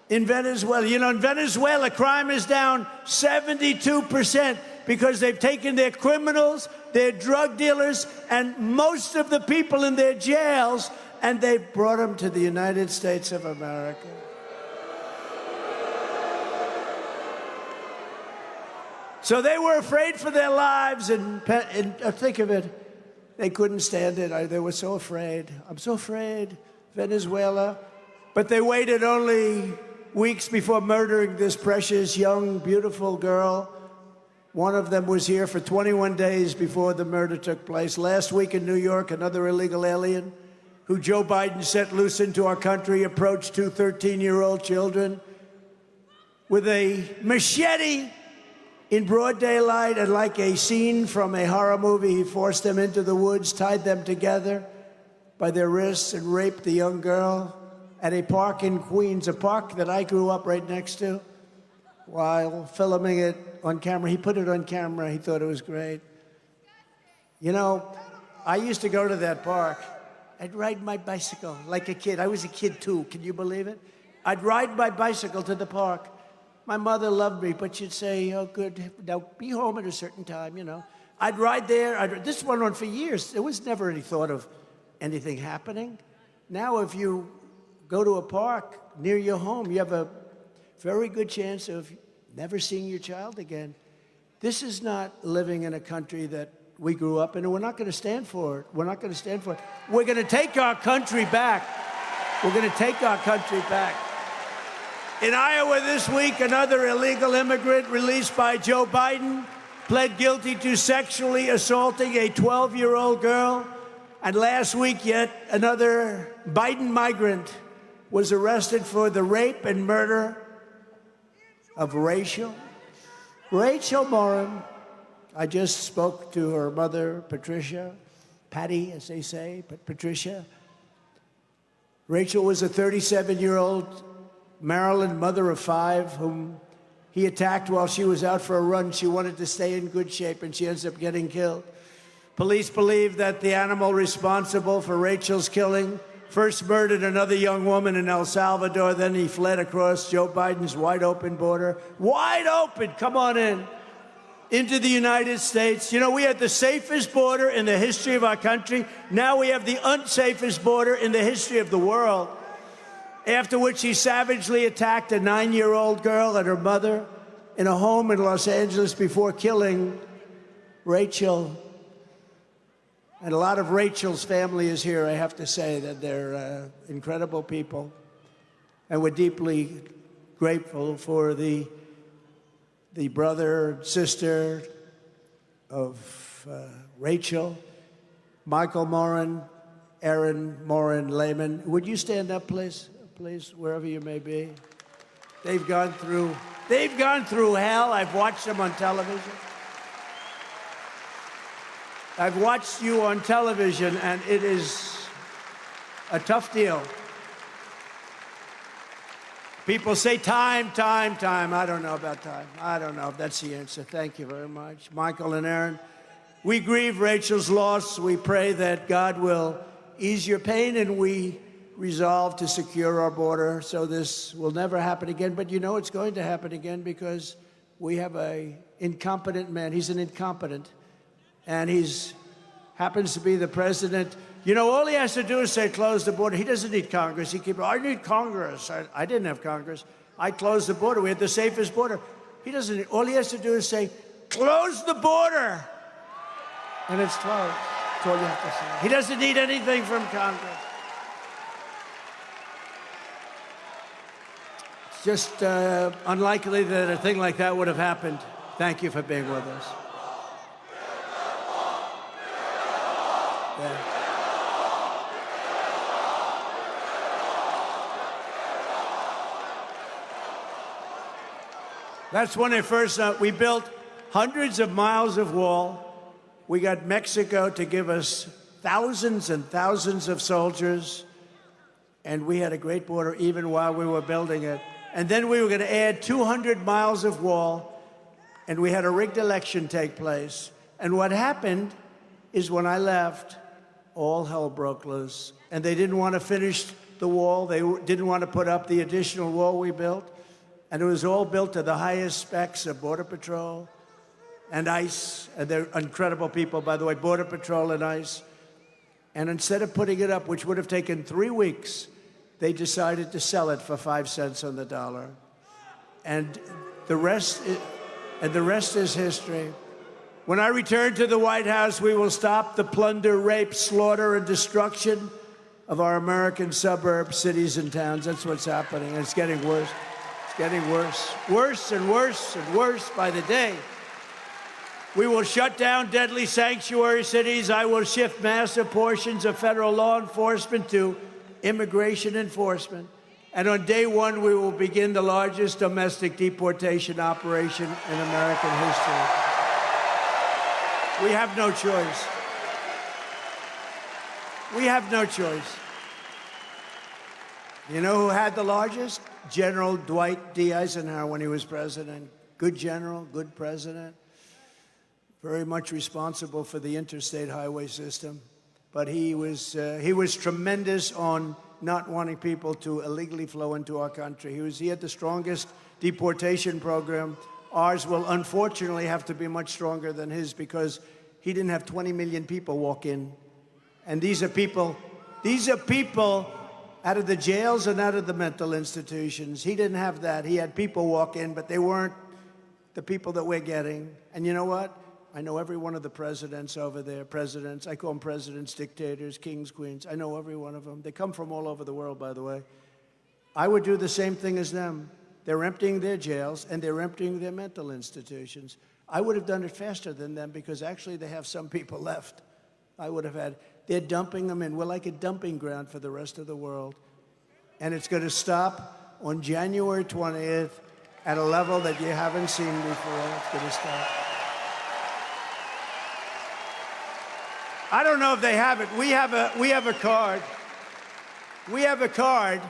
in Venezuela. You know, in Venezuela, crime is down 72% because they've taken their criminals, their drug dealers, and most of the people in their jails, and they've brought them to the United States of America. So they were afraid for their lives, and think of it, they couldn't stand it. They were so afraid. I'm so afraid, Venezuela. But they waited only weeks before murdering this precious, young, beautiful girl. One of them was here for 21 days before the murder took place. Last week in New York, another illegal alien who Joe Biden set loose into our country approached two 13-year-old children with a machete in broad daylight, and like a scene from a horror movie, he forced them into the woods, tied them together by their wrists, and raped the young girl at a park in Queens, a park that I grew up right next to. While filming it on camera, he put it on camera. He thought it was great. You know, I used to go to that park. I'd ride my bicycle like a kid. I was a kid too, can you believe it? I'd ride my bicycle to the park. My mother loved me, but she'd say, oh, good, now be home at a certain time, you know. I'd ride there. This went on for years. There was never any thought of anything happening. Now, if you go to a park near your home, you have a very good chance of never seeing your child again. This is not living in a country that we grew up in, and we're not going to stand for it. We're not going to stand for it. We're going to take our country back. We're going to take our country back. In Iowa this week, another illegal immigrant released by Joe Biden pled guilty to sexually assaulting a 12-year-old girl. And last week, yet another Biden migrant was arrested for the rape and murder of Rachel Morin. I just spoke to her mother, Patricia, Patty, as they say, but Patricia. Rachel was a 37-year-old Maryland mother of 5 whom he attacked while she was out for a run. She wanted to stay in good shape, and she ends up getting killed. Police believe that the animal responsible for Rachel's killing first murdered another young woman in El Salvador. Then he fled across Joe Biden's wide-open border. Wide open, come on in, into the United States. You know, we had the safest border in the history of our country. Now we have the unsafest border in the history of the world. After which he savagely attacked a 9-year-old girl and her mother in a home in Los Angeles before killing Rachel. And a lot of Rachel's family is here. I have to say that they're incredible people. And we're deeply grateful for the brother and sister of Rachel, Michael Morin, Aaron Morin Lehman. Would you stand up, please? Please, wherever you may be. They've gone through hell. I've watched them on television. I've watched you on television, and it is a tough deal. People say time. I don't know about time. I don't know if that's the answer. Thank you very much. Michael and Aaron, we grieve Rachel's loss. We pray that God will ease your pain, and we resolve to secure our border so this will never happen again. But you know it's going to happen again because we have an incompetent man. He's an incompetent, and he's happens to be the president. You know, all he has to do is say, close the border. He doesn't need Congress. I need Congress. I didn't have Congress. I closed the border. We had the safest border. All he has to do is say, close the border. And it's closed. That's all you have to say. He doesn't need anything from Congress. It's just unlikely that a thing like that would have happened. Thank you for being with us. Yeah. That's when they first, we built hundreds of miles of wall. We got Mexico to give us thousands and thousands of soldiers. And we had a great border even while we were building it. And then we were going to add 200 miles of wall. And we had a rigged election take place. And what happened is when I left, all hell broke loose. And they didn't want to finish the wall. They didn't want to put up the additional wall we built. And it was all built to the highest specs of Border Patrol and ICE. And they're incredible people, by the way, Border Patrol and ICE. And instead of putting it up, which would have taken 3 weeks, they decided to sell it for 5 cents on the dollar. And the rest is history. When I return to the White House, we will stop the plunder, rape, slaughter, and destruction of our American suburbs, cities, and towns. That's what's happening. And it's getting worse. It's getting worse. Worse and worse and worse by the day. We will shut down deadly sanctuary cities. I will shift massive portions of federal law enforcement to immigration enforcement. And on day one, we will begin the largest domestic deportation operation in American history. We have no choice. We have no choice. You know who had the largest? General Dwight D. Eisenhower when he was president. Good general, good president. Very much responsible for the interstate highway system. But he was tremendous on not wanting people to illegally flow into our country. He had the strongest deportation program. Ours will unfortunately have to be much stronger than his because he didn't have 20 million people walk in. And these are people out of the jails and out of the mental institutions. He didn't have that. He had people walk in, but they weren't the people that we're getting. And you know what? I know every one of the presidents over there, presidents. I call them presidents, dictators, kings, queens. I know every one of them. They come from all over the world, by the way. I would do the same thing as them. They're emptying their jails and they're emptying their mental institutions. I would have done it faster than them because actually they have some people left. They're dumping them in. We're like a dumping ground for the rest of the world. And it's going to stop on January 20th at a level that you haven't seen before. It's going to stop. I don't know if they have it. We have a card. We have a card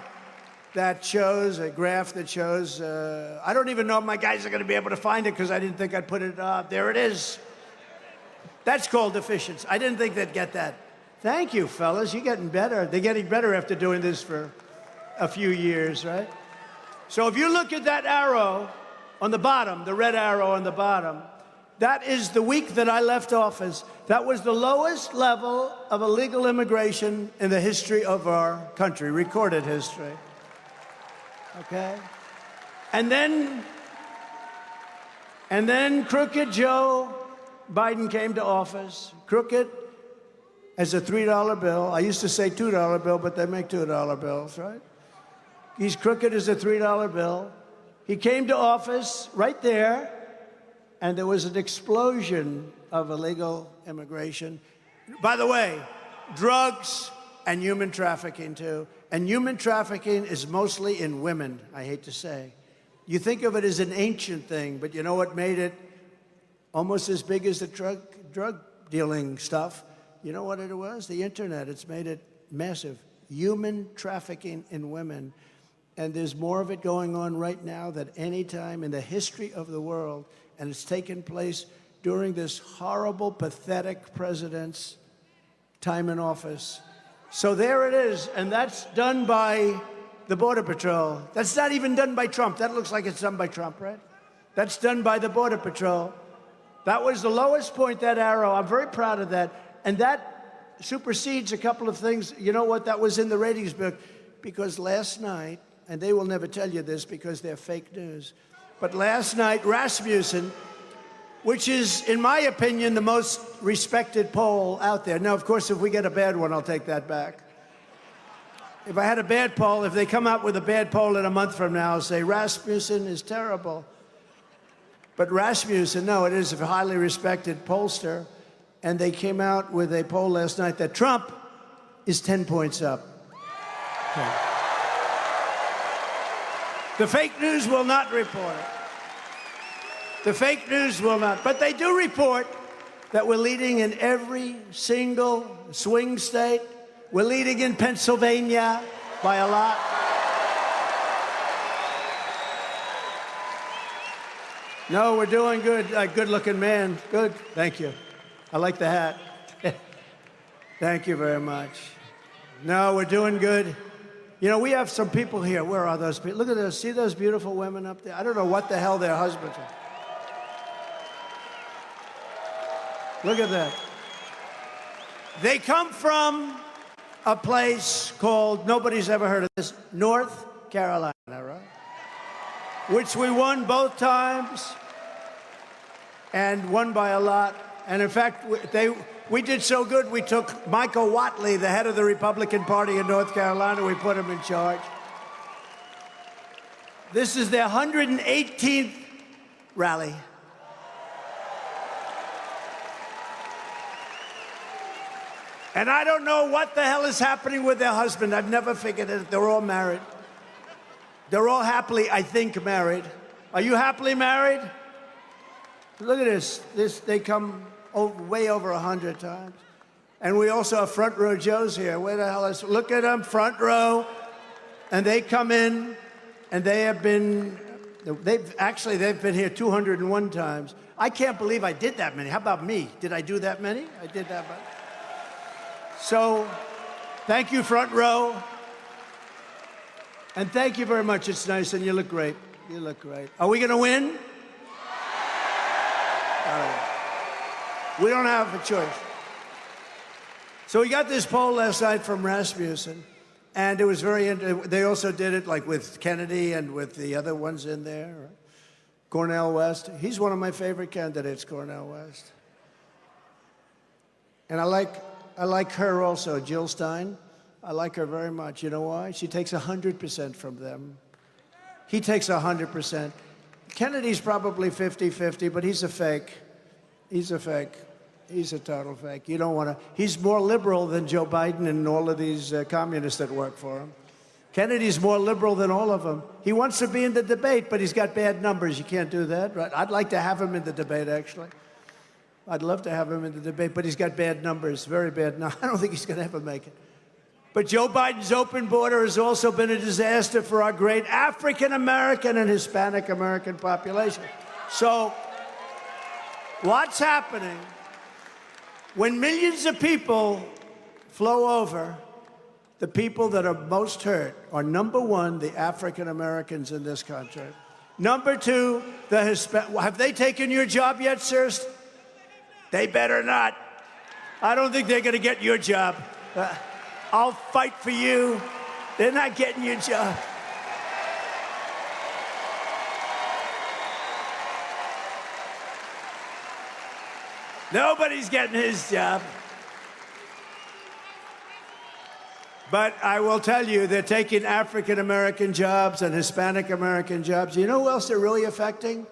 that shows, a graph that shows, I don't even know if my guys are going to be able to find it because I didn't think I'd put it up. There it is. That's called efficiency. I didn't think they'd get that. Thank you, fellas. You're getting better. They're getting better after doing this for a few years, right? So if you look at that arrow on the bottom, the red arrow on the bottom, that is the week that I left office. That was the lowest level of illegal immigration in the history of our country, recorded history. Okay? And then Crooked Joe Biden came to office. Crooked as a $3 bill. I used to say $2 bill, but they make $2 bills, right? He's crooked as a $3 bill. He came to office right there, and there was an explosion of illegal immigration. By the way, drugs and human trafficking, too. And human trafficking is mostly in women, I hate to say. You think of it as an ancient thing, but you know what made it almost as big as the drug dealing stuff? You know what it was? The internet. It's made it massive. Human trafficking in women. And there's more of it going on right now than any time in the history of the world. And it's taken place during this horrible, pathetic president's time in office. So there it is, and that's done by the Border Patrol. That's not even done by Trump. That looks like it's done by Trump, right? That's done by the Border Patrol. That was the lowest point, that arrow. I'm very proud of that. And that supersedes a couple of things. You know what? That was in the ratings book. Because last night, and they will never tell you this because they're fake news, but last night, Rasmussen, which is, in my opinion, the most respected poll out there. Now, of course, if we get a bad one, I'll take that back. If I had a bad poll, if they come out with a bad poll in a month from now, I'll say Rasmussen is terrible. But Rasmussen, no, it is a highly respected pollster. And they came out with a poll last night that Trump is 10 points up. Okay. The fake news will not report it. The fake news will not. But they do report that we're leading in every single swing state. We're leading in Pennsylvania by a lot. No, we're doing good. Good-looking man. Good. Thank you. I like the hat. Thank you very much. No, we're doing good. You know, we have some people here. Where are those people? Look at those. See those beautiful women up there? I don't know what the hell their husbands are. Look at that. They come from a place called, nobody's ever heard of this, North Carolina, right? Which we won both times and won by a lot. And in fact, we did so good, we took Michael Whatley, the head of the Republican Party in North Carolina, we put him in charge. This is their 118th rally. And I don't know what the hell is happening with their husband. I've never figured it. They're all married. They're all happily, I think, married. Are you happily married? Look at this. They come way over 100 times. And we also have front row Joes here. Where the hell is? Look at them, front row. And they come in, and they've been here 201 times. I can't believe I did that many. How about me? Did I do that many? I did that many. So, thank you, front row. And thank you very much. It's nice, and you look great. You look great. Are we going to win? All right. We don't have a choice. So we got this poll last night from Rasmussen, and it was they also did it like with Kennedy and with the other ones in there. Cornel West. He's one of my favorite candidates, Cornel West. And I like her also, Jill Stein. I like her very much. You know why? She takes 100% from them. He takes 100%. Kennedy's probably 50-50, but he's a fake. He's a fake. He's a total fake. You don't want to. He's more liberal than Joe Biden and all of these communists that work for him. Kennedy's more liberal than all of them. He wants to be in the debate, but he's got bad numbers. You can't do that, right? I'd like to have him in the debate, actually. I'd love to have him in the debate, but he's got bad numbers, very bad. No, I don't think he's going to ever make it. But Joe Biden's open border has also been a disaster for our great African-American and Hispanic-American population. So what's happening when millions of people flow over? The people that are most hurt are, number one, the African-Americans in this country. Number two, the Hispanic. Have they taken your job yet, sirs? They better not. I don't think they're going to get your job. I'll fight for you. They're not getting your job. Nobody's getting his job. But I will tell you, they're taking African-American jobs and Hispanic-American jobs. You know who else they're really affecting?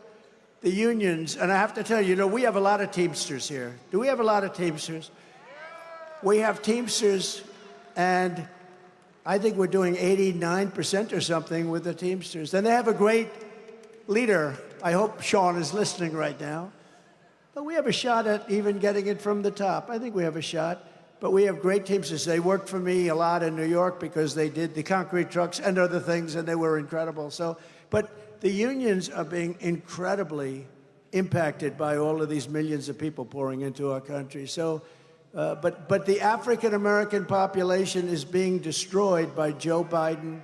The unions. And I have to tell you, we have a lot of Teamsters here. Do we have a lot of Teamsters? We have Teamsters, and I think we're doing 89% or something with the Teamsters. And they have a great leader. I hope Sean is listening right now. But we have a shot at even getting it from the top. I think we have a shot. But we have great Teamsters. They worked for me a lot in New York because they did the concrete trucks and other things, and they were incredible. But the unions are being incredibly impacted by all of these millions of people pouring into our country. But the African-American population is being destroyed by Joe Biden.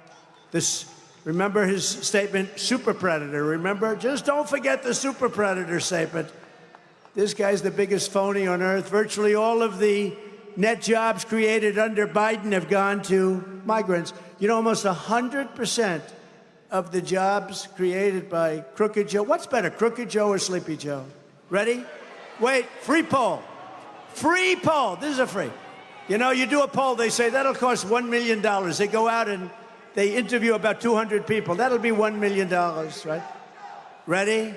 Remember his statement, super predator, remember? Just don't forget the super predator statement. This guy's the biggest phony on earth. Virtually all of the net jobs created under Biden have gone to migrants. You know, almost 100% of the jobs created by Crooked Joe. What's better, Crooked Joe or Sleepy Joe? Ready? Wait, free poll. Free poll. This is a free. You know, you do a poll, they say that'll cost $1 million. They go out and they interview about 200 people. That'll be $1 million, right? Ready?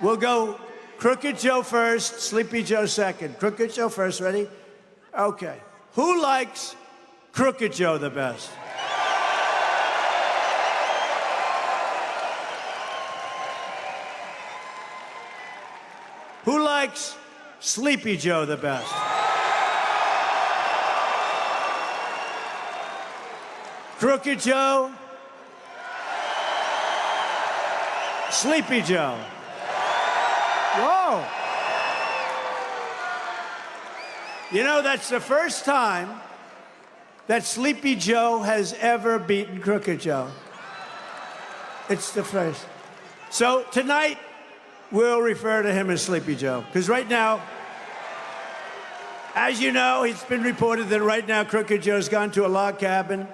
We'll go Crooked Joe first, Sleepy Joe second. Crooked Joe first, ready? Okay. Who likes Crooked Joe the best? Who likes Sleepy Joe the best? Crooked Joe? Sleepy Joe? Whoa. You know, that's the first time that Sleepy Joe has ever beaten Crooked Joe. It's the first. So tonight, we'll refer to him as Sleepy Joe. Because right now, as you know, it's been reported that right now Crooked Joe's gone to a log cabin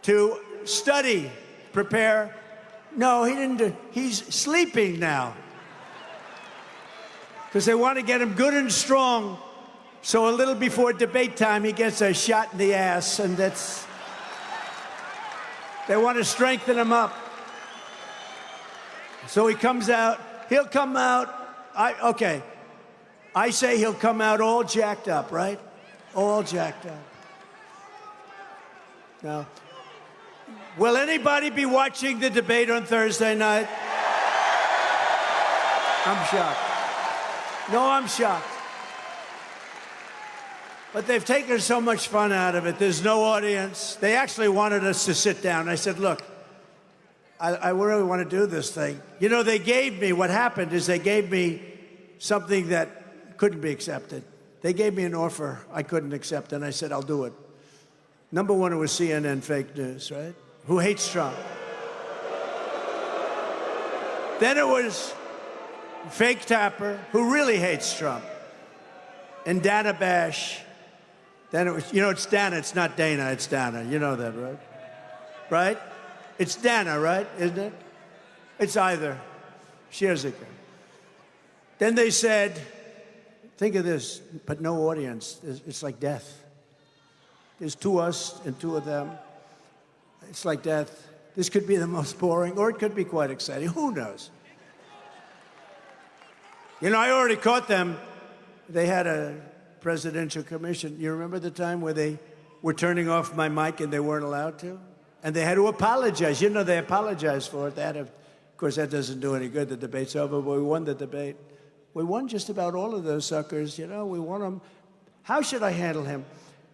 to study, prepare. No, he didn't. He's sleeping now. Because they want to get him good and strong. So a little before debate time, he gets a shot in the ass, and they want to strengthen him up. So he comes out, he'll come out, I say he'll come out all jacked up, right? All jacked up. Now, Will anybody be watching the debate on Thursday night? I'm shocked. No, I'm shocked. But they've taken so much fun out of it. There's no audience. They actually wanted us to sit down. I said, look, I really want to do this thing. You know, they gave me, what happened is they gave me something that couldn't be accepted. They gave me an offer I couldn't accept, and I said, I'll do it. Number one, it was CNN fake news, right? Who hates Trump. Then it was Fake Tapper, who really hates Trump. And Dana Bash. Then it was, you know, it's Dana, it's not Dana, it's Dana. You know that, right? Right? It's Dana, right? Isn't it? It's either. Sherzika. Then they said, think of this, but no audience. It's like death. There's two us and two of them. It's like death. This could be the most boring, or it could be quite exciting. Who knows? You know, I already caught them. They had a presidential commission. You remember the time where they were turning off my mic and they weren't allowed to? And they had to apologize. You know, they apologized for it. They had to, of course, that doesn't do any good. The debate's over, but we won the debate. We won just about all of those suckers. You know, we won them. How should I handle him?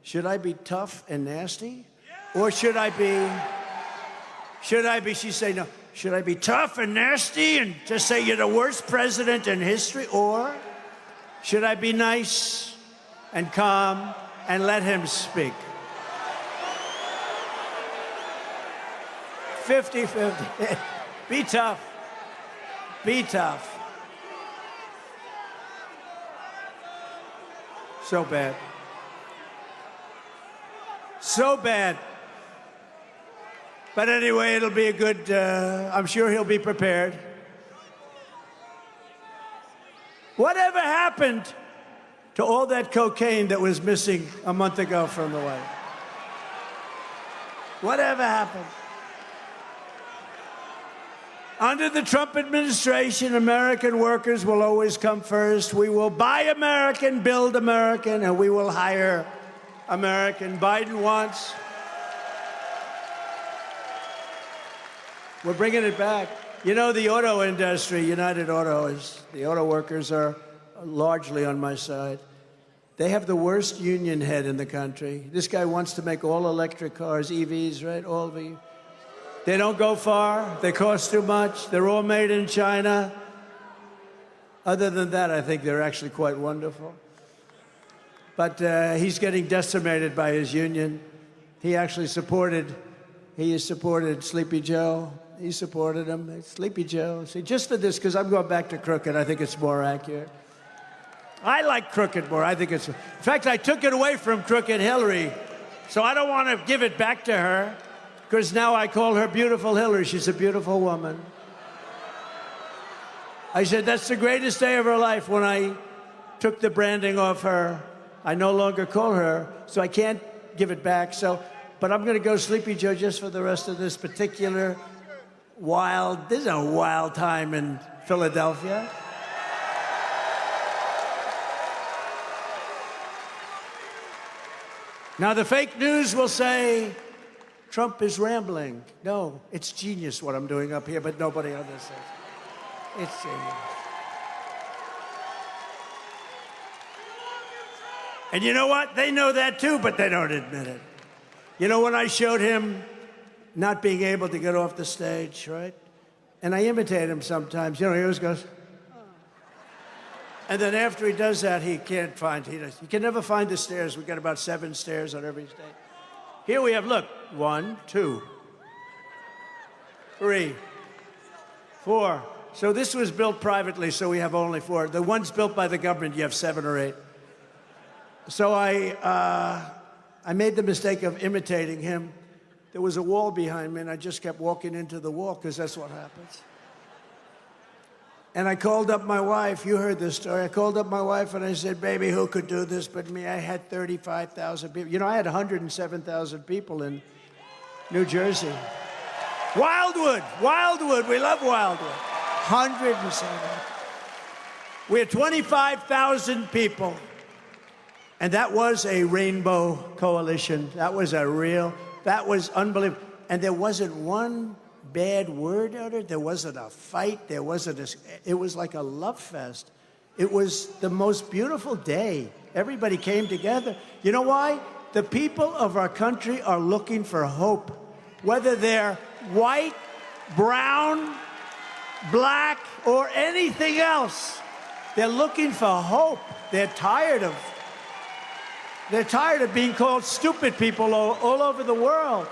Should I be tough and nasty? Or should I be, she'd say, no, should I be tough and nasty and just say you're the worst president in history? Or should I be nice and calm and let him speak? 50-50. Be tough. Be tough. So bad. So bad. But anyway, it'll be a good, I'm sure he'll be prepared. Whatever happened to all that cocaine that was missing a month ago from the White House? Whatever happened? Under the Trump administration, American workers will always come first. We will buy American, build American, and we will hire American. Biden wants. We're bringing it back. You know, the auto industry, United Auto, the auto workers are largely on my side. They have the worst union head in the country. This guy wants to make all electric cars, EVs, right? All of you. They don't go far. They cost too much. They're all made in China. Other than that, I think they're actually quite wonderful. But he's getting decimated by his union. He actually supported Sleepy Joe. He supported him. Sleepy Joe. See, just for this, because I'm going back to crooked, I think it's more accurate. I like crooked more. I think it's... In fact, I took it away from crooked Hillary, so I don't want to give it back to her, because now I call her Beautiful Hillary. She's a beautiful woman. I said, that's the greatest day of her life when I took the branding off her. I no longer call her, so I can't give it back. But I'm going to go Sleepy Joe just for the rest of this particular this is a wild time in Philadelphia. Now, the fake news will say Trump is rambling. No, it's genius what I'm doing up here, but nobody understands. It's genius. And you know what? They know that too, but they don't admit it. You know, when I showed him not being able to get off the stage, right? And I imitate him sometimes. You know, he always goes, and then after he does that, he can't find, he can never find the stairs. We got about 7 stairs on every stage. Here we have, look, 1, 2, 3, 4. So this was built privately, so we have only 4. The ones built by the government, you have 7 or 8. So I made the mistake of imitating him. There was a wall behind me, and I just kept walking into the wall, because that's what happens. And I called up my wife. You heard this story. I called up my wife, and I said, baby, who could do this but me? I had 35,000 people. You know, I had 107,000 people in New Jersey. Wildwood. We love Wildwood. 107. We had 25,000 people. And that was a rainbow coalition. That was unbelievable. and there wasn't one bad word out of it. There wasn't a fight. It was like a love fest. It was the most beautiful day. Everybody came together. You know why? The people of our country are looking for hope. Whether they're white, brown, black, or anything else, they're looking for hope. They're tired of being called stupid people all over the world.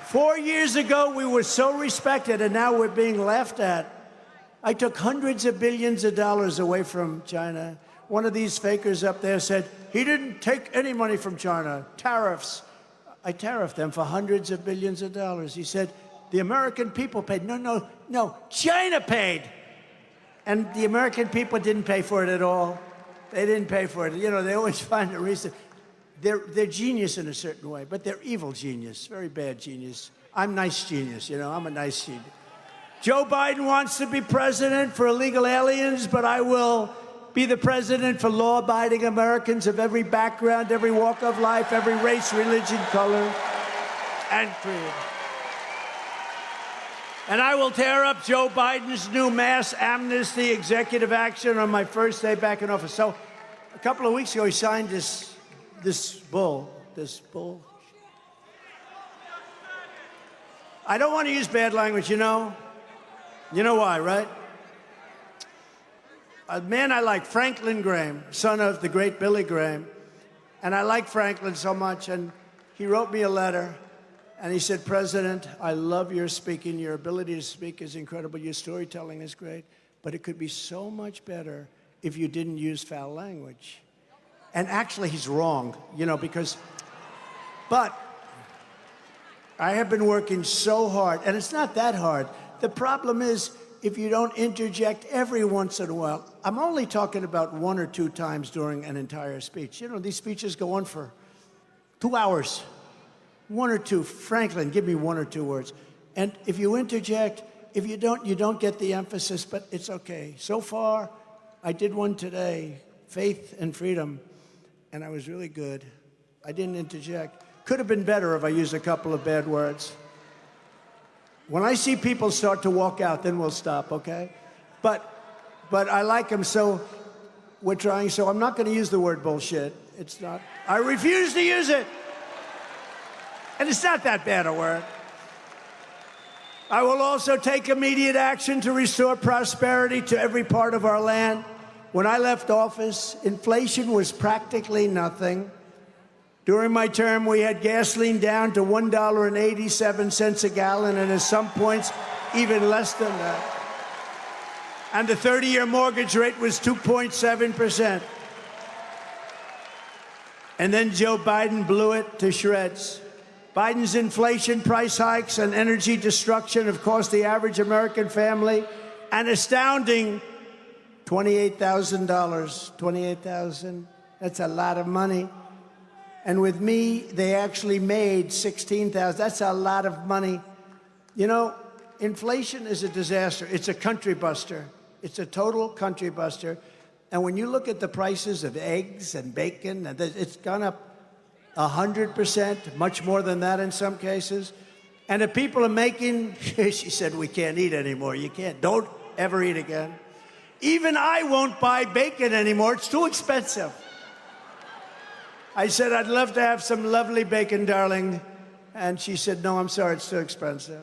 4 years ago, we were so respected, and now we're being laughed at. I took hundreds of billions of dollars away from China. One of these fakers up there said, he didn't take any money from China. Tariffs. I tariffed them for hundreds of billions of dollars. He said, the American people paid. No, China paid. And the American people didn't pay for it at all. They didn't pay for it. You know, they always find a reason. They're genius in a certain way, but they're evil genius, very bad genius. I'm nice genius, you know, I'm a nice genius. Joe Biden wants to be president for illegal aliens, but I will be the president for law-abiding Americans of every background, every walk of life, every race, religion, color, and creed. And I will tear up Joe Biden's new mass amnesty executive action on my first day back in office. So a couple of weeks ago, he signed this bull. I don't want to use bad language, you know. You know why, right? A man I like, Franklin Graham, son of the great Billy Graham. And I like Franklin so much, and he wrote me a letter, and he said, President, I love your speaking. Your ability to speak is incredible. Your storytelling is great. But it could be so much better if you didn't use foul language. And actually, he's wrong, you know, but I have been working so hard, and it's not that hard. The problem is, if you don't interject every once in a while, I'm only talking about 1 or 2 times during an entire speech. You know, these speeches go on for 2 hours. 1 or 2. Franklin, give me 1 or 2 words. And if you interject, if you don't get the emphasis, but it's okay. So far, I did one today, faith and freedom, and I was really good. I didn't interject. Could have been better if I used a couple of bad words. When I see people start to walk out, then we'll stop, okay? But I like them, so we're trying. So I'm not going to use the word bullshit. It's not. I refuse to use it. And it's not that bad a word. I will also take immediate action to restore prosperity to every part of our land. When I left office, inflation was practically nothing. During my term, we had gasoline down to $1.87 a gallon, and at some points, even less than that. And the 30-year mortgage rate was 2.7%. And then Joe Biden blew it to shreds. Biden's inflation, price hikes, and energy destruction have cost the average American family an astounding $28,000. $28,000, that's a lot of money. And with me, they actually made $16,000. That's a lot of money. You know, inflation is a disaster. It's a country buster. It's a total country buster. And when you look at the prices of eggs and bacon, it's gone up 100%, much more than that in some cases. And if people are making, she said, we can't eat anymore. You can't. Don't ever eat again. Even I won't buy bacon anymore. It's too expensive. I said, I'd love to have some lovely bacon, darling. And she said, no, I'm sorry, it's too expensive.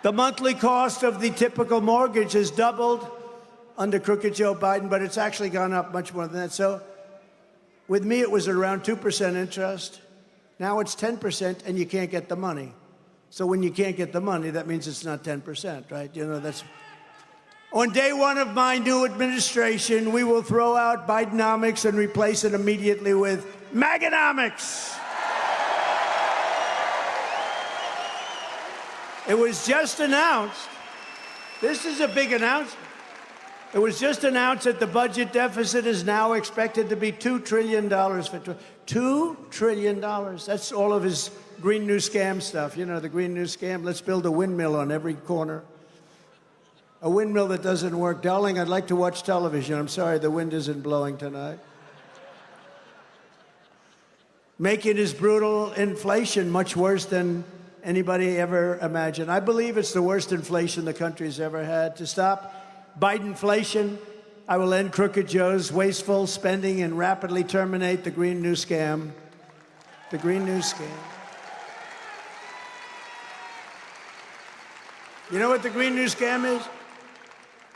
The monthly cost of the typical mortgage has doubled under crooked Joe Biden, but it's actually gone up much more than that. So with me, it was around 2% interest. Now it's 10%, and you can't get the money. So when you can't get the money, that means it's not 10%, right? You know, that's... On day one of my new administration, we will throw out Bidenomics and replace it immediately with MAGAnomics. It was just announced. This is a big announcement. It was just announced that the budget deficit is now expected to be $2 trillion. $2 trillion. That's all of his Green New Scam stuff. You know, the Green New Scam. Let's build a windmill on every corner. A windmill that doesn't work. Darling, I'd like to watch television. I'm sorry, the wind isn't blowing tonight. Making his brutal inflation much worse than anybody ever imagined. I believe it's the worst inflation the country's ever had. To stop Bidenflation, I will end Crooked Joe's wasteful spending and rapidly terminate the Green New Scam. The Green New Scam. You know what the Green New Scam is?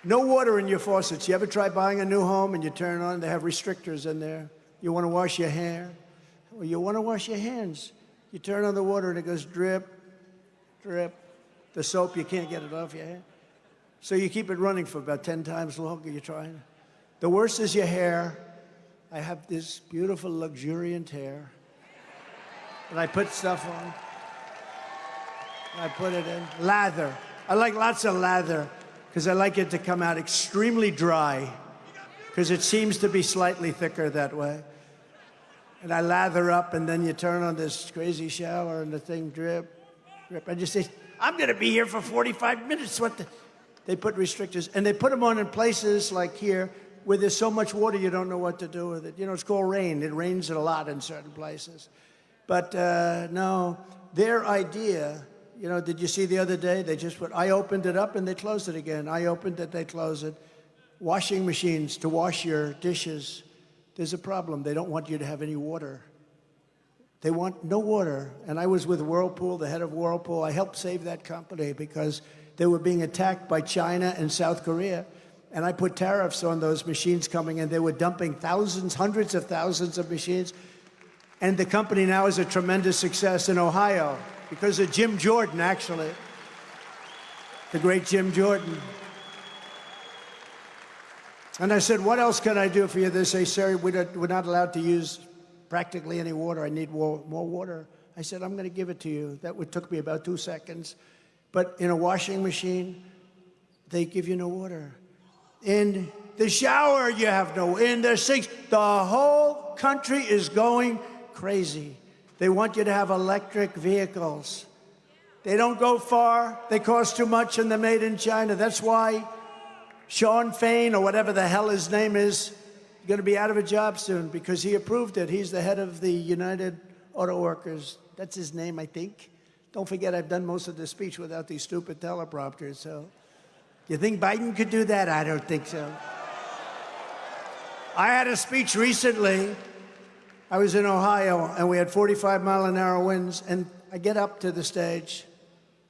No water in your faucets. You ever try buying a new home and you turn on, they have restrictors in there. You want to wash your hair, or you want to wash your hands. You turn on the water and it goes drip, drip. The soap, you can't get it off your hand. So you keep it running for about 10 times longer. You're trying. The worst is your hair. I have this beautiful, luxuriant hair. And I put stuff on. I put it in. Lather. I like lots of lather because I like it to come out extremely dry because it seems to be slightly thicker that way. And I lather up, and then you turn on this crazy shower, and the thing drip, drip. I just say, I'm going to be here for 45 minutes. What the? They put restrictors, and they put them on in places like here where there's so much water you don't know what to do with it. You know, it's called rain. It rains a lot in certain places. But no, their idea, you know, did you see the other day? They just put, I opened it up, and they closed it again. I opened it, they closed it. Washing machines to wash your dishes. There's a problem. They don't want you to have any water. They want no water. And I was with Whirlpool, the head of Whirlpool. I helped save that company because they were being attacked by China and South Korea. And I put tariffs on those machines coming in. They were dumping thousands, hundreds of thousands of machines. And the company now is a tremendous success in Ohio because of Jim Jordan, actually. The great Jim Jordan. And I said, what else can I do for you? They say, sir, we're not allowed to use practically any water. I need more water. I said, I'm going to give it to you. That took me about 2 seconds. But in a washing machine, they give you no water. In the shower, you have no. In the sinks, the whole country is going crazy. They want you to have electric vehicles. They don't go far. They cost too much, and they're made in China. That's why Sean Fain, or whatever the hell his name is, going to be out of a job soon because he approved it. He's the head of the United Auto Workers. That's his name, I think. Don't forget, I've done most of the speech without these stupid teleprompters, so. You think Biden could do that? I don't think so. I had a speech recently. I was in Ohio, and we had 45-mile-an-hour winds, and I get up to the stage,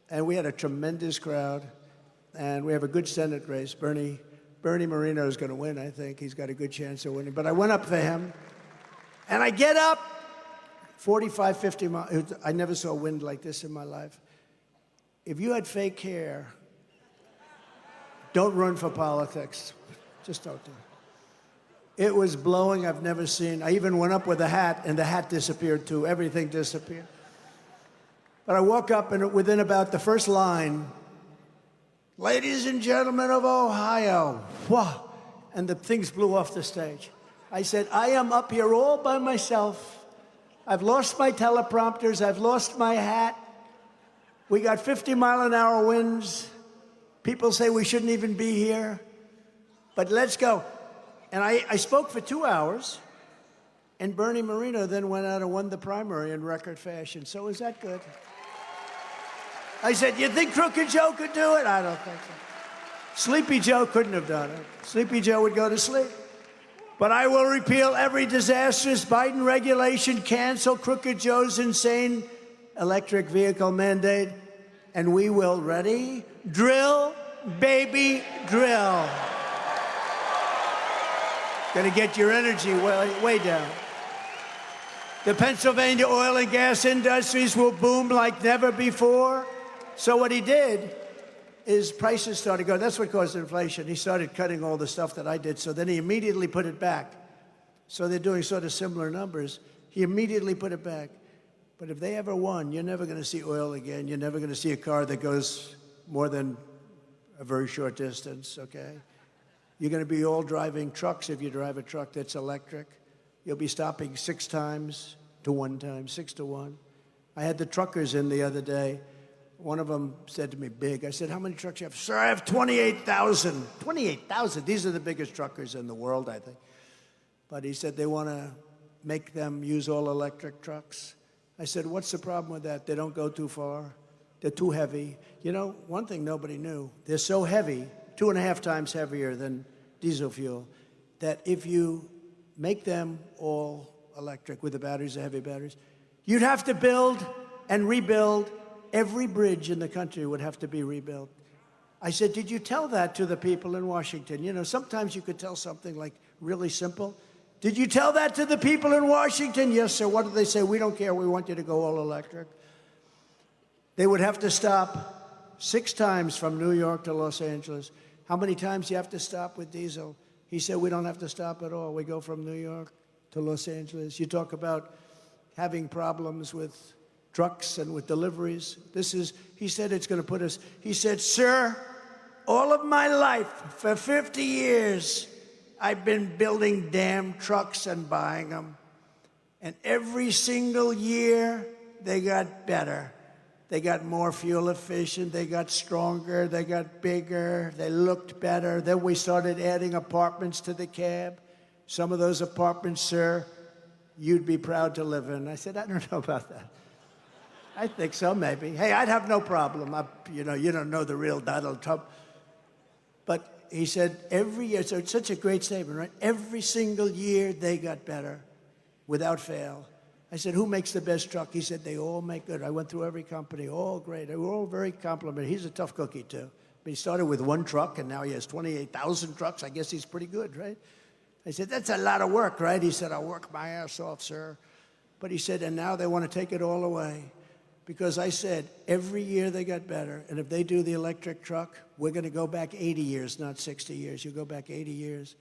and we had a tremendous crowd. And we have a good Senate race. Bernie Moreno is going to win, I think. He's got a good chance of winning. But I went up for him. And I get up, 45, 50 miles. I never saw wind like this in my life. If you had fake hair, don't run for politics. Just don't do it. It was blowing I've never seen. I even went up with a hat, and the hat disappeared too. Everything disappeared. But I woke up, and within about the first line, ladies and gentlemen of Ohio, wow, and the things blew off the stage. I said, I am up here all by myself. I've lost my teleprompters. I've lost my hat. We got 50-mile-an-hour winds. People say we shouldn't even be here. But let's go. And I spoke for 2 hours, and Bernie Moreno then went out and won the primary in record fashion. So is that good? I said, you think Crooked Joe could do it? I don't think so. Sleepy Joe couldn't have done it. Sleepy Joe would go to sleep. But I will repeal every disastrous Biden regulation, cancel Crooked Joe's insane electric vehicle mandate, and we will, ready? Drill, baby, drill. Gonna get your energy way down. The Pennsylvania oil and gas industries will boom like never before. So what he did is prices started going. That's what caused inflation. He started cutting all the stuff that I did. So then he immediately put it back. So they're doing sort of similar numbers. He immediately put it back. But if they ever won, you're never going to see oil again. You're never going to see a car that goes more than a very short distance, okay? You're going to be all driving trucks if you drive a truck that's electric. You'll be stopping 6 times to 1 time, 6 to 1. I had the truckers in the other day. One of them said to me, big. I said, how many trucks do you have? Sir, I have 28,000. 28,000? These are the biggest truckers in the world, I think. But he said they want to make them use all electric trucks. I said, what's the problem with that? They don't go too far. They're too heavy. You know, one thing nobody knew, they're so heavy, 2.5 times heavier than diesel fuel, that if you make them all electric with the batteries, the heavy batteries, you'd have to build and rebuild. Every bridge in the country would have to be rebuilt. I said, did you tell that to the people in Washington? You know, sometimes you could tell something like really simple. Did you tell that to the people in Washington? Yes, sir. What did they say? We don't care. We want you to go all electric. They would have to stop 6 times from New York to Los Angeles. How many times do you have to stop with diesel? He said, we don't have to stop at all. We go from New York to Los Angeles. You talk about having problems with trucks and with deliveries. He said it's going to put us, he said, sir, all of my life, for 50 years, I've been building damn trucks and buying them. And every single year, they got better. They got more fuel efficient, they got stronger, they got bigger, they looked better. Then we started adding apartments to the cab. Some of those apartments, sir, you'd be proud to live in. I said, I don't know about that. I think so, maybe. Hey, I'd have no problem. You don't know the real Donald Trump. But he said every year, so it's such a great statement, right? Every single year they got better without fail. I said, who makes the best truck? He said, they all make good. I went through every company, all great. They were all very complimentary. He's a tough cookie, too. But he started with 1 truck, and now he has 28,000 trucks. I guess he's pretty good, right? I said, that's a lot of work, right? He said, I'll work my ass off, sir. But he said, and now they want to take it all away. Because I said, every year they got better. And if they do the electric truck, we're going to go back 80 years, not 60 years. You go back 80 years.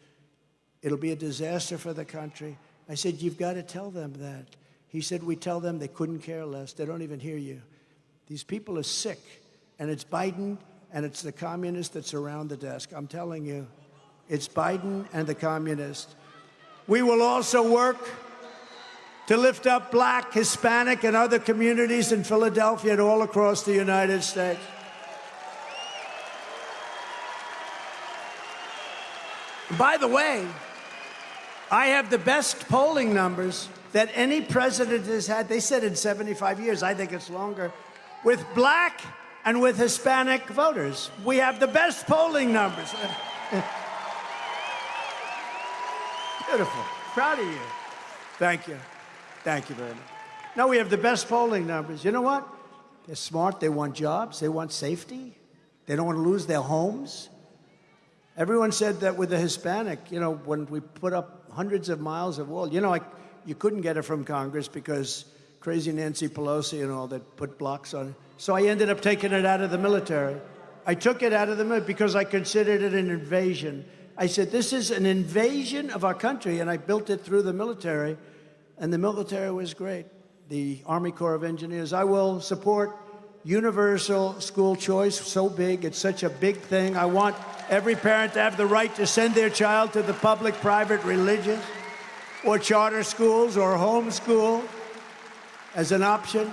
It'll be a disaster for the country. I said, you've got to tell them that. He said, we tell them they couldn't care less. They don't even hear you. These people are sick. And it's Biden and it's the communists that surround the desk. I'm telling you, it's Biden and the communists. We will also work to lift up Black, Hispanic, and other communities in Philadelphia and all across the United States. By the way, I have the best polling numbers that any president has had. They said in 75 years. I think it's longer. With Black and with Hispanic voters. We have the best polling numbers. Beautiful. Proud of you. Thank you. Thank you very much. No, we have the best polling numbers. You know what? They're smart. They want jobs. They want safety. They don't want to lose their homes. Everyone said that with the Hispanic, you know, when we put up hundreds of miles of wall, you know, you couldn't get it from Congress because crazy Nancy Pelosi and all that put blocks on it. So I ended up taking it out of the military. I took it out of the military because I considered it an invasion. I said, this is an invasion of our country, and I built it through the military. And the military was great. The Army Corps of Engineers. I will support universal school choice. So big. It's such a big thing. I want every parent to have the right to send their child to the public, private, religious, or charter schools or homeschool as an option.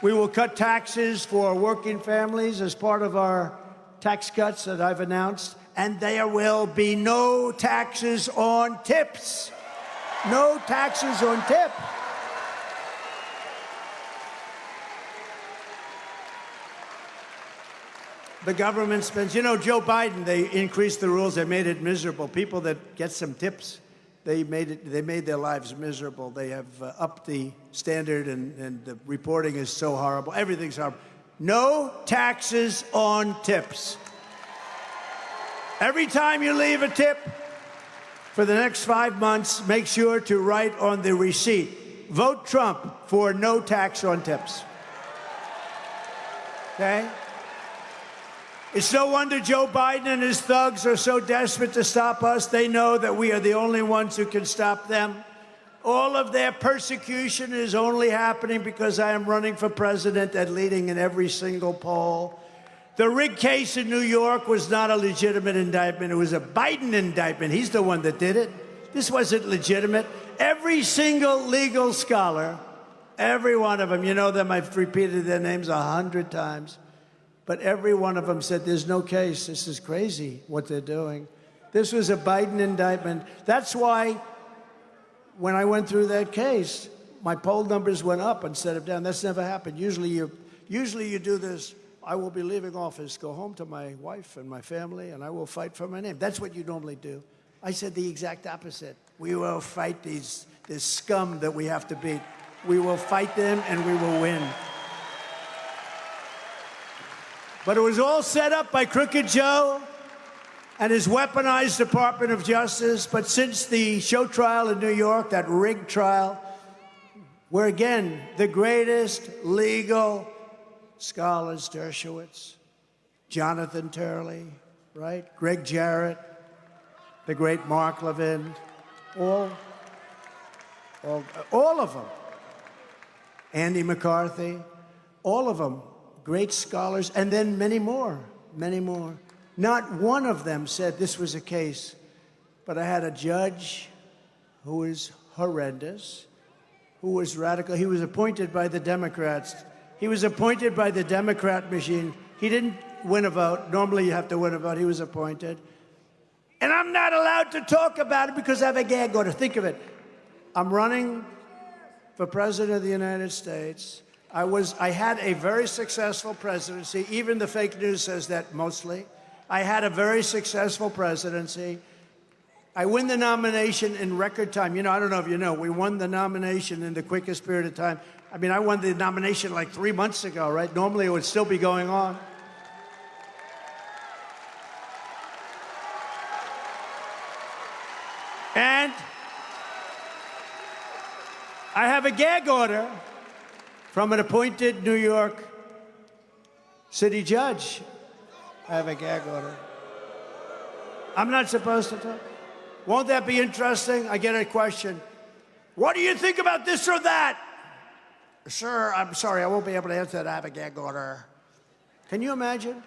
We will cut taxes for working families as part of our tax cuts that I've announced. And there will be no taxes on tips. No taxes on tips. The government spends, you know, Joe Biden, they increased the rules. They made it miserable. People that get some tips, they made their lives miserable. They have upped the standard and the reporting is so horrible. Everything's horrible. No taxes on tips. Every time you leave a tip, for the next 5 months, make sure to write on the receipt, vote Trump for no tax on tips. Okay? It's no wonder Joe Biden and his thugs are so desperate to stop us. They know that we are the only ones who can stop them. All of their persecution is only happening because I am running for president and leading in every single poll. The rig case in New York was not a legitimate indictment. It was a Biden indictment. He's the one that did it. This wasn't legitimate. Every single legal scholar, every one of them, you know them, I've repeated their names 100 times, but every one of them said, there's no case. This is crazy what they're doing. This was a Biden indictment. That's why when I went through that case, my poll numbers went up instead of down. That's never happened. Usually Usually you do this, I will be leaving office, go home to my wife and my family, and I will fight for my name. That's what you normally do. I said the exact opposite. We will fight this scum that we have to beat. We will fight them, and we will win. But it was all set up by Crooked Joe and his weaponized Department of Justice. But since the show trial in New York, that rigged trial, where again, the greatest legal scholars, Dershowitz, Jonathan Turley, right? Greg Jarrett, the great Mark Levin, all of them. Andy McCarthy, all of them, great scholars, and then many more, many more. Not one of them said this was a case, but I had a judge who was horrendous, who was radical. He was appointed by the Democrats. He was appointed by the Democrat machine. He didn't win a vote. Normally you have to win a vote. He was appointed. And I'm not allowed to talk about it because I have a gag order. Think of it. I'm running for President of the United States. I had a very successful presidency. Even the fake news says that mostly. I had a very successful presidency. I win the nomination in record time. You know, I don't know if you know, we won the nomination in the quickest period of time. I mean, I won the nomination like 3 months ago, right? Normally it would still be going on. And I have a gag order from an appointed New York City judge. I have a gag order. I'm not supposed to talk. Won't that be interesting? I get a question. What do you think about this or that? Sir, I'm sorry, I won't be able to answer that. I have a gag order. Can you imagine?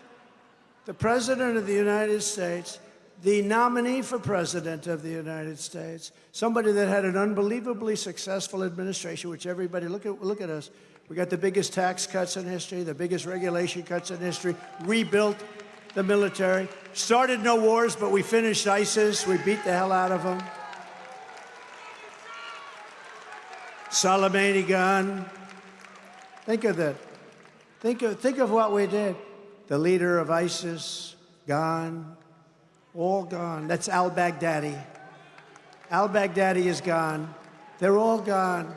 The President of the United States, the nominee for President of the United States, somebody that had an unbelievably successful administration, which everybody, look at us. We got the biggest tax cuts in history, the biggest regulation cuts in history, rebuilt the military, started no wars, but we finished ISIS. We beat the hell out of them. Soleimani gone. Think of that. Think of what we did. The leader of ISIS gone. All gone. That's al-Baghdadi. Al-Baghdadi is gone. They're all gone.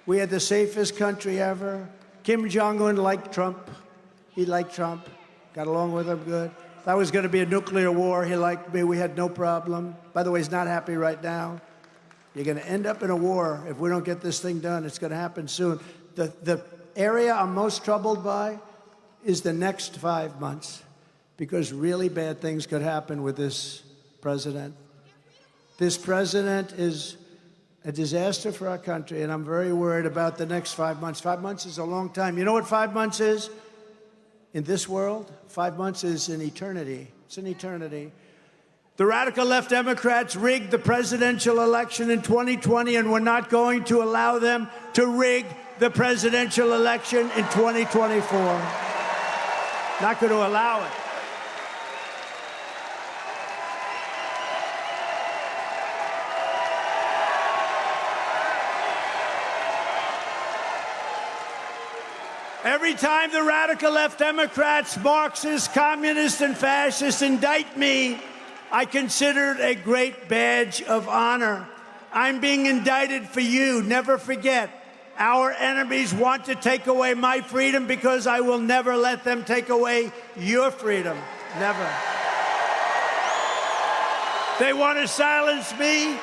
We had the safest country ever. Kim Jong-un liked Trump. He liked Trump. Got along with him good. That was going to be a nuclear war. He liked me. We had no problem. By the way, he's not happy right now. You're going to end up in a war if we don't get this thing done. It's going to happen soon. The area I'm most troubled by is the next 5 months, because really bad things could happen with this president. This president is a disaster for our country, and I'm very worried about the next 5 months. 5 months is a long time. You know what 5 months is? In this world, 5 months is an eternity. It's an eternity. The radical left Democrats rigged the presidential election in 2020, and we're not going to allow them to rig the presidential election in 2024. Not going to allow it. Every time the radical left Democrats, Marxists, communists, and fascists indict me, I consider it a great badge of honor. I'm being indicted for you. Never forget, our enemies want to take away my freedom because I will never let them take away your freedom. Never. They want to silence me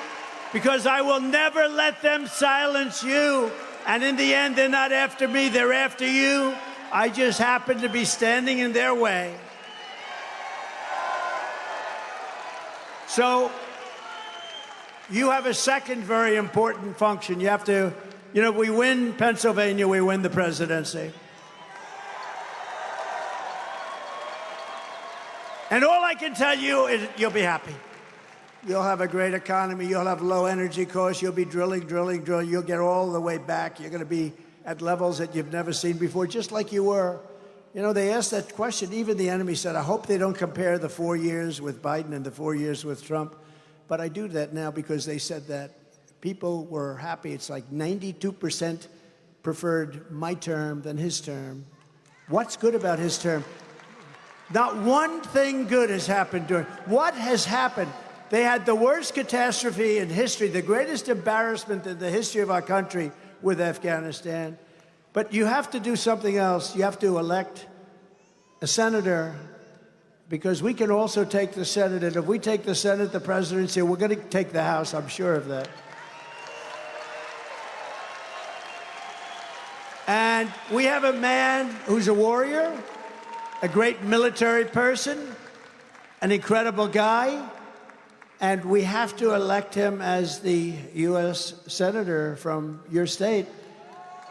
because I will never let them silence you. And in the end, they're not after me, they're after you. I just happen to be standing in their way. So, you have a second very important function. You have to, you know, we win Pennsylvania, we win the presidency. And all I can tell you is you'll be happy. You'll have a great economy. You'll have low energy costs. You'll be drilling. You'll get all the way back. You're going to be at levels that you've never seen before, just like you were. You know, they asked that question. Even the enemy said, I hope they don't compare the 4 years with Biden and the 4 years with Trump. But I do that now because they said that. People were happy. It's like 92% preferred my term than his term. What's good about his term? Not one thing good has happened during. What has happened? They had the worst catastrophe in history, the greatest embarrassment in the history of our country with Afghanistan. But you have to do something else. You have to elect a senator, because we can also take the Senate. And if we take the Senate, the presidency, we're going to take the House. I'm sure of that. And we have a man who's a warrior, a great military person, an incredible guy, and we have to elect him as the U.S. Senator from your state.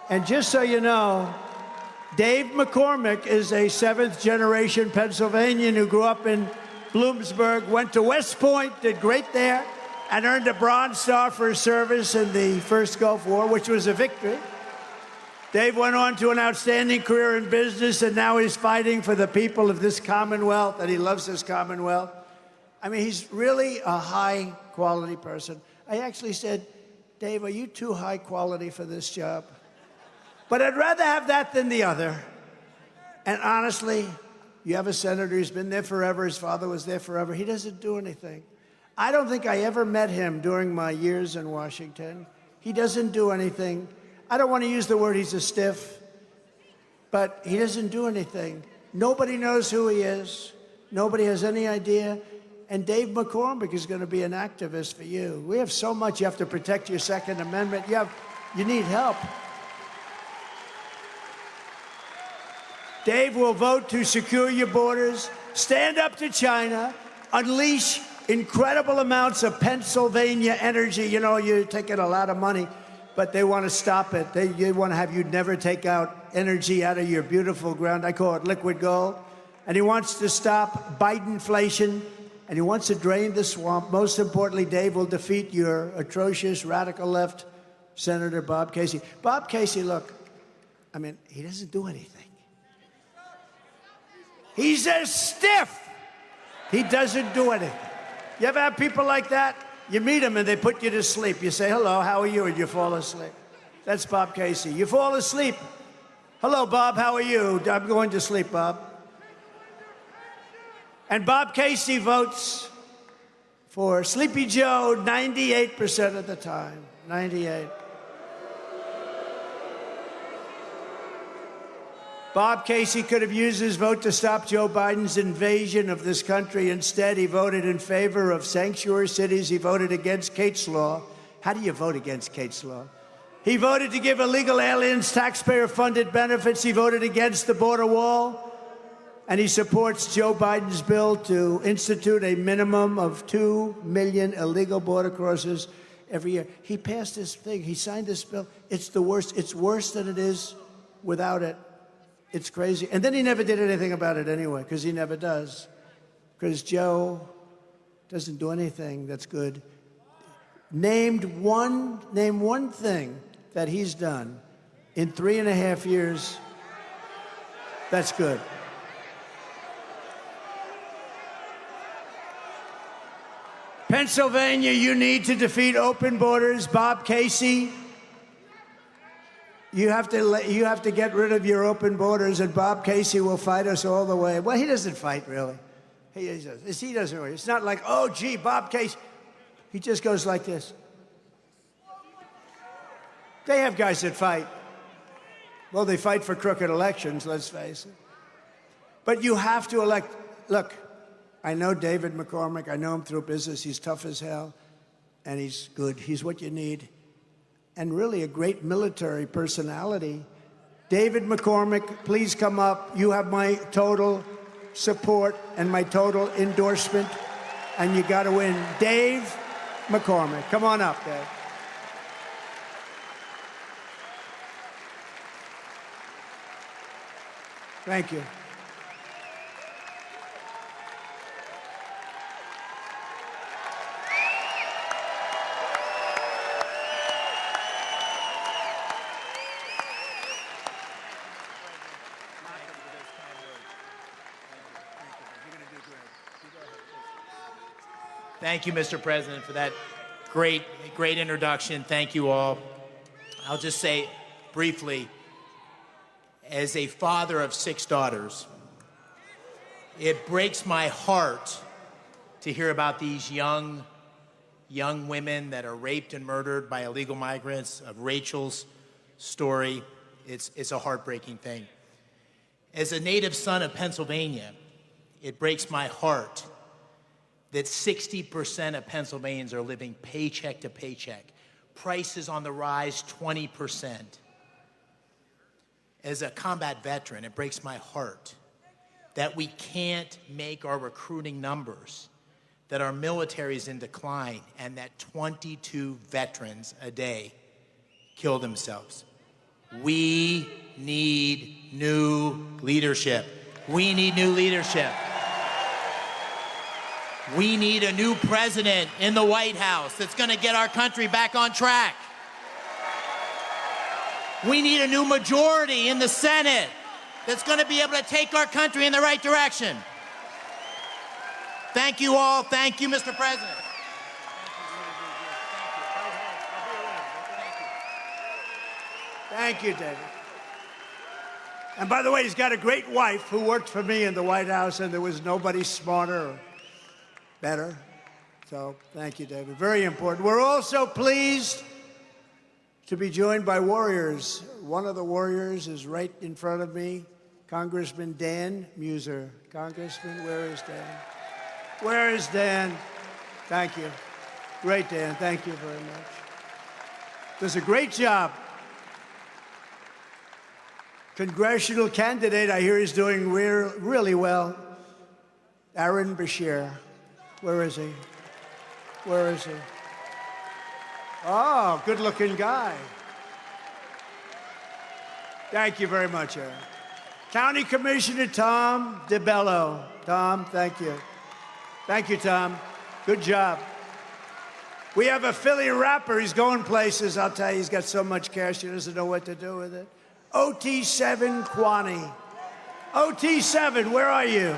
And just so you know, Dave McCormick is a seventh-generation Pennsylvanian who grew up in Bloomsburg, went to West Point, did great there, and earned a Bronze Star for his service in the first Gulf War, which was a victory. Dave went on to an outstanding career in business, and now he's fighting for the people of this Commonwealth, and he loves this Commonwealth. I mean, he's really a high-quality person. I actually said, Dave, are you too high quality for this job? But I'd rather have that than the other. And honestly, you have a senator who's been there forever. His father was there forever. He doesn't do anything. I don't think I ever met him during my years in Washington. He doesn't do anything. I don't want to use the word he's a stiff, but he doesn't do anything. Nobody knows who he is. Nobody has any idea. And Dave McCormick is going to be an activist for you. We have so much. You have to protect your Second Amendment. You need help. Dave will vote to secure your borders, stand up to China, unleash incredible amounts of Pennsylvania energy. You know, you're taking a lot of money, but they want to stop it. They want to have you never take out energy out of your beautiful ground. I call it liquid gold. And he wants to stop Bidenflation, and he wants to drain the swamp. Most importantly, Dave will defeat your atrocious radical left Senator Bob Casey. Bob Casey, look, I mean, he doesn't do anything. He's a stiff. He doesn't do anything. You ever have people like that? You meet them and they put you to sleep. You say, hello, how are you? And you fall asleep. That's Bob Casey. You fall asleep. Hello, Bob, how are you? I'm going to sleep, Bob. And Bob Casey votes for Sleepy Joe 98% of the time. 98. Bob Casey could have used his vote to stop Joe Biden's invasion of this country. Instead, he voted in favor of sanctuary cities. He voted against Kate's Law. How do you vote against Kate's Law? He voted to give illegal aliens taxpayer-funded benefits. He voted against the border wall. And he supports Joe Biden's bill to institute a minimum of 2 million illegal border crossers every year. He passed this thing. He signed this bill. It's the worst. It's worse than it is without it. It's crazy. And then he never did anything about it anyway, because he never does. Because Joe doesn't do anything that's good. Name one thing that he's done in 3.5 years that's good. Pennsylvania, you need to defeat open borders. Bob Casey, you have to get rid of your open borders, and Bob Casey will fight us all the way. Well, he doesn't fight, really. He doesn't really. It's not like, oh, gee, Bob Casey. He just goes like this. They have guys that fight. Well, they fight for crooked elections, let's face it. But you have to elect. Look, I know David McCormick. I know him through business. He's tough as hell, and he's good. He's what you need. And really a great military personality. David McCormick, please come up. You have my total support and my total endorsement, and you got to win. Dave McCormick, come on up, Dave. Thank you. Thank you, Mr. President, for that great introduction. Thank you all. I'll just say, briefly, as a father of 6 daughters, it breaks my heart to hear about these young women that are raped and murdered by illegal migrants, of Rachel's story. It's a heartbreaking thing. As a native son of Pennsylvania, it breaks my heart that 60% of Pennsylvanians are living paycheck to paycheck. Prices on the rise, 20%. As a combat veteran, it breaks my heart that we can't make our recruiting numbers, that our military is in decline, and that 22 veterans a day kill themselves. We need new leadership. We need new leadership. We need a new president in the White House that's going to get our country back on track. We need a new majority in the Senate that's going to be able to take our country in the right direction. Thank you all. Thank you, Mr. President. Thank you, David. And by the way, he's got a great wife who worked for me in the White House, and there was nobody smarter or better. So thank you, David. Very important. We're also pleased to be joined by warriors. One of the warriors is right in front of me, Congressman Dan Muser. Congressman, where is Dan? Where is Dan? Thank you. Great, Dan. Thank you very much. Does a great job. Congressional candidate, I hear he's doing really well. Aaron Beshear. Where is he? Where is he? Oh, good-looking guy. Thank you very much, Aaron. County Commissioner Tom DeBello. Tom, thank you. Thank you, Tom. Good job. We have a Philly rapper. He's going places. I'll tell you, he's got so much cash, he doesn't know what to do with it. OT7 Kwani. OT7, where are you?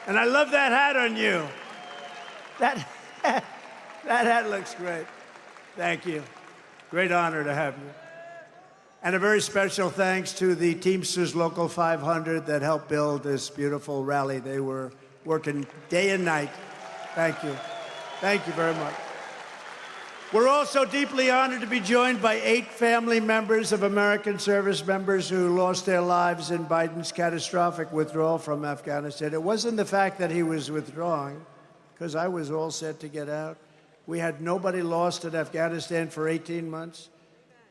And I love that hat on you. That hat looks great. Thank you. Great honor to have you. And a very special thanks to the Teamsters Local 500 that helped build this beautiful rally. They were working day and night. Thank you. Thank you very much. We're also deeply honored to be joined by 8 family members of American service members who lost their lives in Biden's catastrophic withdrawal from Afghanistan. It wasn't the fact that he was withdrawing, because I was all set to get out. We had nobody lost in Afghanistan for 18 months.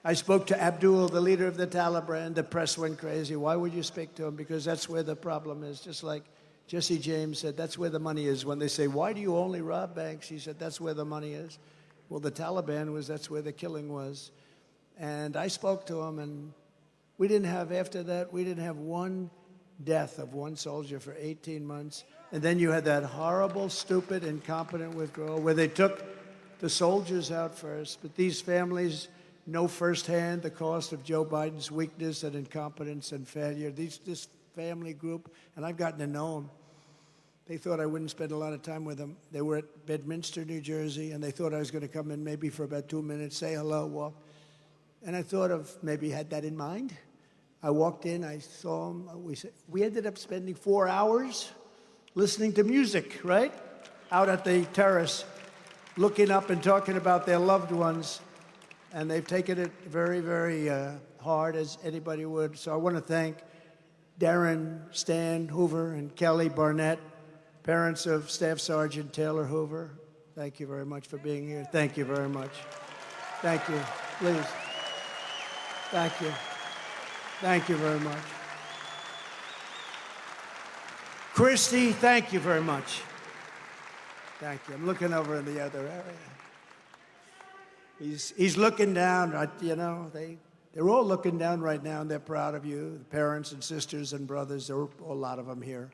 I spoke to Abdul, the leader of the Taliban. The press went crazy. Why would you speak to him? Because that's where the problem is. Just like Jesse James said, that's where the money is. When they say, why do you only rob banks? He said, that's where the money is. Well, the Taliban that's where the killing was. And I spoke to him, and we didn't have one death of one soldier for 18 months. And then you had that horrible, stupid, incompetent withdrawal where they took the soldiers out first. But these families know firsthand the cost of Joe Biden's weakness and incompetence and failure. This family group, and I've gotten to know them, they thought I wouldn't spend a lot of time with them. They were at Bedminster, New Jersey, and they thought I was going to come in maybe for about 2 minutes, say hello, walk. And I thought of maybe had that in mind. I walked in, I saw them. We ended up spending 4 hours listening to music, right? Out at the terrace, looking up and talking about their loved ones. And they've taken it very, very hard, as anybody would. So I want to thank Darren, Stan Hoover, and Kelly Barnett, parents of Staff Sergeant Taylor Hoover. Thank you very much for being here. Thank you very much. Thank you. Please. Thank you. Thank you very much. Christy, thank you very much. Thank you. I'm looking over in the other area. He's looking down. They're all looking down right now, and they're proud of you. The parents and sisters and brothers, there are a lot of them here.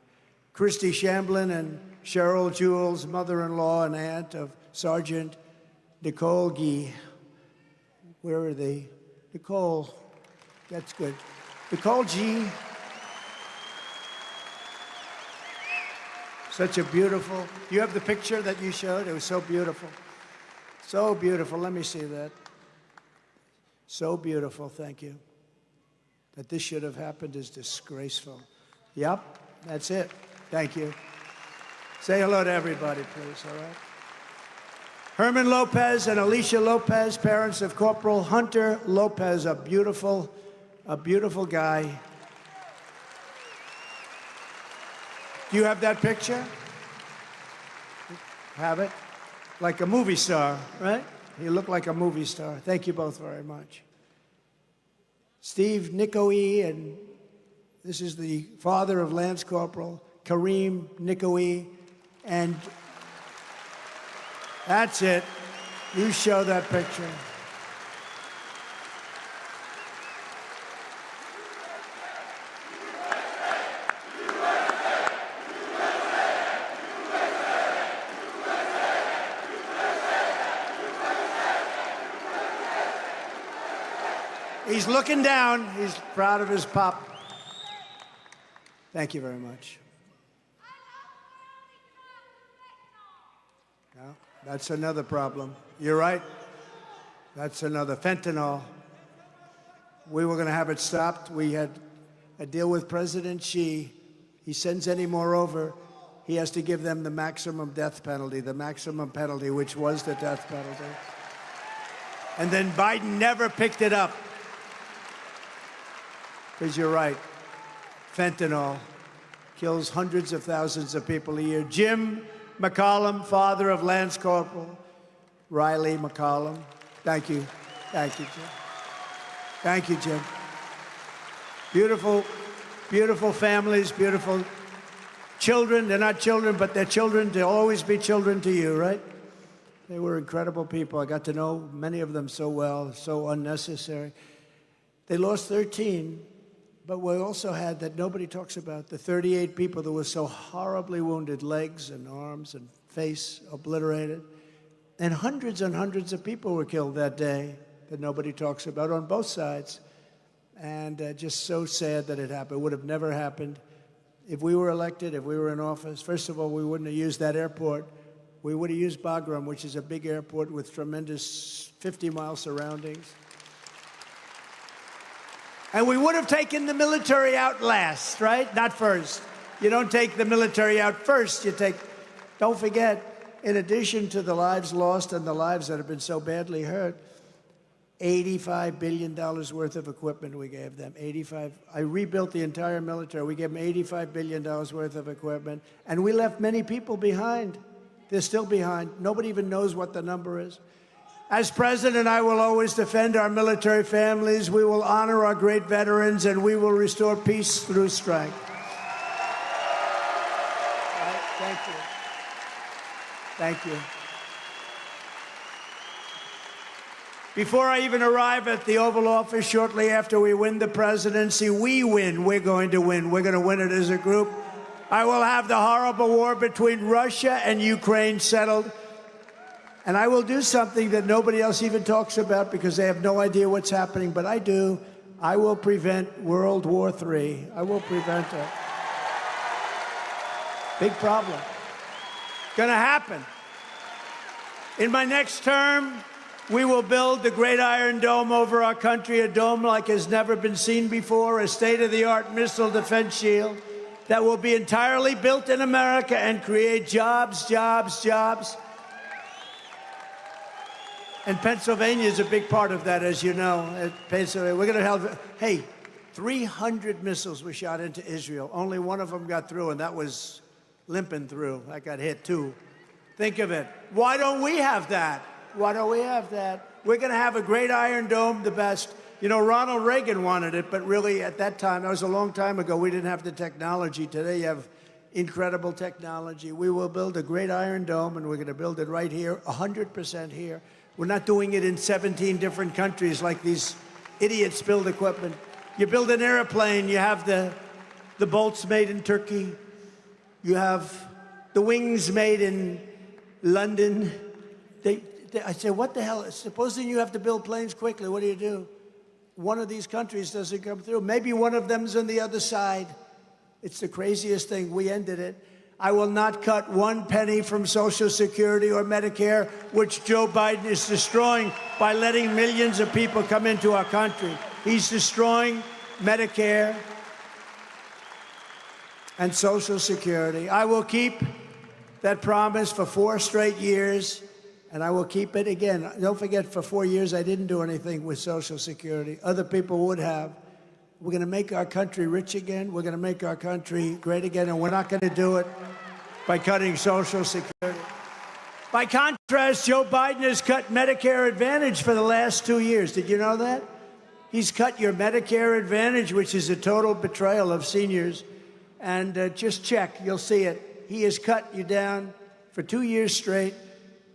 Christy Shamblin and Cheryl Jules, mother-in-law and aunt of Sergeant Nicole Gee. Where are they? Nicole, that's good. Nicole Gee. Such a beautiful, you have the picture that you showed? It was so beautiful. So beautiful. Let me see that. So beautiful, thank you. That this should have happened is disgraceful. Yep, that's it. Thank you. Say hello to everybody, please, all right? Herman Lopez and Alicia Lopez, parents of Corporal Hunter Lopez, a beautiful guy. Do you have that picture? Have it? Like a movie star, right? You look like a movie star. Thank you both very much. Steve Nicoe, and this is the father of Lance Corporal Kareem Nicoe, and that's it. You show that picture. He's looking down. He's proud of his pop. Thank you very much. No, that's another problem. You're right. That's another fentanyl. We were going to have it stopped. We had a deal with President Xi. He sends any more over, he has to give them the maximum death penalty, which was the death penalty. And then Biden never picked it up. Because you're right, fentanyl kills hundreds of thousands of people a year. Jim McCollum, father of Lance Corporal Riley McCollum. Thank you. Thank you, Jim. Thank you, Jim. Beautiful, beautiful families, beautiful children. They're not children, but they're children. They'll always be children to you, right? They were incredible people. I got to know many of them so well, so unnecessary. They lost 13. But we also had, that nobody talks about, the 38 people that were so horribly wounded, legs and arms and face obliterated. And hundreds of people were killed that day that nobody talks about on both sides. And just so sad that it happened. It would have never happened if we were elected, if we were in office. First of all, we wouldn't have used that airport. We would have used Bagram, which is a big airport with tremendous 50-mile surroundings. And we would have taken the military out last, right? Not first. You don't take the military out first. You take, don't forget, in addition to the lives lost and the lives that have been so badly hurt, $85 billion worth of equipment we gave them. I rebuilt the entire military. We gave them $85 billion worth of equipment. And we left many people behind. They're still behind. Nobody even knows what the number is. As president, I will always defend our military families. We will honor our great veterans, and we will restore peace through strength. Thank you. Thank you. Before I even arrive at the Oval Office, shortly after we win the presidency, we win. We're going to win. We're going to win it as a group. I will have the horrible war between Russia and Ukraine settled. And I will do something that nobody else even talks about because they have no idea what's happening, but I do. I will prevent World War III. I will prevent it. Big problem. Gonna happen. In my next term, we will build the Great Iron Dome over our country, a dome like has never been seen before, a state-of-the-art missile defense shield that will be entirely built in America and create jobs, jobs, jobs. And Pennsylvania is a big part of that, as you know. Pennsylvania, we're going to have, 300 missiles were shot into Israel. Only one of them got through, and that was limping through. That got hit, too. Think of it. Why don't we have that? Why don't we have that? We're going to have a Great Iron Dome, the best. You know, Ronald Reagan wanted it, but really at that time, that was a long time ago, we didn't have the technology. Today, you have incredible technology. We will build a Great Iron Dome, and we're going to build it right here, 100% here. We're not doing it in 17 different countries like these idiots build equipment. You build an airplane, you have the bolts made in Turkey. You have the wings made in London. I say, what the hell? Supposing you have to build planes quickly, what do? One of these countries doesn't come through. Maybe one of them's on the other side. It's the craziest thing. We ended it. I will not cut one penny from Social Security or Medicare, which Joe Biden is destroying by letting millions of people come into our country. He's destroying Medicare and Social Security. I will keep that promise for 4 straight years, and I will keep it again. Don't forget, for 4 years, I didn't do anything with Social Security. Other people would have. We're going to make our country rich again. We're going to make our country great again, and we're not going to do it by cutting Social Security. By contrast, Joe Biden has cut Medicare Advantage for the last 2 years. Did you know that? He's cut your Medicare Advantage, which is a total betrayal of seniors. And just check, you'll see it. He has cut you down for 2 years straight,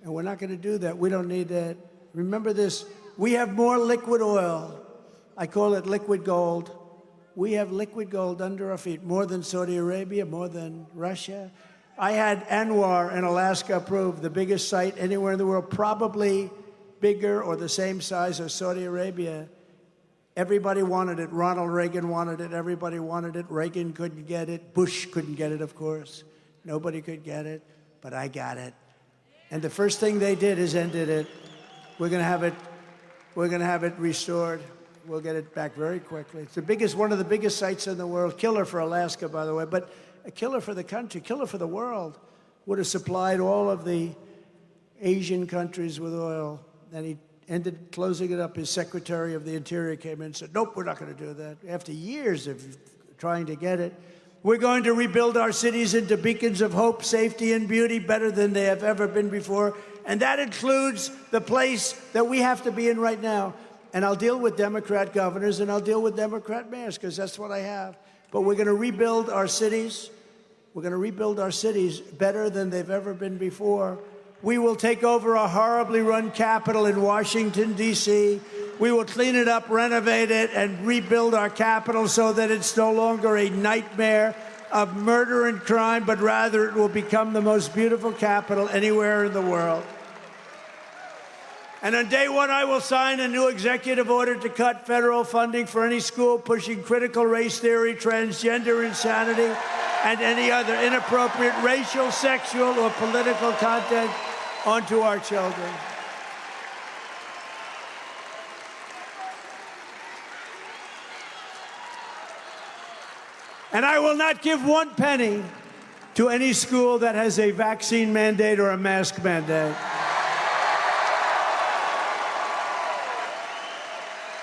and we're not going to do that. We don't need that. Remember this, we have more liquid oil. I call it liquid gold. We have liquid gold under our feet, more than Saudi Arabia, more than Russia. I had Anwar in Alaska approved, the biggest site anywhere in the world, probably bigger or the same size as Saudi Arabia. Everybody wanted it. Ronald Reagan wanted it. Everybody wanted it. Reagan couldn't get it. Bush couldn't get it, of course. Nobody could get it, but I got it. And the first thing they did is ended it. We're going to have it. We're going to have it restored. We'll get it back very quickly. It's the biggest, one of the biggest sites in the world. Killer for Alaska, by the way, but a killer for the country, killer for the world. Would have supplied all of the Asian countries with oil. And he ended closing it up. His Secretary of the Interior came in and said, nope, we're not going to do that. After years of trying to get it. We're going to rebuild our cities into beacons of hope, safety, and beauty better than they have ever been before. And that includes the place that we have to be in right now. And I'll deal with Democrat governors and I'll deal with Democrat mayors because that's what I have. But we're going to rebuild our cities. We're going to rebuild our cities better than they've ever been before. We will take over a horribly run Capitol in Washington, D.C. We will clean it up, renovate it, and rebuild our Capitol so that it's no longer a nightmare of murder and crime, but rather it will become the most beautiful Capitol anywhere in the world. And on day one, I will sign a new executive order to cut federal funding for any school pushing critical race theory, transgender insanity, and any other inappropriate racial, sexual, or political content onto our children. And I will not give one penny to any school that has a vaccine mandate or a mask mandate.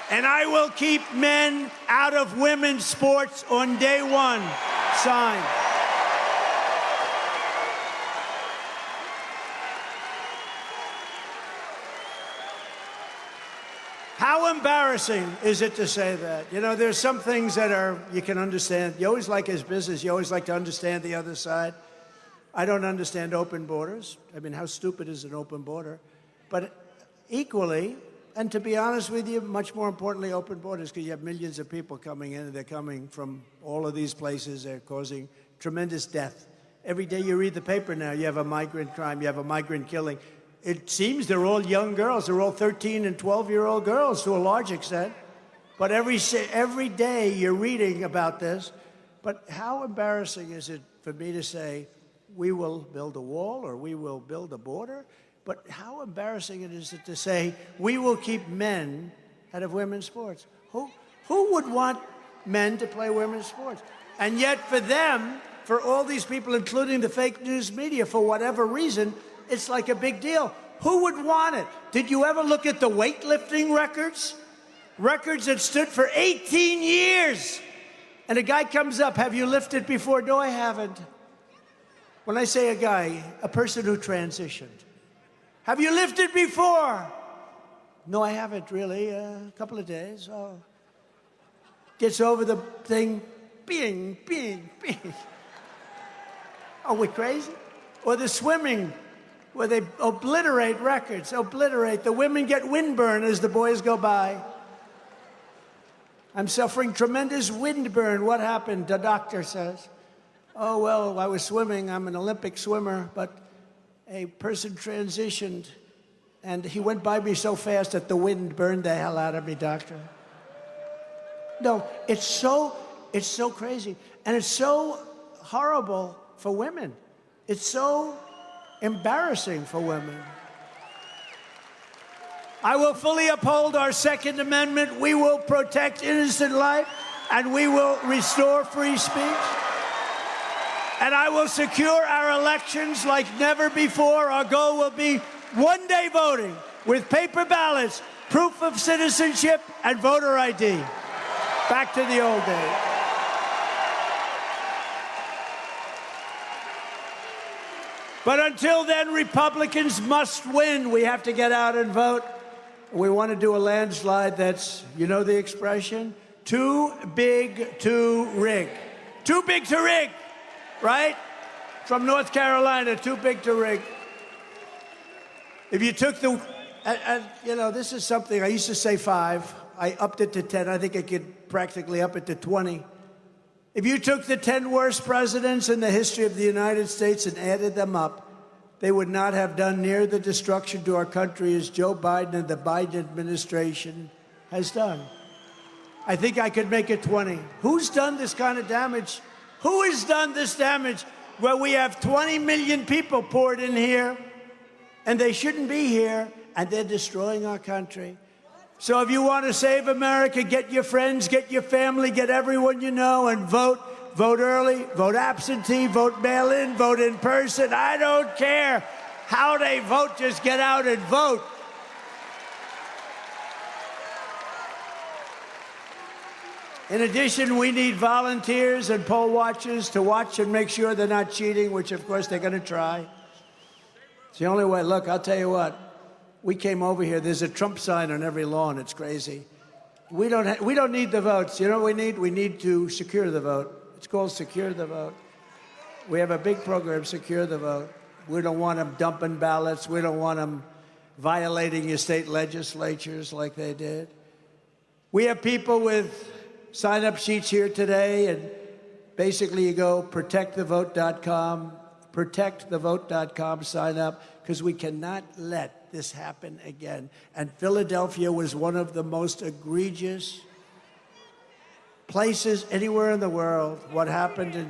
And I will keep men out of women's sports on day one. Signed. How embarrassing is it to say that? You know, there's some things that are, you can understand. You always like his business. You always like to understand the other side. I don't understand open borders. I mean, how stupid is an open border? But equally, and to be honest with you, much more importantly, open borders, because you have millions of people coming in, and they're coming from all of these places. They're causing tremendous death. Every day you read the paper now, you have a migrant crime, you have a migrant killing. It seems they're all young girls. They're all 13 and 12-year-old girls to a large extent. But every day you're reading about this. But how embarrassing is it for me to say, we will build a wall or we will build a border? But how embarrassing it is to say, we will keep men out of women's sports. Who would want men to play women's sports? And yet for them, for all these people, including the fake news media, for whatever reason, it's like a big deal. Who would want it? Did you ever look at the weightlifting records? Records that stood for 18 years. And a guy comes up, have you lifted before? No, I haven't. When I say a guy, a person who transitioned. Have you lifted before? No, I haven't really. A couple of days. Oh. Gets over the thing, bing, bing, bing. Are we crazy? Or the swimming, where they obliterate records, obliterate. The women get windburn as the boys go by. I'm suffering tremendous windburn. What happened? The doctor says. Oh, well, I was swimming. I'm an Olympic swimmer, but a person transitioned, and he went by me so fast that the wind burned the hell out of me, doctor. No, it's so crazy, and it's so horrible for women. It's so embarrassing for women. I will fully uphold our Second Amendment. We will protect innocent life, and we will restore free speech. And I will secure our elections like never before. Our goal will be one-day voting with paper ballots, proof of citizenship, and voter ID. Back to the old days. But until then, Republicans must win. We have to get out and vote. We want to do a landslide that's, you know the expression? Too big to rig. Too big to rig, right? From North Carolina, too big to rig. If you took the, you know, this is something, I used to say 5. I upped it to 10. I think I could practically up it to 20. If you took the 10 worst presidents in the history of the United States and added them up, they would not have done near the destruction to our country as Joe Biden and the Biden administration has done. I think I could make it 20. Who's done this kind of damage? Who has done this damage where we have 20 million people poured in here and they shouldn't be here and they're destroying our country? So if you want to save America, get your friends, get your family, get everyone you know and vote. Vote early, vote absentee, vote mail-in, vote in person. I don't care how they vote, just get out and vote. In addition, we need volunteers and poll watchers to watch and make sure they're not cheating, which of course they're going to try. It's the only way. Look, I'll tell you what. We came over here. There's a Trump sign on every lawn. It's crazy. We don't need the votes. You know what we need? We need to secure the vote. It's called Secure the Vote. We have a big program, Secure the Vote. We don't want them dumping ballots. We don't want them violating your state legislatures like they did. We have people with sign-up sheets here today, and basically you go protectthevote.com, protectthevote.com, sign up, because we cannot let this happen again. And Philadelphia was one of the most egregious places anywhere in the world, what happened in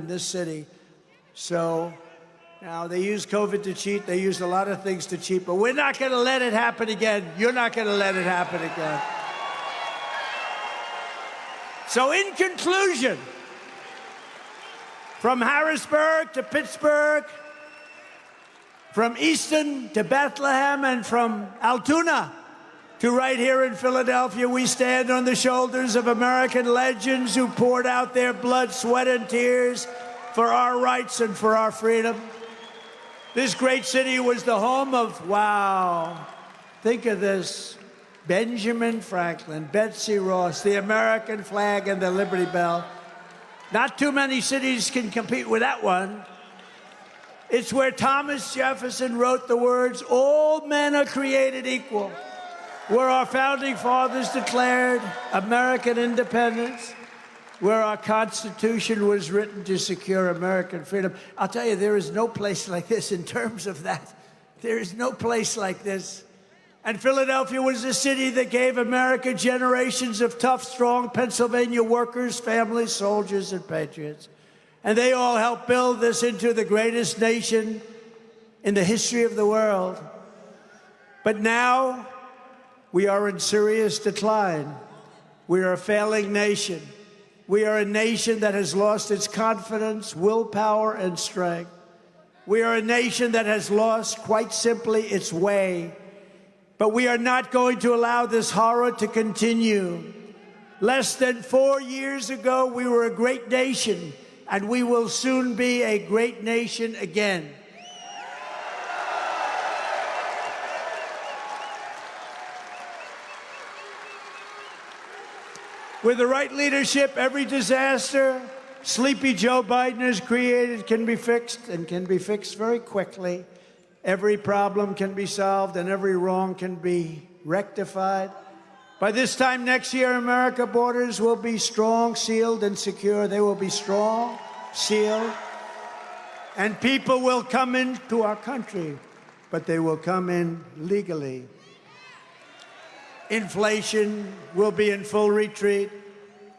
this city. So now they use COVID to cheat. They use a lot of things to cheat, but we're not going to let it happen again. You're not going to let it happen again. So in conclusion, from Harrisburg to Pittsburgh, from Easton to Bethlehem, and from Altoona to right here in Philadelphia, we stand on the shoulders of American legends who poured out their blood, sweat, and tears for our rights and for our freedom. This great city was the home of, wow, think of this, Benjamin Franklin, Betsy Ross, the American flag, and the Liberty Bell. Not too many cities can compete with that one. It's where Thomas Jefferson wrote the words, "All men are created equal," where our founding fathers declared American independence, where our Constitution was written to secure American freedom. I'll tell you, there is no place like this in terms of that. There is no place like this. And Philadelphia was the city that gave America generations of tough, strong Pennsylvania workers, families, soldiers, and patriots. And they all helped build this into the greatest nation in the history of the world. But now, we are in serious decline. We are a failing nation. We are a nation that has lost its confidence, willpower, and strength. We are a nation that has lost, quite simply, its way. But we are not going to allow this horror to continue. Less than 4 years ago, we were a great nation, and we will soon be a great nation again. With the right leadership, every disaster sleepy Joe Biden has created can be fixed, and can be fixed very quickly. Every problem can be solved, and every wrong can be rectified. By this time next year, America borders will be strong, sealed, and secure. They will be strong, sealed, and people will come into our country, but they will come in legally. Inflation will be in full retreat.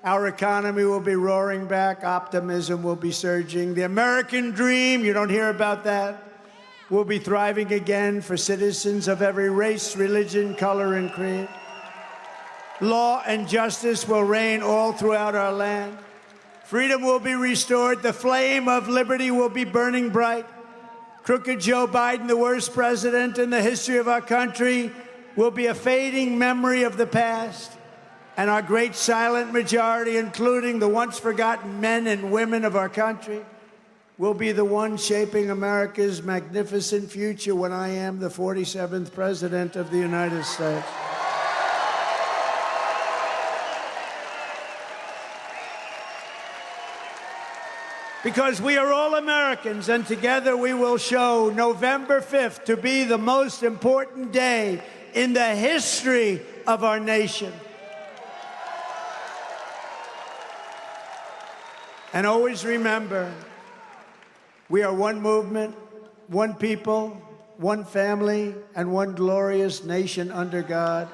Our economy will be roaring back. Optimism will be surging. The American dream, you don't hear about that, will be thriving again for citizens of every race, religion, color, and creed. Law and justice will reign all throughout our land. Freedom will be restored. The flame of liberty will be burning bright. Crooked Joe Biden, the worst president in the history of our country, will be a fading memory of the past. And our great silent majority, including the once forgotten men and women of our country, will be the ones shaping America's magnificent future when I am the 47th President of the United States. Because we are all Americans, and together we will show November 5th to be the most important day in the history of our nation. And always remember, we are one movement, one people, one family, and one glorious nation under God.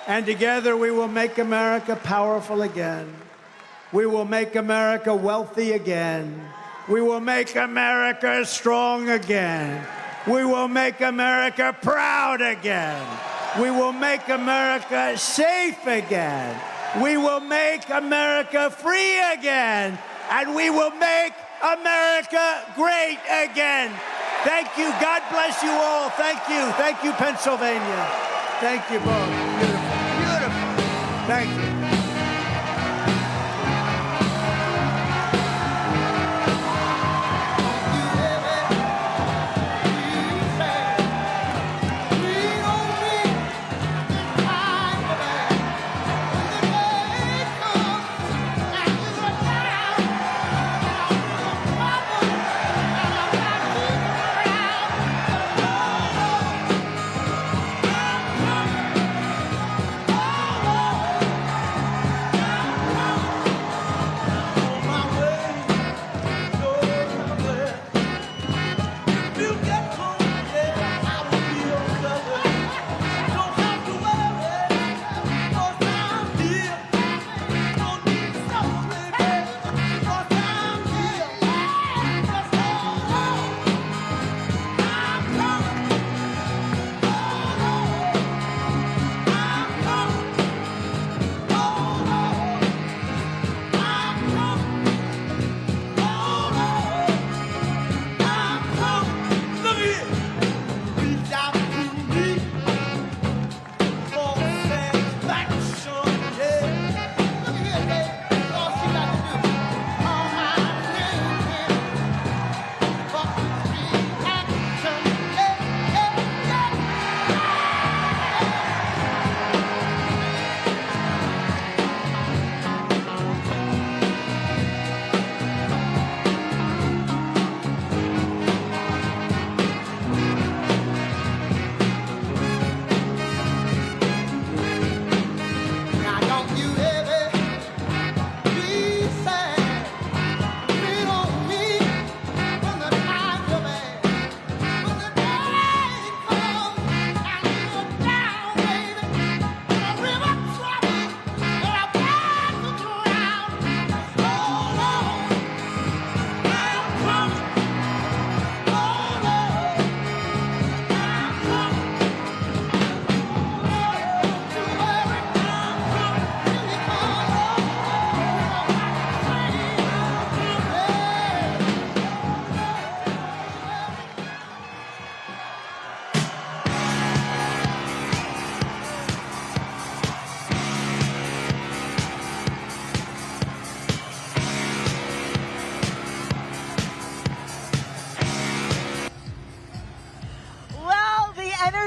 And together we will make America powerful again. We will make America wealthy again. We will make America strong again. We will make America proud again. We will make America safe again. We will make America free again. And we will make America great again. Thank you. God bless you all. Thank you. Thank you, Pennsylvania. Thank you both. Beautiful. Beautiful. Thank you.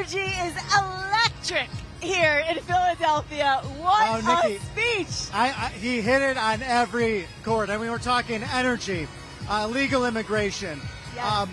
energy is electric here in Philadelphia. What Nikki, a speech! He hit it on every chord. I mean, we're talking energy, legal immigration. Yes.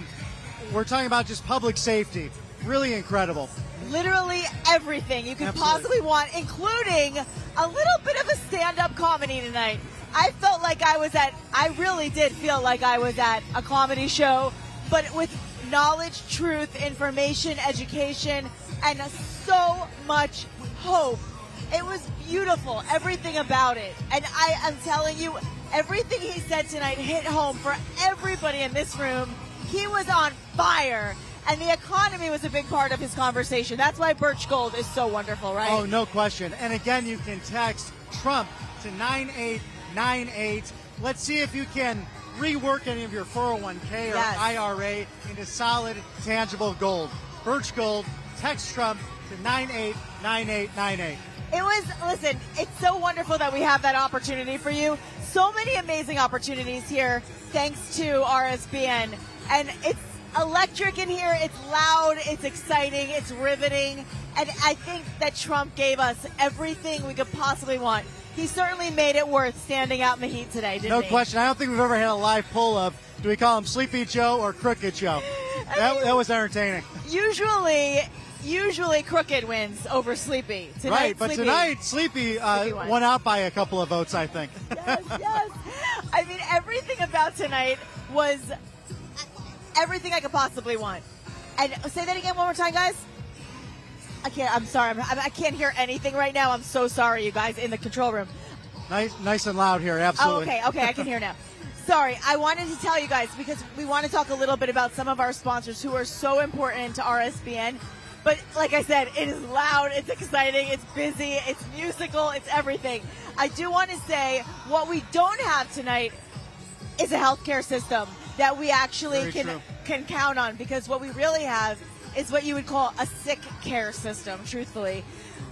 We're talking about just public safety. Really incredible. Literally everything you could Absolutely. possibly want, including a little bit of a stand-up comedy tonight. I really did feel like I was at a comedy show, but with knowledge, truth, information, education, and so much hope It was beautiful, everything about it. And I am telling you, everything he said tonight hit home for everybody in this room. He was on fire. And the economy was a big part of his conversation. That's why Birch Gold is so wonderful, right? Oh, no question. And again, you can text Trump to 9898. Let's see if you can rework any of your 401k or IRA into solid, tangible gold. Birch Gold, text Trump to 989898. Listen, it's so wonderful that we have that opportunity for you. So many amazing opportunities here, thanks to RSBN. And it's electric in here, it's loud, it's exciting, it's riveting. And I think that Trump gave us everything we could possibly want. He certainly made it worth standing out in the heat today, didn't he? No question. I don't think we've ever had a live poll of, do we call him Sleepy Joe or Crooked Joe? That was entertaining. Usually Crooked wins over Sleepy. Right, but tonight Sleepy won out by a couple of votes, I think. Yes. I mean, everything about tonight was everything I could possibly want. And say that again one more time, guys. I'm sorry. I can't hear anything right now. I'm so sorry, you guys, in the control room. Nice and loud here, absolutely. Oh, okay, I can hear now. Sorry, I wanted to tell you guys because we want to talk a little bit about some of our sponsors who are so important to RSBN. But like I said, it is loud, it's exciting, it's busy, it's musical, it's everything. I do want to say what we don't have tonight is a healthcare system that we actually can count on, because what we really have is what you would call a sick care system, truthfully.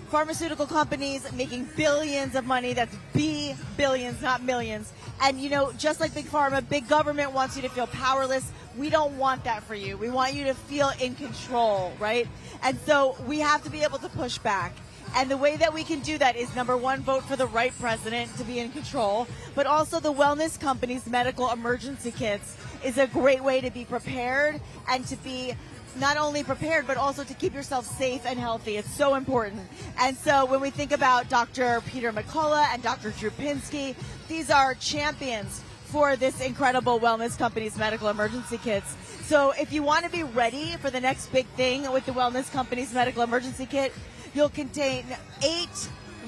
Pharmaceutical companies making billions of money, that's billions, not millions. And, just like Big Pharma, big government wants you to feel powerless. We don't want that for you. We want you to feel in control, right? And so we have to be able to push back. And the way that we can do that is, number one, vote for the right president to be in control, but also the wellness companies' medical emergency kits is a great way to be prepared and to be not only prepared, but also to keep yourself safe and healthy. It's so important. And so when we think about Dr. Peter McCullough and Dr. Drew Pinsky, these are champions for this incredible wellness company's medical emergency kits. So if you want to be ready for the next big thing with the wellness company's medical emergency kit, you'll contain 8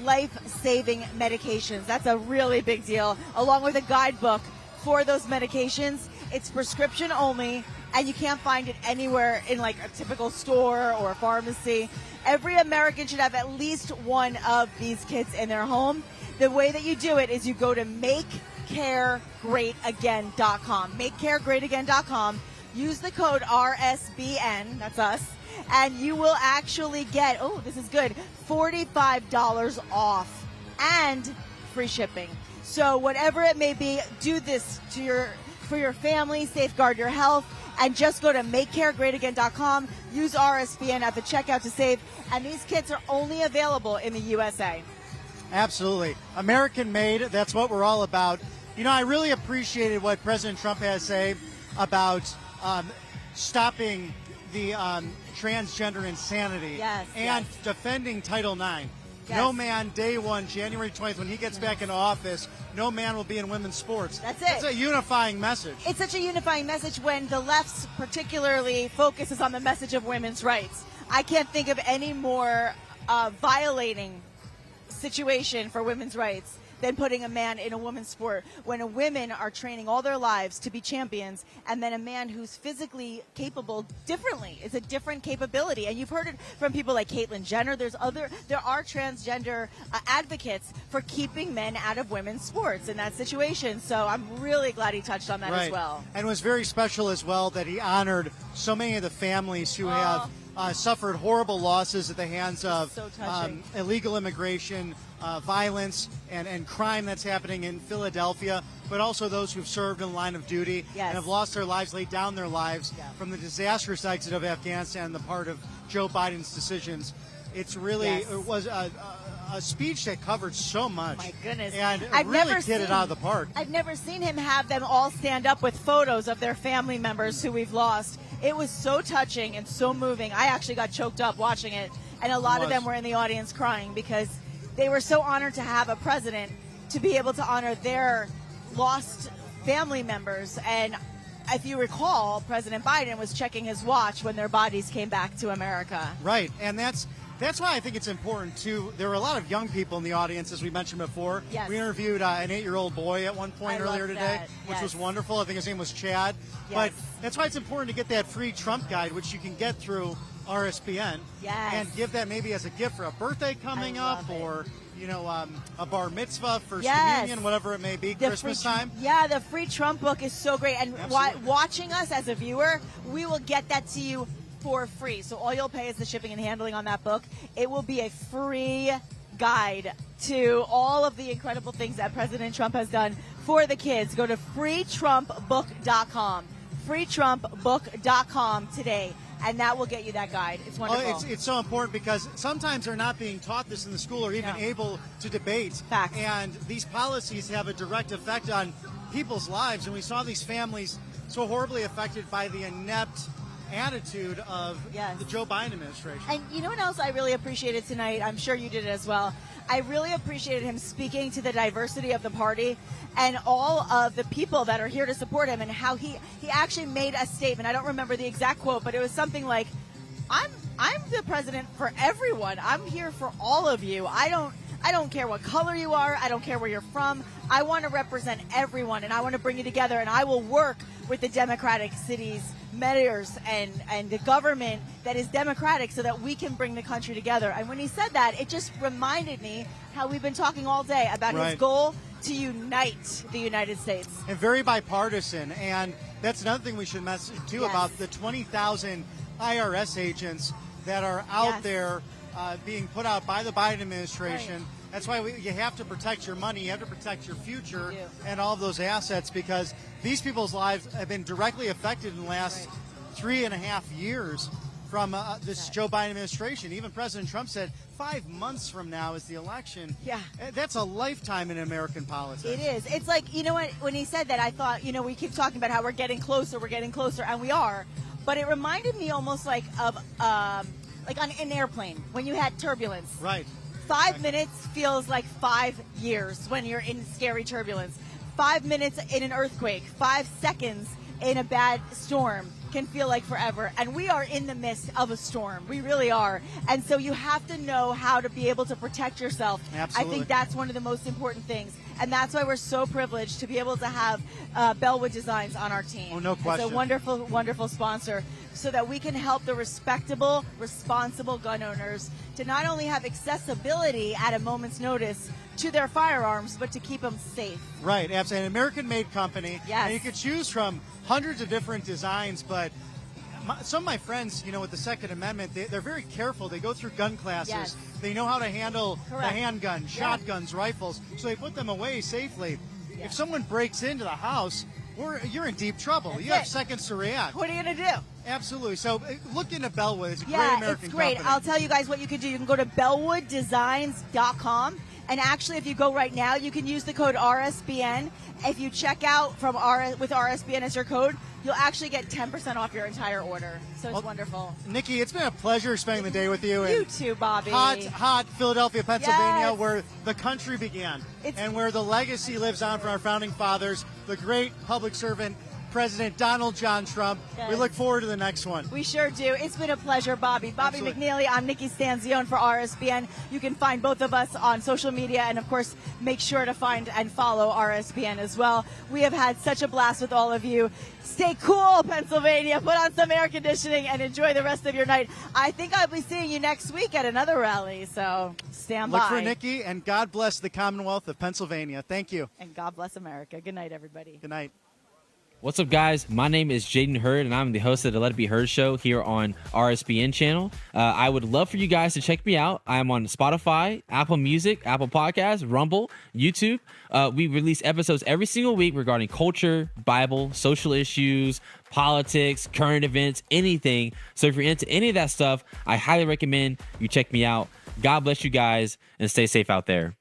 life-saving medications. That's a really big deal, along with a guidebook for those medications. It's prescription only, and you can't find it anywhere in like a typical store or a pharmacy. Every American should have at least one of these kits in their home. The way that you do it is you go to MakeCareGreatAgain.com. MakeCareGreatAgain.com. Use the code RSBN, that's us, and you will actually get, this is good, $45 off and free shipping. So whatever it may be, do this for your family, safeguard your health, and just go to MakeCareGreatAgain.com. Use RSBN at the checkout to save, and these kits are only available in the USA. Absolutely. American made, that's what we're all about. I really appreciated what President Trump has to say about stopping the transgender insanity and defending Title IX. Yes. No man, day one, January 20th, when he gets back into office, no man will be in women's sports. That's it. It's a unifying message. It's such a unifying message when the left particularly focuses on the message of women's rights. I can't think of any more violating situation for women's rights than putting a man in a woman's sport, when women are training all their lives to be champions, and then a man who's physically capable differently. It's a different capability. And you've heard it from people like Caitlyn Jenner. There are transgender advocates for keeping men out of women's sports in that situation. So I'm really glad he touched on that as well. And it was very special as well that he honored so many of the families who have suffered horrible losses at the hands of illegal immigration, violence, and crime that's happening in Philadelphia, but also those who've served in the line of duty and have lost their lives, laid down their lives from the disastrous exit of Afghanistan and the part of Joe Biden's decisions. It's really, it was a speech that covered so much. My goodness. And really hit it out of the park. I've never seen him have them all stand up with photos of their family members who we've lost. It was so touching and so moving. I actually got choked up watching it, and a lot of them were in the audience crying because they were so honored to have a president to be able to honor their lost family members. And if you recall, President Biden was checking his watch when their bodies came back to America. Right, and that's That's why I think it's important, too. There were a lot of young people in the audience, as we mentioned before. Yes. We interviewed an 8-year-old boy at one point earlier today, which was wonderful. I think his name was Chad. But that's why it's important to get that free Trump guide, which you can get through RSBN. And give that maybe as a gift for a birthday coming up or, you know, a bar mitzvah, first communion, whatever it may be, Christmas time. Yeah, the free Trump book is so great. And watching us as a viewer, we will get that to you for free. So all you'll pay is the shipping and handling on that book. It will be a free guide to all of the incredible things that President Trump has done for the kids. Go to freetrumpbook.com. freetrumpbook.com today. And that will get you that guide. It's wonderful. Oh, it's so important because sometimes they're not being taught this in the school or even able to debate. Facts. And these policies have a direct effect on people's lives. And we saw these families so horribly affected by the inept attitude of the Joe Biden administration. And you know what else I really appreciated tonight? I'm sure you did it as well. I really appreciated him speaking to the diversity of the party and all of the people that are here to support him, and how he actually made a statement. I don't remember the exact quote, but it was something like, I'm the president for everyone. I'm here for all of you. I don't care what color you are. I don't care where you're from. I want to represent everyone, and I want to bring you together, and I will work with the Democratic cities, mayors, and the government that is Democratic so that we can bring the country together. And when he said that, it just reminded me how we've been talking all day about his goal to unite the United States. And very bipartisan. And that's another thing we should mention, too, about the 20,000 IRS agents that are out there being put out by the Biden administration. That's why you have to protect your money. You have to protect your future and all of those assets, because these people's lives have been directly affected in the last 3.5 years from this Joe Biden administration. Even President Trump said 5 months from now is the election. Yeah. That's a lifetime in American politics. It is. It's like, you know what, when he said that, I thought, you know, we keep talking about how we're getting closer, and we are. But it reminded me almost like of like on an airplane when you had turbulence. Right. 5 minutes feels like 5 years when you're in scary turbulence. 5 minutes in an earthquake, 5 seconds in a bad storm can feel like forever. And we are in the midst of a storm. We really are. And so you have to know how to be able to protect yourself. Absolutely. I think that's one of the most important things. And that's why we're so privileged to be able to have BelleWood Designs on our team. Oh, no question. It's a wonderful, wonderful sponsor so that we can help the respectable, responsible gun owners to not only have accessibility at a moment's notice to their firearms, but to keep them safe. Right, absolutely. An American-made company. Yes. And you could choose from hundreds of different designs, but some of my friends, you know, with the Second Amendment, they're very careful. They go through gun classes. Yes. They know how to handle the Correct. handgun, shotguns, rifles, so they put them away safely. If someone breaks into the house, you're in deep trouble. You have seconds to react. What are you going to do? Absolutely. So look into BelleWood. It's a great Yeah, American it's great. company. I'll tell you guys what you can do. You can go to BelleWoodDesigns.com. And actually, if you go right now, you can use the code RSBN. If you check out with RSBN as your code, you'll actually get 10% off your entire order. So it's wonderful. Nikki, it's been a pleasure spending the day with you. You too, Bobby. Hot Philadelphia, Pennsylvania, Yes. where the country began and where the legacy lives on from our founding fathers, the great public servant, President Donald John Trump. Yes. We look forward to the next one. We sure do. It's been a pleasure, Bobby. Bobby Absolutely. McNeely, I'm Nikki Stanzione for RSBN. You can find both of us on social media, and of course, make sure to find and follow RSBN as well. We have had such a blast with all of you. Stay cool, Pennsylvania. Put on some air conditioning and enjoy the rest of your night. I think I'll be seeing you next week at another rally, so stand by. Look for Nikki, and God bless the Commonwealth of Pennsylvania. Thank you. And God bless America. Good night, everybody. Good night. What's up, guys? My name is Jaden Hurd, and I'm the host of the Let It Be Heard show here on RSBN channel. I would love for you guys to check me out. I'm on Spotify, Apple Music, Apple Podcasts, Rumble, YouTube. We release episodes every single week regarding culture, Bible, social issues, politics, current events, anything. So if you're into any of that stuff, I highly recommend you check me out. God bless you guys, and stay safe out there.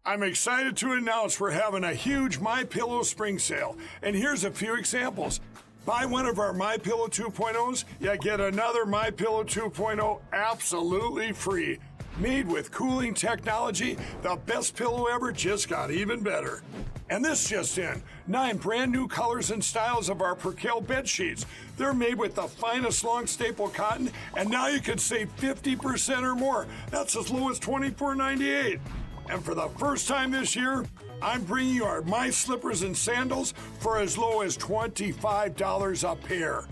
I'm excited to announce we're having a huge MyPillow spring sale. And here's a few examples. Buy one of our MyPillow 2.0s, you get another MyPillow 2.0 absolutely free. Made with cooling technology, the best pillow ever just got even better. And this just in, 9 brand new colors and styles of our percale bed sheets. They're made with the finest long staple cotton, and now you can save 50% or more. That's as low as $24.98. And for the first time this year, I'm bringing you our My Slippers and Sandals for as low as $25 a pair.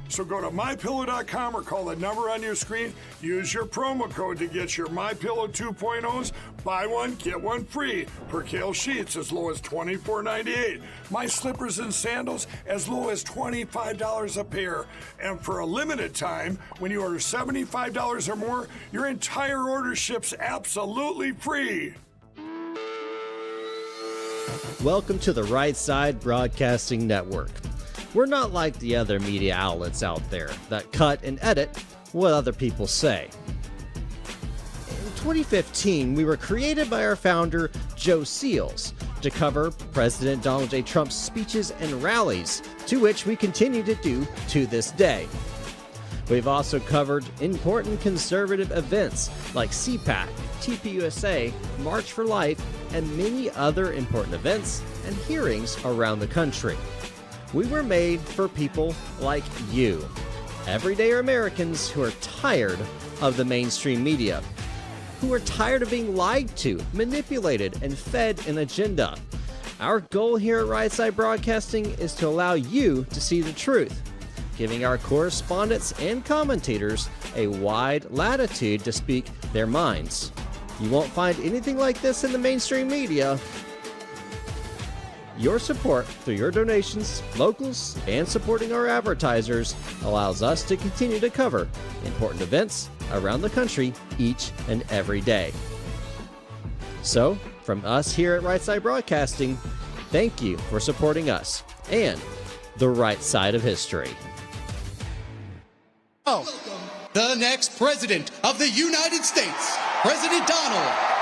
So go to MyPillow.com or call the number on your screen. Use your promo code to get your MyPillow 2.0s. Buy one, get one free. Percale sheets as low as $24.98. My Slippers and Sandals as low as $25 a pair. And for a limited time, when you order $75 or more, your entire order ships absolutely free. Welcome to the Right Side Broadcasting Network. We're not like the other media outlets out there that cut and edit what other people say. In 2015, we were created by our founder, Joe Seals, to cover President Donald J. Trump's speeches and rallies, to which we continue to do to this day. We've also covered important conservative events like CPAC, TPUSA, March for Life, and many other important events and hearings around the country. We were made for people like you, everyday Americans who are tired of the mainstream media, who are tired of being lied to, manipulated, and fed an agenda. Our goal here at Right Side Broadcasting is to allow you to see the truth, giving our correspondents and commentators a wide latitude to speak their minds. You won't find anything like this in the mainstream media. Your support through your donations, locals, and supporting our advertisers allows us to continue to cover important events around the country each and every day. So, from us here at Right Side Broadcasting, thank you for supporting us and the right side of history. The next President of the United States, President Donald